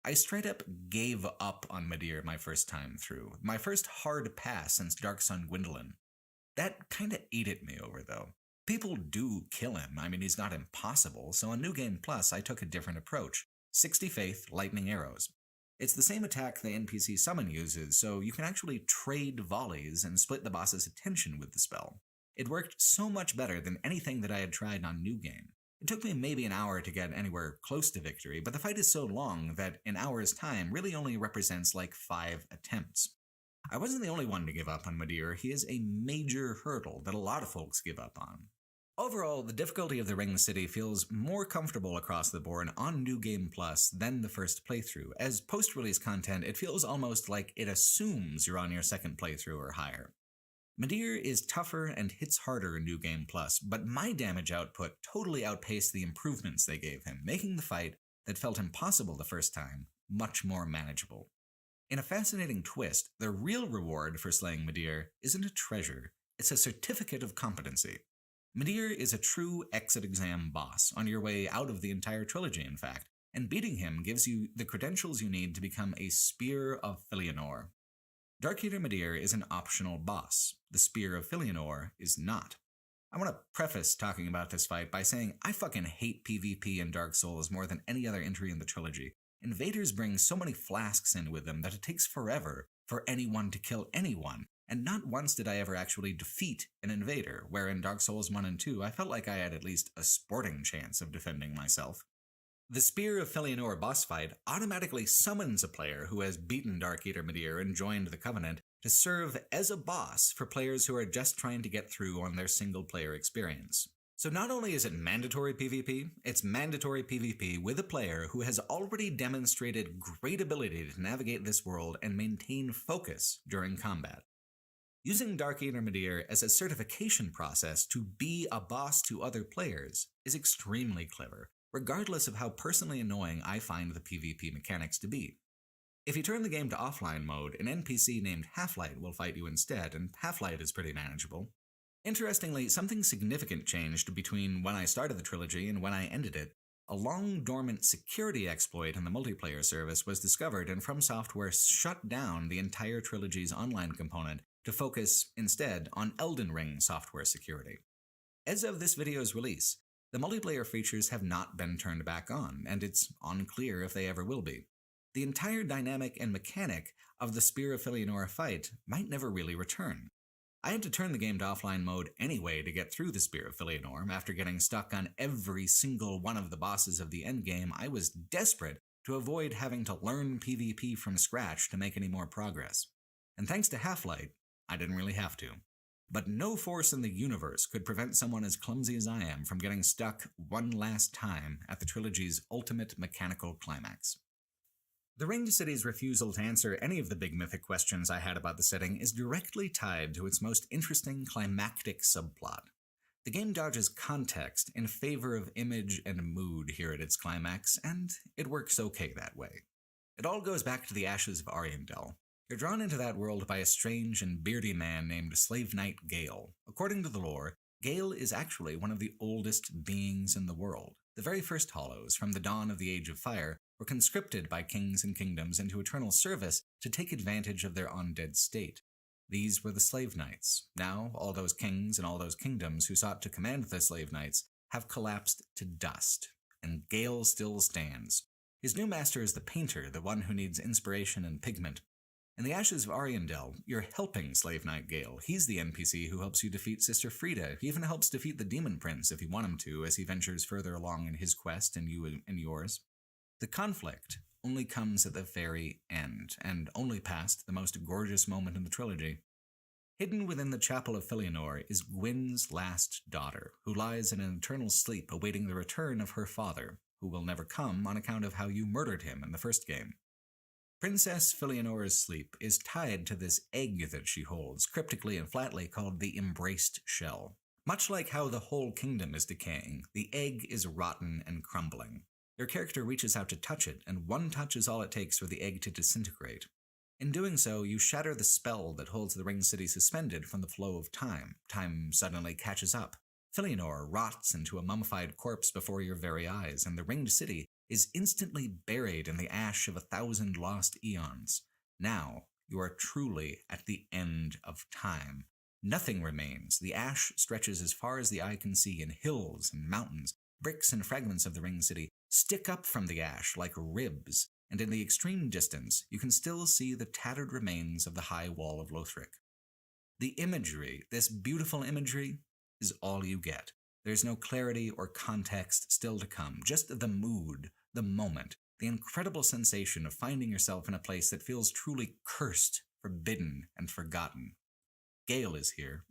I straight up gave up on Midir my first time through, my first hard pass since Dark Sun Gwyndolin. That kinda ate at me over, though. People do kill him, I mean he's not impossible, so on New Game Plus I took a different approach. 60 Faith, Lightning Arrows. It's the same attack the NPC summon uses, so you can actually trade volleys and split the boss's attention with the spell. It worked so much better than anything that I had tried on New Game. It took me maybe an hour to get anywhere close to victory, but the fight is so long that an hour's time really only represents like 5 attempts. I wasn't the only one to give up on Midir. He is a major hurdle that a lot of folks give up on. Overall, the difficulty of the Ring City feels more comfortable across the board on New Game Plus than the first playthrough. As post-release content, it feels almost like it assumes you're on your second playthrough or higher. Midir is tougher and hits harder in New Game Plus, but my damage output totally outpaced the improvements they gave him, making the fight that felt impossible the first time much more manageable. In a fascinating twist, the real reward for slaying Midir isn't a treasure, it's a certificate of competency. Midir is a true exit exam boss, on your way out of the entire trilogy in fact, and beating him gives you the credentials you need to become a Spear of Filianor. Darkeater Midir is an optional boss. The Spear of Filianor is not. I want to preface talking about this fight by saying I fucking hate PvP in Dark Souls more than any other entry in the trilogy. Invaders bring so many flasks in with them that it takes forever for anyone to kill anyone, and not once did I ever actually defeat an invader, where in Dark Souls 1 and 2 I felt like I had at least a sporting chance of defending myself. The Spear of Filianor boss fight automatically summons a player who has beaten Darkeater Midir and joined the Covenant to serve as a boss for players who are just trying to get through on their single-player experience. So not only is it mandatory PvP, it's mandatory PvP with a player who has already demonstrated great ability to navigate this world and maintain focus during combat. Using Darkeater Midir as a certification process to be a boss to other players is extremely clever, regardless of how personally annoying I find the PvP mechanics to be. If you turn the game to offline mode, an NPC named Halflight will fight you instead, and Halflight is pretty manageable. Interestingly, something significant changed between when I started the trilogy and when I ended it. A long-dormant security exploit in the multiplayer service was discovered, and From Software shut down the entire trilogy's online component to focus, instead, on Elden Ring software security. As of this video's release, the multiplayer features have not been turned back on, and it's unclear if they ever will be. The entire dynamic and mechanic of the Spear of Filianor fight might never really return. I had to turn the game to offline mode anyway to get through the Spear of Filianor. After getting stuck on every single one of the bosses of the endgame, I was desperate to avoid having to learn PvP from scratch to make any more progress. And thanks to Halflight, I didn't really have to. But no force in the universe could prevent someone as clumsy as I am from getting stuck one last time at the trilogy's ultimate mechanical climax. The Ringed City's refusal to answer any of the big mythic questions I had about the setting is directly tied to its most interesting climactic subplot. The game dodges context in favor of image and mood here at its climax, and it works okay that way. It all goes back to the Ashes of Ariandel. You're drawn into that world by a strange and beardy man named Slave Knight Gale. According to the lore, Gale is actually one of the oldest beings in the world. The very first Hollows, from the dawn of the Age of Fire, were conscripted by kings and kingdoms into eternal service to take advantage of their undead state. These were the Slave Knights. Now, all those kings and all those kingdoms who sought to command the Slave Knights have collapsed to dust, and Gale still stands. His new master is the Painter, the one who needs inspiration and pigment. In the Ashes of Ariandel, you're helping Slave Knight Gale. He's the NPC who helps you defeat Sister Frieda. He even helps defeat the Demon Prince if you want him to, as he ventures further along in his quest and you in yours. The conflict only comes at the very end, and only past the most gorgeous moment in the trilogy. Hidden within the Chapel of Filianor is Gwyn's last daughter, who lies in an eternal sleep awaiting the return of her father, who will never come on account of how you murdered him in the first game. Princess Filianor's sleep is tied to this egg that she holds, cryptically and flatly called the Embraced Shell. Much like how the whole kingdom is decaying, the egg is rotten and crumbling. Your character reaches out to touch it, and one touch is all it takes for the egg to disintegrate. In doing so, you shatter the spell that holds the Ring City suspended from the flow of time. Time suddenly catches up. Filianor rots into a mummified corpse before your very eyes, and the Ringed City is instantly buried in the ash of 1,000 lost eons. Now, you are truly at the end of time. Nothing remains. The ash stretches as far as the eye can see, and hills and mountains, bricks and fragments of the Ring City stick up from the ash like ribs, and in the extreme distance you can still see the tattered remains of the high wall of Lothric. The imagery, this beautiful imagery, is all you get. There's no clarity or context still to come, just the mood, the moment, the incredible sensation of finding yourself in a place that feels truly cursed, forbidden, and forgotten. Gale is here.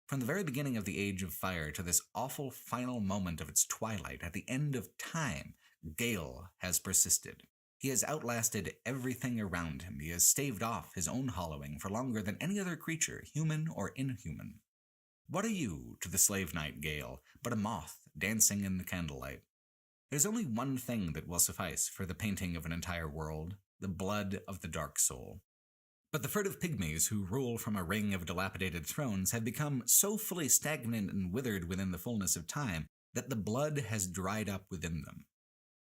From the very beginning of the Age of Fire to this awful final moment of its twilight at the end of time, Gale has persisted. He has outlasted everything around him. He has staved off his own hollowing for longer than any other creature, human or inhuman. What are you to the slave knight Gale but a moth dancing in the candlelight? There's only one thing that will suffice for the painting of an entire world: the blood of the Dark Soul. But the furtive pygmies who rule from a ring of dilapidated thrones have become so fully stagnant and withered within the fullness of time that the blood has dried up within them.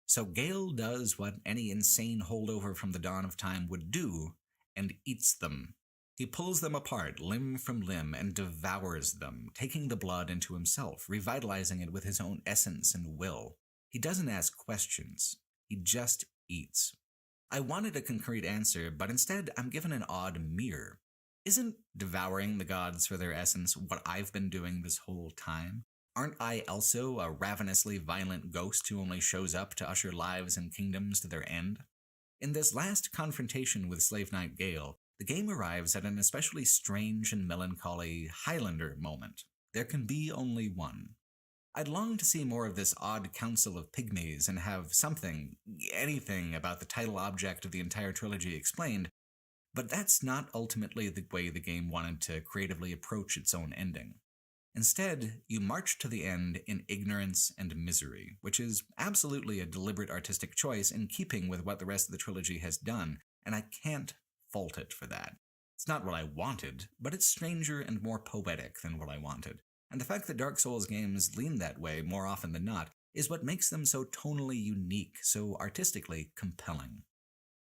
So Gale does what any insane holdover from the dawn of time would do, and eats them. He pulls them apart, limb from limb, and devours them, taking the blood into himself, revitalizing it with his own essence and will. He doesn't ask questions. He just eats. I wanted a concrete answer, but instead I'm given an odd mirror. Isn't devouring the gods for their essence what I've been doing this whole time? Aren't I also a ravenously violent ghost who only shows up to usher lives and kingdoms to their end? In this last confrontation with Slave Knight Gale, the game arrives at an especially strange and melancholy Highlander moment. There can be only one. I'd long to see more of this odd council of pygmies and have something, anything about the title object of the entire trilogy explained, but that's not ultimately the way the game wanted to creatively approach its own ending. Instead, you march to the end in ignorance and misery, which is absolutely a deliberate artistic choice in keeping with what the rest of the trilogy has done, and I can't fault it for that. It's not what I wanted, but it's stranger and more poetic than what I wanted. And the fact that Dark Souls games lean that way more often than not is what makes them so tonally unique, so artistically compelling.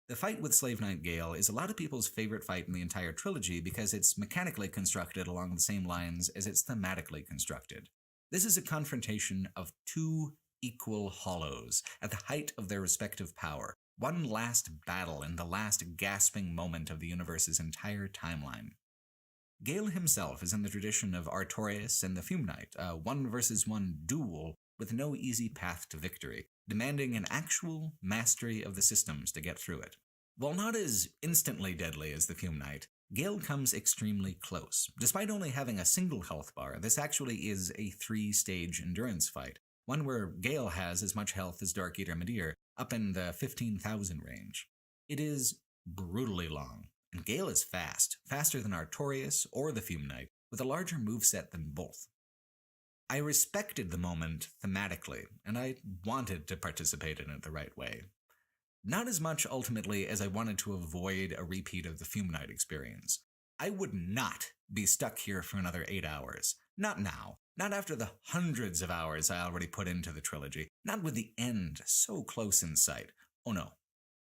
The fight with Slave Knight Gale is a lot of people's favorite fight in the entire trilogy because it's mechanically constructed along the same lines as it's thematically constructed. This is a confrontation of two equal hollows at the height of their respective power, one last battle in the last gasping moment of the universe's entire timeline. Gale himself is in the tradition of Artorias and the Fume Knight, a one-versus-one duel with no easy path to victory, demanding an actual mastery of the systems to get through it. While not as instantly deadly as the Fume Knight, Gale comes extremely close. Despite only having a single health bar, this actually is a 3-stage endurance fight, one where Gale has as much health as Dark Eater Midir, up in the 15,000 range. It is brutally long, and Gale is fast, faster than Artorias or the Fume Knight, with a larger moveset than both. I respected the moment thematically, and I wanted to participate in it the right way. Not as much ultimately as I wanted to avoid a repeat of the Fume Knight experience. I would not be stuck here for another 8 hours. Not now. Not after the hundreds of hours I already put into the trilogy. Not with the end so close in sight. Oh no.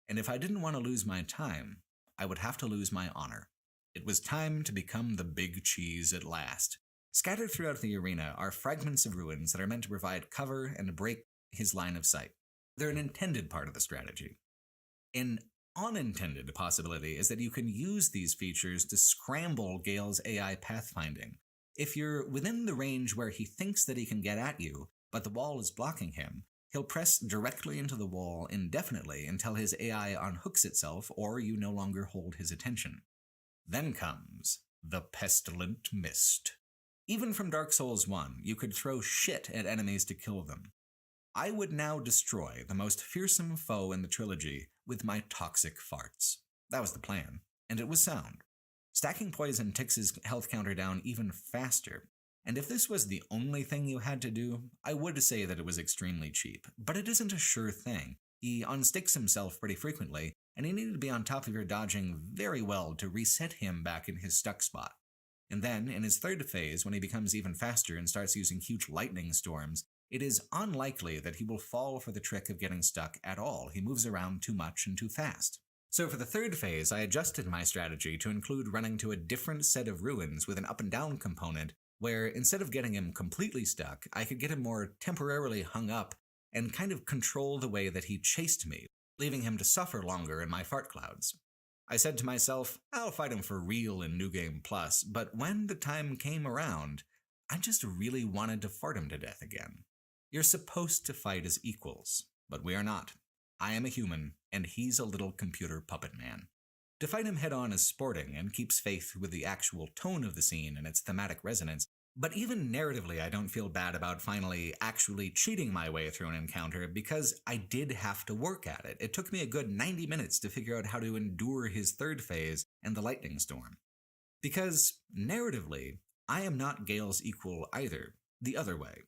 And if I didn't want to lose my time, I would have to lose my honor. It was time to become the big cheese at last. Scattered throughout the arena are fragments of ruins that are meant to provide cover and break his line of sight. They're an intended part of the strategy. An unintended possibility is that you can use these features to scramble Gale's AI pathfinding. If you're within the range where he thinks that he can get at you, but the wall is blocking him, he'll press directly into the wall indefinitely until his AI unhooks itself or you no longer hold his attention. Then comes the Pestilent Mist. Even from Dark Souls 1, you could throw shit at enemies to kill them. I would now destroy the most fearsome foe in the trilogy with my toxic farts. That was the plan, and it was sound. Stacking poison ticks his health counter down even faster, and if this was the only thing you had to do, I would say that it was extremely cheap, but it isn't a sure thing. He unsticks himself pretty frequently, and you needed to be on top of your dodging very well to reset him back in his stuck spot. And then, in his third phase, when he becomes even faster and starts using huge lightning storms, it is unlikely that he will fall for the trick of getting stuck at all. He moves around too much and too fast. So for the third phase, I adjusted my strategy to include running to a different set of ruins with an up and down component, where instead of getting him completely stuck, I could get him more temporarily hung up and kind of control the way that he chased me, leaving him to suffer longer in my fart clouds. I said to myself, I'll fight him for real in New Game Plus, but when the time came around, I just really wanted to fart him to death again. You're supposed to fight as equals, but we are not. I am a human, and he's a little computer puppet man. To fight him head-on is sporting and keeps faith with the actual tone of the scene and its thematic resonance, but even narratively I don't feel bad about finally actually cheating my way through an encounter because I did have to work at it. It took me a good 90 minutes to figure out how to endure his third phase and the lightning storm. Because, narratively, I am not Gale's equal either, the other way.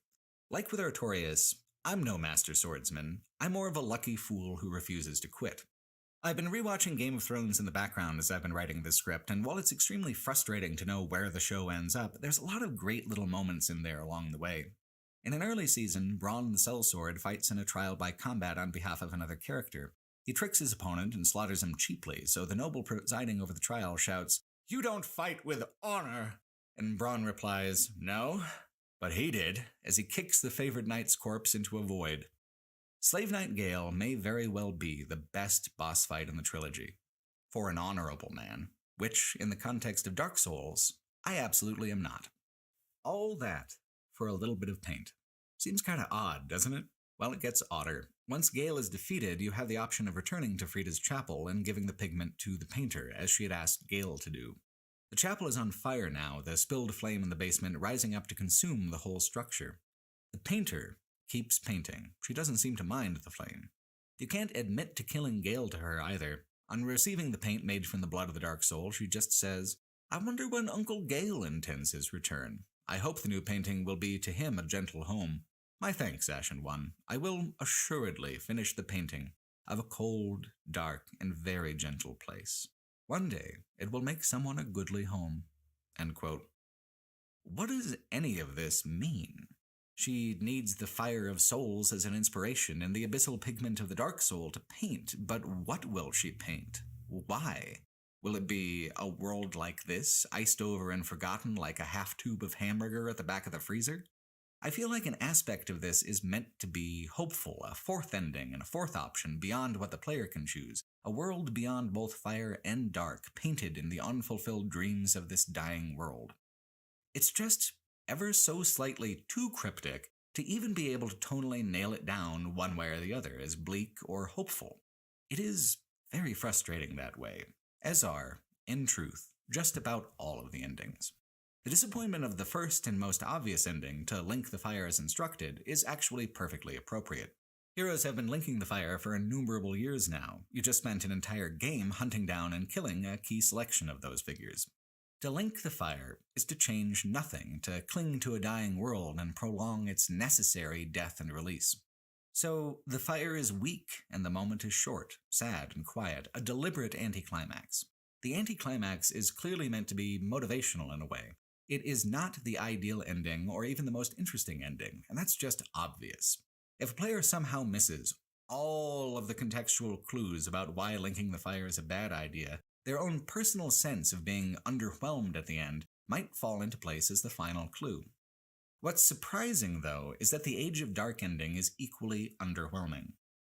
Like with Artorias, I'm no master swordsman, I'm more of a lucky fool who refuses to quit. I've been rewatching Game of Thrones in the background as I've been writing this script, and while it's extremely frustrating to know where the show ends up, there's a lot of great little moments in there along the way. In an early season, Bronn the Sellsword fights in a trial by combat on behalf of another character. He tricks his opponent and slaughters him cheaply, so the noble presiding over the trial shouts, "You don't fight with honor!" And Bronn replies, "No, but he did," as he kicks the favored knight's corpse into a void. Slave Knight Gale may very well be the best boss fight in the trilogy, for an honorable man, which, in the context of Dark Souls, I absolutely am not. All that for a little bit of paint. Seems kinda odd, doesn't it? Well, it gets odder. Once Gale is defeated, you have the option of returning to Frida's chapel and giving the pigment to the painter, as she had asked Gale to do. The chapel is on fire now, the spilled flame in the basement rising up to consume the whole structure. The painter keeps painting. She doesn't seem to mind the flame. You can't admit to killing Gale to her either. On receiving the paint made from the blood of the Dark Soul, she just says, "I wonder when Uncle Gale intends his return. I hope the new painting will be to him a gentle home. My thanks, Ashen One. I will assuredly finish the painting of a cold, dark, and very gentle place. One day it will make someone a goodly home." End quote. What does any of this mean? She needs the fire of souls as an inspiration and the abyssal pigment of the Dark Soul to paint, but what will she paint? Why? Will it be a world like this, iced over and forgotten like a half tube of hamburger at the back of the freezer? I feel like an aspect of this is meant to be hopeful, a fourth ending and a fourth option beyond what the player can choose, a world beyond both fire and dark, painted in the unfulfilled dreams of this dying world. It's just ever so slightly too cryptic to even be able to tonally nail it down one way or the other as bleak or hopeful. It is very frustrating that way, as are, in truth, just about all of the endings. The disappointment of the first and most obvious ending, to link the fire as instructed, is actually perfectly appropriate. Heroes have been linking the fire for innumerable years now. You just spent an entire game hunting down and killing a key selection of those figures. To link the fire is to change nothing, to cling to a dying world and prolong its necessary death and release. So the fire is weak and the moment is short, sad, and quiet, a deliberate anticlimax. The anticlimax is clearly meant to be motivational in a way. It is not the ideal ending or even the most interesting ending, and that's just obvious. If a player somehow misses all of the contextual clues about why linking the fire is a bad idea, their own personal sense of being underwhelmed at the end might fall into place as the final clue. What's surprising, though, is that the Age of Dark ending is equally underwhelming.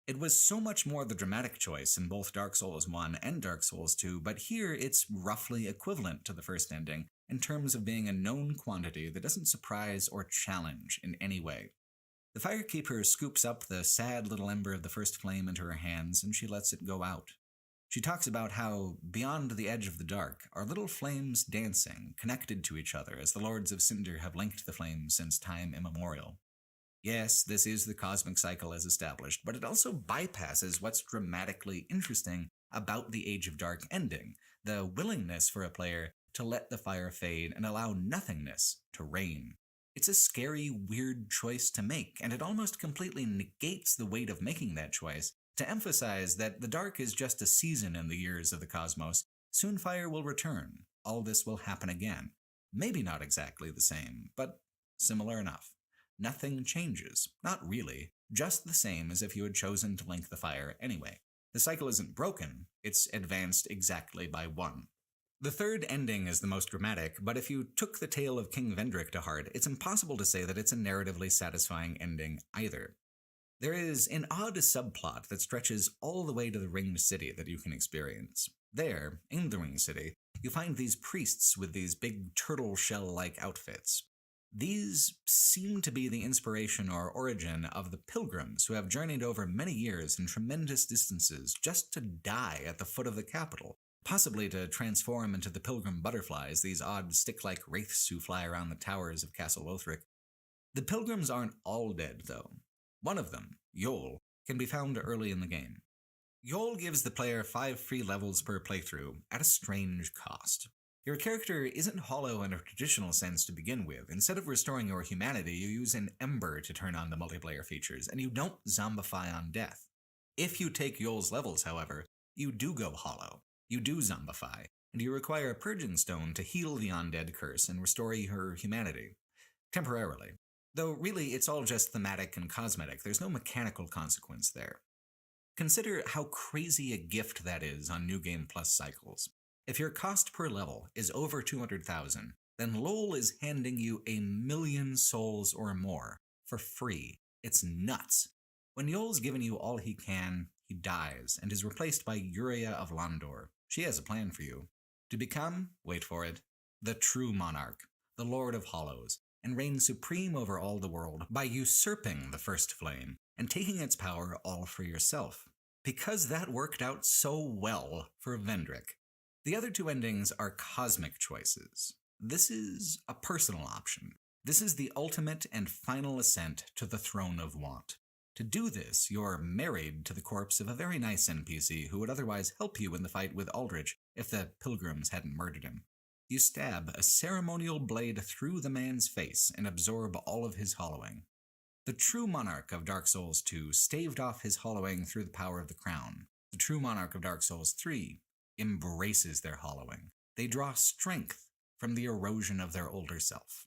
It was so much more the dramatic choice in both Dark Souls 1 and Dark Souls 2, but here it's roughly equivalent to the first ending in terms of being a known quantity that doesn't surprise or challenge in any way. The Firekeeper scoops up the sad little ember of the first flame into her hands, and she lets it go out. She talks about how, beyond the edge of the dark, are little flames dancing, connected to each other as the Lords of Cinder have linked the flames since time immemorial. Yes, this is the cosmic cycle as established, but it also bypasses what's dramatically interesting about the Age of Dark ending, the willingness for a player to let the fire fade and allow nothingness to reign. It's a scary, weird choice to make, and it almost completely negates the weight of making that choice To emphasize that the dark is just a season in the years of the cosmos, soon fire will return. All this will happen again. Maybe not exactly the same, but similar enough. Nothing changes. Not really. Just the same as if you had chosen to link the fire anyway. The cycle isn't broken, it's advanced exactly by one. The third ending is the most dramatic, but if you took the tale of King Vendrick to heart, it's impossible to say that it's a narratively satisfying ending either. There is an odd subplot that stretches all the way to the Ringed City that you can experience. There, in the Ringed City, you find these priests with these big turtle shell-like outfits. These seem to be the inspiration or origin of the pilgrims who have journeyed over many years and tremendous distances just to die at the foot of the capital, possibly to transform into the pilgrim butterflies, these odd stick-like wraiths who fly around the towers of Castle Lothric. The pilgrims aren't all dead, though. One of them, Yol, can be found early in the game. Yol gives the player 5 free levels per playthrough, at a strange cost. Your character isn't hollow in a traditional sense to begin with. Instead of restoring your humanity, you use an ember to turn on the multiplayer features, and you don't zombify on death. If you take Yol's levels, however, you do go hollow. You do zombify, and you require a purging stone to heal the undead curse and restore your humanity. Temporarily. Though really, it's all just thematic and cosmetic. There's no mechanical consequence there. Consider how crazy a gift that is on New Game Plus cycles. If your cost per level is over 200,000, then LoL is handing you 1,000,000 souls or more for free. It's nuts. When Yol's given you all he can, he dies and is replaced by Yuria of Londor. She has a plan for you. To become, wait for it, the true monarch, the Lord of Hollows, and reign supreme over all the world by usurping the First Flame and taking its power all for yourself. Because that worked out so well for Vendrick. The other two endings are cosmic choices. This is a personal option. This is the ultimate and final ascent to the Throne of Want. To do this, you're married to the corpse of a very nice NPC who would otherwise help you in the fight with Aldrich if the pilgrims hadn't murdered him. You stab a ceremonial blade through the man's face and absorb all of his hollowing. The true monarch of Dark Souls 2 staved off his hollowing through the power of the crown. The true monarch of Dark Souls 3 embraces their hollowing. They draw strength from the erosion of their older self.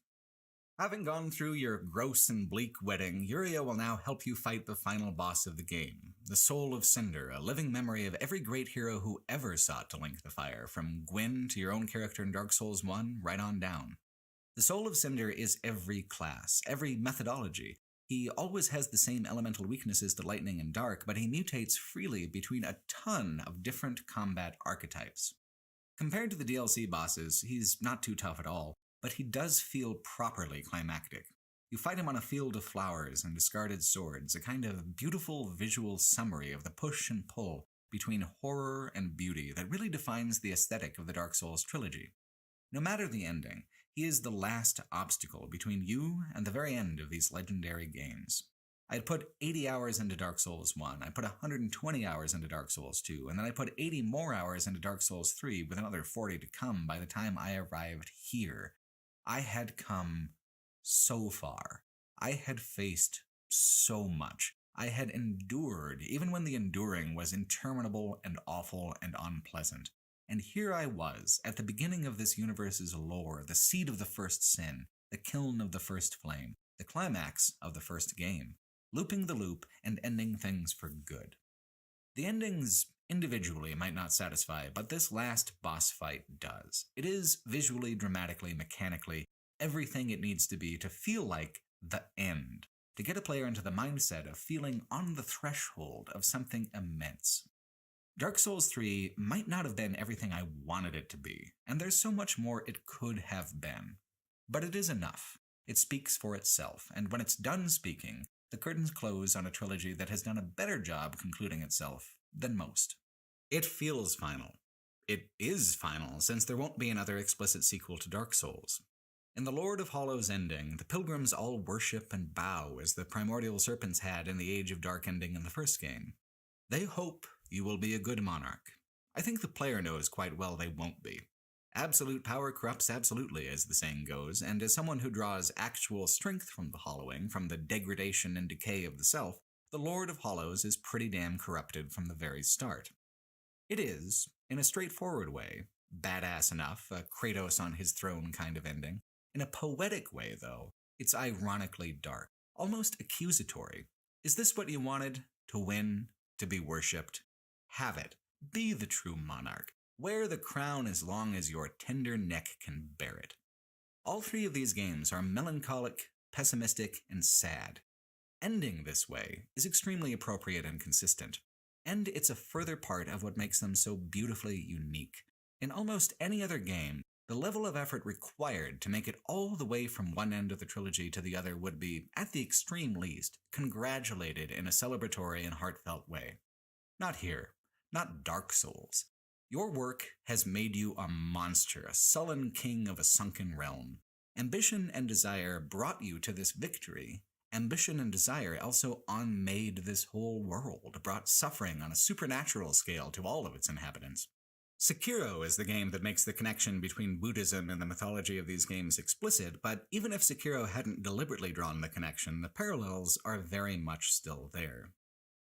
Having gone through your gross and bleak wedding, Yuria will now help you fight the final boss of the game, the Soul of Cinder, a living memory of every great hero who ever sought to link the fire, from Gwyn to your own character in Dark Souls 1, right on down. The Soul of Cinder is every class, every methodology. He always has the same elemental weaknesses to lightning and dark, but he mutates freely between a ton of different combat archetypes. Compared to the DLC bosses, he's not too tough at all, but he does feel properly climactic. You fight him on a field of flowers and discarded swords, a kind of beautiful visual summary of the push and pull between horror and beauty that really defines the aesthetic of the Dark Souls trilogy. No matter the ending, he is the last obstacle between you and the very end of these legendary games. I had put 80 hours into Dark Souls 1, I put 120 hours into Dark Souls 2, and then I put 80 more hours into Dark Souls 3 with another 40 to come by the time I arrived here. I had come so far. I had faced so much. I had endured, even when the enduring was interminable and awful and unpleasant. And here I was, at the beginning of this universe's lore, the seed of the first sin, the kiln of the first flame, the climax of the first game, looping the loop and ending things for good. The endings individually might not satisfy, but this last boss fight does. It is visually, dramatically, mechanically, everything it needs to be to feel like the end, to get a player into the mindset of feeling on the threshold of something immense. Dark Souls 3 might not have been everything I wanted it to be, and there's so much more it could have been. But it is enough. It speaks for itself, and when it's done speaking, the curtains close on a trilogy that has done a better job concluding itself than most. It feels final. It is final, since there won't be another explicit sequel to Dark Souls. In the Lord of Hollows ending, the pilgrims all worship and bow as the primordial serpents had in the Age of Dark ending in the first game. They hope you will be a good monarch. I think the player knows quite well they won't be. Absolute power corrupts absolutely, as the saying goes, and as someone who draws actual strength from the hollowing, from the degradation and decay of the self, the Lord of Hollows is pretty damn corrupted from the very start. It is, in a straightforward way, badass enough, a Kratos on his throne kind of ending. In a poetic way, though, it's ironically dark, almost accusatory. Is this what you wanted? To win? To be worshipped? Have it. Be the true monarch. Wear the crown as long as your tender neck can bear it. All three of these games are melancholic, pessimistic, and sad. Ending this way is extremely appropriate and consistent, and it's a further part of what makes them so beautifully unique. In almost any other game, the level of effort required to make it all the way from one end of the trilogy to the other would be, at the extreme least, congratulated in a celebratory and heartfelt way. Not here. Not Dark Souls. Your work has made you a monster, a sullen king of a sunken realm. Ambition and desire brought you to this victory. Ambition and desire also unmade this whole world, brought suffering on a supernatural scale to all of its inhabitants. Sekiro is the game that makes the connection between Buddhism and the mythology of these games explicit, but even if Sekiro hadn't deliberately drawn the connection, the parallels are very much still there.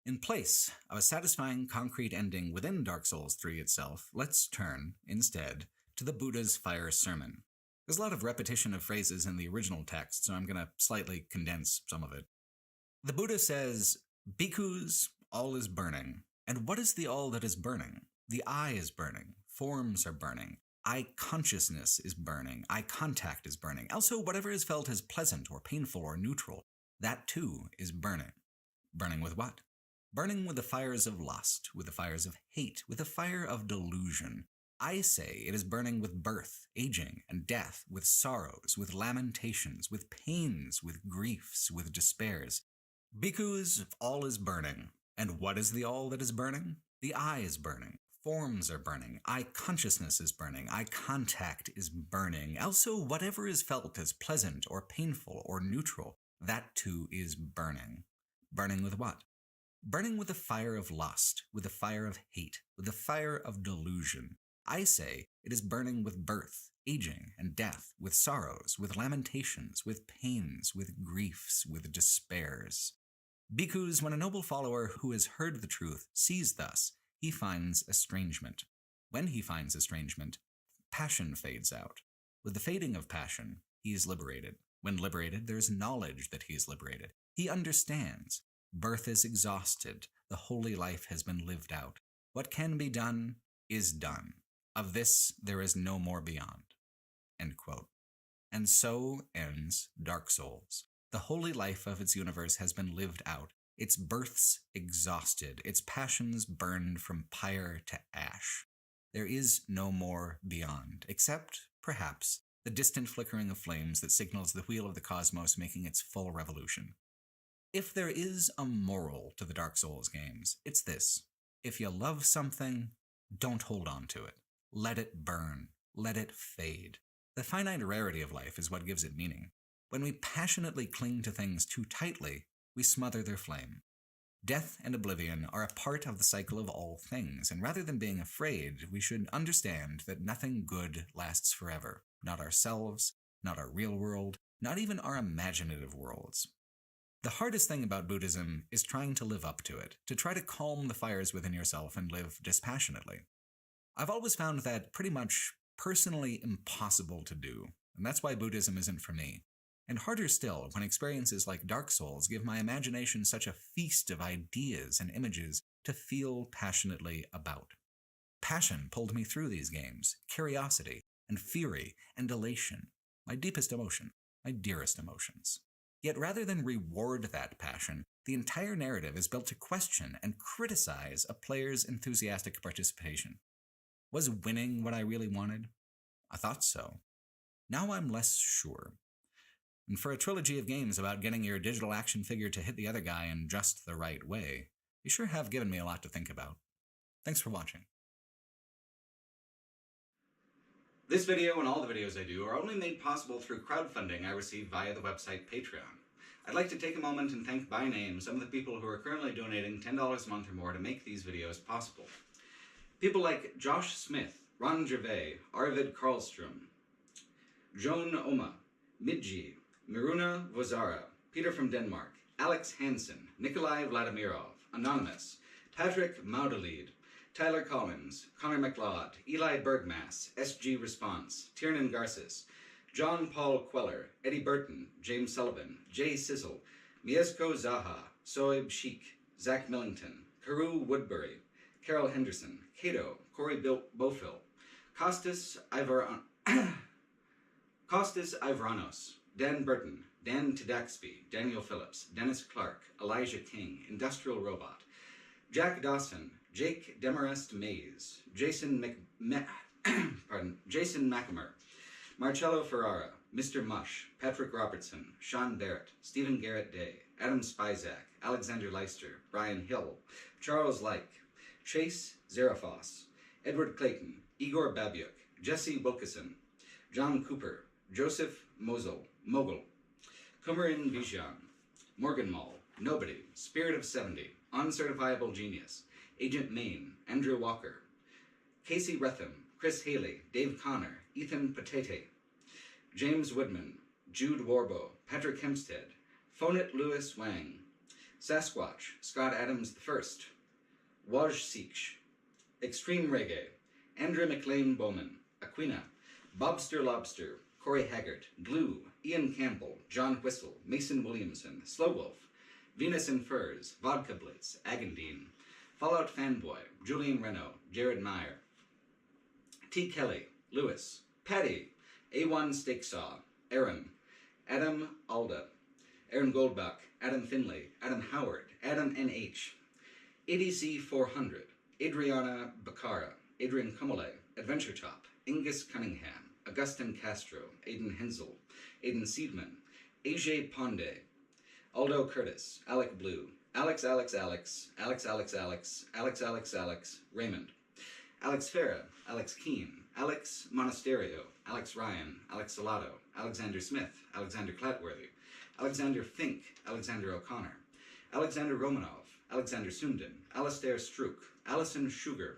In place of a satisfying concrete ending within Dark Souls 3 itself, let's turn, instead, to the Buddha's fire sermon. There's a lot of repetition of phrases in the original text, so I'm going to slightly condense some of it. The Buddha says, "Bhikkhus, all is burning." And what is the all that is burning? The eye is burning. Forms are burning. Eye consciousness is burning. Eye contact is burning. Also, whatever is felt as pleasant or painful or neutral, that too is burning. Burning with what? Burning with the fires of lust, with the fires of hate, with the fire of delusion. I say it is burning with birth, aging, and death, with sorrows, with lamentations, with pains, with griefs, with despairs. Bhikkhus, all is burning. And what is the all that is burning? The eye is burning. Forms are burning. Eye consciousness is burning. Eye contact is burning. Also, whatever is felt as pleasant or painful or neutral, that too is burning. Burning with what? Burning with the fire of lust, with the fire of hate, with the fire of delusion. I say it is burning with birth, aging, and death, with sorrows, with lamentations, with pains, with griefs, with despairs. Bhikkhus, when a noble follower who has heard the truth sees thus, he finds estrangement. When he finds estrangement, passion fades out. With the fading of passion, he is liberated. When liberated, there is knowledge that he is liberated. He understands. Birth is exhausted. The holy life has been lived out. What can be done is done. Of this there is no more beyond. End quote. And so ends Dark Souls. The holy life of its universe has been lived out. Its births exhausted. Its passions burned from pyre to ash. There is no more beyond, except, perhaps, the distant flickering of flames that signals the wheel of the cosmos making its full revolution. If there is a moral to the Dark Souls games, it's this. If you love something, don't hold on to it. Let it burn. Let it fade. The finite rarity of life is what gives it meaning. When we passionately cling to things too tightly, we smother their flame. Death and oblivion are a part of the cycle of all things, and rather than being afraid, we should understand that nothing good lasts forever. Not ourselves, not our real world, not even our imaginative worlds. The hardest thing about Buddhism is trying to live up to it, to try to calm the fires within yourself and live dispassionately. I've always found that pretty much personally impossible to do, and that's why Buddhism isn't for me. And harder still when experiences like Dark Souls give my imagination such a feast of ideas and images to feel passionately about. Passion pulled me through these games, curiosity and fury and elation, my deepest emotion, my dearest emotions. Yet rather than reward that passion, the entire narrative is built to question and criticize a player's enthusiastic participation. Was winning what I really wanted? I thought so. Now I'm less sure. And for a trilogy of games about getting your digital action figure to hit the other guy in just the right way, you sure have given me a lot to think about. Thanks for watching. This video and all the videos I do are only made possible through crowdfunding I receive via the website Patreon. I'd like to take a moment and thank by name some of the people who are currently donating $10 a month or more to make these videos possible. People like Josh Smith, Ron Gervais, Arvid Karlstrom, Joan Oma, Midji, Miruna Vozara, Peter from Denmark, Alex Hansen, Nikolai Vladimirov, Anonymous, Patrick Maudalid, Tyler Collins, Connor McLeod, Eli Bergmass, SG Response, Tiernan Garces, John Paul Queller, Eddie Burton, James Sullivan, Jay Sizzle, Mieszko Zaha, Soeb Sheik, Zach Millington, Carew Woodbury, Carol Henderson, Cato, Corey Bofil, Costas Ivranos, Dan Burton, Dan Tadaxby, Daniel Phillips, Dennis Clark, Elijah King, Industrial Robot, Jack Dawson, Jake Demarest Mays, Jason McAmer, Marcello Ferrara, Mr. Mush, Patrick Robertson, Sean Barrett, Stephen Garrett Day, Adam Spizak, Alexander Leister, Brian Hill, Charles Like, Chase Zarafos, Edward Clayton, Igor Babiuk, Jesse Wilkeson, John Cooper, Joseph Mogul, Kumarin Bijan, Morgan Mall, Nobody, Spirit of 70, Uncertifiable Genius, Agent Maine, Andrew Walker, Casey Retham, Chris Haley, Dave Connor, Ethan Patate, James Woodman, Jude Warbo, Patrick Hempstead, Phonet Lewis Wang, Sasquatch, Scott Adams I, Waj Seach, Extreme Reggae, Andrew McLean Bowman, Aquina, Bobster Lobster, Corey Haggart, Glue, Ian Campbell, John Whistle, Mason Williamson, Slow Wolf, Venus in Furs, Vodka Blitz, Agandine, Fallout Fanboy, Julian Renault, Jared Meyer, T. Kelly, Lewis, Patty, A1 Steaksaw, Aaron, Adam Alda, Aaron Goldbach, Adam Finley, Adam Howard, Adam NH, ADC 400, Adriana Bacara, Adrian Kumale, Adventure Top, Ingus Cunningham, Augustin Castro, Aidan Hensel, Aidan Seidman, AJ Ponde, Aldo Curtis, Alec Blue, Alex, Raymond, Alex Farah, Alex Keane, Alex Monasterio, Alex Ryan, Alex Salato, Alexander Smith, Alexander Clatworthy, Alexander Fink, Alexander O'Connor, Alexander Romanov, Alexander Sundin, Alastair Strook, Alison Sugar,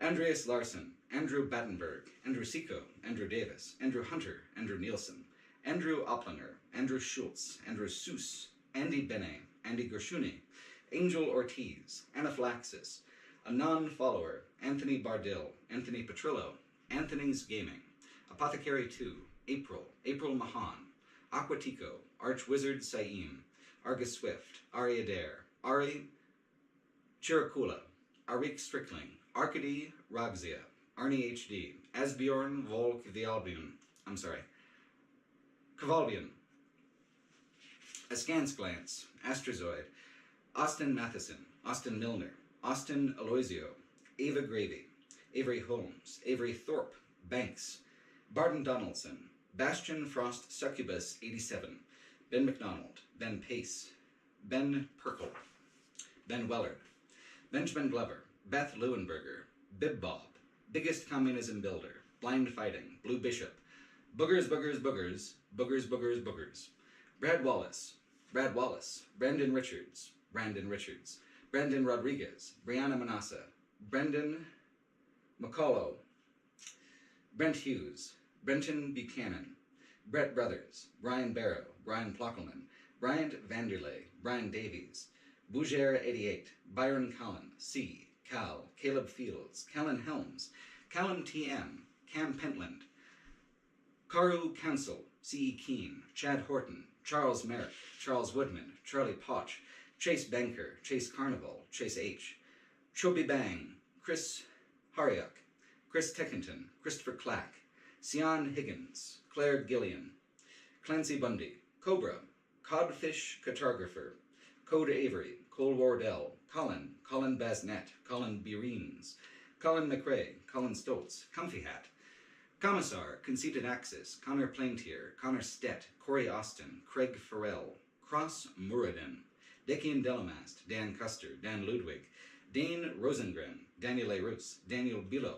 Andreas Larson, Andrew Battenberg, Andrew Seco, Andrew Davis, Andrew Hunter, Andrew Nielsen, Andrew Oplinger, Andrew Schultz, Andrew Seuss, Andy Benet, Andy Gershuni, Angel Ortiz, Anaphylaxis, a non-follower, Anthony Bardil, Anthony Petrillo, Anthony's Gaming, Apothecary 2, April Mahan, Aquatico, Archwizard Saim, Argus Swift, Ari Adair, Ari Chiracula, Arik Strickling, Arcady Ragzia, Arnie HD, Asbjorn Volk Kavalbian, Askance Glance, Astrozoid, Austin Matheson, Austin Milner, Austin Aloisio, Ava Gravy, Avery Holmes, Avery Thorpe, Banks, Barton Donaldson, Bastion Frost Succubus 87, Ben McDonald, Ben Pace, Ben Perkle, Ben Wellard, Benjamin Glover, Beth Leuenberger, Bib Bob, Biggest Communism Builder, Blind Fighting, Blue Bishop, Boogers, Brad Wallace, Brandon Richards, Brandon Rodriguez, Brianna Manassa, Brendan McCullough, Brent Hughes, Brenton Buchanan, Brett Brothers, Brian Barrow, Brian Plockelman, Bryant Vanderlei, Brian Davies, Bougere 88, Byron Collin, C, Cal, Caleb Fields, Callan Helms, Callum TM, Cam Pentland, Karu Council, C.E. Keane, Chad Horton, Charles Merrick, Charles Woodman, Charlie Potch, Chase Banker, Chase Carnival, Chase H, Chobi Bang, Chris Hariuk, Chris Teckington, Christopher Clack, Sian Higgins, Claire Gillian, Clancy Bundy, Cobra, Codfish Cartographer, Code Avery, Cole Wardell, Colin Basnet, Colin Bereens, Colin McRae, Colin Stoltz, Comfy Hat, Commissar, Conceited Axis, Connor Plaintier, Connor Stett, Corey Austin, Craig Farrell, Cross Muradin, Dekian Delamast, Dan Custer, Dan Ludwig, Dane Rosengren, Daniel A. Roos, Daniel Bilo,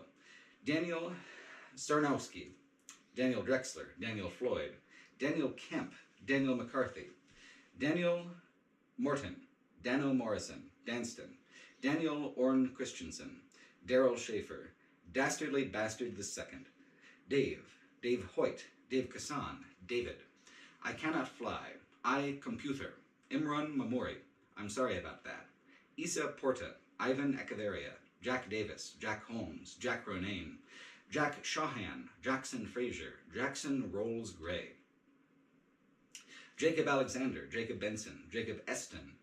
Daniel Sarnowski, Daniel Drexler, Daniel Floyd, Daniel Kemp, Daniel McCarthy, Daniel Morton, Dano Morrison, Danston, Daniel Orn Christensen, Daryl Schaefer, Dastardly Bastard II, Dave Hoyt, Dave Kassan, David, I Cannot Fly, I Computer, Imran Mamori, I'm sorry about that. Isa Porta, Ivan Echeverria, Jack Davis, Jack Holmes, Jack Ronayne, Jack Shahan, Jackson Frazier, Jackson Rolls Gray, Jacob Alexander, Jacob Benson, Jacob Eston,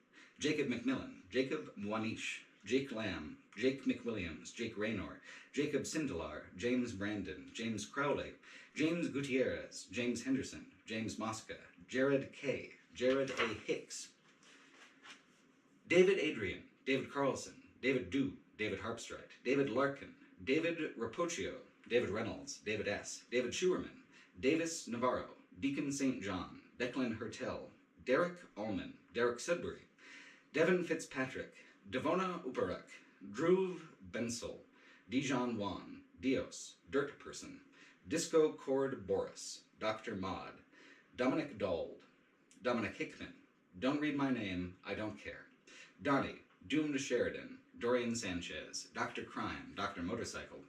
Jacob McMillan, Jacob Mwanish, Jake Lamb, Jake McWilliams, Jake Raynor, Jacob Sindelar, James Brandon, James Crowley, James Gutierrez, James Henderson, James Mosca, Jared K., Jared A. Hicks, David Adrian, David Carlson, David Dew, David Harpstrite, David Larkin, David Rapocchio, David Reynolds, David S., David Schuerman, Davis Navarro, Deacon St. John, Declan Hertel, Derek Allman, Derek Sudbury, Devin Fitzpatrick, Devona Uparak, Dhruv Bensel, Dijon Wan, Dios, Dirt Person, Disco Cord Boris, Dr. Maud, Dominic Dald, Dominic Hickman, Don't Read My Name, I Don't Care, Donnie, Doomed Sheridan, Dorian Sanchez, Dr. Crime, Dr. Motorcycle,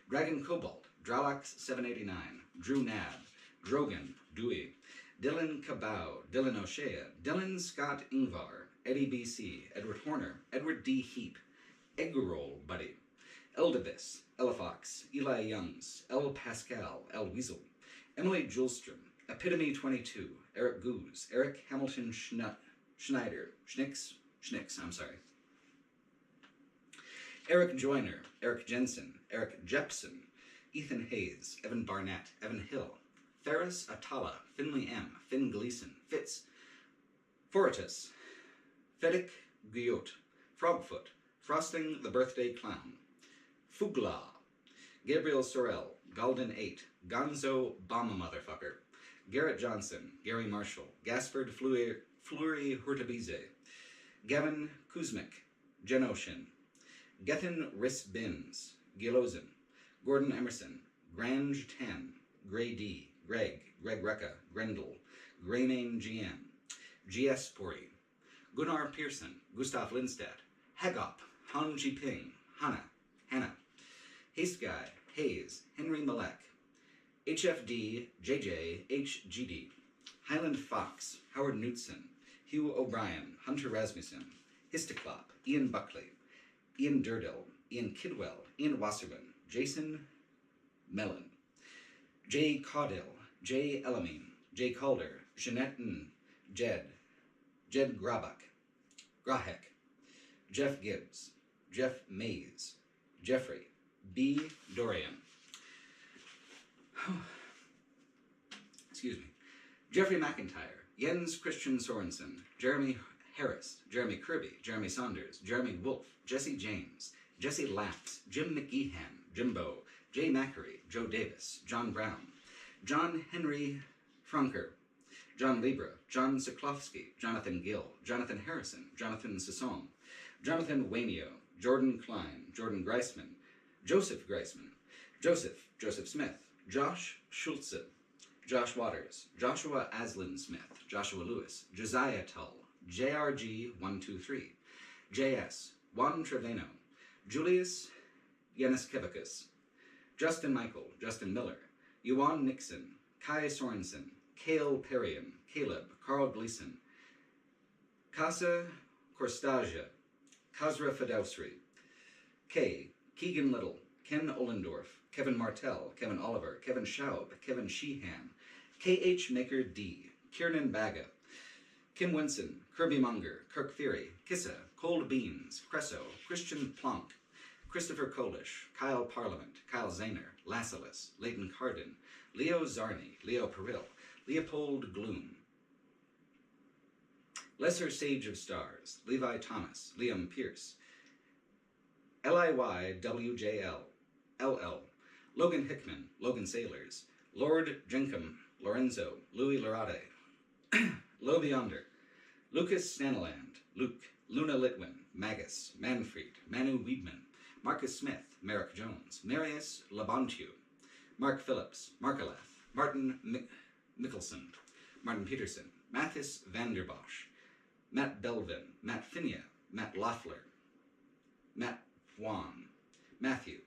Dragon Cobalt, Dralax 789, Drew Nab, Drogan, Dewey, Dylan Cabau, Dylan O'Shea, Dylan Scott Ingvar, Eddie B.C., Edward Horner, Edward D. Heap, Eggroll Buddy, Eldavis, Elafox, Eli Youngs, L. Pascal, L. Weasel, Emily Julstrom, Epitome 22, Eric Goose, Eric Hamilton Schneider, Schnicks, I'm sorry, Eric Joyner, Eric Jensen, Eric Jepson, Ethan Hayes, Evan Barnett, Evan Hill, Ferris Atala, Finley M., Finn Gleason, Fitz, Fortis, Fedic Guyot, Frogfoot, Frosting the Birthday Clown, Fugla, Gabriel Sorrell, Galden 8, Gonzo Bomba Motherfucker, Garrett Johnson, Gary Marshall, Gaspard Fleury Hurtabize, Gavin Kuzmic, Jen Ocean, Gethin Riss Binns, Gilozen, Gordon Emerson, Grange 10, Gray D, Greg Recca, Grendel, Greymane GM, G.S. Pori, Gunnar Pearson, Gustav Lindstedt, Hagop, Han Ji Ping, Hannah, Haste Guy, Hayes, Henry Malek, HFD, JJ, HGD, Highland Fox, Howard Knutson, Hugh O'Brien, Hunter Rasmussen, Histoclop, Ian Buckley, Ian Durdell, Ian Kidwell, Ian Wasserman, Jason Mellon, Jay Caudill, Jay Elamine, Jay Calder, Jeanette N., Jed Grahek, Jeff Gibbs, Jeff Mays, Jeffrey, B. Dorian, excuse me, Jeffrey McIntyre, Jens Christian Sorensen, Jeremy Harris, Jeremy Kirby, Jeremy Saunders, Jeremy Wolfe, Jesse James, Jesse Laps, Jim McGeehan, Jimbo, Jay Mackery, Joe Davis, John Brown, John Henry Franker, John Libra, John Soklowski, Jonathan Gill, Jonathan Harrison, Jonathan Sasson, Jonathan Wainio, Jordan Klein, Jordan Greisman, Joseph Greisman, Joseph Smith, Josh Schulze, Josh Waters, Joshua Aslin Smith, Joshua Lewis, Josiah Tull, JRG 123, JS, Juan Treveno, Julius Yanuskevicius, Justin Michael, Justin Miller, Yuan Nixon, Kai Sorensen, Cale Perriam, Caleb, Carl Gleason, Casa Corstagia, Kazra Fedowsri, K, Keegan Little, Ken Ollendorf, Kevin Martell, Kevin Oliver, Kevin Schaub, Kevin Sheehan, K.H. Maker D, Kiernan Baga, Kim Winson, Kirby Munger, Kirk Theory, Kissa, Cold Beans, Cresso, Christian Plonk, Christopher Kolish, Kyle Parliament, Kyle Zahner, Lassalis, Leighton Carden, Leo Zarni, Leo Perill, Leopold Gloom, Lesser Sage of Stars, Levi Thomas, Liam Pierce, LIYWJL, LL, Logan Hickman, Logan Sailors, Lord Jenkum, Lorenzo, Louis Larade, Low Beyonder, Lucas Snanaland, Luke, Luna Litwin, Magus, Manfred, Manu Weedman, Marcus Smith, Merrick Jones, Marius Labontiu, Mark Phillips, Markaleth, Martin Mickelson, Martin Peterson, Mathis Vanderbosch, Matt Belvin, Matt Finia, Matt Loeffler, Matt Juan, Matthew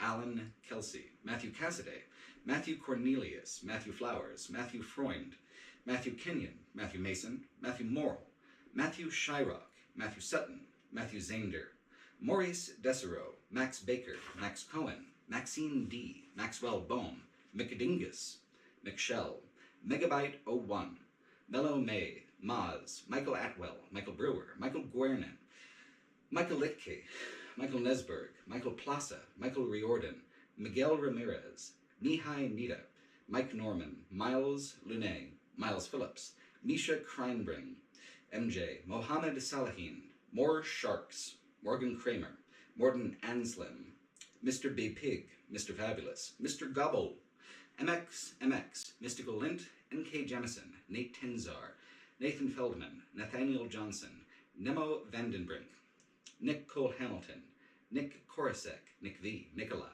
Allen Kelsey, Matthew Cassidy, Matthew Cornelius, Matthew Flowers, Matthew Freund, Matthew Kenyon, Matthew Mason, Matthew Morrill, Matthew Shyrock, Matthew Sutton, Matthew Zander, Maurice Desereau, Max Baker, Max Cohen, Maxine D, Maxwell Bohm, McDingus, McShell, Megabyte 01, Mellow May, Maz, Michael Atwell, Michael Brewer, Michael Guernin, Michael Litke, Michael Nesberg, Michael Plaza, Michael Riordan, Miguel Ramirez, Mihai Nita, Mike Norman, Miles Lunet, Miles Phillips, Misha Kreinbring, MJ, Mohammed Salahin, More Sharks, Morgan Kramer, Morden Anslim, Mr. Bay Pig, Mr. Fabulous, Mr. Gobble, MX, Mystical Lint, NK Jemison, Nate Tenzar, Nathan Feldman, Nathaniel Johnson, Nemo Vandenbrink, Nick Cole Hamilton, Nick Korosek, Nick V, Nikolai,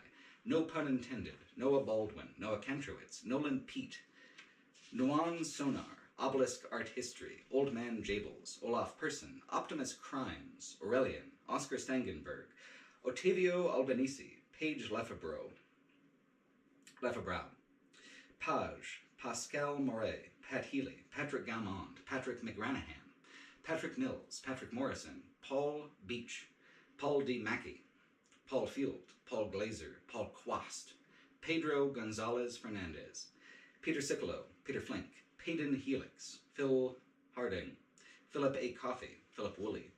no pun intended, Noah Baldwin, Noah Kantrowitz, Nolan Pete, Nuan Sonar, Obelisk Art History, Old Man Jables, Olaf Person, Optimus Crimes, Aurelian, Oscar Stangenberg, Ottavio Albanese, Paige Lefebvre, Page, Pascal Moret, Pat Healy, Patrick Gaumond, Patrick McGranahan, Patrick Mills, Patrick Morrison, Paul Beach, Paul D. Mackey, Paul Field, Paul Glazer, Paul Quast, Pedro Gonzalez Fernandez, Peter Sicolo, Peter Flink, Payden Helix, Phil Harding, Philip A. Coffey, Philip Woolley,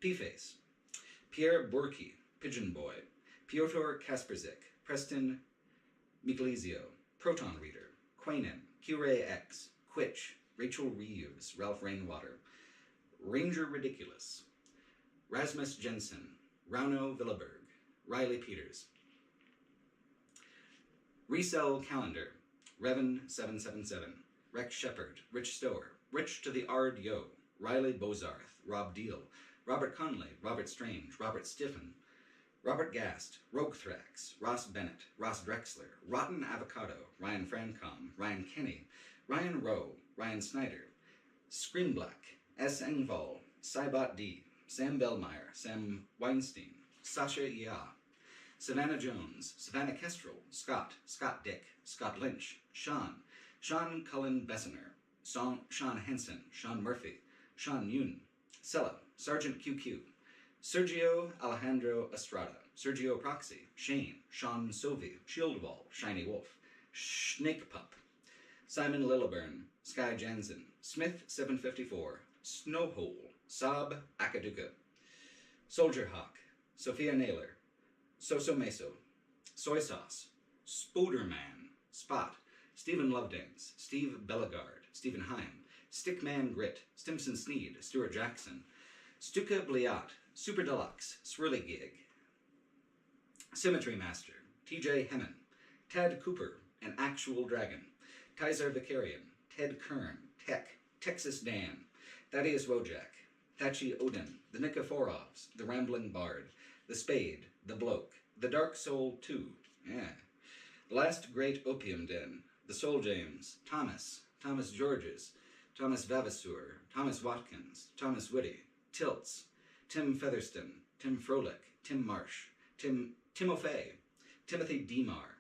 P-Face, Pierre Burke, Pigeon Boy, Piotr Kasperzik, Preston Miglizio, Proton Reader, Quainan, Q-Ray X, Quitch, Rachel Reeves, Ralph Rainwater, Ranger Ridiculous, Rasmus Jensen, Rauno Villaberg, Riley Peters, Resell Calendar, Revan777, Rex Shepard, Rich Stower, Rich to the Ard Yo, Riley Bozarth, Rob Deal, Robert Conley, Robert Strange, Robert Stiffen, Robert Gast, Rogue Thrax, Ross Bennett, Ross Drexler, Rotten Avocado, Ryan Francom, Ryan Kenny, Ryan Rowe, Ryan Snyder, Scream Black, S. Engval, Cybot D, Sam Bellmeyer, Sam Weinstein, Sasha Ya, Savannah Jones, Savannah Kestrel, Scott Dick, Scott Lynch, Sean Cullen Bessiner, Sean Henson, Sean Murphy, Sean Yoon, Sella, Sergeant QQ, Sergio Alejandro Estrada, Sergio Proxy, Shane, Sean Sovey, Shieldwall, Shiny Wolf, Snake Pup, Simon Lilleburn, Sky Jansen, Smith 754, Snowhole, Saab Akaduka, Soldier Hawk, Sophia Naylor, Soso Meso, Soy Sauce, Spooderman, Spot, Stephen Lovedings, Steve Bellegarde, Stephen Heim, Stickman Grit, Stimson Sneed, Stuart Jackson, Stuka Bliat, Super Deluxe, Swirly Gig, Symmetry Master, TJ Hemmen, Ted Cooper, An Actual Dragon, Kaiser Vicarian, Ted Kern, Tech, Texas Dan, Thaddeus Wojak, Thatchy Odin, The Nikophorovs, The Rambling Bard, The Spade, The Bloke, The Dark Soul 2, The Last Great Opium Den, The Soul James, Thomas Georges, Thomas Vavasseur, Thomas Watkins, Thomas Whitty, Tilts, Tim Featherston, Tim Froelich, Tim Marsh, Timofey, Timothy Demar,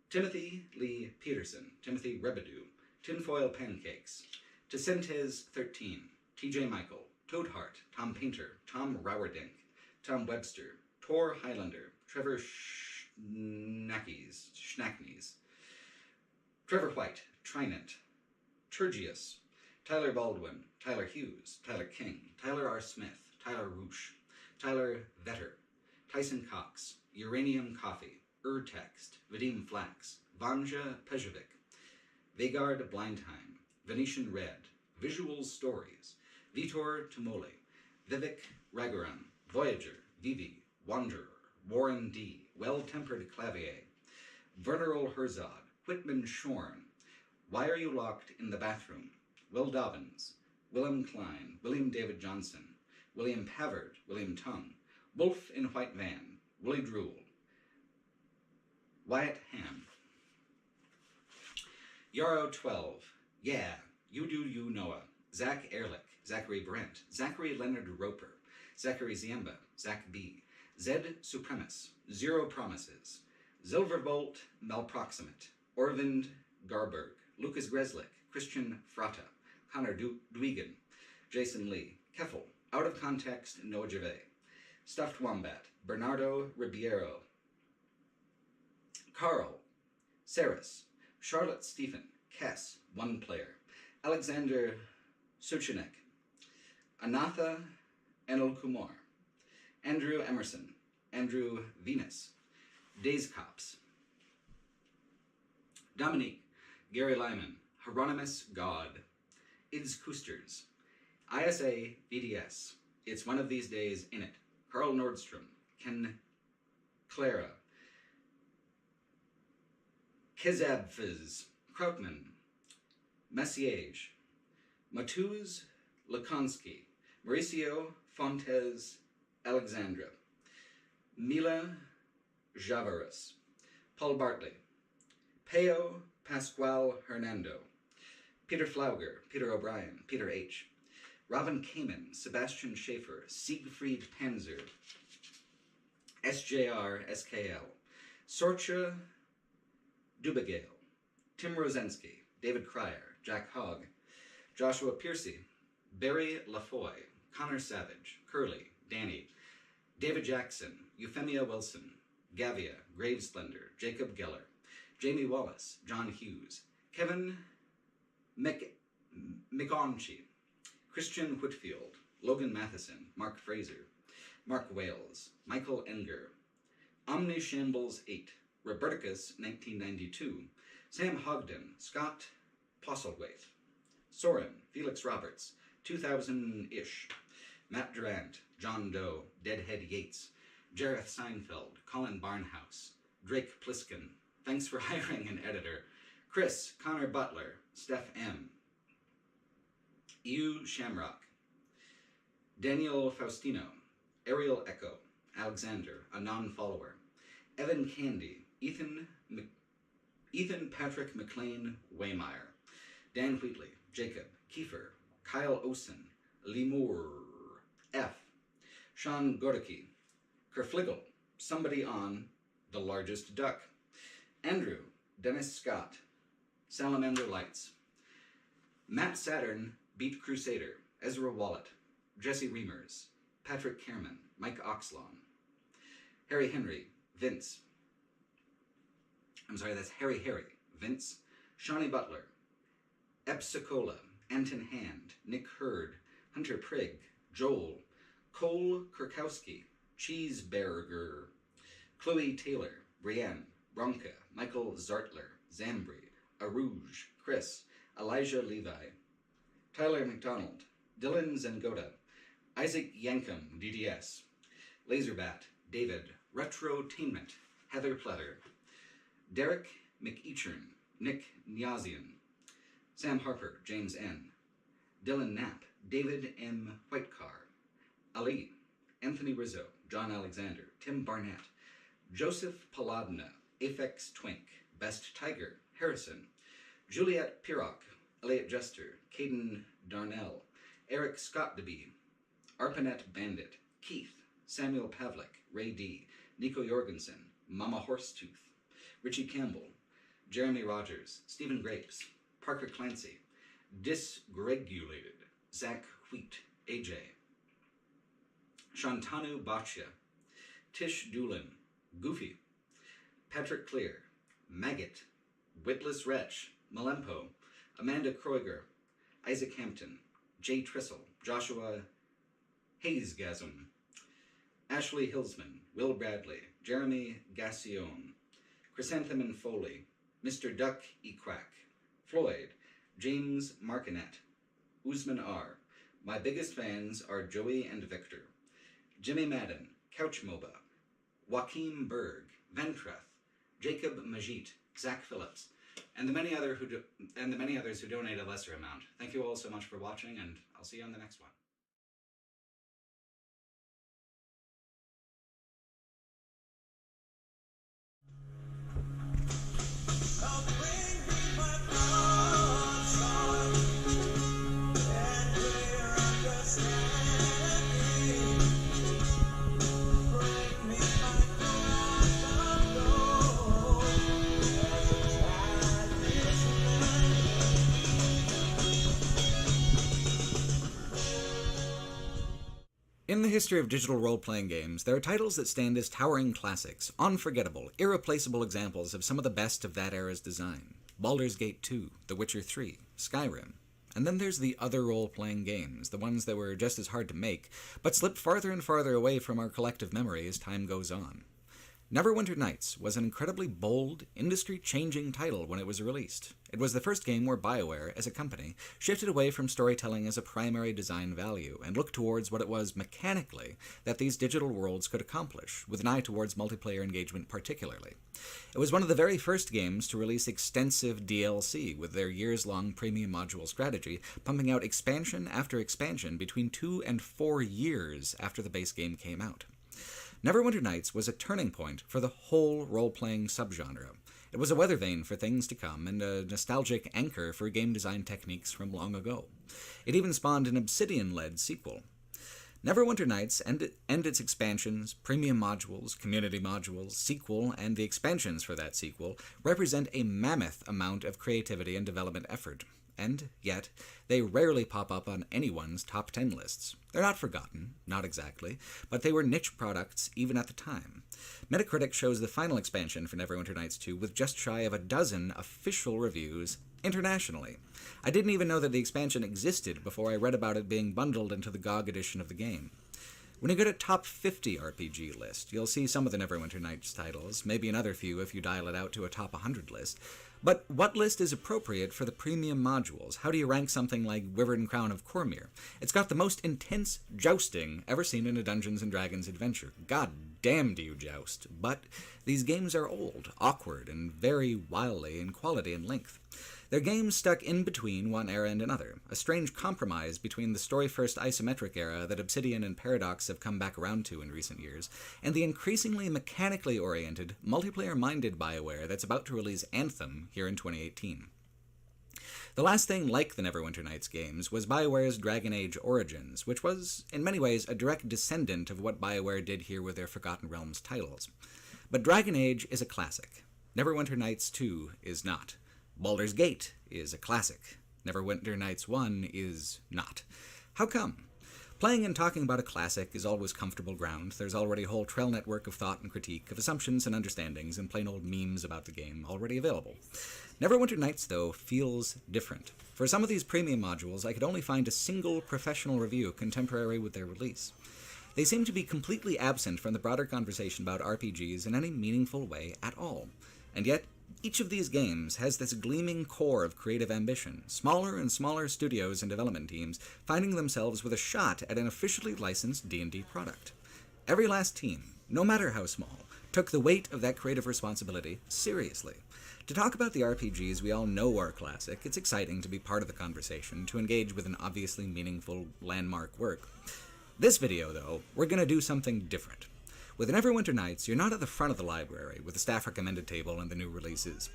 Timothy Lee Peterson, Timothy Rebedu, Tinfoil Pancakes, Tecentes 13, TJ Michael, Toadheart, Tom Painter, Tom Rowerdink, Tom Webster, Tor Highlander, Trevor Schnacknies, Trevor White, Trinant, Turgius, Tyler Baldwin, Tyler Hughes, Tyler King, Tyler R. Smith, Tyler Roosh, Tyler Vetter, Tyson Cox, Uranium Coffee, Urtext, Vadim Flax, Vanja Pejovic, Vagard Blindheim, Venetian Red, Visual Stories, Vitor Tumoli, Vivek Ragaram, Voyager, Vivi, Wanderer, Warren D., Well-Tempered Clavier, Verneral Herzog, Whitman Shorn, Why Are You Locked in the Bathroom, Will Dobbins, Willem Klein, William David Johnson, William Pavard, William Tongue, Wolf in White Van, Willie Drool, Wyatt Ham, Yarrow 12, Yeah, You Do You Noah, Zach Ehrlich, Zachary Brent, Zachary Leonard Roper, Zachary Ziemba, Zach B., Zed Supremus, Zero Promises, Zilverbolt Malproximate, Orvind Garberg, Lucas Greslick, Christian Fratta, Connor Dwegan, Jason Lee, Keffel, Out of Context, Noah Gervais, Stuffed Wombat, Bernardo Ribeiro, Carl, Saris, Charlotte Stephen, Kess, one player, Alexander Suchinek, Anatha Enel Kumar, Andrew Emerson, Andrew Venus, Days Cops, Dominique, Gary Lyman, Hieronymus God, Ids Koosters, ISA VDS, It's One of These Days in It, Carl Nordstrom, Ken Clara, Kezabfiz, Krautman, Messiage, Matuz Lakonsky, Mauricio Fontes Alexandra, Mila Javaris, Paul Bartley, Peo Pascual Hernando, Peter Flauger, Peter O'Brien, Peter H., Robin Kamen, Sebastian Schaefer, Siegfried Panzer, SJR SKL, Sorcha Dubagale, Tim Rosensky, David Cryer, Jack Hogg, Joshua Piercy, Barry Lafoy, Connor Savage, Curly, Danny, David Jackson, Euphemia Wilson, Gavia, Grave Splendor, Jacob Geller, Jamie Wallace, John Hughes, Kevin McOnchie, Christian Whitfield, Logan Matheson, Mark Fraser, Mark Wales, Michael Enger, Omni Shambles 8, Roberticus 1992, Sam Hogden, Scott Postlethwaite, Soren, Felix Roberts, 2000-ish, Matt Durant, John Doe, Deadhead Yates, Jareth Seinfeld, Colin Barnhouse, Drake Pliskin, thanks for hiring an editor, Chris, Connor Butler, Steph M., Ew Shamrock, Daniel Faustino, Ariel Echo, Alexander, a non-follower, Evan Candy, Ethan Patrick McLean Waymeyer, Dan Wheatley, Jacob, Kiefer, Kyle Osen, Lemur, F, Sean Godecki, Kerfligel, somebody on The Largest Duck, Andrew, Dennis Scott, Salamander Lights, Matt Saturn, Beat Crusader, Ezra Wallet, Jesse Reimers, Patrick Kerman, Mike Oxlawn, Harry Henry, Vince, that's Harry, Vince, Shawnee Butler, Epsicola, Anton Hand, Nick Hurd, Hunter Prigg, Joel, Cole Kurkowski, Cheeseburger, Chloe Taylor, Brienne, Bronca, Michael Zartler, Zambri, Arouge, Chris, Elijah Levi, Tyler McDonald, Dylan Zengoda, Isaac Yankum, DDS, Laserbat, David, Retrotainment, Heather Pleather, Derek McEachern, Nick Nyazian, Sam Harper, James N., Dylan Knapp, David M. Whitecar, Ali, Anthony Rizzo, John Alexander, Tim Barnett, Joseph Paladna, Aphex Twink, Best Tiger, Harrison, Juliet Pirock, Elliot Jester, Caden Darnell, Eric Scott DeBee, Arpanet Bandit, Keith, Samuel Pavlik, Ray D., Nico Jorgensen, Mama Horsetooth, Richie Campbell, Jeremy Rogers, Stephen Grapes, Parker Clancy, Dysregulated, Zach Wheat, AJ, Shantanu Bhatia, Tish Doolin, Goofy, Patrick Clear, Maggot, Witless Wretch, Malempo, Amanda Kreuger, Isaac Hampton, Jay Trissel, Joshua Hayesgasm, Ashley Hillsman, Will Bradley, Jeremy Gassion, Chrysanthemum Foley, Mr. Duck Equack, Floyd, James Markinet, Usman R. My biggest fans are Joey and Victor, Jimmy Madden, Couch MOBA, Joaquin Berg, Ventreth, Jacob Majit, Zach Phillips, and the many others who donate a lesser amount. Thank you all so much for watching, and I'll see you on the next one. history of digital role-playing games, there are titles that stand as towering classics, unforgettable, irreplaceable examples of some of the best of that era's design. Baldur's Gate 2, The Witcher 3, Skyrim. And then there's the other role-playing games, the ones that were just as hard to make, but slip farther and farther away from our collective memory as time goes on. Neverwinter Nights was an incredibly bold, industry-changing title when it was released. It was the first game where BioWare, as a company, shifted away from storytelling as a primary design value and looked towards what it was mechanically that these digital worlds could accomplish, with an eye towards multiplayer engagement particularly. It was one of the very first games to release extensive DLC with their years-long premium module strategy, pumping out expansion after expansion between 2 and 4 years after the base game came out. Neverwinter Nights was a turning point for the whole role-playing subgenre. It was a weather vane for things to come and a nostalgic anchor for game design techniques from long ago. It even spawned an Obsidian-led sequel. Neverwinter Nights and its expansions, premium modules, community modules, sequel, and the expansions for that sequel represent a mammoth amount of creativity and development effort. And yet, they rarely pop up on anyone's top 10 lists. They're not forgotten, not exactly, but they were niche products even at the time. Metacritic shows the final expansion for Neverwinter Nights 2 with just shy of a dozen official reviews internationally. I didn't even know that the expansion existed before I read about it being bundled into the GOG edition of the game. When you get a top 50 RPG list, you'll see some of the Neverwinter Nights titles, maybe another few if you dial it out to a top 100 list. But what list is appropriate for the premium modules? How do you rank something like Wyvern Crown of Cormyr? It's got the most intense jousting ever seen in a Dungeons & Dragons adventure. God damn do you joust. But these games are old, awkward, and vary wildly in quality and length. They're games stuck in between one era and another, a strange compromise between the story-first isometric era that Obsidian and Paradox have come back around to in recent years, and the increasingly mechanically oriented, multiplayer-minded BioWare that's about to release Anthem here in 2018. The last thing like the Neverwinter Nights games was BioWare's Dragon Age Origins, which was, in many ways, a direct descendant of what BioWare did here with their Forgotten Realms titles. But Dragon Age is a classic. Neverwinter Nights 2 is not. Baldur's Gate is a classic. Neverwinter Nights 1 is not. How come? Playing and talking about a classic is always comfortable ground. There's already a whole trail network of thought and critique, of assumptions and understandings, and plain old memes about the game already available. Neverwinter Nights, though, feels different. For some of these premium modules, I could only find a single professional review contemporary with their release. They seem to be completely absent from the broader conversation about RPGs in any meaningful way at all. And yet, each of these games has this gleaming core of creative ambition, smaller and smaller studios and development teams finding themselves with a shot at an officially licensed D&D product. Every last team, no matter how small, took the weight of that creative responsibility seriously. To talk about the RPGs we all know are classic, it's exciting to be part of the conversation, to engage with an obviously meaningful landmark work. This video, though, we're going to do something different. With Neverwinter Nights, you're not at the front of the library with the staff recommended table and the new releases.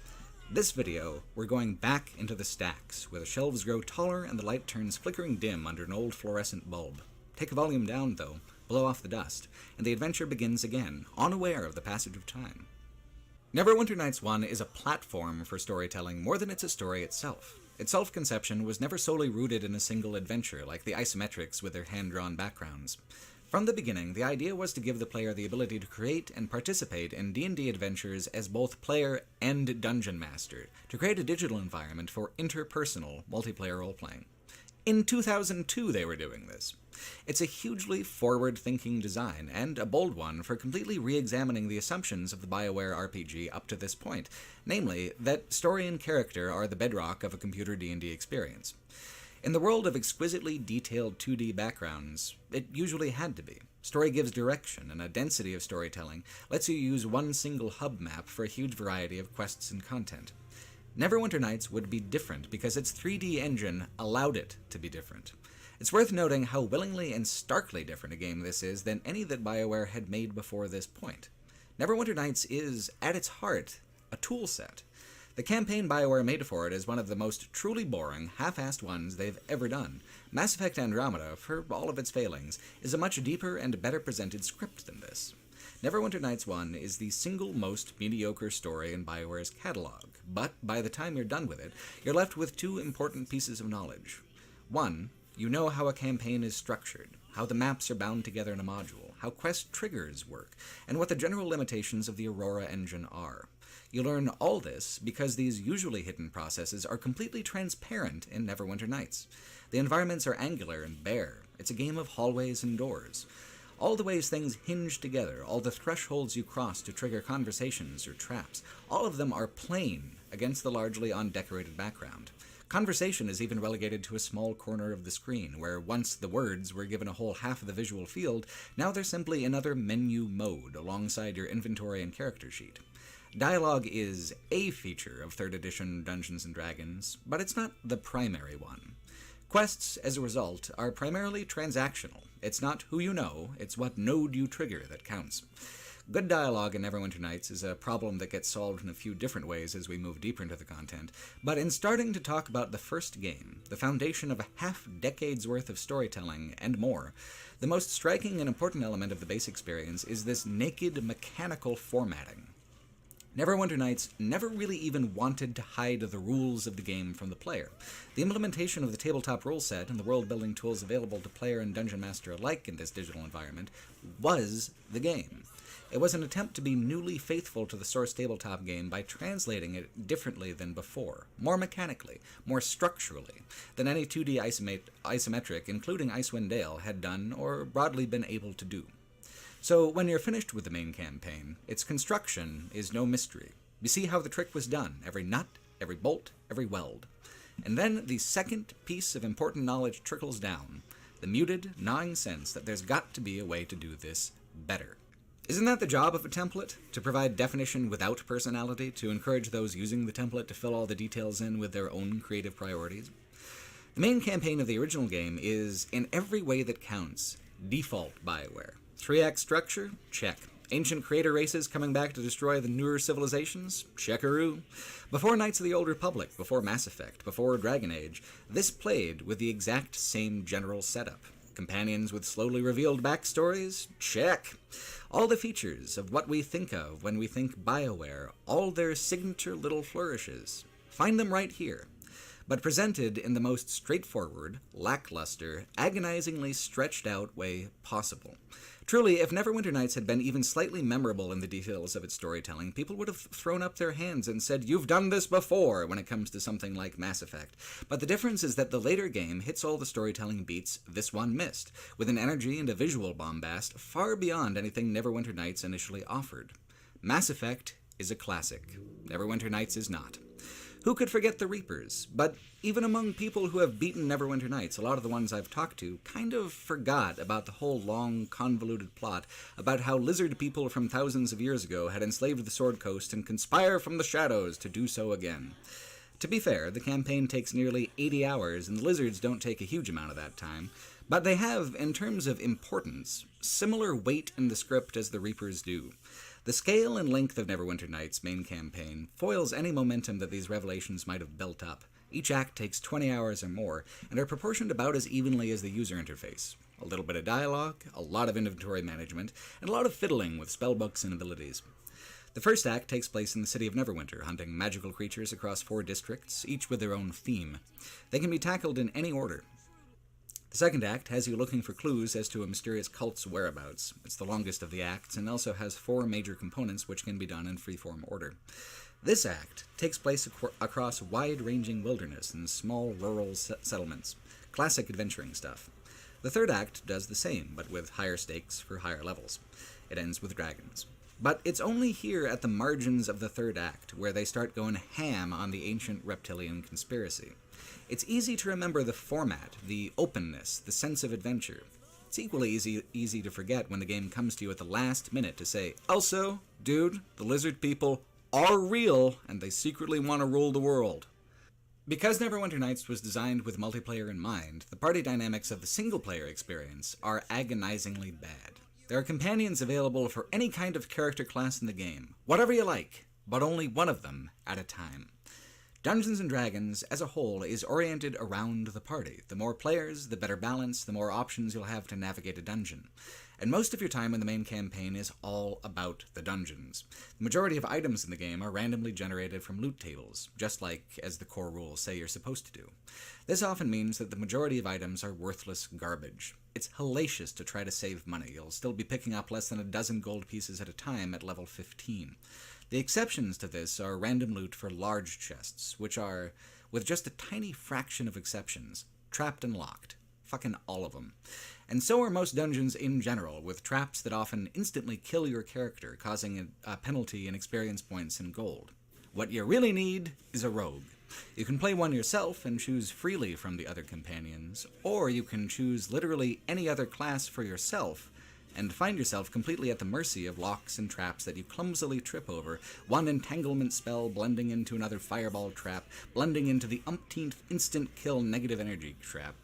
This video, we're going back into the stacks, where the shelves grow taller and the light turns flickering dim under an old fluorescent bulb. Take the volume down, though, blow off the dust, and the adventure begins again, unaware of the passage of time. Neverwinter Nights 1 is a platform for storytelling more than it's a story itself. Its self-conception was never solely rooted in a single adventure, like the isometrics with their hand-drawn backgrounds. From the beginning, the idea was to give the player the ability to create and participate in D&D adventures as both player and dungeon master, to create a digital environment for interpersonal multiplayer role-playing. In 2002 they were doing this. It's a hugely forward-thinking design, and a bold one for completely re-examining the assumptions of the BioWare RPG up to this point, namely, that story and character are the bedrock of a computer D&D experience. In the world of exquisitely detailed 2D backgrounds, it usually had to be. Story gives direction, and a density of storytelling lets you use one single hub map for a huge variety of quests and content. Neverwinter Nights would be different because its 3D engine allowed it to be different. It's worth noting how willingly and starkly different a game this is than any that BioWare had made before this point. Neverwinter Nights is, at its heart, a tool set. The campaign BioWare made for it is one of the most truly boring, half-assed ones they've ever done. Mass Effect Andromeda, for all of its failings, is a much deeper and better presented script than this. Neverwinter Nights 1 is the single most mediocre story in BioWare's catalog, but by the time you're done with it, you're left with two important pieces of knowledge. One, you know how a campaign is structured, how the maps are bound together in a module, how quest triggers work, and what the general limitations of the Aurora engine are. You learn all this because these usually hidden processes are completely transparent in Neverwinter Nights. The environments are angular and bare. It's a game of hallways and doors. All the ways things hinge together, all the thresholds you cross to trigger conversations or traps, all of them are plain against the largely undecorated background. Conversation is even relegated to a small corner of the screen, where once the words were given a whole half of the visual field, now they're simply another menu mode alongside your inventory and character sheet. Dialogue is a feature of 3rd edition Dungeons & Dragons, but it's not the primary one. Quests, as a result, are primarily transactional. It's not who you know, it's what node you trigger that counts. Good dialogue in Neverwinter Nights is a problem that gets solved in a few different ways as we move deeper into the content, but in starting to talk about the first game, the foundation of a half-decade's worth of storytelling and more, the most striking and important element of the base experience is this naked mechanical formatting. Neverwinter Nights never really even wanted to hide the rules of the game from the player. The implementation of the tabletop rule set and the world-building tools available to player and dungeon master alike in this digital environment was the game. It was an attempt to be newly faithful to the source tabletop game by translating it differently than before, more mechanically, more structurally, than any 2D isometric, including Icewind Dale, had done or broadly been able to do. So when you're finished with the main campaign, its construction is no mystery. You see how the trick was done, every nut, every bolt, every weld. And then the second piece of important knowledge trickles down, the muted, gnawing sense that there's got to be a way to do this better. Isn't that the job of a template? To provide definition without personality, to encourage those using the template to fill all the details in with their own creative priorities? The main campaign of the original game is, in every way that counts, default BioWare. 3-act structure? Check. Ancient creator races coming back to destroy the newer civilizations? Checkaroo. Before Knights of the Old Republic, before Mass Effect, before Dragon Age, this played with the exact same general setup. Companions with slowly revealed backstories? Check. All the features of what we think of when we think BioWare, all their signature little flourishes. Find them right here, but presented in the most straightforward, lackluster, agonizingly stretched out way possible. Truly, if Neverwinter Nights had been even slightly memorable in the details of its storytelling, people would have thrown up their hands and said, "You've done this before," when it comes to something like Mass Effect. But the difference is that the later game hits all the storytelling beats this one missed, with an energy and a visual bombast far beyond anything Neverwinter Nights initially offered. Mass Effect is a classic. Neverwinter Nights is not. Who could forget the Reapers? But even among people who have beaten Neverwinter Nights, a lot of the ones I've talked to kind of forgot about the whole long, convoluted plot about how lizard people from thousands of years ago had enslaved the Sword Coast and conspire from the shadows to do so again. To be fair, the campaign takes nearly 80 hours, and the lizards don't take a huge amount of that time, but they have, in terms of importance, similar weight in the script as the Reapers do. The scale and length of Neverwinter Nights' main campaign foils any momentum that these revelations might have built up. Each act takes 20 hours or more, and are proportioned about as evenly as the user interface. A little bit of dialogue, a lot of inventory management, and a lot of fiddling with spellbooks and abilities. The first act takes place in the city of Neverwinter, hunting magical creatures across 4 districts, each with their own theme. They can be tackled in any order. The second act has you looking for clues as to a mysterious cult's whereabouts. It's the longest of the acts, and also has 4 major components which can be done in freeform order. This act takes place across wide-ranging wilderness and small rural settlements. Classic adventuring stuff. The third act does the same, but with higher stakes for higher levels. It ends with dragons. But it's only here at the margins of the third act where they start going ham on the ancient reptilian conspiracy. It's easy to remember the format, the openness, the sense of adventure. It's equally easy to forget when the game comes to you at the last minute to say, "Also, dude, the lizard people are real, and they secretly want to rule the world." Because Neverwinter Nights was designed with multiplayer in mind, the party dynamics of the single-player experience are agonizingly bad. There are companions available for any kind of character class in the game, whatever you like, but only one of them at a time. Dungeons & Dragons, as a whole, is oriented around the party. The more players, the better balance, the more options you'll have to navigate a dungeon. And most of your time in the main campaign is all about the dungeons. The majority of items in the game are randomly generated from loot tables, just like as the core rules say you're supposed to do. This often means that the majority of items are worthless garbage. It's hellacious to try to save money. You'll still be picking up less than a dozen gold pieces at a time at level 15. The exceptions to this are random loot for large chests, which are, with just a tiny fraction of exceptions, trapped and locked. Fucking all of them. And so are most dungeons in general, with traps that often instantly kill your character, causing a penalty in experience points and gold. What you really need is a rogue. You can play one yourself and choose freely from the other companions, or you can choose literally any other class for yourself and find yourself completely at the mercy of locks and traps that you clumsily trip over, one entanglement spell blending into another fireball trap, blending into the umpteenth instant kill negative energy trap.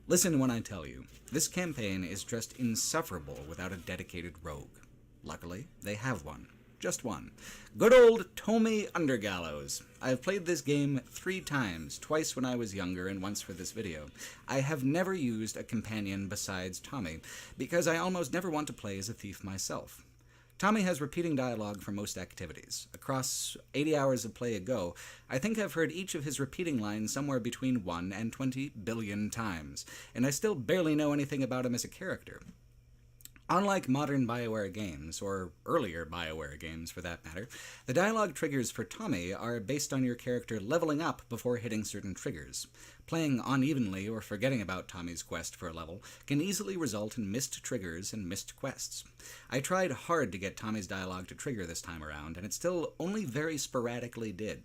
Listen when I tell you, this campaign is just insufferable without a dedicated rogue. Luckily, they have one. Just one. Good old Tommy Undergallows. I have played this game 3 times, twice when I was younger and once for this video. I have never used a companion besides Tommy, because I almost never want to play as a thief myself. Tommy has repeating dialogue for most activities. Across 80 hours of play ago, I think I've heard each of his repeating lines somewhere between 1 and 20 billion times, and I still barely know anything about him as a character. Unlike modern BioWare games, or earlier BioWare games for that matter, the dialogue triggers for Tommy are based on your character leveling up before hitting certain triggers. Playing unevenly or forgetting about Tommy's quest for a level can easily result in missed triggers and missed quests. I tried hard to get Tommy's dialogue to trigger this time around, and it still only very sporadically did.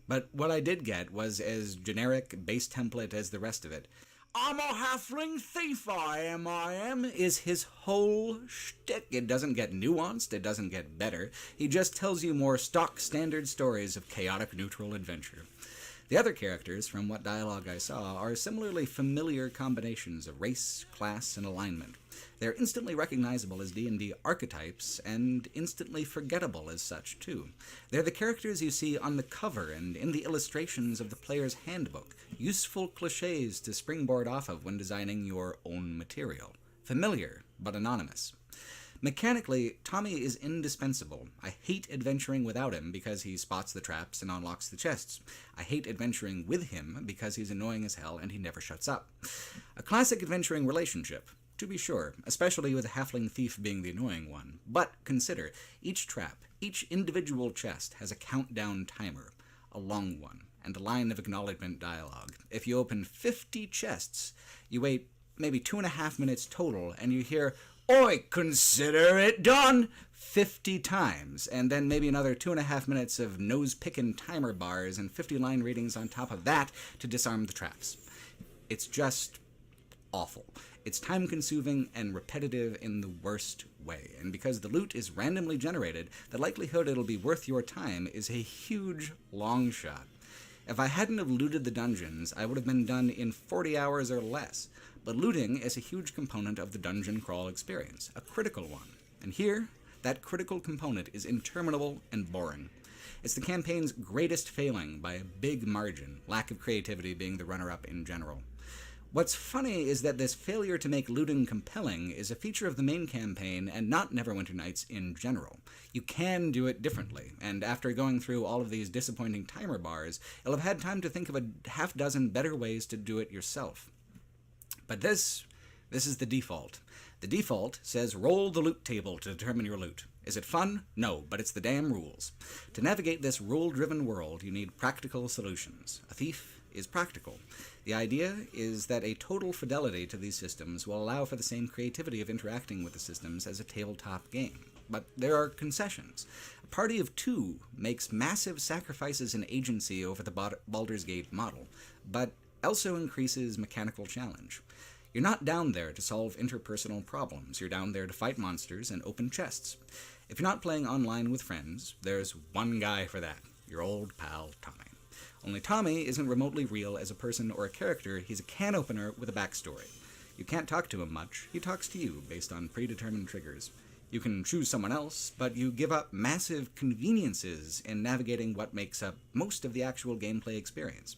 But what I did get was as generic, base template as the rest of it. "I'm a halfling thief, I am," is his whole shtick. It doesn't get nuanced, it doesn't get better. He just tells you more stock standard stories of chaotic neutral adventure. The other characters, from what dialogue I saw, are similarly familiar combinations of race, class, and alignment. They're instantly recognizable as D&D archetypes, and instantly forgettable as such, too. They're the characters you see on the cover and in the illustrations of the player's handbook, useful cliches to springboard off of when designing your own material. Familiar, but anonymous. Mechanically, Tommy is indispensable. I hate adventuring without him because he spots the traps and unlocks the chests. I hate adventuring with him because he's annoying as hell and he never shuts up. A classic adventuring relationship, to be sure, especially with the halfling thief being the annoying one. But consider, each trap, each individual chest has a countdown timer, a long one, and a line of acknowledgement dialogue. If you open 50 chests, you wait maybe 2.5 minutes total, and you hear, "Oi, consider it done!" 50 times, and then maybe another 2.5 minutes of nose-picking timer bars and 50 line readings on top of that to disarm the traps. It's just awful. It's time-consuming and repetitive in the worst way, and because the loot is randomly generated, the likelihood it'll be worth your time is a huge long shot. If I hadn't have looted the dungeons, I would have been done in 40 hours or less. But looting is a huge component of the dungeon crawl experience, a critical one. And here, that critical component is interminable and boring. It's the campaign's greatest failing by a big margin, lack of creativity being the runner-up in general. What's funny is that this failure to make looting compelling is a feature of the main campaign and not Neverwinter Nights in general. You can do it differently, and after going through all of these disappointing timer bars, you'll have had time to think of a half dozen better ways to do it yourself. But this is the default. The default says roll the loot table to determine your loot. Is it fun? No, but it's the damn rules. To navigate this rule-driven world, you need practical solutions. A thief is practical. The idea is that a total fidelity to these systems will allow for the same creativity of interacting with the systems as a tabletop game. But there are concessions. A party of 2 makes massive sacrifices in agency over the Baldur's Gate model, but also increases mechanical challenge. You're not down there to solve interpersonal problems. You're down there to fight monsters and open chests. If you're not playing online with friends, there's one guy for that, your old pal Tommy. Only Tommy isn't remotely real as a person or a character. He's a can opener with a backstory. You can't talk to him much. He talks to you based on predetermined triggers. You can choose someone else, but you give up massive conveniences in navigating what makes up most of the actual gameplay experience.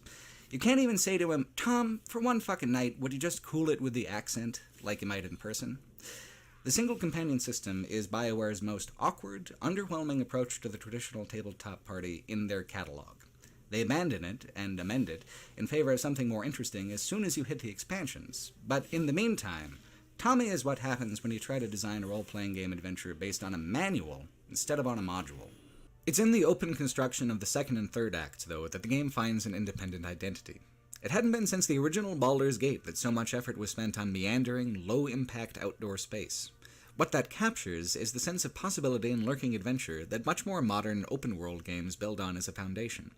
You can't even say to him, "Tom, for one fucking night, would you just cool it with the accent, like you might in person?" The single companion system is BioWare's most awkward, underwhelming approach to the traditional tabletop party in their catalog. They abandon it and amend it in favor of something more interesting as soon as you hit the expansions. But in the meantime, Tommy is what happens when you try to design a role-playing game adventure based on a manual instead of on a module. It's in the open construction of the second and third acts, though, that the game finds an independent identity. It hadn't been since the original Baldur's Gate that so much effort was spent on meandering, low-impact outdoor space. What that captures is the sense of possibility and lurking adventure that much more modern open-world games build on as a foundation.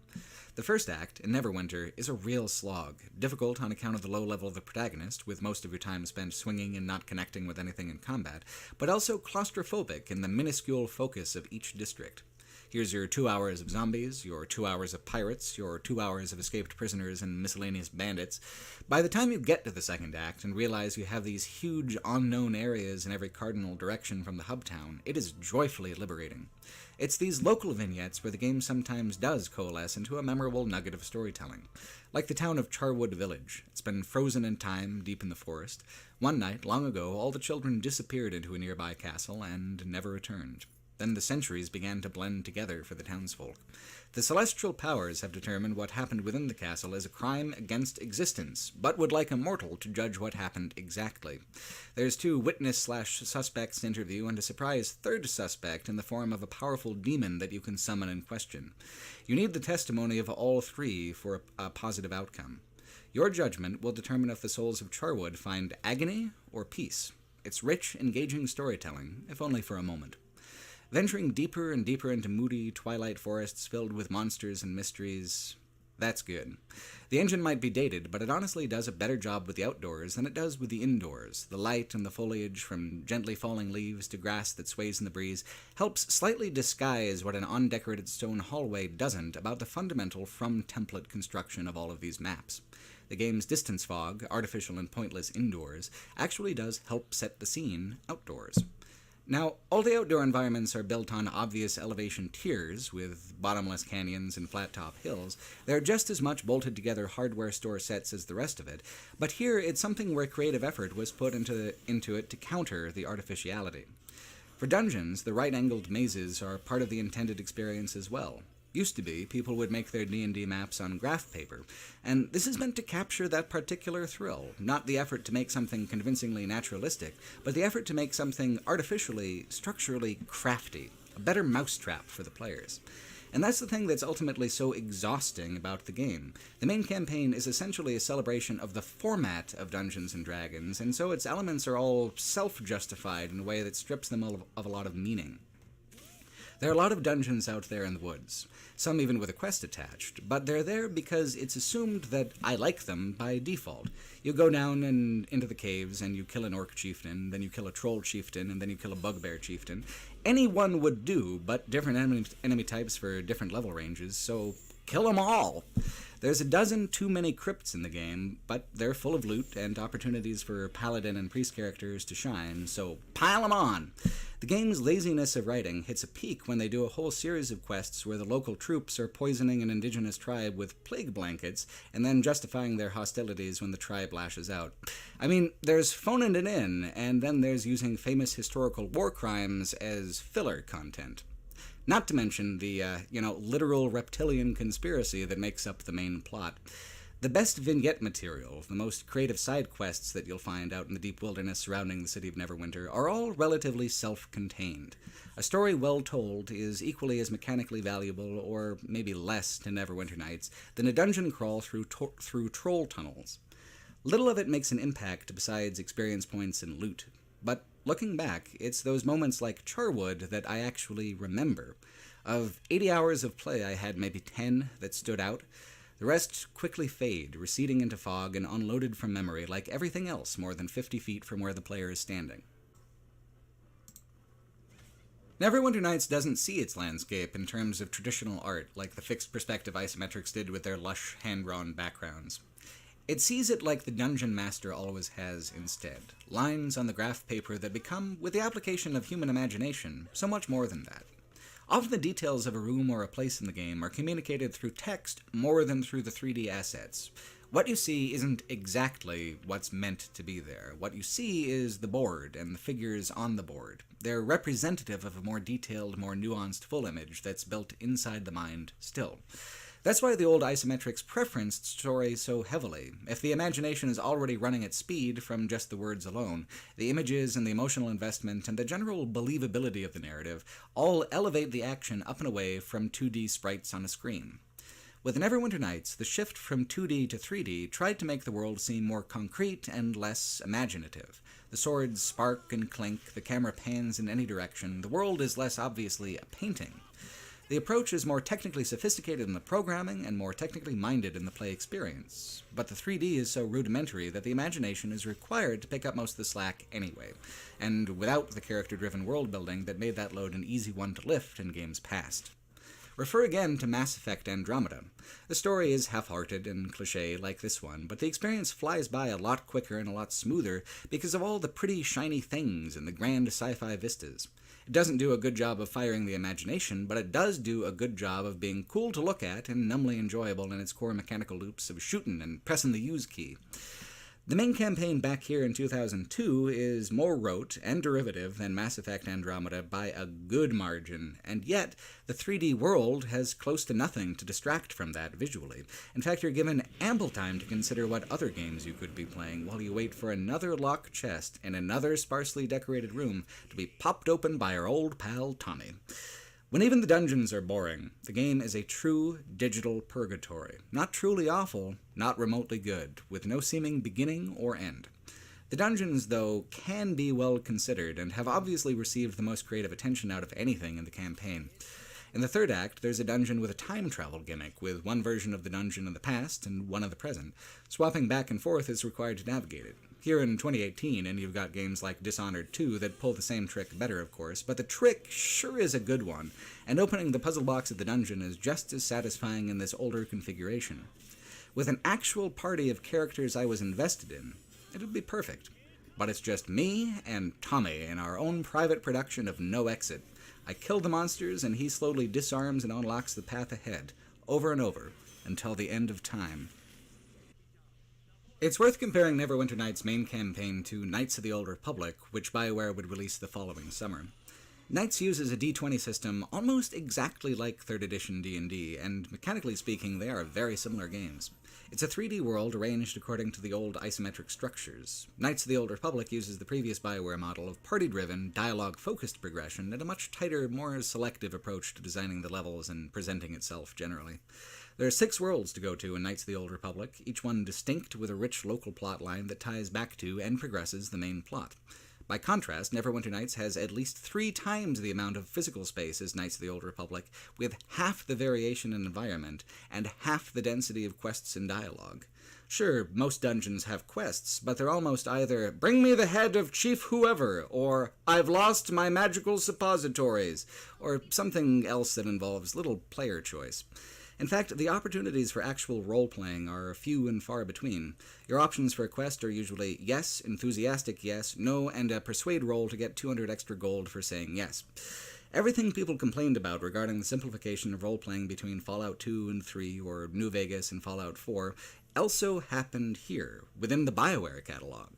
The first act, in Neverwinter, is a real slog, difficult on account of the low level of the protagonist, with most of your time spent swinging and not connecting with anything in combat, but also claustrophobic in the minuscule focus of each district. Here's your 2 hours of zombies, your 2 hours of pirates, your 2 hours of escaped prisoners and miscellaneous bandits. By the time you get to the second act and realize you have these huge unknown areas in every cardinal direction from the hub town, it is joyfully liberating. It's these local vignettes where the game sometimes does coalesce into a memorable nugget of storytelling. Like the town of Charwood Village. It's been frozen in time, deep in the forest. One night, long ago, all the children disappeared into a nearby castle and never returned. Then the centuries began to blend together for the townsfolk. The celestial powers have determined what happened within the castle as a crime against existence, but would like a mortal to judge what happened exactly. There's 2 witness/suspects to interview and a surprise third suspect in the form of a powerful demon that you can summon and question. You need the testimony of all 3 for a positive outcome. Your judgment will determine if the souls of Charwood find agony or peace. It's rich, engaging storytelling, if only for a moment. Venturing deeper and deeper into moody twilight forests filled with monsters and mysteries, that's good. The engine might be dated, but it honestly does a better job with the outdoors than it does with the indoors. The light and the foliage, from gently falling leaves to grass that sways in the breeze, helps slightly disguise what an undecorated stone hallway doesn't about the fundamental from-template construction of all of these maps. The game's distance fog, artificial and pointless indoors, actually does help set the scene outdoors. Now, all the outdoor environments are built on obvious elevation tiers, with bottomless canyons and flat-top hills. They're just as much bolted-together hardware store sets as the rest of it, but here it's something where creative effort was put into it to counter the artificiality. For dungeons, the right-angled mazes are part of the intended experience as well. Used to be, people would make their D&D maps on graph paper, and this is meant to capture that particular thrill, not the effort to make something convincingly naturalistic, but the effort to make something artificially, structurally crafty, a better mousetrap for the players. And that's the thing that's ultimately so exhausting about the game. The main campaign is essentially a celebration of the format of Dungeons & Dragons, and so its elements are all self-justified in a way that strips them of a lot of meaning. There are a lot of dungeons out there in the woods, some even with a quest attached, but they're there because it's assumed that I like them by default. You go down and into the caves and you kill an orc chieftain, then you kill a troll chieftain, and then you kill a bugbear chieftain. Any one would do, but different enemy types for different level ranges, so kill them all! There's a dozen too many crypts in the game, but they're full of loot and opportunities for paladin and priest characters to shine, so pile them on! The game's laziness of writing hits a peak when they do a whole series of quests where the local troops are poisoning an indigenous tribe with plague blankets and then justifying their hostilities when the tribe lashes out. I mean, there's phoning it in, and then there's using famous historical war crimes as filler content. Not to mention the, literal reptilian conspiracy that makes up the main plot. The best vignette material, the most creative side quests that you'll find out in the deep wilderness surrounding the city of Neverwinter, are all relatively self-contained. A story well told is equally as mechanically valuable, or maybe less, to Neverwinter Nights than a dungeon crawl through troll tunnels. Little of it makes an impact besides experience points and loot, but looking back, it's those moments like Charwood that I actually remember. Of 80 hours of play, I had maybe 10 that stood out. The rest quickly fade, receding into fog and unloaded from memory like everything else more than 50 feet from where the player is standing. Neverwinter Nights doesn't see its landscape in terms of traditional art like the fixed perspective isometrics did with their lush, hand-drawn backgrounds. It sees it like the dungeon master always has instead, lines on the graph paper that become, with the application of human imagination, so much more than that. Often the details of a room or a place in the game are communicated through text more than through the 3D assets. What you see isn't exactly what's meant to be there. What you see is the board and the figures on the board. They're representative of a more detailed, more nuanced full image that's built inside the mind still. That's why the old isometrics preferenced story so heavily. If the imagination is already running at speed from just the words alone, the images and the emotional investment and the general believability of the narrative all elevate the action up and away from 2D sprites on a screen. With Neverwinter Nights, the shift from 2D to 3D tried to make the world seem more concrete and less imaginative. The swords spark and clink, the camera pans in any direction, the world is less obviously a painting. The approach is more technically sophisticated in the programming and more technically minded in the play experience, but the 3D is so rudimentary that the imagination is required to pick up most of the slack anyway, and without the character-driven world building that made that load an easy one to lift in games past. Refer again to Mass Effect Andromeda. The story is half-hearted and cliché like this one, but the experience flies by a lot quicker and a lot smoother because of all the pretty shiny things and the grand sci-fi vistas. It doesn't do a good job of firing the imagination, but it does do a good job of being cool to look at and numbly enjoyable in its core mechanical loops of shooting and pressing the use key. The main campaign back here in 2002 is more rote and derivative than Mass Effect Andromeda by a good margin, and yet the 3D world has close to nothing to distract from that visually. In fact, you're given ample time to consider what other games you could be playing while you wait for another locked chest in another sparsely decorated room to be popped open by our old pal Tommy. When even the dungeons are boring, the game is a true digital purgatory. Not truly awful, not remotely good, with no seeming beginning or end. The dungeons, though, can be well considered and have obviously received the most creative attention out of anything in the campaign. In the third act, there's a dungeon with a time travel gimmick, with one version of the dungeon in the past and one of the present. Swapping back and forth is required to navigate it. Here in 2018, and you've got games like Dishonored 2 that pull the same trick better, of course, but the trick sure is a good one, and opening the puzzle box of the dungeon is just as satisfying in this older configuration. With an actual party of characters I was invested in, it would be perfect. But it's just me and Tommy in our own private production of No Exit. I kill the monsters, and he slowly disarms and unlocks the path ahead, over and over, until the end of time. It's worth comparing Neverwinter Nights' main campaign to Knights of the Old Republic, which BioWare would release the following summer. Knights uses a D20 system almost exactly like 3rd edition D&D, and mechanically speaking, they are very similar games. It's a 3D world arranged according to the old isometric structures. Knights of the Old Republic uses the previous BioWare model of party-driven, dialogue-focused progression and a much tighter, more selective approach to designing the levels and presenting itself generally. There are 6 worlds to go to in Knights of the Old Republic, each one distinct with a rich local plotline that ties back to and progresses the main plot. By contrast, Neverwinter Nights has at least 3 times the amount of physical space as Knights of the Old Republic, with half the variation in environment and half the density of quests and dialogue. Sure, most dungeons have quests, but they're almost either, "Bring me the head of Chief Whoever," or "I've lost my magical suppositories," or something else that involves little player choice. In fact, the opportunities for actual role-playing are few and far between. Your options for a quest are usually yes, enthusiastic yes, no, and a persuade roll to get 200 extra gold for saying yes. Everything people complained about regarding the simplification of role-playing between Fallout 2 and 3 or New Vegas and Fallout 4 also happened here, within the BioWare catalog.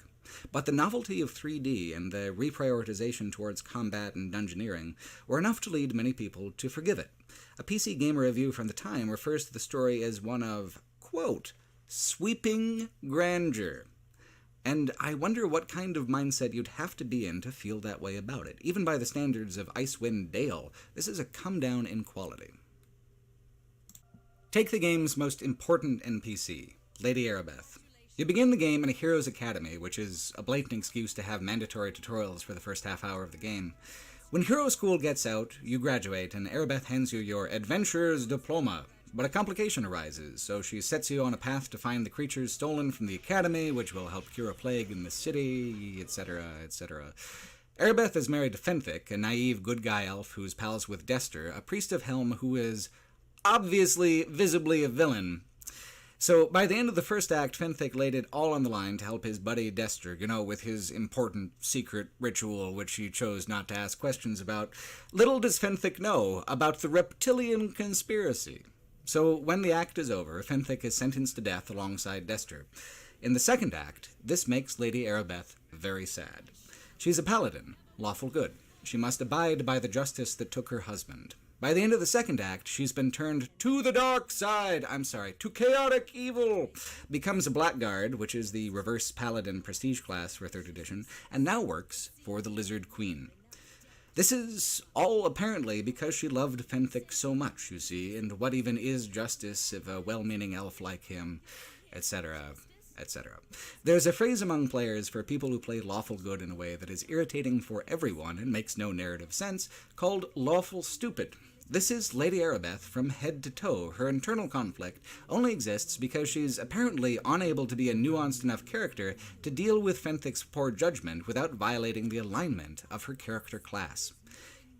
But the novelty of 3D and the reprioritization towards combat and dungeoneering were enough to lead many people to forgive it. A PC Gamer review from the time refers to the story as one of, quote, "sweeping grandeur." And I wonder what kind of mindset you'd have to be in to feel that way about it. Even by the standards of Icewind Dale, this is a come-down in quality. Take the game's most important NPC, Lady Erebeth. You begin the game in a Heroes Academy, which is a blatant excuse to have mandatory tutorials for the first half hour of the game. When Hero School gets out, you graduate, and Erebeth hands you your Adventurer's Diploma. But a complication arises, so she sets you on a path to find the creatures stolen from the Academy, which will help cure a plague in the city, etc., etc. Erebeth is married to Fenthic, a naive good guy elf who's pals with Dester, a priest of Helm who is obviously, visibly a villain. So by the end of the first act, Fenthic laid it all on the line to help his buddy Dester, with his important secret ritual which he chose not to ask questions about. Little does Fenthic know about the reptilian conspiracy. So when the act is over, Fenthic is sentenced to death alongside Dester. In the second act, this makes Lady Arabeth very sad. She's a paladin, lawful good. She must abide by the justice that took her husband. By the end of the second act, she's been turned to the dark side, to chaotic evil, becomes a blackguard, which is the reverse paladin prestige class for 3rd edition, and now works for the Lizard Queen. This is all apparently because she loved Fenthic so much, you see, and what even is justice if a well-meaning elf like him, etc., etc. There's a phrase among players for people who play lawful good in a way that is irritating for everyone and makes no narrative sense, called lawful stupid. This is Lady Arabeth from head to toe. Her internal conflict only exists because she's apparently unable to be a nuanced enough character to deal with Fenthic's poor judgment without violating the alignment of her character class.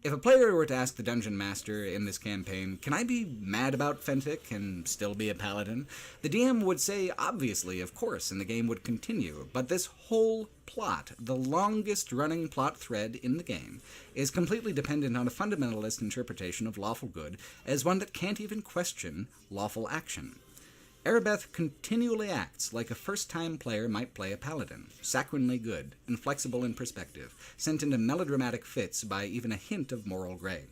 If a player were to ask the Dungeon Master in this campaign, can I be mad about Fenthic and still be a paladin? The DM would say, obviously, of course, and the game would continue. But this whole plot, the longest running plot thread in the game, is completely dependent on a fundamentalist interpretation of lawful good as one that can't even question lawful action. Arabeth continually acts like a first-time player might play a paladin, saccharinely good, inflexible in perspective, sent into melodramatic fits by even a hint of moral gray.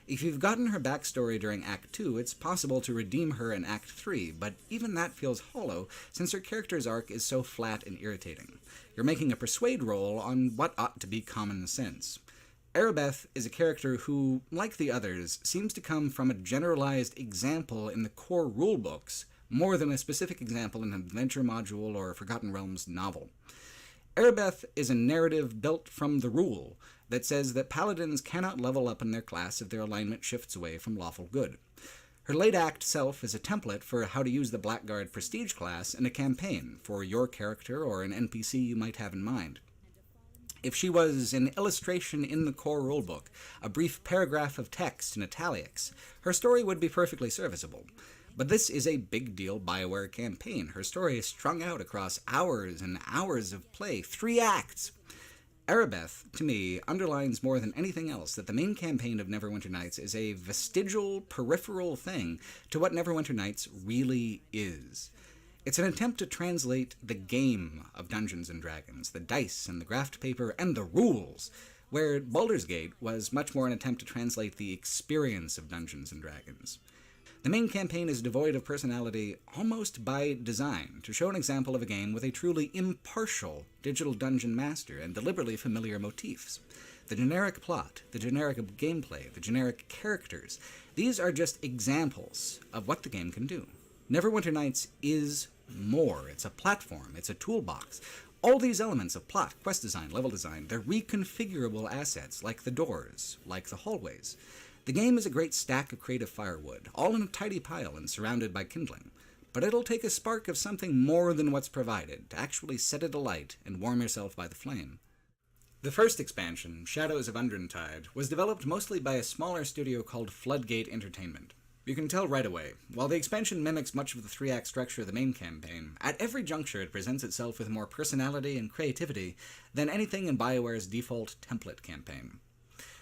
If you've gotten her backstory during Act 2, it's possible to redeem her in Act 3, but even that feels hollow since her character's arc is so flat and irritating. You're making a persuade roll on what ought to be common sense. Arabeth is a character who, like the others, seems to come from a generalized example in the core rulebooks, more than a specific example in an adventure module or a Forgotten Realms novel. Arabeth is a narrative built from the rule that says that paladins cannot level up in their class if their alignment shifts away from lawful good. Her late act self is a template for how to use the Blackguard prestige class in a campaign for your character or an NPC you might have in mind. If she was an illustration in the core rulebook, a brief paragraph of text in italics, her story would be perfectly serviceable. But this is a big deal BioWare campaign. Her story is strung out across hours and hours of play, 3 acts. Arabeth, to me, underlines more than anything else that the main campaign of Neverwinter Nights is a vestigial, peripheral thing to what Neverwinter Nights really is. It's an attempt to translate the game of Dungeons & Dragons, the dice and the graft paper and the rules, where Baldur's Gate was much more an attempt to translate the experience of Dungeons & Dragons. The main campaign is devoid of personality almost by design, to show an example of a game with a truly impartial digital dungeon master and deliberately familiar motifs. The generic plot, the generic gameplay, the generic characters, these are just examples of what the game can do. Neverwinter Nights is more. It's a platform, it's a toolbox. All these elements of plot, quest design, level design, they're reconfigurable assets, like the doors, like the hallways. The game is a great stack of creative firewood, all in a tidy pile and surrounded by kindling. But it'll take a spark of something more than what's provided to actually set it alight and warm yourself by the flame. The first expansion, Shadows of Undrentide, was developed mostly by a smaller studio called Floodgate Entertainment. You can tell right away, while the expansion mimics much of the 3-act structure of the main campaign, at every juncture it presents itself with more personality and creativity than anything in BioWare's default template campaign.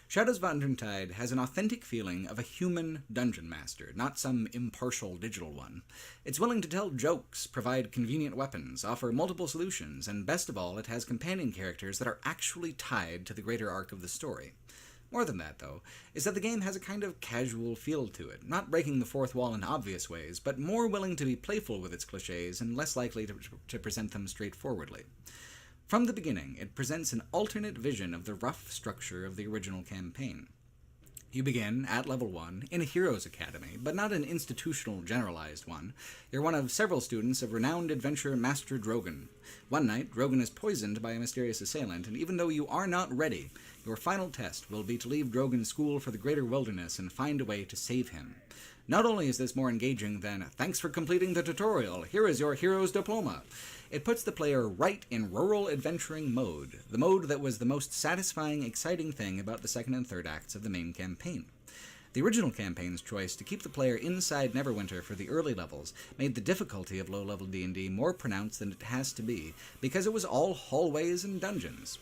Shadows of Undrentide has an authentic feeling of a human dungeon master, not some impartial digital one. It's willing to tell jokes, provide convenient weapons, offer multiple solutions, and best of all, it has companion characters that are actually tied to the greater arc of the story. More than that, though, is that the game has a kind of casual feel to it, not breaking the fourth wall in obvious ways, but more willing to be playful with its cliches and less likely to present them straightforwardly. From the beginning, it presents an alternate vision of the rough structure of the original campaign. You begin, at level 1, in a hero's academy, but not an institutional, generalized one. You're one of several students of renowned adventurer Master Drogon. One night, Drogon is poisoned by a mysterious assailant, and even though you are not ready, your final test will be to leave Drogon's school for the greater wilderness and find a way to save him. Not only is this more engaging than, "Thanks for completing the tutorial, here is your hero's diploma," it puts the player right in rural adventuring mode, the mode that was the most satisfying, exciting thing about the second and third acts of the main campaign. The original campaign's choice to keep the player inside Neverwinter for the early levels made the difficulty of low-level D&D more pronounced than it has to be, because it was all hallways and dungeons.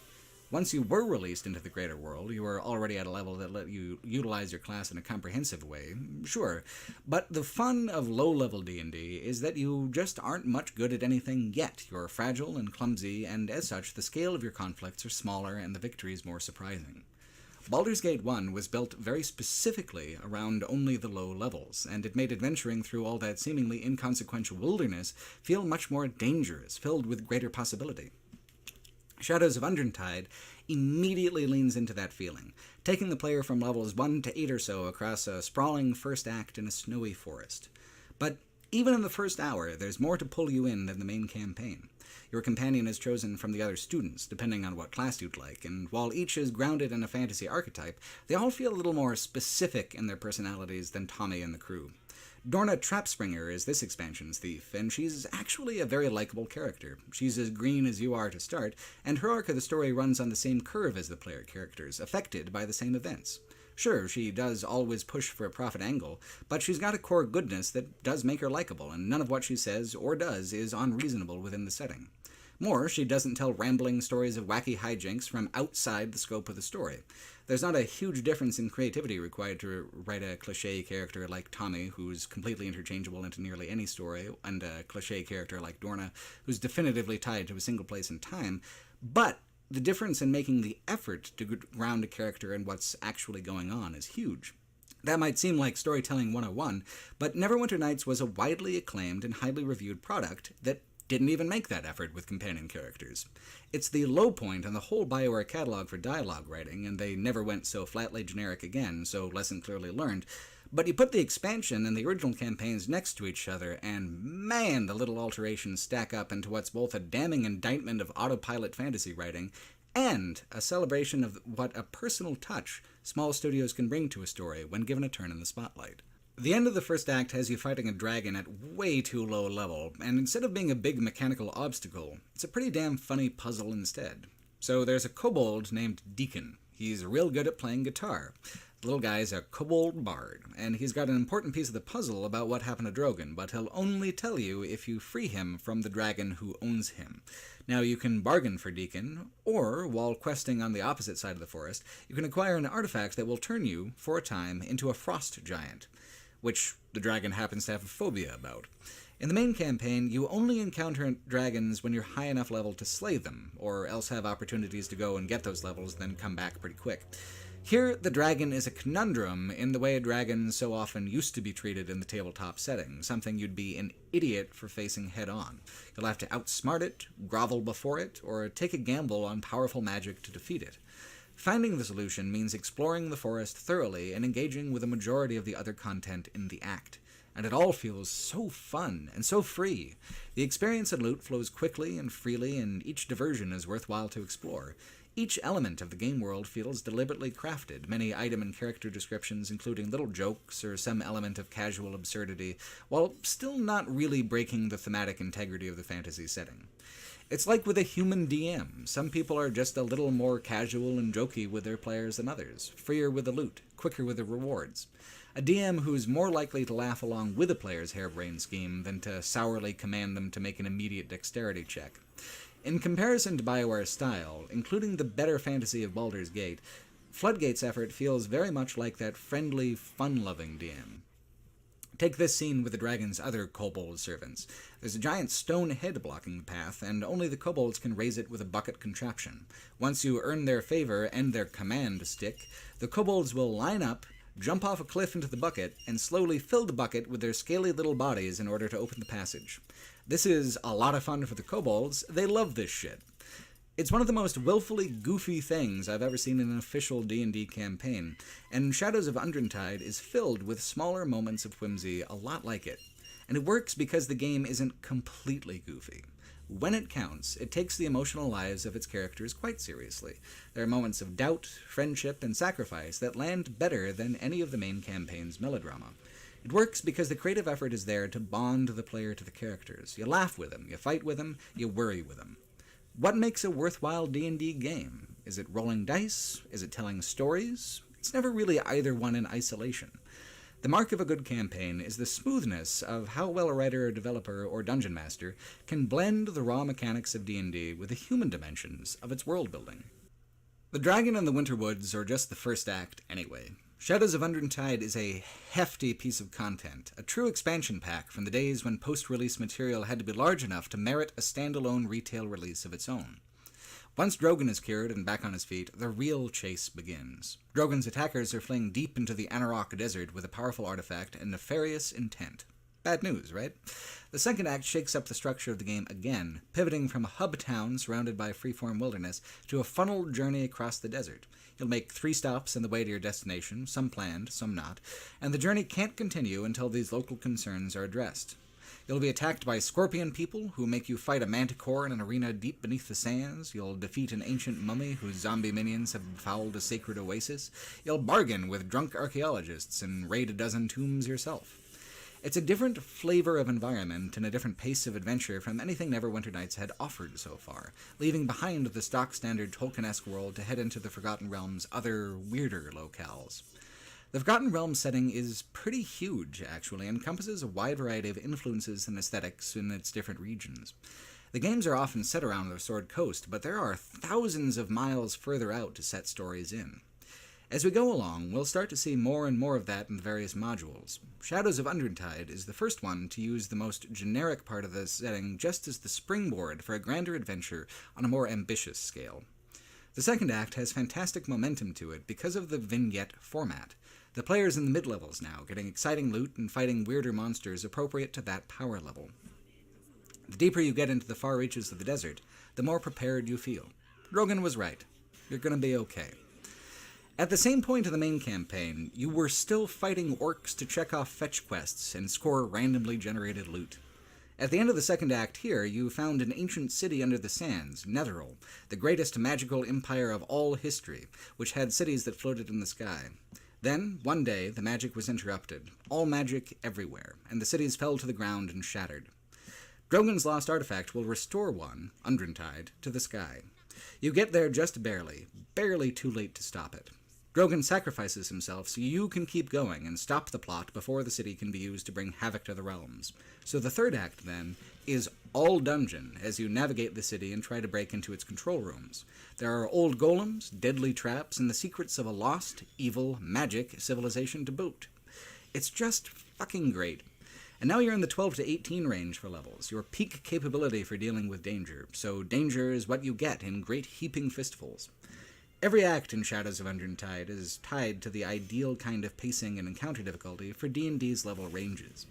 Once you were released into the greater world, you were already at a level that let you utilize your class in a comprehensive way, sure, but the fun of low-level D&D is that you just aren't much good at anything yet. You're fragile and clumsy, and as such, the scale of your conflicts are smaller and the victories more surprising. Baldur's Gate 1 was built very specifically around only the low levels, and it made adventuring through all that seemingly inconsequential wilderness feel much more dangerous, filled with greater possibility. Shadows of Undrentide immediately leans into that feeling, taking the player from levels 1 to 8 or so across a sprawling first act in a snowy forest. But even in the first hour, there's more to pull you in than the main campaign. Your companion is chosen from the other students, depending on what class you'd like, and while each is grounded in a fantasy archetype, they all feel a little more specific in their personalities than Tommy and the crew. Dorna Trapspringer is this expansion's thief, and she's actually a very likable character. She's as green as you are to start, and her arc of the story runs on the same curve as the player characters, affected by the same events. Sure, she does always push for a profit angle, but she's got a core goodness that does make her likable, and none of what she says or does is unreasonable within the setting. More, she doesn't tell rambling stories of wacky hijinks from outside the scope of the story. There's not a huge difference in creativity required to write a cliché character like Tommy, who's completely interchangeable into nearly any story, and a cliché character like Dorna, who's definitively tied to a single place and time, but the difference in making the effort to ground a character in what's actually going on is huge. That might seem like storytelling 101, but Neverwinter Nights was a widely acclaimed and highly reviewed product that didn't even make that effort with companion characters. It's the low point on the whole BioWare catalog for dialogue writing, and they never went so flatly generic again, so lesson clearly learned. But you put the expansion and the original campaigns next to each other, and man, the little alterations stack up into what's both a damning indictment of autopilot fantasy writing and a celebration of what a personal touch small studios can bring to a story when given a turn in the spotlight. The end of the first act has you fighting a dragon at way too low a level, and instead of being a big mechanical obstacle, it's a pretty damn funny puzzle instead. So there's a kobold named Deacon. He's real good at playing guitar. The little guy's a kobold bard, and he's got an important piece of the puzzle about what happened to Drogon, but he'll only tell you if you free him from the dragon who owns him. Now, you can bargain for Deacon, or, while questing on the opposite side of the forest, you can acquire an artifact that will turn you, for a time, into a frost giant, which the dragon happens to have a phobia about. In the main campaign, you only encounter dragons when you're high enough level to slay them, or else have opportunities to go and get those levels, then come back pretty quick. Here, the dragon is a conundrum in the way dragons so often used to be treated in the tabletop setting, something you'd be an idiot for facing head-on. You'll have to outsmart it, grovel before it, or take a gamble on powerful magic to defeat it. Finding the solution means exploring the forest thoroughly and engaging with a majority of the other content in the act. And it all feels so fun and so free. The experience and loot flows quickly and freely, and each diversion is worthwhile to explore. Each element of the game world feels deliberately crafted, many item and character descriptions including little jokes or some element of casual absurdity, while still not really breaking the thematic integrity of the fantasy setting. It's like with a human DM. Some people are just a little more casual and jokey with their players than others, freer with the loot, quicker with the rewards. A DM who's more likely to laugh along with a player's harebrained scheme than to sourly command them to make an immediate dexterity check. In comparison to BioWare's style, including the better fantasy of Baldur's Gate, Floodgate's effort feels very much like that friendly, fun-loving DM. Take this scene with the dragon's other kobold servants. There's a giant stone head blocking the path, and only the kobolds can raise it with a bucket contraption. Once you earn their favor and their command stick, the kobolds will line up, jump off a cliff into the bucket, and slowly fill the bucket with their scaly little bodies in order to open the passage. This is a lot of fun for the kobolds. They love this shit. It's one of the most willfully goofy things I've ever seen in an official D&D campaign, and Shadows of Undrentide is filled with smaller moments of whimsy a lot like it. And it works because the game isn't completely goofy. When it counts, it takes the emotional lives of its characters quite seriously. There are moments of doubt, friendship, and sacrifice that land better than any of the main campaign's melodrama. It works because the creative effort is there to bond the player to the characters. You laugh with them, you fight with them, you worry with them. What makes a worthwhile D&D game? Is it rolling dice? Is it telling stories? It's never really either one in isolation. The mark of a good campaign is the smoothness of how well a writer or developer or dungeon master can blend the raw mechanics of D&D with the human dimensions of its world building. The Dragon in the Winterwoods, or just the first act anyway. Shadows of Undertide is a hefty piece of content, a true expansion pack from the days when post-release material had to be large enough to merit a standalone retail release of its own. Once Drogon is cured and back on his feet, the real chase begins. Drogon's attackers are fleeing deep into the Anarok Desert with a powerful artifact and nefarious intent. Bad news, right? The second act shakes up the structure of the game again, pivoting from a hub town surrounded by freeform wilderness to a funneled journey across the desert. You'll make 3 stops on the way to your destination, some planned, some not, and the journey can't continue until these local concerns are addressed. You'll be attacked by scorpion people who make you fight a manticore in an arena deep beneath the sands. You'll defeat an ancient mummy whose zombie minions have fouled a sacred oasis. You'll bargain with drunk archaeologists and raid a dozen tombs yourself. It's a different flavor of environment and a different pace of adventure from anything Neverwinter Nights had offered so far, leaving behind the stock-standard Tolkien-esque world to head into the Forgotten Realms' other, weirder locales. The Forgotten Realms setting is pretty huge, actually, and encompasses a wide variety of influences and aesthetics in its different regions. The games are often set around the Sword Coast, but there are thousands of miles further out to set stories in. As we go along, we'll start to see more and more of that in the various modules. Shadows of Undertide is the first one to use the most generic part of the setting just as the springboard for a grander adventure on a more ambitious scale. The second act has fantastic momentum to it because of the vignette format. The player's in the mid-levels now, getting exciting loot and fighting weirder monsters appropriate to that power level. The deeper you get into the far reaches of the desert, the more prepared you feel. Drogon was right. You're gonna be okay. At the same point of the main campaign, you were still fighting orcs to check off fetch quests and score randomly generated loot. At the end of the second act here, you found an ancient city under the sands, Netheril, the greatest magical empire of all history, which had cities that floated in the sky. Then, one day, the magic was interrupted, all magic everywhere, and the cities fell to the ground and shattered. Drogon's lost artifact will restore one, Undertide, to the sky. You get there just barely too late to stop it. Drogon sacrifices himself so you can keep going and stop the plot before the city can be used to bring havoc to the realms. So the third act, then, is all dungeon as you navigate the city and try to break into its control rooms. There are old golems, deadly traps, and the secrets of a lost, evil, magic civilization to boot. It's just fucking great. And now you're in the 12 to 18 range for levels, your peak capability for dealing with danger, so danger is what you get in great heaping fistfuls. Every act in Shadows of Undertide is tied to the ideal kind of pacing and encounter difficulty for D&D's level ranges.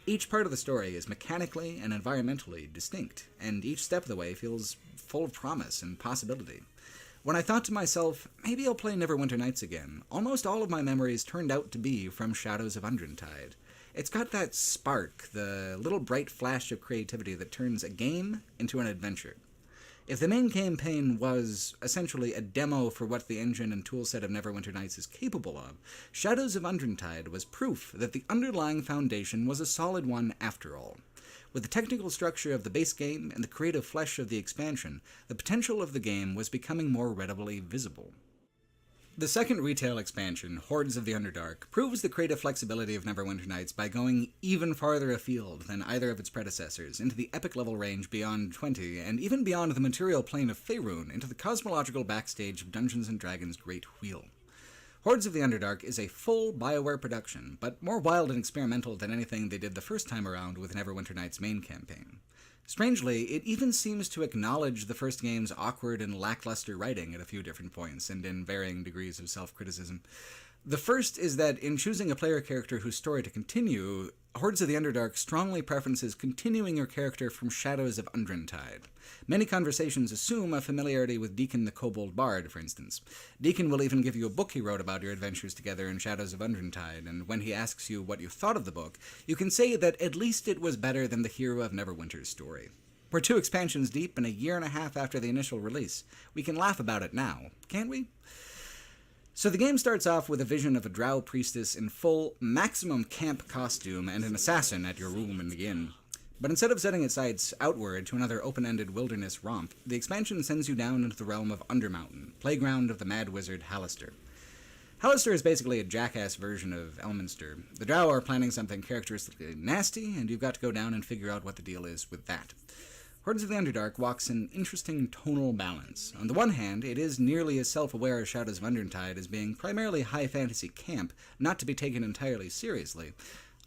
Each part of the story is mechanically and environmentally distinct, and each step of the way feels full of promise and possibility. When I thought to myself, maybe I'll play Neverwinter Nights again, almost all of my memories turned out to be from Shadows of Undertide. It's got that spark, the little bright flash of creativity that turns a game into an adventure. If the main campaign was essentially a demo for what the engine and toolset of Neverwinter Nights is capable of, Shadows of Undertide was proof that the underlying foundation was a solid one after all. With the technical structure of the base game and the creative flesh of the expansion, the potential of the game was becoming more readily visible. The second retail expansion, Hordes of the Underdark, proves the creative flexibility of Neverwinter Nights by going even farther afield than either of its predecessors, into the epic level range beyond 20, and even beyond the material plane of Faerun, into the cosmological backstage of Dungeons & Dragons' Great Wheel. Hordes of the Underdark is a full BioWare production, but more wild and experimental than anything they did the first time around with Neverwinter Nights' main campaign. Strangely, it even seems to acknowledge the first game's awkward and lackluster writing at a few different points, and in varying degrees of self-criticism. The first is that in choosing a player character whose story to continue, Hordes of the Underdark strongly preferences continuing your character from Shadows of Undertide. Many conversations assume a familiarity with Deacon the Kobold Bard, for instance. Deacon will even give you a book he wrote about your adventures together in Shadows of Undertide, and when he asks you what you thought of the book, you can say that at least it was better than the hero of Neverwinter's story. We're 2 expansions deep and a year and a half after the initial release. We can laugh about it now, can't we? So the game starts off with a vision of a drow priestess in full maximum camp costume and an assassin at your room in the inn. But instead of setting its sights outward to another open-ended wilderness romp, the expansion sends you down into the realm of Undermountain, playground of the mad wizard Halaster. Hallister is basically a jackass version of Elminster. The Drow are planning something characteristically nasty, and you've got to go down and figure out what the deal is with that. Hordes of the Underdark walks an interesting tonal balance. On the one hand, it is nearly as self-aware as Shadows of Undertide as being primarily high fantasy camp, not to be taken entirely seriously.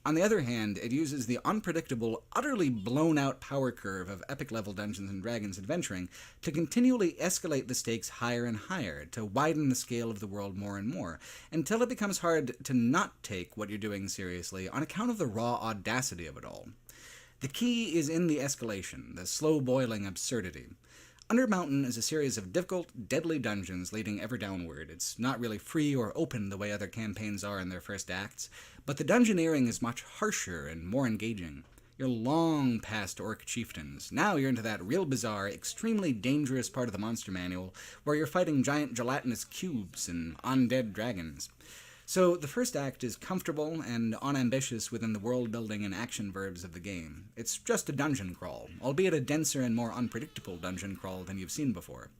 On the other hand, it uses the unpredictable, utterly blown-out power curve of epic-level Dungeons & Dragons adventuring to continually escalate the stakes higher and higher, to widen the scale of the world more and more, until it becomes hard to not take what you're doing seriously on account of the raw audacity of it all. The key is in the escalation, the slow-boiling absurdity. Undermountain is a series of difficult, deadly dungeons leading ever downward. It's not really free or open the way other campaigns are in their first acts, but the dungeoneering is much harsher and more engaging. You're long past orc chieftains. Now you're into that real bizarre, extremely dangerous part of the monster manual where you're fighting giant gelatinous cubes and undead dragons. So the first act is comfortable and unambitious within the world-building and action verbs of the game. It's just a dungeon crawl, albeit a denser and more unpredictable dungeon crawl than you've seen before.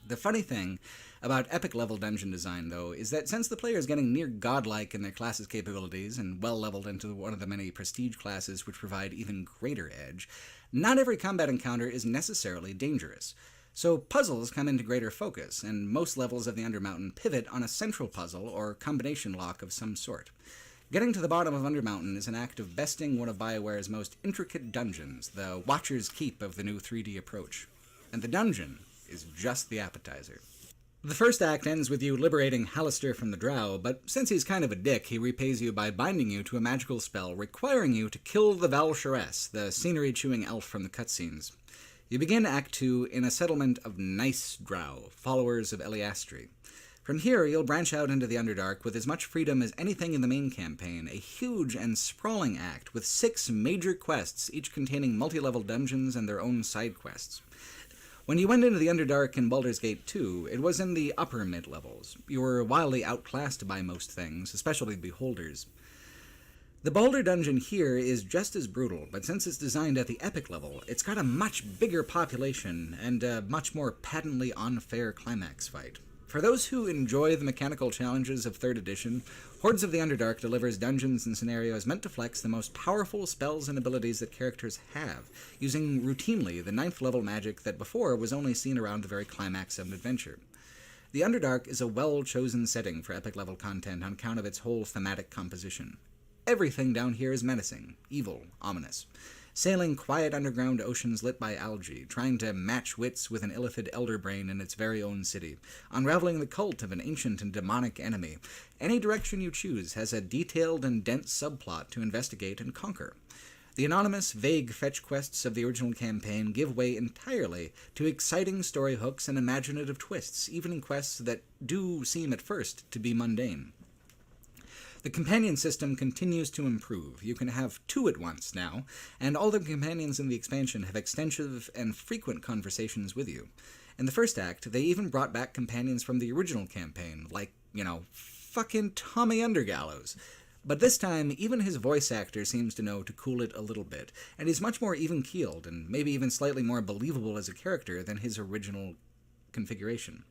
The funny thing about epic-level dungeon design, though, is that since the player is getting near godlike in their class's capabilities and well-leveled into one of the many prestige classes which provide even greater edge, not every combat encounter is necessarily dangerous. So puzzles come into greater focus, and most levels of the Undermountain pivot on a central puzzle or combination lock of some sort. Getting to the bottom of Undermountain is an act of besting one of BioWare's most intricate dungeons, the Watcher's Keep of the new 3D approach. And the dungeon is just the appetizer. The first act ends with you liberating Hallister from the Drow, but since he's kind of a dick, he repays you by binding you to a magical spell requiring you to kill the Val'Sharess, the scenery-chewing elf from the cutscenes. You begin Act 2 in a settlement of nice Drow, followers of Eliastri. From here, you'll branch out into the Underdark with as much freedom as anything in the main campaign, a huge and sprawling act with 6 major quests, each containing multi-level dungeons and their own side quests. When you went into the Underdark in Baldur's Gate 2, it was in the upper mid-levels. You were wildly outclassed by most things, especially beholders. The Baldur dungeon here is just as brutal, but since it's designed at the epic level, it's got a much bigger population and a much more patently unfair climax fight. For those who enjoy the mechanical challenges of 3rd edition, Hordes of the Underdark delivers dungeons and scenarios meant to flex the most powerful spells and abilities that characters have, using routinely the 9th level magic that before was only seen around the very climax of an adventure. The Underdark is a well-chosen setting for epic-level content on account of its whole thematic composition. Everything down here is menacing, evil, ominous. Sailing quiet underground oceans lit by algae, trying to match wits with an illithid elder brain in its very own city, unraveling the cult of an ancient and demonic enemy. Any direction you choose has a detailed and dense subplot to investigate and conquer. The anonymous, vague fetch quests of the original campaign give way entirely to exciting story hooks and imaginative twists, even in quests that do seem at first to be mundane. The companion system continues to improve. You can have 2 at once now, and all the companions in the expansion have extensive and frequent conversations with you. In the first act, they even brought back companions from the original campaign, like, fucking Tommy Undergallows. But this time, even his voice actor seems to know to cool it a little bit, and he's much more even-keeled, and maybe even slightly more believable as a character than his original configuration.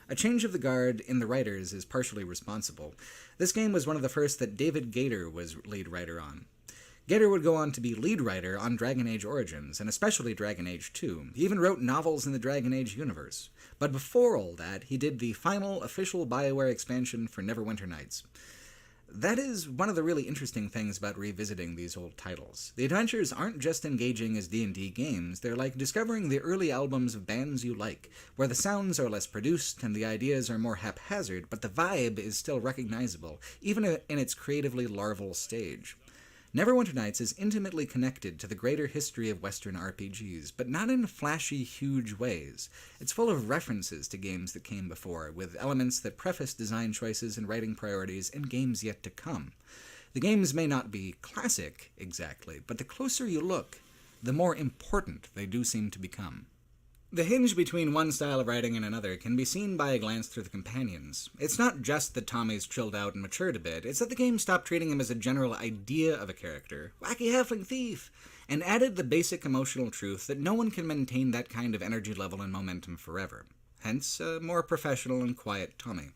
A change of the guard in the writers is partially responsible. This game was one of the first that David Gator was lead writer on. Gator would go on to be lead writer on Dragon Age Origins, and especially Dragon Age 2. He even wrote novels in the Dragon Age universe. But before all that, he did the final official BioWare expansion for Neverwinter Nights. That is one of the really interesting things about revisiting these old titles. The adventures aren't just engaging as D&D games, they're like discovering the early albums of bands you like, where the sounds are less produced and the ideas are more haphazard, but the vibe is still recognizable, even in its creatively larval stage. Neverwinter Nights is intimately connected to the greater history of Western RPGs, but not in flashy, huge ways. It's full of references to games that came before, with elements that preface design choices and writing priorities in games yet to come. The games may not be classic, exactly, but the closer you look, the more important they do seem to become. The hinge between one style of writing and another can be seen by a glance through the companions. It's not just that Tommy's chilled out and matured a bit, it's that the game stopped treating him as a general idea of a character, wacky halfling thief, and added the basic emotional truth that no one can maintain that kind of energy level and momentum forever. Hence, a more professional and quiet Tommy.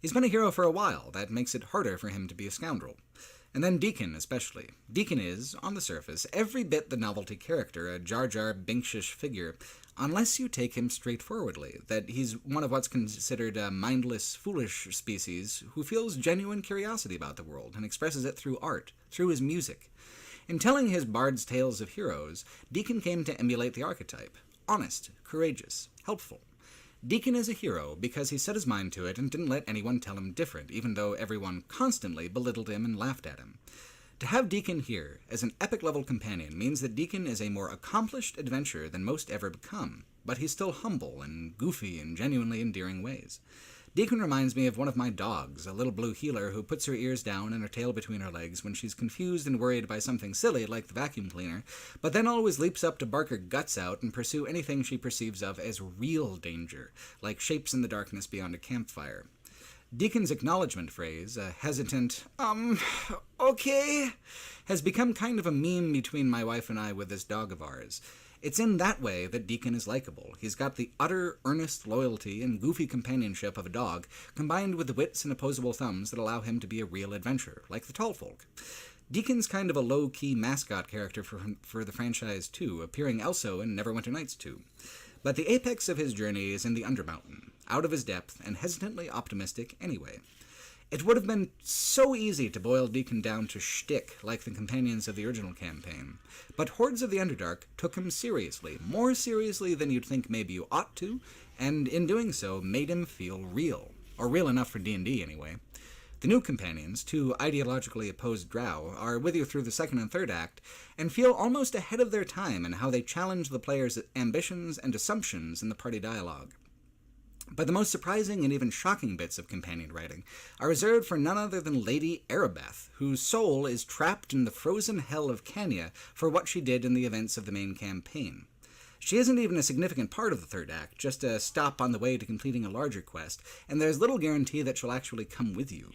He's been a hero for a while. That makes it harder for him to be a scoundrel. And then Deacon, especially. Deacon is, on the surface, every bit the novelty character, a Jar Jar Binksish figure, unless you take him straightforwardly, that he's one of what's considered a mindless, foolish species who feels genuine curiosity about the world and expresses it through art, through his music. In telling his bard's tales of heroes, Deacon came to emulate the archetype. Honest, courageous, helpful. Deacon is a hero because he set his mind to it and didn't let anyone tell him different, even though everyone constantly belittled him and laughed at him. To have Deacon here as an epic-level companion means that Deacon is a more accomplished adventurer than most ever become, but he's still humble and goofy in genuinely endearing ways. Deacon reminds me of one of my dogs, a little blue heeler who puts her ears down and her tail between her legs when she's confused and worried by something silly like the vacuum cleaner, but then always leaps up to bark her guts out and pursue anything she perceives of as real danger, like shapes in the darkness beyond a campfire. Deacon's acknowledgement phrase, a hesitant, okay, has become kind of a meme between my wife and I with this dog of ours. It's in that way that Deacon is likable. He's got the utter, earnest loyalty and goofy companionship of a dog, combined with the wits and opposable thumbs that allow him to be a real adventurer, like the tall folk. Deacon's kind of a low-key mascot character for the franchise, too, appearing also in Neverwinter Nights 2. But the apex of his journey is in the Undermountain, out of his depth and hesitantly optimistic anyway. It would have been so easy to boil Deacon down to shtick like the companions of the original campaign, but Hordes of the Underdark took him seriously, more seriously than you'd think maybe you ought to, and in doing so made him feel real, or real enough for D&D anyway. The new companions, two ideologically opposed drow, are with you through the second and third act, and feel almost ahead of their time in how they challenge the player's ambitions and assumptions in the party dialogue. But the most surprising and even shocking bits of companion writing are reserved for none other than Lady Erebeth, whose soul is trapped in the frozen hell of Kanya for what she did in the events of the main campaign. She isn't even a significant part of the third act, just a stop on the way to completing a larger quest, and there's little guarantee that she'll actually come with you.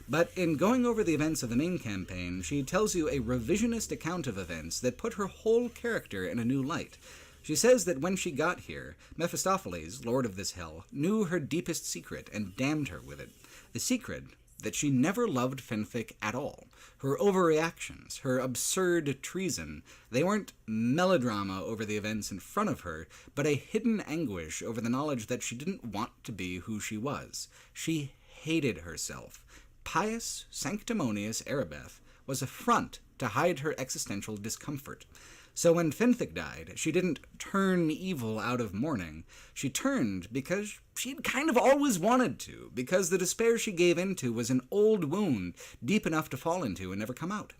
But in going over the events of the main campaign, she tells you a revisionist account of events that put her whole character in a new light. She says that when she got here, Mephistopheles, lord of this hell, knew her deepest secret and damned her with it. The secret that she never loved Fenthic at all. Her overreactions, her absurd treason, they weren't melodrama over the events in front of her, but a hidden anguish over the knowledge that she didn't want to be who she was. She hated herself. Pious, sanctimonious Erebeth was a front to hide her existential discomfort. So when Fenthic died, she didn't turn evil out of mourning. She turned because she'd kind of always wanted to, because the despair she gave into was an old wound deep enough to fall into and never come out.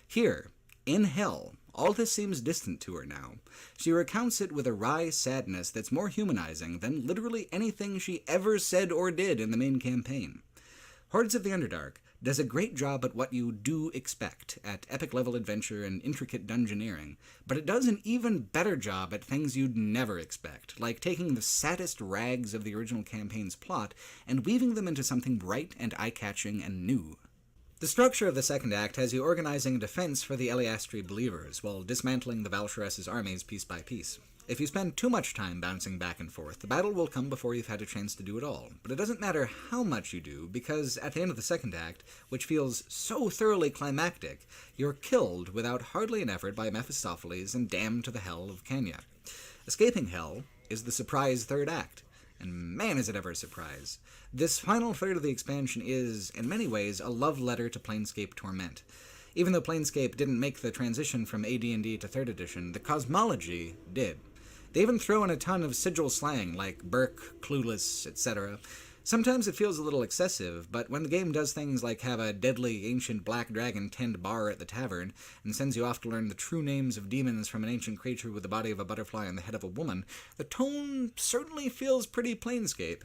Here, in hell, all this seems distant to her now. She recounts it with a wry sadness that's more humanizing than literally anything she ever said or did in the main campaign. Hordes of the Underdark does a great job at what you do expect, at epic-level adventure and intricate dungeoneering, but it does an even better job at things you'd never expect, like taking the saddest rags of the original campaign's plot and weaving them into something bright and eye-catching and new. The structure of the second act has you organizing a defense for the Eliastri believers, while dismantling the Valsharess's armies piece by piece. If you spend too much time bouncing back and forth, the battle will come before you've had a chance to do it all. But it doesn't matter how much you do, because at the end of the second act, which feels so thoroughly climactic, you're killed without hardly an effort by Mephistopheles and damned to the hell of Kenya. Escaping hell is the surprise third act, and man is it ever a surprise. This final third of the expansion is, in many ways, a love letter to Planescape Torment. Even though Planescape didn't make the transition from AD&D to 3rd edition, the cosmology did. They even throw in a ton of sigil slang, like Burke, Clueless, etc. Sometimes it feels a little excessive, but when the game does things like have a deadly ancient black dragon tend bar at the tavern, and sends you off to learn the true names of demons from an ancient creature with the body of a butterfly and the head of a woman, the tone certainly feels pretty Planescape.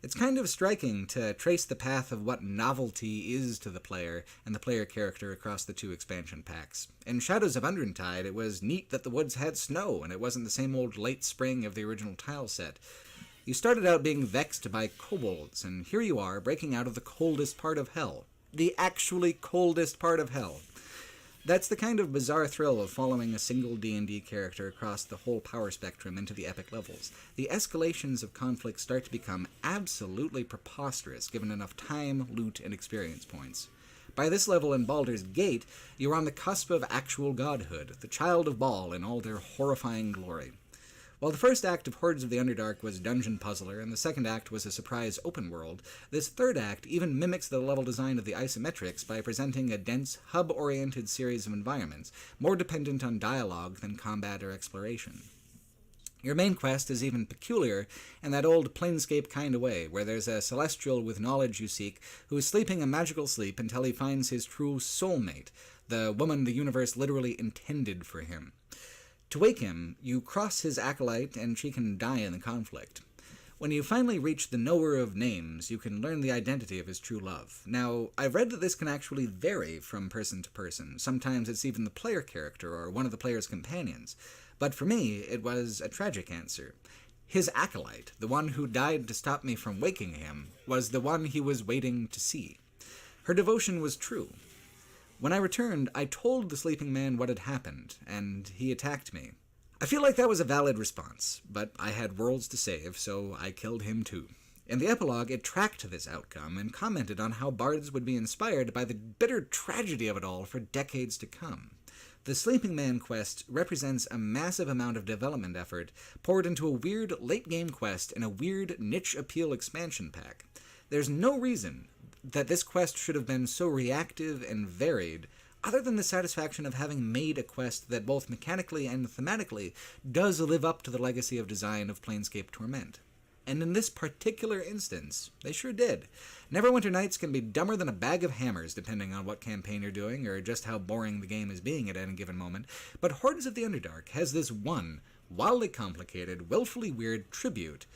It's kind of striking to trace the path of what novelty is to the player and the player character across the two expansion packs. In Shadows of Undrentide, it was neat that the woods had snow, and it wasn't the same old late spring of the original tile set. You started out being vexed by kobolds, and here you are, breaking out of the coldest part of hell. The actually coldest part of hell. That's the kind of bizarre thrill of following a single D&D character across the whole power spectrum into the epic levels. The escalations of conflict start to become absolutely preposterous given enough time, loot, and experience points. By this level in Baldur's Gate, you're on the cusp of actual godhood, the child of Baal in all their horrifying glory. While the first act of Hordes of the Underdark was Dungeon Puzzler, and the second act was a surprise open world, this third act even mimics the level design of the isometrics by presenting a dense, hub-oriented series of environments, more dependent on dialogue than combat or exploration. Your main quest is even peculiar in that old Planescape kind of way, where there's a celestial with knowledge you seek who is sleeping a magical sleep until he finds his true soulmate, the woman the universe literally intended for him. To wake him, you cross his acolyte and she can die in the conflict. When you finally reach the Knower of Names, you can learn the identity of his true love. Now, I've read that this can actually vary from person to person. Sometimes it's even the player character or one of the player's companions. But for me, it was a tragic answer. His acolyte, the one who died to stop me from waking him, was the one he was waiting to see. Her devotion was true. When I returned, I told the sleeping man what had happened, and he attacked me. I feel like that was a valid response, but I had worlds to save, so I killed him too. In the epilogue, it tracked this outcome and commented on how bards would be inspired by the bitter tragedy of it all for decades to come. The Sleeping Man quest represents a massive amount of development effort poured into a weird late-game quest in a weird niche appeal expansion pack. There's no reason that this quest should have been so reactive and varied, other than the satisfaction of having made a quest that both mechanically and thematically does live up to the legacy of design of Planescape Torment. And in this particular instance, they sure did. Neverwinter Nights can be dumber than a bag of hammers depending on what campaign you're doing or just how boring the game is being at any given moment, but Hordes of the Underdark has this one, wildly complicated, willfully weird tribute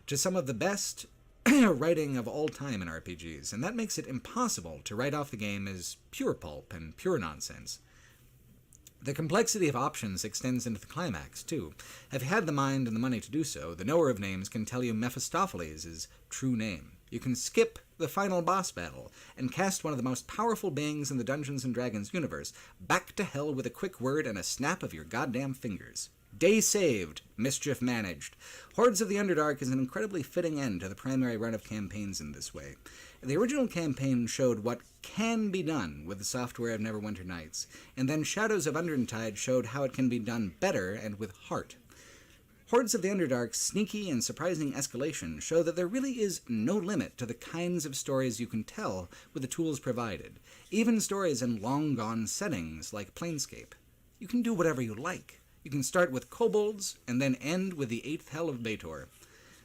to some of the best writing of all time in RPGs, and that makes it impossible to write off the game as pure pulp and pure nonsense. The complexity of options extends into the climax, too. If you had the mind and the money to do so, the Knower of Names can tell you Mephistopheles' true name. You can skip the final boss battle and cast one of the most powerful beings in the Dungeons & Dragons universe back to hell with a quick word and a snap of your goddamn fingers. Day saved, mischief managed. Hordes of the Underdark is an incredibly fitting end to the primary run of campaigns in this way. The original campaign showed what can be done with the software of Neverwinter Nights, and then Shadows of Undertide showed how it can be done better and with heart. Hordes of the Underdark's sneaky and surprising escalation show that there really is no limit to the kinds of stories you can tell with the tools provided, even stories in long-gone settings like Planescape. You can do whatever you like. You can start with kobolds, and then end with the 8th Hell of Baator.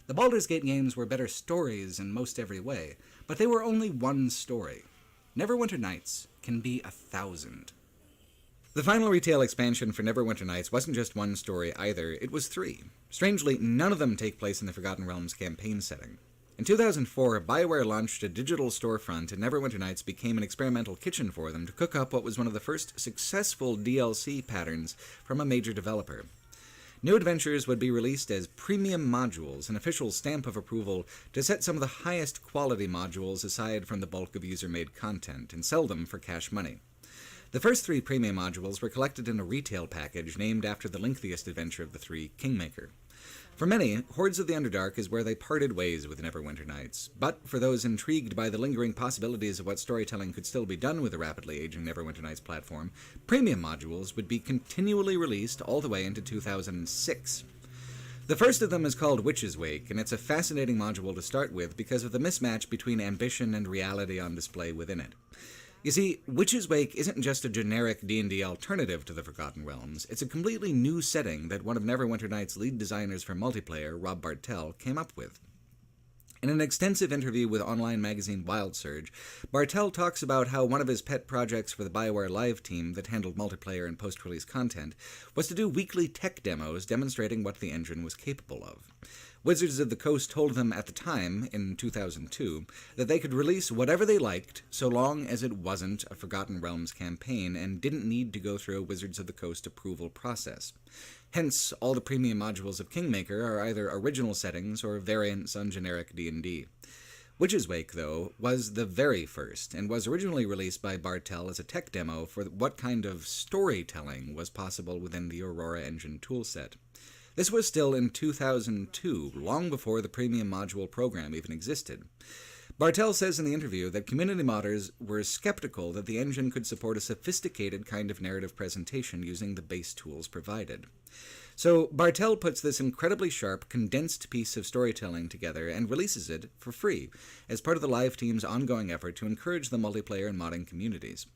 The Baldur's Gate games were better stories in most every way, but they were only one story. Neverwinter Nights can be 1,000. The final retail expansion for Neverwinter Nights wasn't just one story either, it was 3. Strangely, none of them take place in the Forgotten Realms campaign setting. In 2004, BioWare launched a digital storefront, and Neverwinter Nights became an experimental kitchen for them to cook up what was one of the first successful DLC patterns from a major developer. New adventures would be released as premium modules, an official stamp of approval to set some of the highest quality modules aside from the bulk of user-made content, and sell them for cash money. The first 3 premium modules were collected in a retail package named after the lengthiest adventure of the 3, Kingmaker. For many, Hordes of the Underdark is where they parted ways with Neverwinter Nights, but for those intrigued by the lingering possibilities of what storytelling could still be done with a rapidly aging Neverwinter Nights platform, premium modules would be continually released all the way into 2006. The first of them is called Witch's Wake, and it's a fascinating module to start with because of the mismatch between ambition and reality on display within it. You see, Witch's Wake isn't just a generic D&D alternative to the Forgotten Realms, it's a completely new setting that one of Neverwinter Nights' lead designers for multiplayer, Rob Bartel, came up with. In an extensive interview with online magazine Wild Surge, Bartel talks about how one of his pet projects for the BioWare Live team that handled multiplayer and post-release content was to do weekly tech demos demonstrating what the engine was capable of. Wizards of the Coast told them at the time, in 2002, that they could release whatever they liked so long as it wasn't a Forgotten Realms campaign and didn't need to go through a Wizards of the Coast approval process. Hence, all the premium modules of Kingmaker are either original settings or variants on generic D&D. Witch's Wake, though, was the very first, and was originally released by Bartel as a tech demo for what kind of storytelling was possible within the Aurora Engine toolset. This was still in 2002, long before the premium module program even existed. Bartel says in the interview that community modders were skeptical that the engine could support a sophisticated kind of narrative presentation using the base tools provided. So Bartel puts this incredibly sharp, condensed piece of storytelling together and releases it for free as part of the live team's ongoing effort to encourage the multiplayer and modding communities.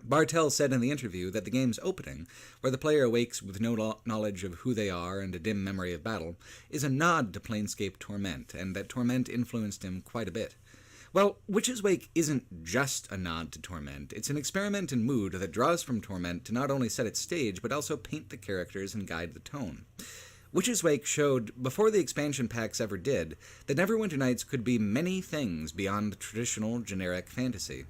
Bartel said in the interview that the game's opening, where the player awakes with no knowledge of who they are and a dim memory of battle, is a nod to Planescape Torment, and that Torment influenced him quite a bit. Well, Witch's Wake isn't just a nod to Torment. It's an experiment in mood that draws from Torment to not only set its stage, but also paint the characters and guide the tone. Witch's Wake showed, before the expansion packs ever did, that Neverwinter Nights could be many things beyond the traditional, generic fantasy.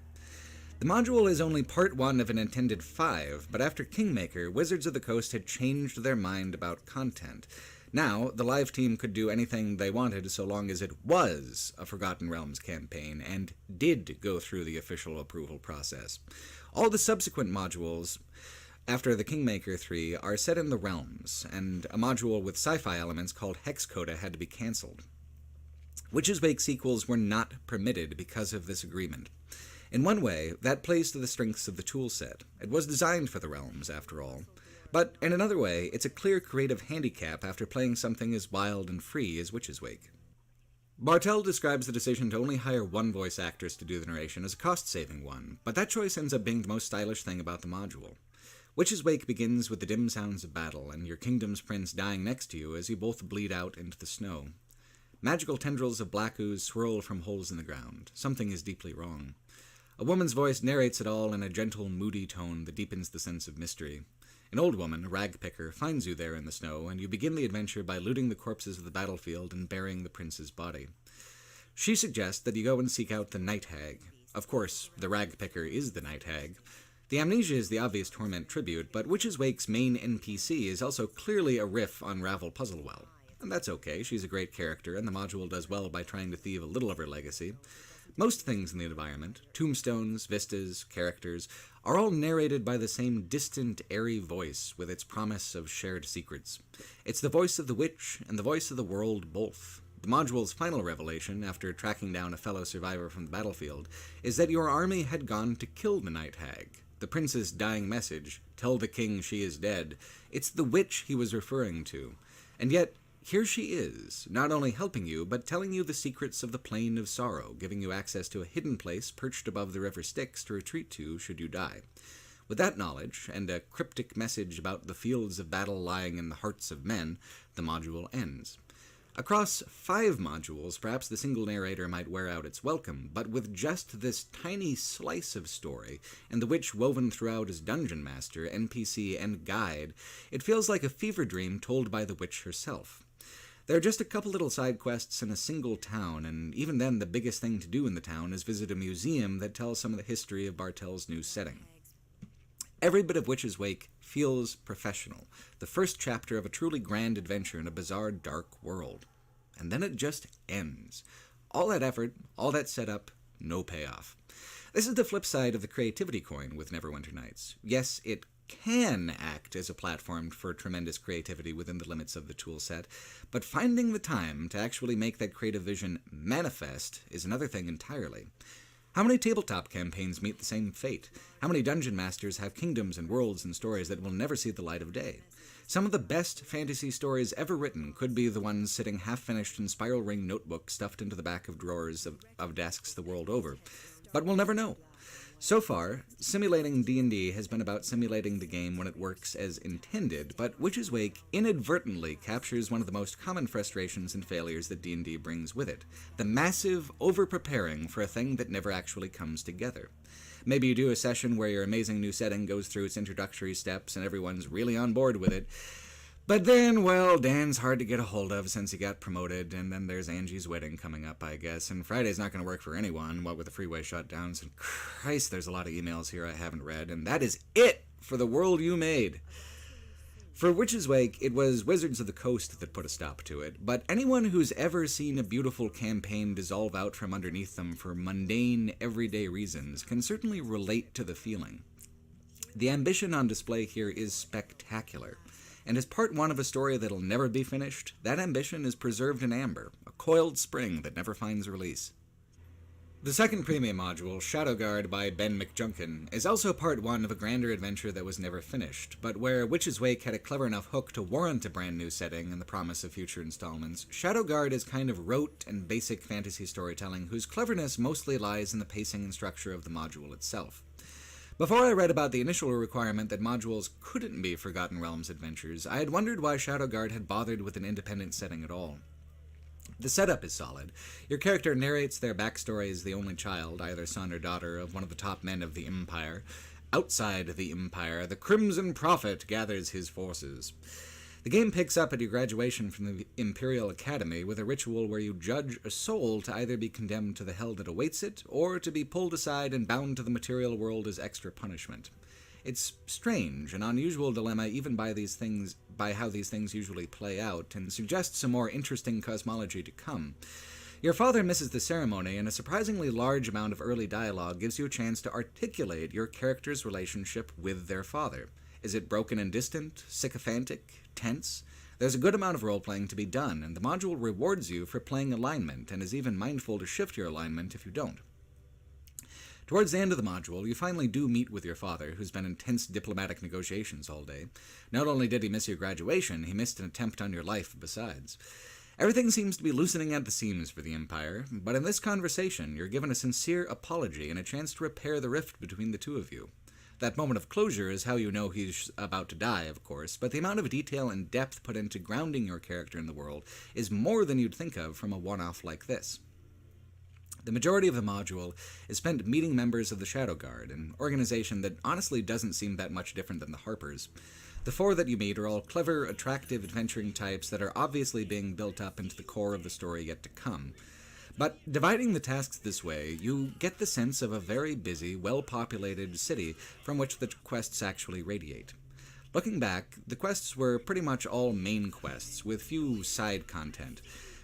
The module is only part 1 of an intended 5, but after Kingmaker, Wizards of the Coast had changed their mind about content. Now, the live team could do anything they wanted so long as it was a Forgotten Realms campaign and did go through the official approval process. All the subsequent modules after the Kingmaker 3 are set in the Realms, and a module with sci-fi elements called Hexcoda had to be cancelled. Witch's Wake sequels were not permitted because of this agreement. In one way, that plays to the strengths of the toolset. It was designed for the Realms, after all. But in another way, it's a clear creative handicap after playing something as wild and free as Witch's Wake. Bartel describes the decision to only hire one voice actress to do the narration as a cost-saving one, but that choice ends up being the most stylish thing about the module. Witch's Wake begins with the dim sounds of battle, and your kingdom's prince dying next to you as you both bleed out into the snow. Magical tendrils of black ooze swirl from holes in the ground. Something is deeply wrong. A woman's voice narrates it all in a gentle, moody tone that deepens the sense of mystery. An old woman, a rag picker, finds you there in the snow, and you begin the adventure by looting the corpses of the battlefield and burying the prince's body. She suggests that you go and seek out the Night Hag. Of course, the rag picker is the Night Hag. The Amnesia is the obvious Torment tribute, but Witch's Wake's main NPC is also clearly a riff on Ravel Puzzlewell. And that's okay, she's a great character, and the module does well by trying to thieve a little of her legacy. Most things in the environment, tombstones, vistas, characters, are all narrated by the same distant, airy voice with its promise of shared secrets. It's the voice of the witch and the voice of the world both. The module's final revelation, after tracking down a fellow survivor from the battlefield, is that your army had gone to kill the Night Hag. The prince's dying message, "Tell the king she is dead," it's the witch he was referring to. And yet, here she is, not only helping you, but telling you the secrets of the Plain of Sorrow, giving you access to a hidden place perched above the river Styx to retreat to should you die. With that knowledge, and a cryptic message about the fields of battle lying in the hearts of men, the module ends. Across 5 modules, perhaps the single narrator might wear out its welcome, but with just this tiny slice of story, and the witch woven throughout as Dungeon Master, NPC, and guide, it feels like a fever dream told by the witch herself. There are just a couple little side quests in a single town, and even then the biggest thing to do in the town is visit a museum that tells some of the history of Bartel's new setting. Every bit of Witch's Wake feels professional, the first chapter of a truly grand adventure in a bizarre, dark world. And then it just ends. All that effort, all that setup, no payoff. This is the flip side of the creativity coin with Neverwinter Nights. Yes, it can act as a platform for tremendous creativity within the limits of the toolset, but finding the time to actually make that creative vision manifest is another thing entirely. How many tabletop campaigns meet the same fate? How many dungeon masters have kingdoms and worlds and stories that will never see the light of day? Some of the best fantasy stories ever written could be the ones sitting half-finished in spiral ring notebooks stuffed into the back of drawers of desks the world over. But we'll never know. So far, simulating D&D has been about simulating the game when it works as intended, but Witch's Wake inadvertently captures one of the most common frustrations and failures that D&D brings with it, the massive over-preparing for a thing that never actually comes together. Maybe you do a session where your amazing new setting goes through its introductory steps and everyone's really on board with it, but then, well, Dan's hard to get a hold of since he got promoted, and then there's Angie's wedding coming up, I guess, and Friday's not going to work for anyone, what with the freeway shutdowns, and Christ, there's a lot of emails here I haven't read, and that is it for the world you made. For Witch's Wake, it was Wizards of the Coast that put a stop to it, but anyone who's ever seen a beautiful campaign dissolve out from underneath them for mundane, everyday reasons can certainly relate to the feeling. The ambition on display here is spectacular, and as part one of a story that'll never be finished, that ambition is preserved in amber, a coiled spring that never finds release. The second premium module, Shadowguard by Ben McJunkin, is also part one of a grander adventure that was never finished, but where Witch's Wake had a clever enough hook to warrant a brand new setting and the promise of future installments, Shadowguard is kind of rote and basic fantasy storytelling whose cleverness mostly lies in the pacing and structure of the module itself. Before I read about the initial requirement that modules couldn't be Forgotten Realms adventures, I had wondered why Shadowguard had bothered with an independent setting at all. The setup is solid. Your character narrates their backstory as the only child, either son or daughter, of one of the top men of the Empire. Outside the Empire, the Crimson Prophet gathers his forces. The game picks up at your graduation from the Imperial Academy with a ritual where you judge a soul to either be condemned to the hell that awaits it, or to be pulled aside and bound to the material world as extra punishment. It's strange, an unusual dilemma even by how these things usually play out, and suggests a more interesting cosmology to come. Your father misses the ceremony, and a surprisingly large amount of early dialogue gives you a chance to articulate your character's relationship with their father. Is it broken and distant, sycophantic, tense? There's a good amount of role-playing to be done, and the module rewards you for playing alignment, and is even mindful to shift your alignment if you don't. Towards the end of the module, you finally do meet with your father, who's been in tense diplomatic negotiations all day. Not only did he miss your graduation, he missed an attempt on your life besides. Everything seems to be loosening at the seams for the Empire, but in this conversation, you're given a sincere apology and a chance to repair the rift between the two of you. That moment of closure is how you know he's about to die, of course, but the amount of detail and depth put into grounding your character in the world is more than you'd think of from a one-off like this. The majority of the module is spent meeting members of the Shadowguard, an organization that honestly doesn't seem that much different than the Harpers. The four that you meet are all clever, attractive adventuring types that are obviously being built up into the core of the story yet to come. But dividing the tasks this way, you get the sense of a very busy, well-populated city from which the quests actually radiate. Looking back, the quests were pretty much all main quests, with few side content.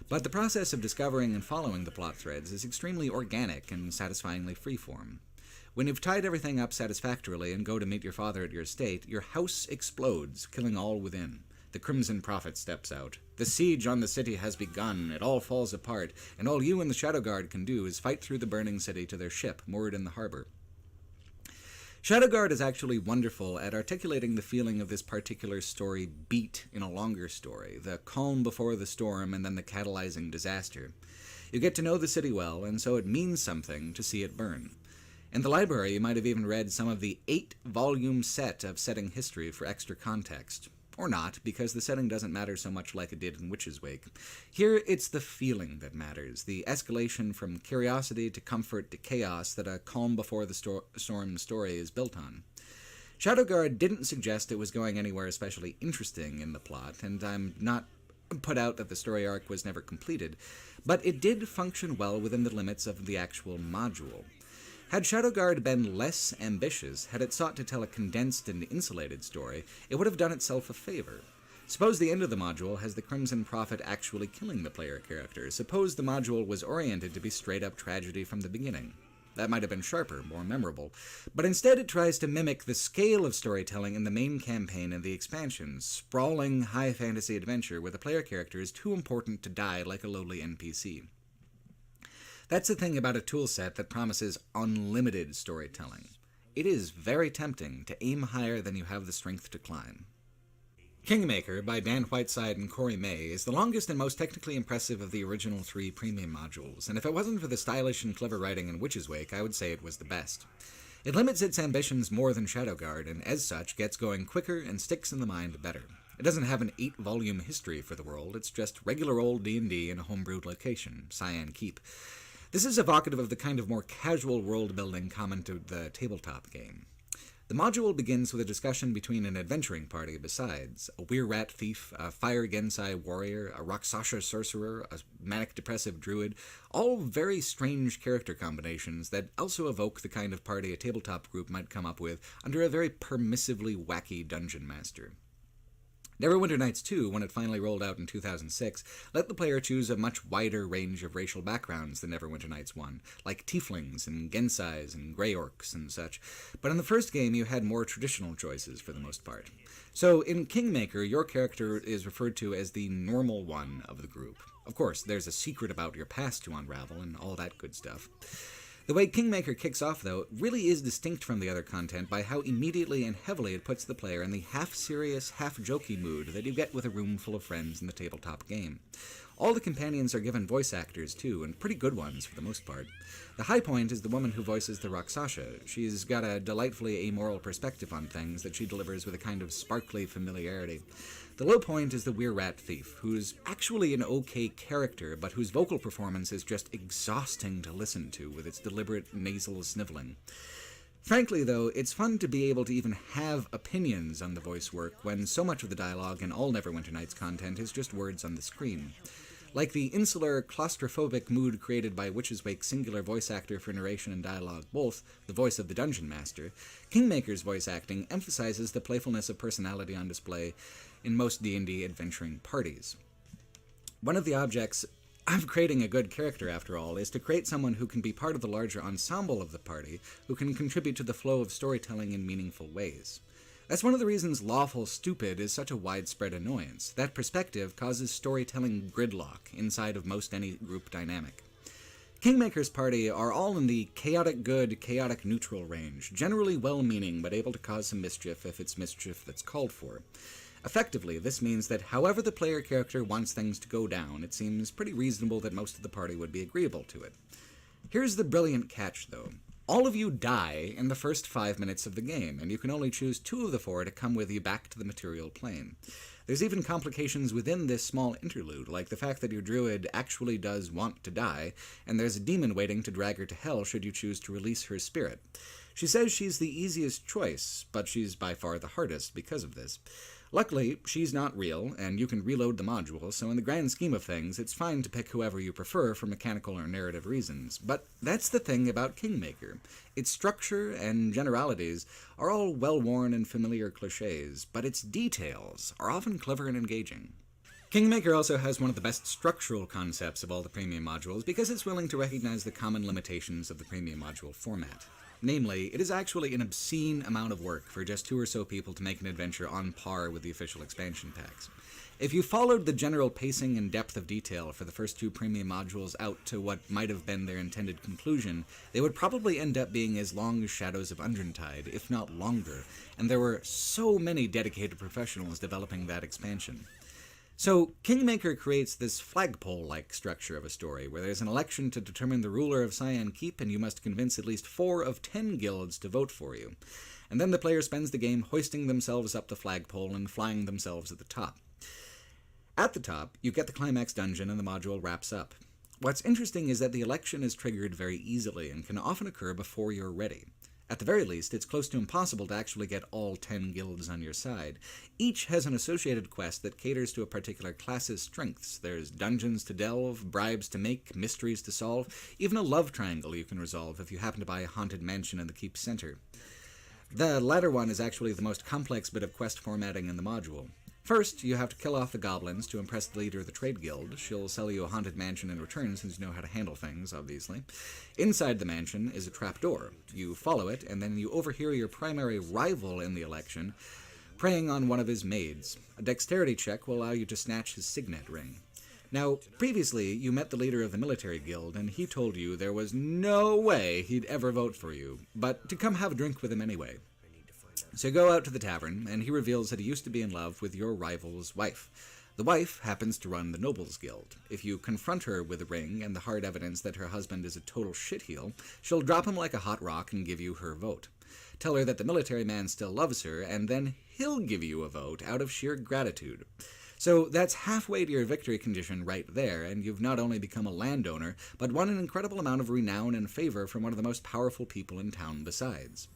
But the process of discovering and following the plot threads is extremely organic and satisfyingly freeform. When you've tied everything up satisfactorily and go to meet your father at your estate, your house explodes, killing all within. The Crimson Prophet steps out. The siege on the city has begun, it all falls apart, and all you and the Shadowguard can do is fight through the burning city to their ship moored in the harbor. Shadowguard is actually wonderful at articulating the feeling of this particular story beat in a longer story, the calm before the storm and then the catalyzing disaster. You get to know the city well, and so it means something to see it burn. In the library, you might have even read some of the 8-volume set of setting history for extra context. Or not, because the setting doesn't matter so much like it did in Witch's Wake. Here, it's the feeling that matters, the escalation from curiosity to comfort to chaos that a calm before the storm story is built on. Shadowguard didn't suggest it was going anywhere especially interesting in the plot, and I'm not put out that the story arc was never completed, but it did function well within the limits of the actual module. Had Shadowguard been less ambitious, had it sought to tell a condensed and insulated story, it would have done itself a favor. Suppose the end of the module has the Crimson Prophet actually killing the player character. Suppose the module was oriented to be straight-up tragedy from the beginning. That might have been sharper, more memorable. But instead it tries to mimic the scale of storytelling in the main campaign and the expansions, sprawling high-fantasy adventure where the player character is too important to die like a lowly NPC. That's the thing about a toolset that promises unlimited storytelling. It is very tempting to aim higher than you have the strength to climb. Kingmaker by Dan Whiteside and Corey May is the longest and most technically impressive of the original 3 premium modules, and if it wasn't for the stylish and clever writing in Witch's Wake, I would say it was the best. It limits its ambitions more than Shadowguard, and as such gets going quicker and sticks in the mind better. It doesn't have an 8-volume history for the world, it's just regular old D&D in a homebrewed location, Cyan Keep. This is evocative of the kind of more casual world-building common to the tabletop game. The module begins with a discussion between an adventuring party besides a Weir-Rat thief, a Fire Gensai warrior, a Rakshasa sorcerer, a manic-depressive druid, all very strange character combinations that also evoke the kind of party a tabletop group might come up with under a very permissively wacky dungeon master. Neverwinter Nights 2, when it finally rolled out in 2006, let the player choose a much wider range of racial backgrounds than Neverwinter Nights 1, like tieflings and gensais and grey orcs and such, but in the first game you had more traditional choices for the most part. So in Kingmaker, your character is referred to as the normal one of the group. Of course, there's a secret about your past to unravel and all that good stuff. The way Kingmaker kicks off, though, really is distinct from the other content by how immediately and heavily it puts the player in the half-serious, half-jokey mood that you get with a room full of friends in the tabletop game. All the companions are given voice actors, too, and pretty good ones for the most part. The high point is the woman who voices the Rakshasa. She's got a delightfully amoral perspective on things that she delivers with a kind of sparkly familiarity. The low point is the Weir-Rat Thief, who's actually an okay character, but whose vocal performance is just exhausting to listen to with its deliberate nasal sniveling. Frankly, though, it's fun to be able to even have opinions on the voice work when so much of the dialogue in all Neverwinter Nights content is just words on the screen. Like the insular, claustrophobic mood created by Witch's Wake's singular voice actor for narration and dialogue both, the voice of the Dungeon Master, Kingmaker's voice acting emphasizes the playfulness of personality on display in most D&D adventuring parties. One of the objects of creating a good character, after all, is to create someone who can be part of the larger ensemble of the party, who can contribute to the flow of storytelling in meaningful ways. That's one of the reasons lawful stupid is such a widespread annoyance. That perspective causes storytelling gridlock inside of most any group dynamic. Kingmaker's party are all in the chaotic good, chaotic neutral range, generally well-meaning but able to cause some mischief if it's mischief that's called for. Effectively, this means that however the player character wants things to go down, it seems pretty reasonable that most of the party would be agreeable to it. Here's the brilliant catch, though. All of you die in the first 5 minutes of the game, and you can only choose 2 of the 4 to come with you back to the material plane. There's even complications within this small interlude, like the fact that your druid actually does want to die, and there's a demon waiting to drag her to hell should you choose to release her spirit. She says she's the easiest choice, but she's by far the hardest because of this. Luckily, she's not real, and you can reload the module, so in the grand scheme of things, it's fine to pick whoever you prefer for mechanical or narrative reasons. But that's the thing about Kingmaker. Its structure and generalities are all well-worn and familiar cliches, but its details are often clever and engaging. Kingmaker also has one of the best structural concepts of all the premium modules because it's willing to recognize the common limitations of the premium module format. Namely, it is actually an obscene amount of work for just 2 or so people to make an adventure on par with the official expansion packs. If you followed the general pacing and depth of detail for the first 2 premium modules out to what might have been their intended conclusion, they would probably end up being as long as Shadows of Undrentide, if not longer, and there were so many dedicated professionals developing that expansion. So, Kingmaker creates this flagpole-like structure of a story, where there's an election to determine the ruler of Cyan Keep, and you must convince at least 4 of 10 guilds to vote for you. And then the player spends the game hoisting themselves up the flagpole and flying themselves at the top. At the top, you get the climax dungeon and the module wraps up. What's interesting is that the election is triggered very easily and can often occur before you're ready. At the very least, it's close to impossible to actually get all 10 guilds on your side. Each has an associated quest that caters to a particular class's strengths. There's dungeons to delve, bribes to make, mysteries to solve, even a love triangle you can resolve if you happen to buy a haunted mansion in the keep center. The latter one is actually the most complex bit of quest formatting in the module. First, you have to kill off the goblins to impress the leader of the trade guild. She'll sell you a haunted mansion in return since you know how to handle things, obviously. Inside the mansion is a trapdoor. You follow it, and then you overhear your primary rival in the election preying on one of his maids. A dexterity check will allow you to snatch his signet ring. Now, previously, you met the leader of the military guild, and he told you there was no way he'd ever vote for you, but to come have a drink with him anyway. So you go out to the tavern, and he reveals that he used to be in love with your rival's wife. The wife happens to run the Nobles Guild. If you confront her with a ring and the hard evidence that her husband is a total shitheel, she'll drop him like a hot rock and give you her vote. Tell her that the military man still loves her, and then he'll give you a vote out of sheer gratitude. So that's halfway to your victory condition right there, and you've not only become a landowner, but won an incredible amount of renown and favor from one of the most powerful people in town besides.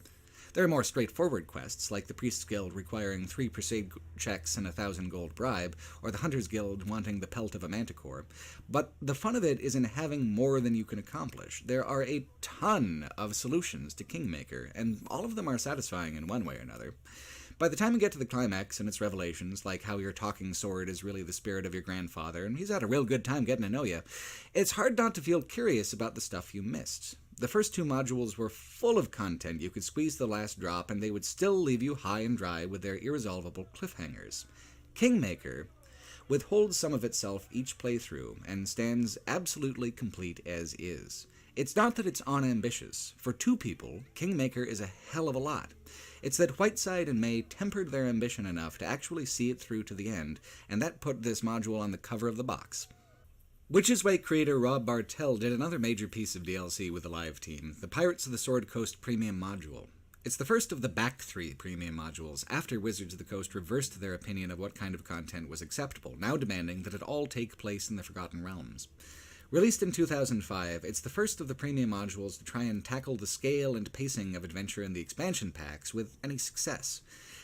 There are more straightforward quests, like the Priest's Guild requiring 3 Crusade checks and 1,000 gold bribe, or the Hunter's Guild wanting the pelt of a manticore. But the fun of it is in having more than you can accomplish. There are a ton of solutions to Kingmaker, and all of them are satisfying in one way or another. By the time you get to the climax and its revelations, like how your talking sword is really the spirit of your grandfather, and he's had a real good time getting to know you, it's hard not to feel curious about the stuff you missed. The first 2 modules were full of content. You could squeeze the last drop, and they would still leave you high and dry with their irresolvable cliffhangers. Kingmaker withholds some of itself each playthrough, and stands absolutely complete as is. It's not that it's unambitious. For 2 people, Kingmaker is a hell of a lot. It's that Whiteside and May tempered their ambition enough to actually see it through to the end, and that put this module on the cover of the box. Witch's Way creator Rob Bartel did another major piece of DLC with the live team, the Pirates of the Sword Coast Premium Module. It's the first of the back 3 premium modules, after Wizards of the Coast reversed their opinion of what kind of content was acceptable, now demanding that it all take place in the Forgotten Realms. Released in 2005, it's the first of the premium modules to try and tackle the scale and pacing of adventure in the expansion packs with any success.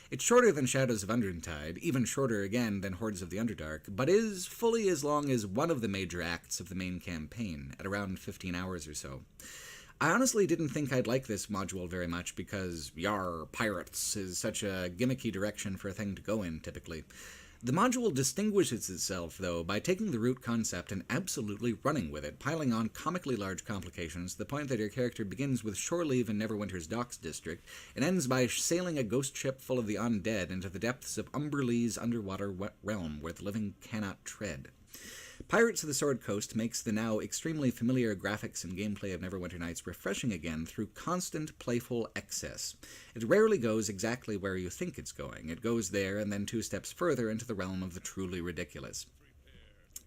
It's shorter than Shadows of Undertide, even shorter again than Hordes of the Underdark, but is fully as long as one of the major acts of the main campaign, at around 15 hours or so. I honestly didn't think I'd like this module very much because, yar, pirates is such a gimmicky direction for a thing to go in, typically. The module distinguishes itself, though, by taking the root concept and absolutely running with it, piling on comically large complications to the point that your character begins with shore leave in Neverwinter's Docks district and ends by sailing a ghost ship full of the undead into the depths of Umberlee's underwater realm where the living cannot tread. Pirates of the Sword Coast makes the now extremely familiar graphics and gameplay of Neverwinter Nights refreshing again through constant playful excess. It rarely goes exactly where you think it's going. It goes there and then 2 steps further into the realm of the truly ridiculous.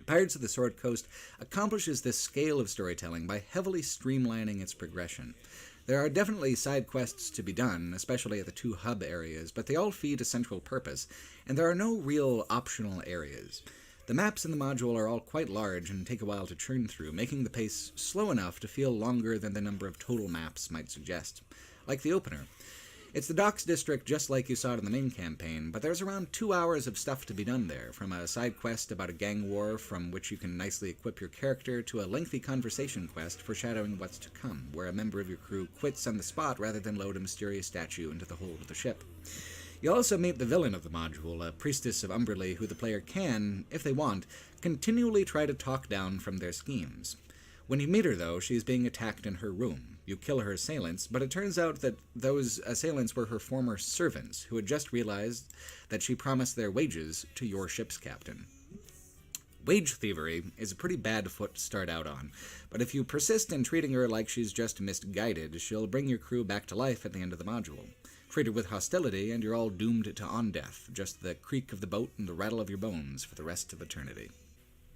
Pirates of the Sword Coast accomplishes this scale of storytelling by heavily streamlining its progression. There are definitely side quests to be done, especially at the 2 hub areas, but they all feed a central purpose, and there are no real optional areas. The maps in the module are all quite large and take a while to churn through, making the pace slow enough to feel longer than the number of total maps might suggest. Like the opener. It's the Docks district just like you saw it in the main campaign, but there's around 2 hours of stuff to be done there, from a side quest about a gang war from which you can nicely equip your character to a lengthy conversation quest foreshadowing what's to come, where a member of your crew quits on the spot rather than load a mysterious statue into the hold of the ship. You also meet the villain of the module, a priestess of Umberlee who the player can, if they want, continually try to talk down from their schemes. When you meet her, though, she is being attacked in her room. You kill her assailants, but it turns out that those assailants were her former servants, who had just realized that she promised their wages to your ship's captain. Wage thievery is a pretty bad foot to start out on, but if you persist in treating her like she's just misguided, she'll bring your crew back to life at the end of the module. Treat her with hostility, and you're all doomed to on-death, just the creak of the boat and the rattle of your bones for the rest of eternity.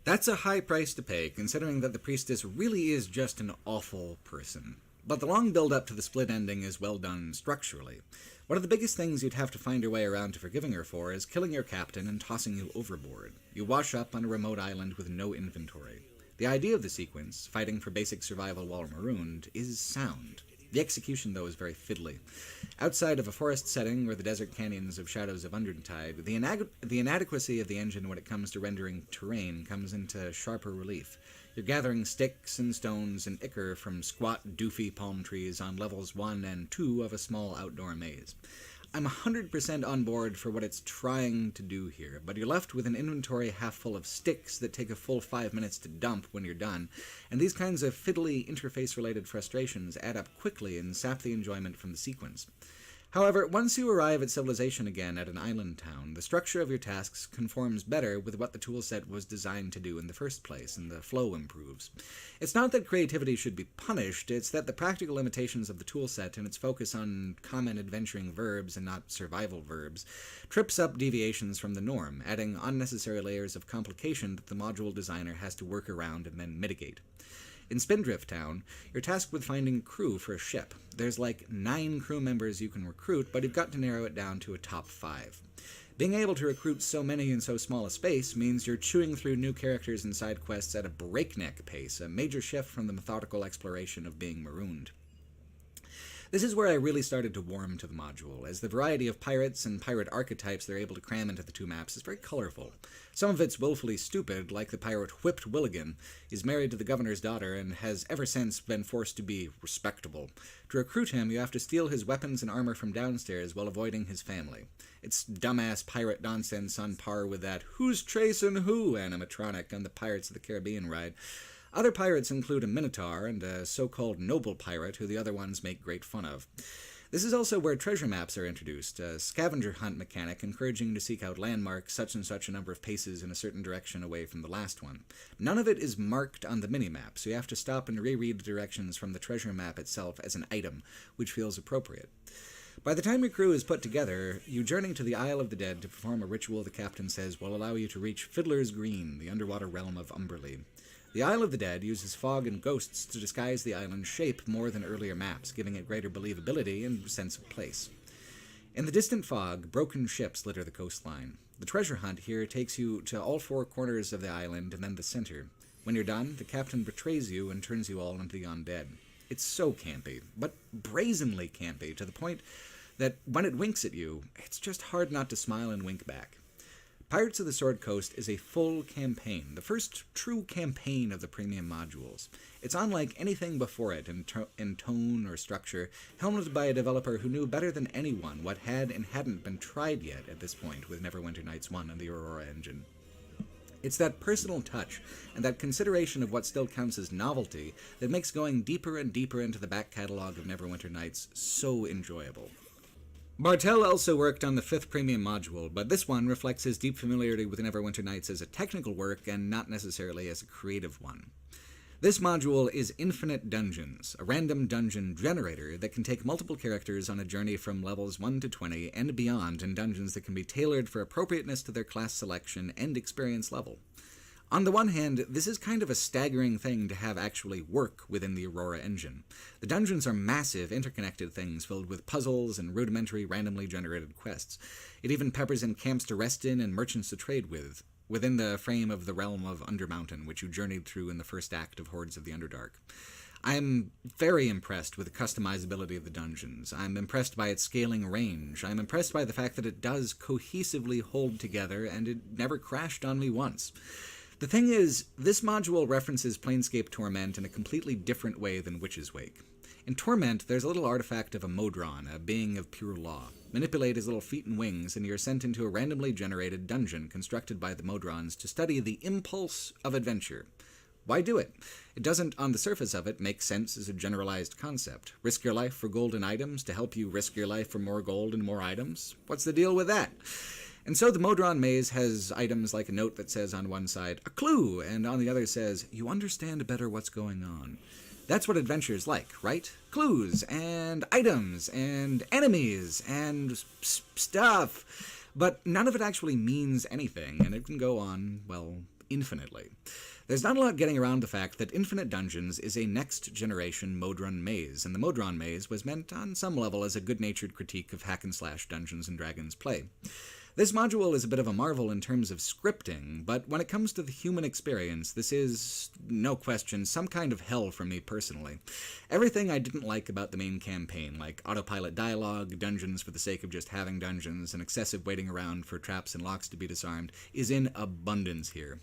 That's a high price to pay, considering that the priestess really is just an awful person. But the long build-up to the split ending is well done structurally. One of the biggest things you'd have to find your way around to forgiving her for is killing your captain and tossing you overboard. You wash up on a remote island with no inventory. The idea of the sequence, fighting for basic survival while marooned, is sound. The execution, though, is very fiddly. Outside of a forest setting or the desert canyons of Shadows of Undertide, the inadequacy of the engine when it comes to rendering terrain comes into sharper relief. You're gathering sticks and stones and ichor from squat, doofy palm trees on levels 1 and 2 of a small outdoor maze. I'm 100% on board for what it's trying to do here, but you're left with an inventory half full of sticks that take a full 5 minutes to dump when you're done, and these kinds of fiddly interface-related frustrations add up quickly and sap the enjoyment from the sequence. However, once you arrive at civilization again at an island town, the structure of your tasks conforms better with what the toolset was designed to do in the first place, and the flow improves. It's not that creativity should be punished, it's that the practical limitations of the toolset and its focus on common adventuring verbs and not survival verbs trips up deviations from the norm, adding unnecessary layers of complication that the module designer has to work around and then mitigate. In Spindrift Town, you're tasked with finding crew for a ship. There's like 9 crew members you can recruit, but you've got to narrow it down to a top 5. Being able to recruit so many in so small a space means you're chewing through new characters and side quests at a breakneck pace, a major shift from the methodical exploration of being marooned. This is where I really started to warm to the module, as the variety of pirates and pirate archetypes they're able to cram into the two maps is very colorful. Some of it's willfully stupid, like the pirate Whipped Willigan. He's married to the governor's daughter and has ever since been forced to be respectable. To recruit him, you have to steal his weapons and armor from downstairs while avoiding his family. It's dumbass pirate nonsense on par with that "Who's Tracing Who" animatronic on the Pirates of the Caribbean ride. Other pirates include a minotaur and a so-called noble pirate who the other ones make great fun of. This is also where treasure maps are introduced, a scavenger hunt mechanic encouraging you to seek out landmarks such and such a number of paces in a certain direction away from the last one. None of it is marked on the minimap, so you have to stop and reread the directions from the treasure map itself as an item, which feels appropriate. By the time your crew is put together, you journey to the Isle of the Dead to perform a ritual the captain says will allow you to reach Fiddler's Green, the underwater realm of Umberlee. The Isle of the Dead uses fog and ghosts to disguise the island's shape more than earlier maps, giving it greater believability and sense of place. In the distant fog, broken ships litter the coastline. The treasure hunt here takes you to all four corners of the island and then the center. When you're done, the captain betrays you and turns you all into the undead. It's so campy, but brazenly campy, to the point that when it winks at you, it's just hard not to smile and wink back. Pirates of the Sword Coast is a full campaign, the first true campaign of the premium modules. It's unlike anything before it in tone or structure, helmed by a developer who knew better than anyone what had and hadn't been tried yet at this point with Neverwinter Nights 1 and the Aurora engine. It's that personal touch and that consideration of what still counts as novelty that makes going deeper and deeper into the back catalog of Neverwinter Nights so enjoyable. Bartel also worked on the 5th premium module, but this one reflects his deep familiarity with Neverwinter Nights as a technical work and not necessarily as a creative one. This module is Infinite Dungeons, a random dungeon generator that can take multiple characters on a journey from levels 1 to 20 and beyond in dungeons that can be tailored for appropriateness to their class selection and experience level. On the one hand, this is kind of a staggering thing to have actually work within the Aurora engine. The dungeons are massive, interconnected things filled with puzzles and rudimentary, randomly generated quests. It even peppers in camps to rest in and merchants to trade with, within the frame of the realm of Undermountain, which you journeyed through in the first act of Hordes of the Underdark. I'm very impressed with the customizability of the dungeons. I'm impressed by its scaling range. I'm impressed by the fact that it does cohesively hold together, and it never crashed on me once. The thing is, this module references Planescape Torment in a completely different way than Witch's Wake. In Torment, there's a little artifact of a Modron, a being of pure law. Manipulate his little feet and wings, and you're sent into a randomly generated dungeon constructed by the Modrons to study the impulse of adventure. Why do it? It doesn't, on the surface of it, make sense as a generalized concept. Risk your life for golden items to help you risk your life for more gold and more items? What's the deal with that? And so the Modron maze has items like a note that says on one side, "A clue," and on the other says, "You understand better what's going on." That's what adventure's like, right? Clues, and items, and enemies, and stuff. But none of it actually means anything, and it can go on, well, infinitely. There's not a lot getting around the fact that Infinite Dungeons is a next-generation Modron maze, and the Modron maze was meant on some level as a good-natured critique of hack-and-slash Dungeons & Dragons play. This module is a bit of a marvel in terms of scripting, but when it comes to the human experience, this is, no question, some kind of hell for me personally. Everything I didn't like about the main campaign, like autopilot dialogue, dungeons for the sake of just having dungeons, and excessive waiting around for traps and locks to be disarmed, is in abundance here.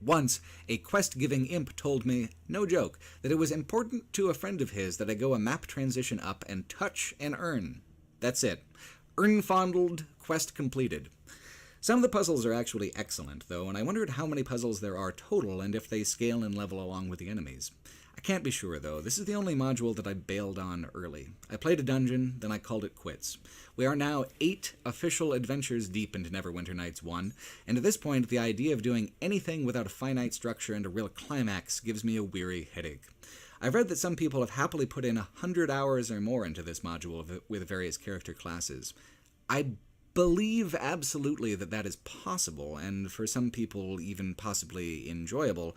Once, a quest-giving imp told me, no joke, that it was important to a friend of his that I go a map transition up and touch and earn. That's it. Earn fondled, quest completed. Some of the puzzles are actually excellent, though, and I wondered how many puzzles there are total and if they scale and level along with the enemies. I can't be sure, though. This is the only module that I bailed on early. I played a dungeon, then I called it quits. We are now 8 official adventures deep into Neverwinter Nights 1, and at this point, the idea of doing anything without a finite structure and a real climax gives me a weary headache. I've read that some people have happily put in 100 hours or more into this module with various character classes. I believe absolutely that that is possible, and for some people even possibly enjoyable,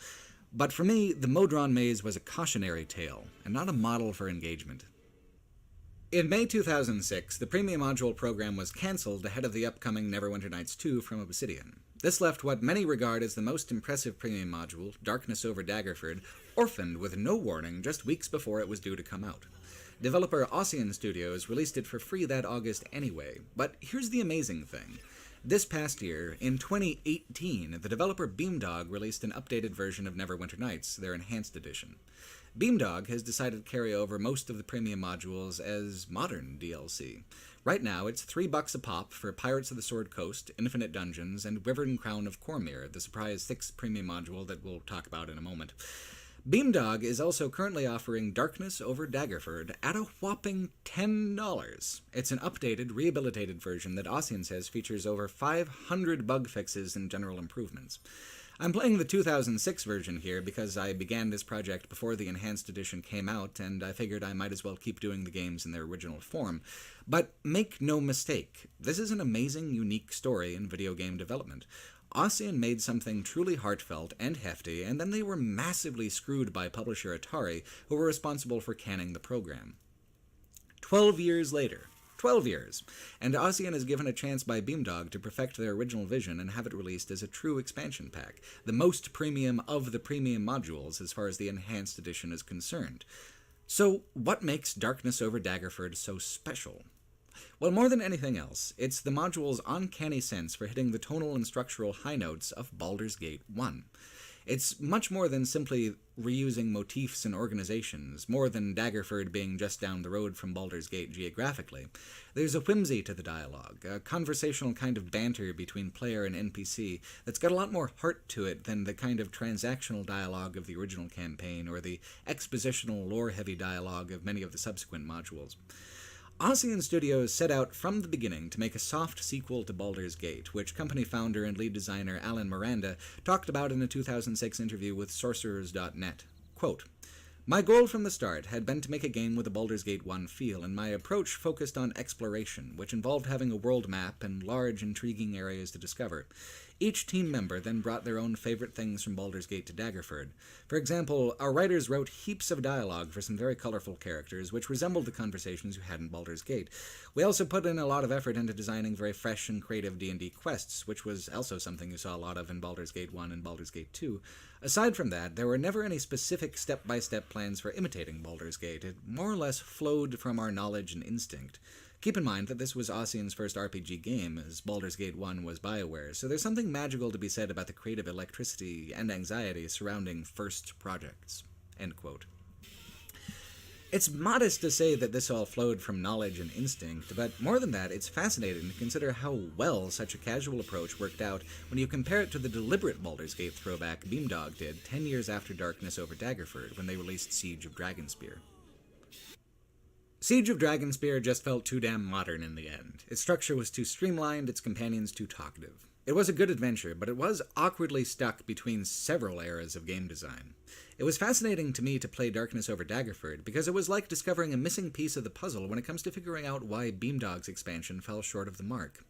but for me, the Modron maze was a cautionary tale, and not a model for engagement. In May 2006, the premium module program was cancelled ahead of the upcoming Neverwinter Nights 2 from Obsidian. This left what many regard as the most impressive premium module, Darkness over Daggerford, orphaned with no warning just weeks before it was due to come out. Developer Ossian Studios released it for free that August anyway, but here's the amazing thing. This past year, in 2018, the developer Beamdog released an updated version of Neverwinter Nights, their enhanced edition. Beamdog has decided to carry over most of the premium modules as modern DLC. Right now, it's $3 a pop for Pirates of the Sword Coast, Infinite Dungeons, and Wyvern Crown of Cormyr, the surprise 6th premium module that we'll talk about in a moment. Beamdog is also currently offering Darkness over Daggerford at a whopping $10. It's an updated, rehabilitated version that Ossian says features over 500 bug fixes and general improvements. I'm playing the 2006 version here because I began this project before the Enhanced Edition came out, and I figured I might as well keep doing the games in their original form. But make no mistake, this is an amazing, unique story in video game development. Ossian made something truly heartfelt and hefty, and then they were massively screwed by publisher Atari, who were responsible for canning the program. 12 years later, 12 years, and Ossian is given a chance by Beamdog to perfect their original vision and have it released as a true expansion pack, the most premium of the premium modules as far as the Enhanced Edition is concerned. So, what makes Darkness over Daggerford so special? Well, more than anything else, it's the module's uncanny sense for hitting the tonal and structural high notes of Baldur's Gate 1. It's much more than simply reusing motifs and organizations, more than Daggerford being just down the road from Baldur's Gate geographically. There's a whimsy to the dialogue, a conversational kind of banter between player and NPC that's got a lot more heart to it than the kind of transactional dialogue of the original campaign or the expositional lore-heavy dialogue of many of the subsequent modules. Ossian Studios set out from the beginning to make a soft sequel to Baldur's Gate, which company founder and lead designer Alan Miranda talked about in a 2006 interview with Sorcerers.net. Quote, "My goal from the start had been to make a game with a Baldur's Gate 1 feel, and my approach focused on exploration, which involved having a world map and large, intriguing areas to discover. Each team member then brought their own favorite things from Baldur's Gate to Daggerford. For example, our writers wrote heaps of dialogue for some very colorful characters, which resembled the conversations you had in Baldur's Gate. We also put in a lot of effort into designing very fresh and creative D&D quests, which was also something you saw a lot of in Baldur's Gate 1 and Baldur's Gate 2. Aside from that, there were never any specific step-by-step plans for imitating Baldur's Gate. It more or less flowed from our knowledge and instinct. Keep in mind that this was Ossian's first RPG game, as Baldur's Gate 1 was BioWare, so there's something magical to be said about the creative electricity and anxiety surrounding first projects." End quote. It's modest to say that this all flowed from knowledge and instinct, but more than that, it's fascinating to consider how well such a casual approach worked out when you compare it to the deliberate Baldur's Gate throwback Beamdog did 10 years after Darkness over Daggerford when they released Siege of Dragonspear. Siege of Dragonspear just felt too damn modern in the end. Its structure was too streamlined, its companions too talkative. It was a good adventure, but it was awkwardly stuck between several eras of game design. It was fascinating to me to play Darkness over Daggerford, because it was like discovering a missing piece of the puzzle when it comes to figuring out why Beamdog's expansion fell short of the mark.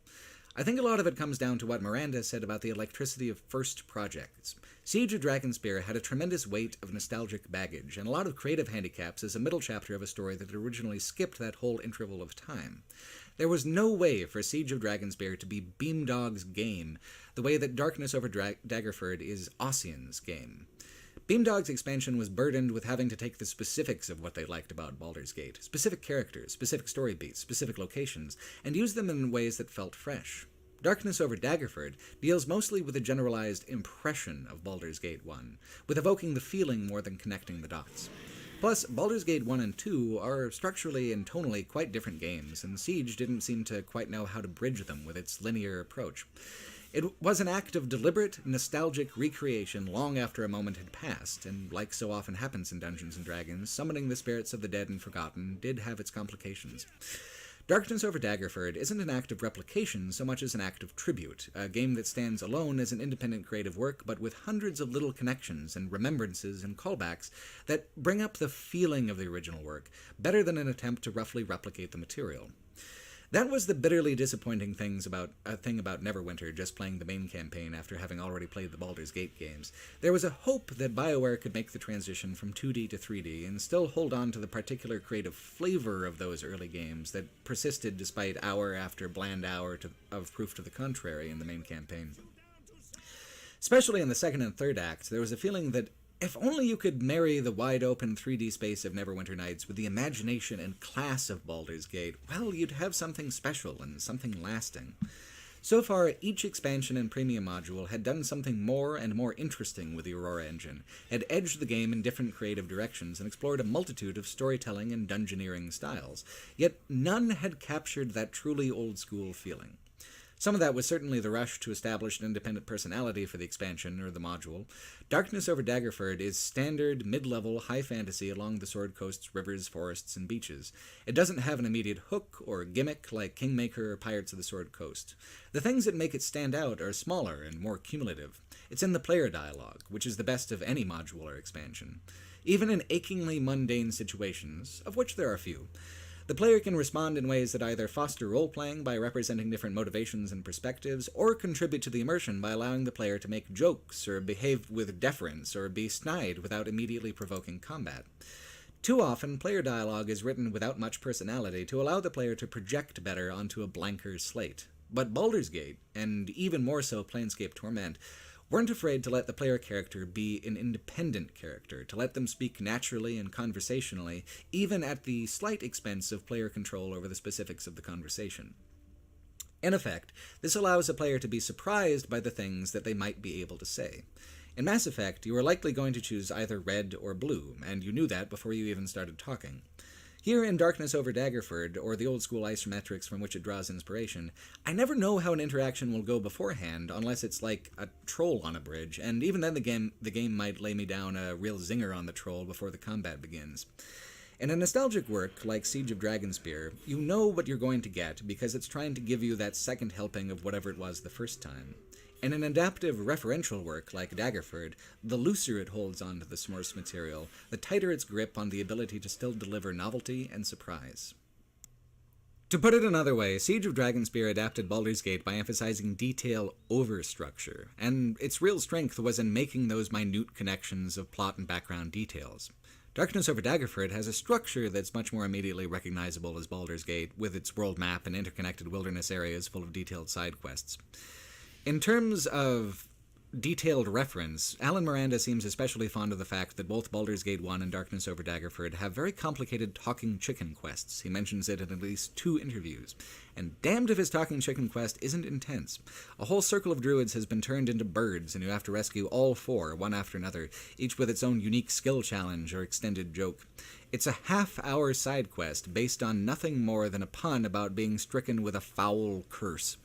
I think a lot of it comes down to what Miranda said about the electricity of first projects. Siege of Dragonspear had a tremendous weight of nostalgic baggage, and a lot of creative handicaps as a middle chapter of a story that had originally skipped that whole interval of time. There was no way for Siege of Dragonspear to be Beamdog's game, the way that Darkness over Daggerford is Ossian's game. Beamdog's expansion was burdened with having to take the specifics of what they liked about Baldur's Gate, specific characters, specific story beats, specific locations, and use them in ways that felt fresh. Darkness over Daggerford deals mostly with a generalized impression of Baldur's Gate 1, with evoking the feeling more than connecting the dots. Plus, Baldur's Gate 1 and 2 are structurally and tonally quite different games, and Siege didn't seem to quite know how to bridge them with its linear approach. It was an act of deliberate, nostalgic recreation long after a moment had passed, and like so often happens in Dungeons & Dragons, summoning the spirits of the dead and forgotten did have its complications. Darkness over Daggerford isn't an act of replication so much as an act of tribute, a game that stands alone as an independent creative work, but with hundreds of little connections and remembrances and callbacks that bring up the feeling of the original work, better than an attempt to roughly replicate the material. That was the bitterly disappointing thing about Neverwinter just playing the main campaign after having already played the Baldur's Gate games. There was a hope that BioWare could make the transition from 2D to 3D and still hold on to the particular creative flavor of those early games that persisted despite hour after bland hour of proof to the contrary in the main campaign. Especially in the second and third acts, there was a feeling that If only you could marry the wide-open 3D space of Neverwinter Nights with the imagination and class of Baldur's Gate, well, you'd have something special and something lasting. So far, each expansion and premium module had done something more and more interesting with the Aurora engine, had edged the game in different creative directions and explored a multitude of storytelling and dungeoneering styles, yet none had captured that truly old-school feeling. Some of that was certainly the rush to establish an independent personality for the expansion or the module. Darkness over Daggerford is standard, mid-level, high fantasy along the Sword Coast's rivers, forests, and beaches. It doesn't have an immediate hook or gimmick like Kingmaker or Pirates of the Sword Coast. The things that make it stand out are smaller and more cumulative. It's in the player dialogue, which is the best of any module or expansion. Even in achingly mundane situations, of which there are few, the player can respond in ways that either foster role-playing by representing different motivations and perspectives, or contribute to the immersion by allowing the player to make jokes, or behave with deference, or be snide without immediately provoking combat. Too often, player dialogue is written without much personality to allow the player to project better onto a blanker slate. But Baldur's Gate, and even more so Planescape Torment, weren't afraid to let the player character be an independent character, to let them speak naturally and conversationally, even at the slight expense of player control over the specifics of the conversation. In effect, this allows a player to be surprised by the things that they might be able to say. In Mass Effect, you were likely going to choose either red or blue, and you knew that before you even started talking. Here in Darkness over Daggerford, or the old-school isometrics from which it draws inspiration, I never know how an interaction will go beforehand unless it's like a troll on a bridge, and even then the game might lay me down a real zinger on the troll before the combat begins. In a nostalgic work like Siege of Dragonspear, you know what you're going to get because it's trying to give you that second helping of whatever it was the first time. In an adaptive referential work like Daggerford, the looser it holds onto the source material, the tighter its grip on the ability to still deliver novelty and surprise. To put it another way, Siege of Dragonspear adapted Baldur's Gate by emphasizing detail over structure, and its real strength was in making those minute connections of plot and background details. Darkness over Daggerford has a structure that's much more immediately recognizable as Baldur's Gate, with its world map and interconnected wilderness areas full of detailed side quests. In terms of detailed reference, Alan Miranda seems especially fond of the fact that both Baldur's Gate 1 and Darkness over Daggerford have very complicated talking chicken quests. He mentions it in at least 2 interviews. And damned if his talking chicken quest isn't intense. A whole circle of druids has been turned into birds, and you have to rescue all 4, one after another, each with its own unique skill challenge or extended joke. It's a half-hour side quest based on nothing more than a pun about being stricken with a foul curse.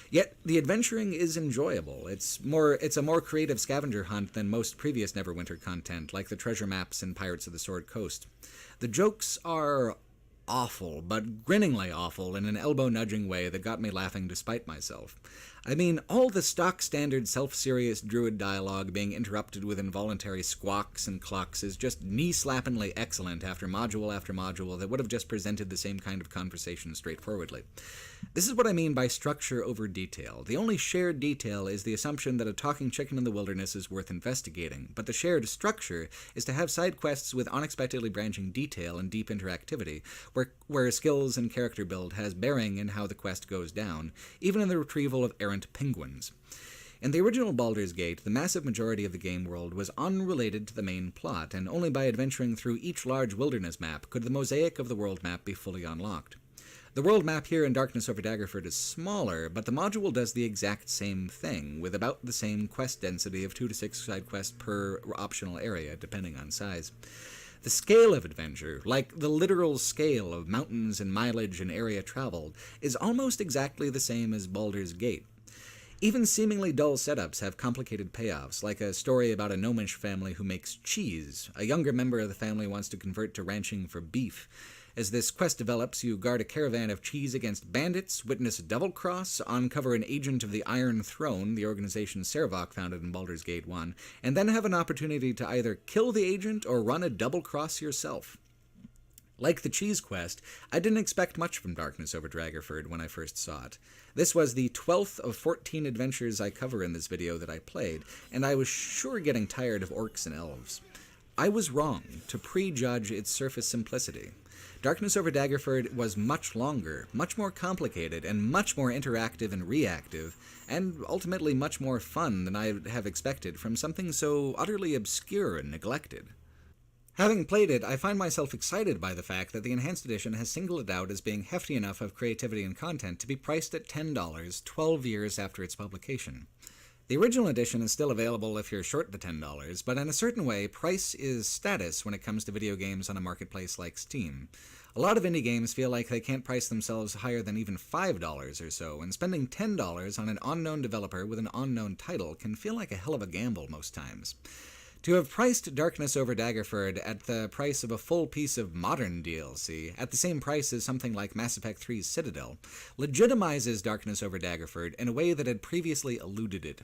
Yet, the adventuring is enjoyable. It's a more creative scavenger hunt than most previous Neverwinter content, like the treasure maps in Pirates of the Sword Coast. The jokes are awful, but grinningly awful in an elbow-nudging way that got me laughing despite myself. I mean, all the stock standard self-serious druid dialogue being interrupted with involuntary squawks and clucks is just knee-slappingly excellent after module that would have just presented the same kind of conversation straightforwardly. This is what I mean by structure over detail. The only shared detail is the assumption that a talking chicken in the wilderness is worth investigating, but the shared structure is to have side quests with unexpectedly branching detail and deep interactivity, where skills and character build has bearing in how the quest goes down, even in the retrieval of errant penguins. In the original Baldur's Gate, the massive majority of the game world was unrelated to the main plot, and only by adventuring through each large wilderness map could the mosaic of the world map be fully unlocked. The world map here in Darkness over Daggerford is smaller, but the module does the exact same thing, with about the same quest density of 2 to 6 side quests per optional area, depending on size. The scale of adventure, like the literal scale of mountains and mileage and area traveled, is almost exactly the same as Baldur's Gate. Even seemingly dull setups have complicated payoffs, like a story about a gnomish family who makes cheese. A younger member of the family wants to convert to ranching for beef. As this quest develops, you guard a caravan of cheese against bandits, witness a double cross, uncover an agent of the Iron Throne, the organization Servok founded in Baldur's Gate 1, and then have an opportunity to either kill the agent or run a double cross yourself. Like the cheese quest, I didn't expect much from Darkness over Daggerford when I first saw it. This was the 12th of 14 adventures I cover in this video that I played, and I was sure getting tired of orcs and elves. I was wrong to prejudge its surface simplicity. Darkness over Daggerford was much longer, much more complicated, and much more interactive and reactive, and ultimately much more fun than I have expected from something so utterly obscure and neglected. Having played it, I find myself excited by the fact that the Enhanced Edition has singled it out as being hefty enough of creativity and content to be priced at $10 12 years after its publication. The original edition is still available if you're short the $10, but in a certain way, price is status when it comes to video games on a marketplace like Steam. A lot of indie games feel like they can't price themselves higher than even $5 or so, and spending $10 on an unknown developer with an unknown title can feel like a hell of a gamble most times. To have priced Darkness over Daggerford at the price of a full piece of modern DLC, at the same price as something like Mass Effect 3's Citadel, legitimizes Darkness over Daggerford in a way that had previously eluded it.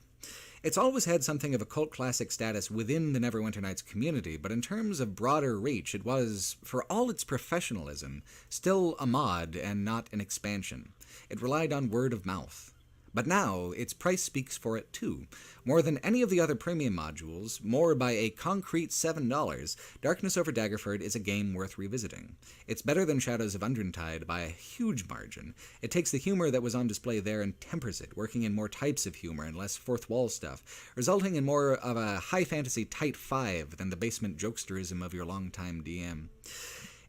It's always had something of a cult classic status within the Neverwinter Nights community, but in terms of broader reach, it was, for all its professionalism, still a mod and not an expansion. It relied on word of mouth. But now, its price speaks for it too. More than any of the other premium modules, more by a concrete $7, Darkness over Daggerford is a game worth revisiting. It's better than Shadows of Undrentide by a huge margin. It takes the humor that was on display there and tempers it, working in more types of humor and less fourth wall stuff, resulting in more of a high fantasy tight five than the basement jokesterism of your longtime DM.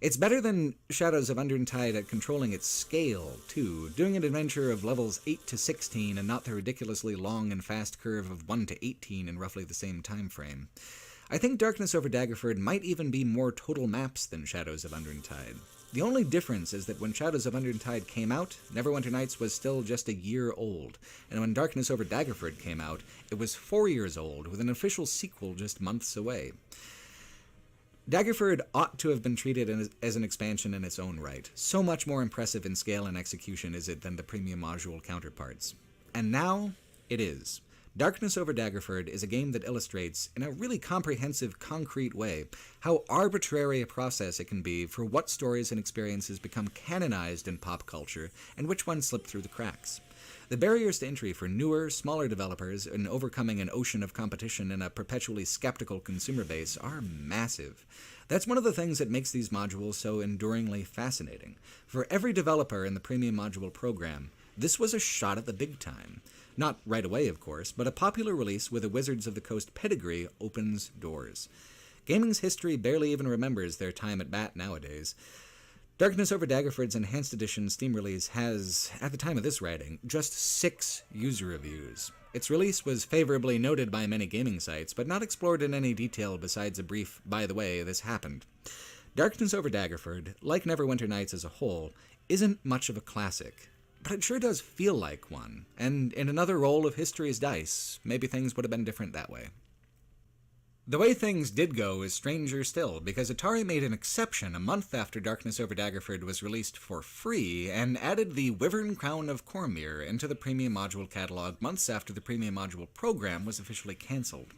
It's better than Shadows of Undrentide at controlling its scale, too, doing an adventure of levels 8 to 16 and not the ridiculously long and fast curve of 1 to 18 in roughly the same time frame. I think Darkness over Daggerford might even be more total maps than Shadows of Undrentide. The only difference is that when Shadows of Undrentide came out, Neverwinter Nights was still just a year old, and when Darkness over Daggerford came out, it was 4 years old, with an official sequel just months away. Daggerford ought to have been treated as an expansion in its own right. So much more impressive in scale and execution is it than the premium module counterparts. And now, it is. Darkness over Daggerford is a game that illustrates, in a really comprehensive, concrete way, how arbitrary a process it can be for what stories and experiences become canonized in pop culture, and which ones slip through the cracks. The barriers to entry for newer, smaller developers in overcoming an ocean of competition in a perpetually skeptical consumer base are massive. That's one of the things that makes these modules so enduringly fascinating. For every developer in the premium module program, this was a shot at the big time. Not right away, of course, but a popular release with a Wizards of the Coast pedigree opens doors. Gaming's history barely even remembers their time at bat nowadays. Darkness over Daggerford's Enhanced Edition Steam release has, at the time of this writing, just 6 user reviews. Its release was favorably noted by many gaming sites, but not explored in any detail besides a brief, by the way, this happened. Darkness over Daggerford, like Neverwinter Nights as a whole, isn't much of a classic, but it sure does feel like one, and in another roll of history's dice, maybe things would have been different that way. The way things did go is stranger still, because Atari made an exception a month after Darkness over Daggerford was released for free, and added the Wyvern Crown of Cormyr into the premium module catalog months after the premium module program was officially cancelled.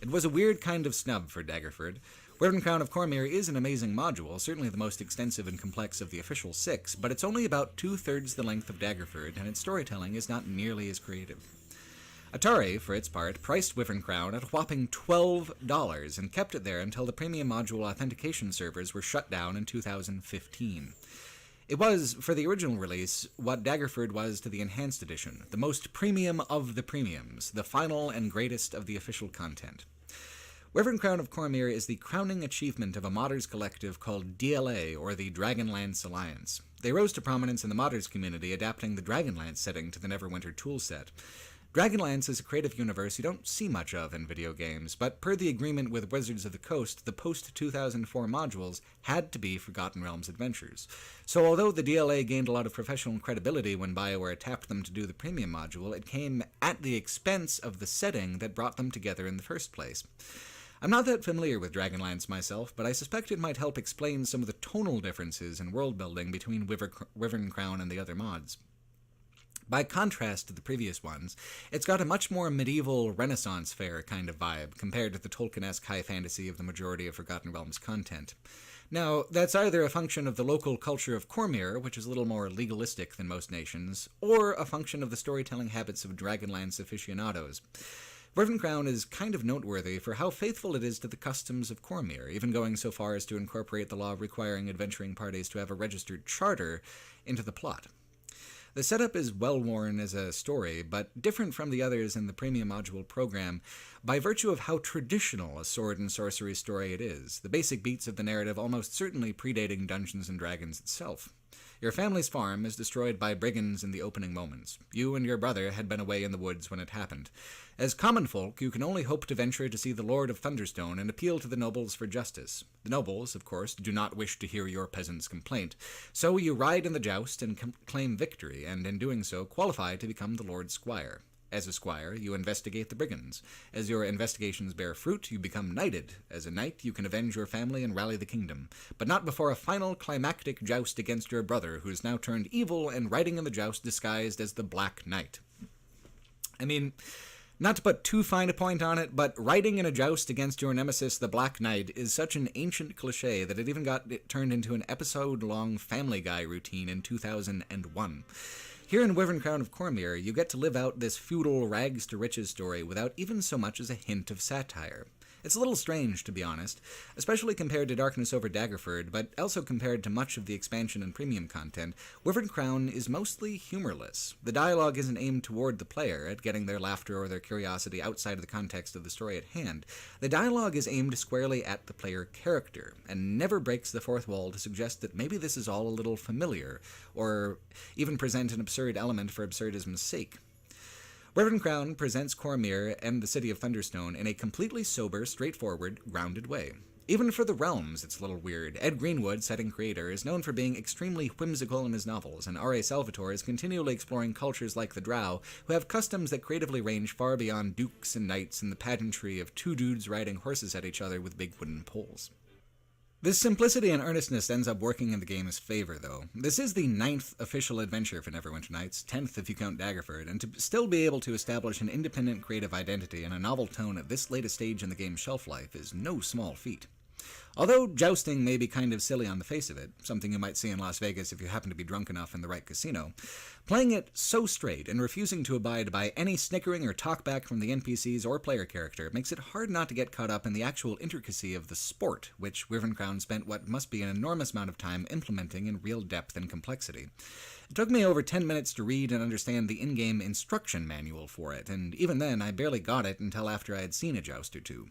It was a weird kind of snub for Daggerford. Wyvern Crown of Cormyr is an amazing module, certainly the most extensive and complex of the official 6, but it's only about 2/3 the length of Daggerford, and its storytelling is not nearly as creative. Atari, for its part, priced Wyvern Crown at a whopping $12 and kept it there until the premium module authentication servers were shut down in 2015. It was, for the original release, what Daggerford was to the Enhanced Edition, the most premium of the premiums, the final and greatest of the official content. Wyvern Crown of Cormyr is the crowning achievement of a modders collective called DLA, or the Dragonlance Alliance. They rose to prominence in the modders community, adapting the Dragonlance setting to the Neverwinter toolset. Dragonlance is a creative universe you don't see much of in video games, but per the agreement with Wizards of the Coast, the post-2004 modules had to be Forgotten Realms adventures. So although the DLA gained a lot of professional credibility when BioWare tapped them to do the premium module, it came at the expense of the setting that brought them together in the first place. I'm not that familiar with Dragonlance myself, but I suspect it might help explain some of the tonal differences in world-building between Wyvern Crown and the other mods. By contrast to the previous ones, it's got a much more medieval Renaissance fair kind of vibe compared to the Tolkien-esque high fantasy of the majority of Forgotten Realms content. Now, that's either a function of the local culture of Cormyr, which is a little more legalistic than most nations, or a function of the storytelling habits of Dragonlance aficionados. Wyverncrown is kind of noteworthy for how faithful it is to the customs of Cormyr, even going so far as to incorporate the law requiring adventuring parties to have a registered charter into the plot. The setup is well-worn as a story, but different from the others in the premium module program by virtue of how traditional a sword and sorcery story it is, the basic beats of the narrative almost certainly predating Dungeons & Dragons itself. Your family's farm is destroyed by brigands in the opening moments. You and your brother had been away in the woods when it happened. As common folk, you can only hope to venture to see the Lord of Thunderstone and appeal to the nobles for justice. The nobles, of course, do not wish to hear your peasant's complaint, so you ride in the joust and claim victory, and in doing so qualify to become the Lord's squire. As a squire, you investigate the brigands. As your investigations bear fruit, you become knighted. As a knight, you can avenge your family and rally the kingdom, but not before a final climactic joust against your brother, who is now turned evil and riding in the joust disguised as the Black Knight. I mean, not to put too fine a point on it, but riding in a joust against your nemesis, the Black Knight, is such an ancient cliche that it even got turned into an episode-long Family Guy routine in 2001. Here in Wyverncrown of Cormyr, you get to live out this feudal rags-to-riches story without even so much as a hint of satire. It's a little strange, to be honest, especially compared to Darkness over Daggerford, but also compared to much of the expansion and premium content. Wyverncrown is mostly humorless. The dialogue isn't aimed toward the player, at getting their laughter or their curiosity outside of the context of the story at hand. The dialogue is aimed squarely at the player character, and never breaks the fourth wall to suggest that maybe this is all a little familiar, or even present an absurd element for absurdism's sake. Wyverncrown presents Cormyr and the city of Thunderstone in a completely sober, straightforward, grounded way. Even for the realms, it's a little weird. Ed Greenwood, setting creator, is known for being extremely whimsical in his novels, and R.A. Salvatore is continually exploring cultures like the Drow, who have customs that creatively range far beyond dukes and knights and the pageantry of two dudes riding horses at each other with big wooden poles. This simplicity and earnestness ends up working in the game's favor, though. This is the 9th official adventure for Neverwinter Nights, 10th if you count Daggerford, and to still be able to establish an independent creative identity and a novel tone at this latest stage in the game's shelf life is no small feat. Although jousting may be kind of silly on the face of it, something you might see in Las Vegas if you happen to be drunk enough in the right casino, playing it so straight and refusing to abide by any snickering or talkback from the NPCs or player character makes it hard not to get caught up in the actual intricacy of the sport, which Wyverncrown spent what must be an enormous amount of time implementing in real depth and complexity. It took me over 10 minutes to read and understand the in-game instruction manual for it, and even then I barely got it until after I had seen a joust or two.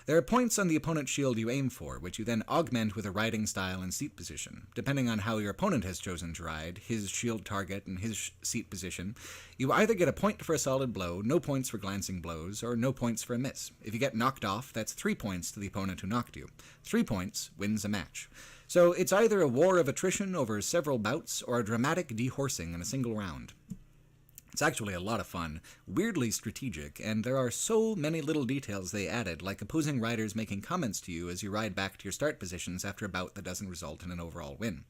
There are points on the opponent's shield you aim for, which you then augment with a riding style and seat position. Depending on how your opponent has chosen to ride, his shield target, and his seat position, you either get a point for a solid blow, no points for glancing blows, or no points for a miss. If you get knocked off, that's 3 points to the opponent who knocked you. 3 points wins a match. So it's either a war of attrition over several bouts, or a dramatic dehorsing in a single round. It's actually a lot of fun, weirdly strategic, and there are so many little details they added, like opposing riders making comments to you as you ride back to your start positions after a bout that doesn't result in an overall win.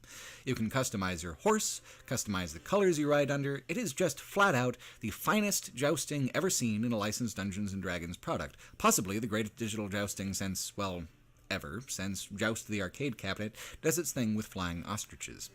You can customize your horse, customize the colors you ride under. It is just flat out the finest jousting ever seen in a licensed Dungeons & Dragons product, possibly the greatest digital jousting since, well, ever, since Joust the Arcade Cabinet does its thing with flying ostriches.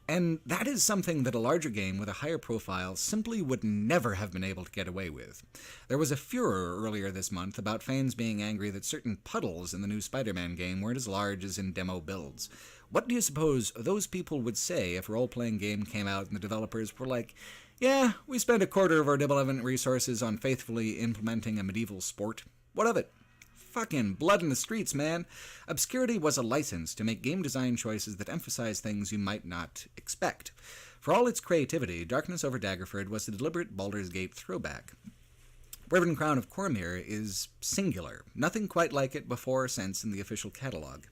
And that is something that a larger game with a higher profile simply would never have been able to get away with. There was a furor earlier this month about fans being angry that certain puddles in the new Spider-Man game weren't as large as in demo builds. What do you suppose those people would say if a role-playing game came out and the developers were like, yeah, we spent a quarter of our development resources on faithfully implementing a medieval sport? What of it? Fucking blood in the streets, man. Obscurity was a license to make game design choices that emphasize things you might not expect. For all its creativity, Darkness over Daggerford was a deliberate Baldur's Gate throwback. Wyverncrown of Cormyr is singular, nothing quite like it before or since in the official catalog.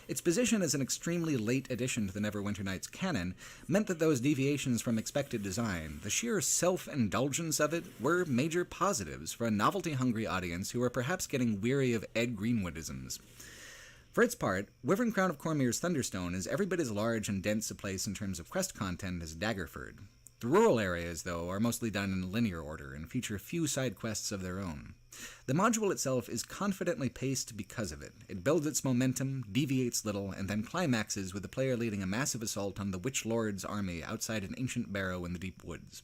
Its position as an extremely late addition to the Neverwinter Nights canon meant that those deviations from expected design, the sheer self-indulgence of it, were major positives for a novelty-hungry audience who were perhaps getting weary of Ed Greenwoodisms. For its part, Wyverncrown of Cormyr's Thunderstone is every bit as large and dense a place in terms of quest content as Daggerford. The rural areas, though, are mostly done in linear order and feature few side quests of their own. The module itself is confidently paced because of it. It builds its momentum, deviates little, and then climaxes with the player leading a massive assault on the Witch Lord's army outside an ancient barrow in the deep woods.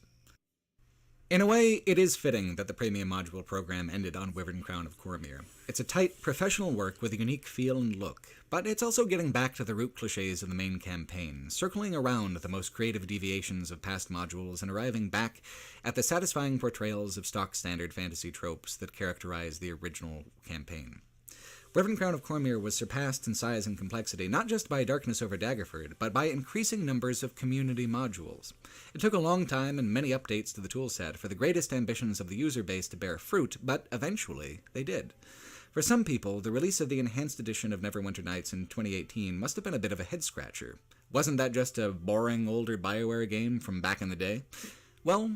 In a way, it is fitting that the premium module program ended on Wyvern Crown of Cormyr. It's a tight, professional work with a unique feel and look, but it's also getting back to the root cliches of the main campaign, circling around the most creative deviations of past modules and arriving back at the satisfying portrayals of stock standard fantasy tropes that characterize the original campaign. Wyvern Crown of Cormyr was surpassed in size and complexity not just by Darkness over Daggerford, but by increasing numbers of community modules. It took a long time and many updates to the toolset for the greatest ambitions of the user base to bear fruit, but eventually they did. For some people, the release of the Enhanced Edition of Neverwinter Nights in 2018 must have been a bit of a head-scratcher. Wasn't that just a boring, older BioWare game from back in the day? Well,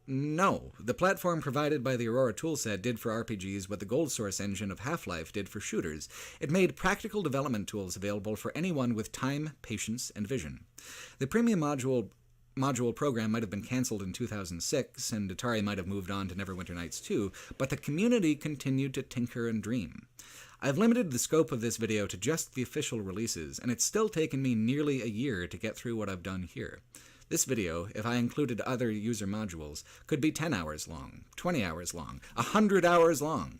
no. The platform provided by the Aurora toolset did for RPGs what the Gold Source engine of Half-Life did for shooters. It made practical development tools available for anyone with time, patience, and vision. The premium module program might have been cancelled in 2006, and Atari might have moved on to Neverwinter Nights 2, but the community continued to tinker and dream. I've limited the scope of this video to just the official releases, and it's still taken me nearly a year to get through what I've done here. This video, if I included other user modules, could be 10 hours long, 20 hours long, 100 hours long.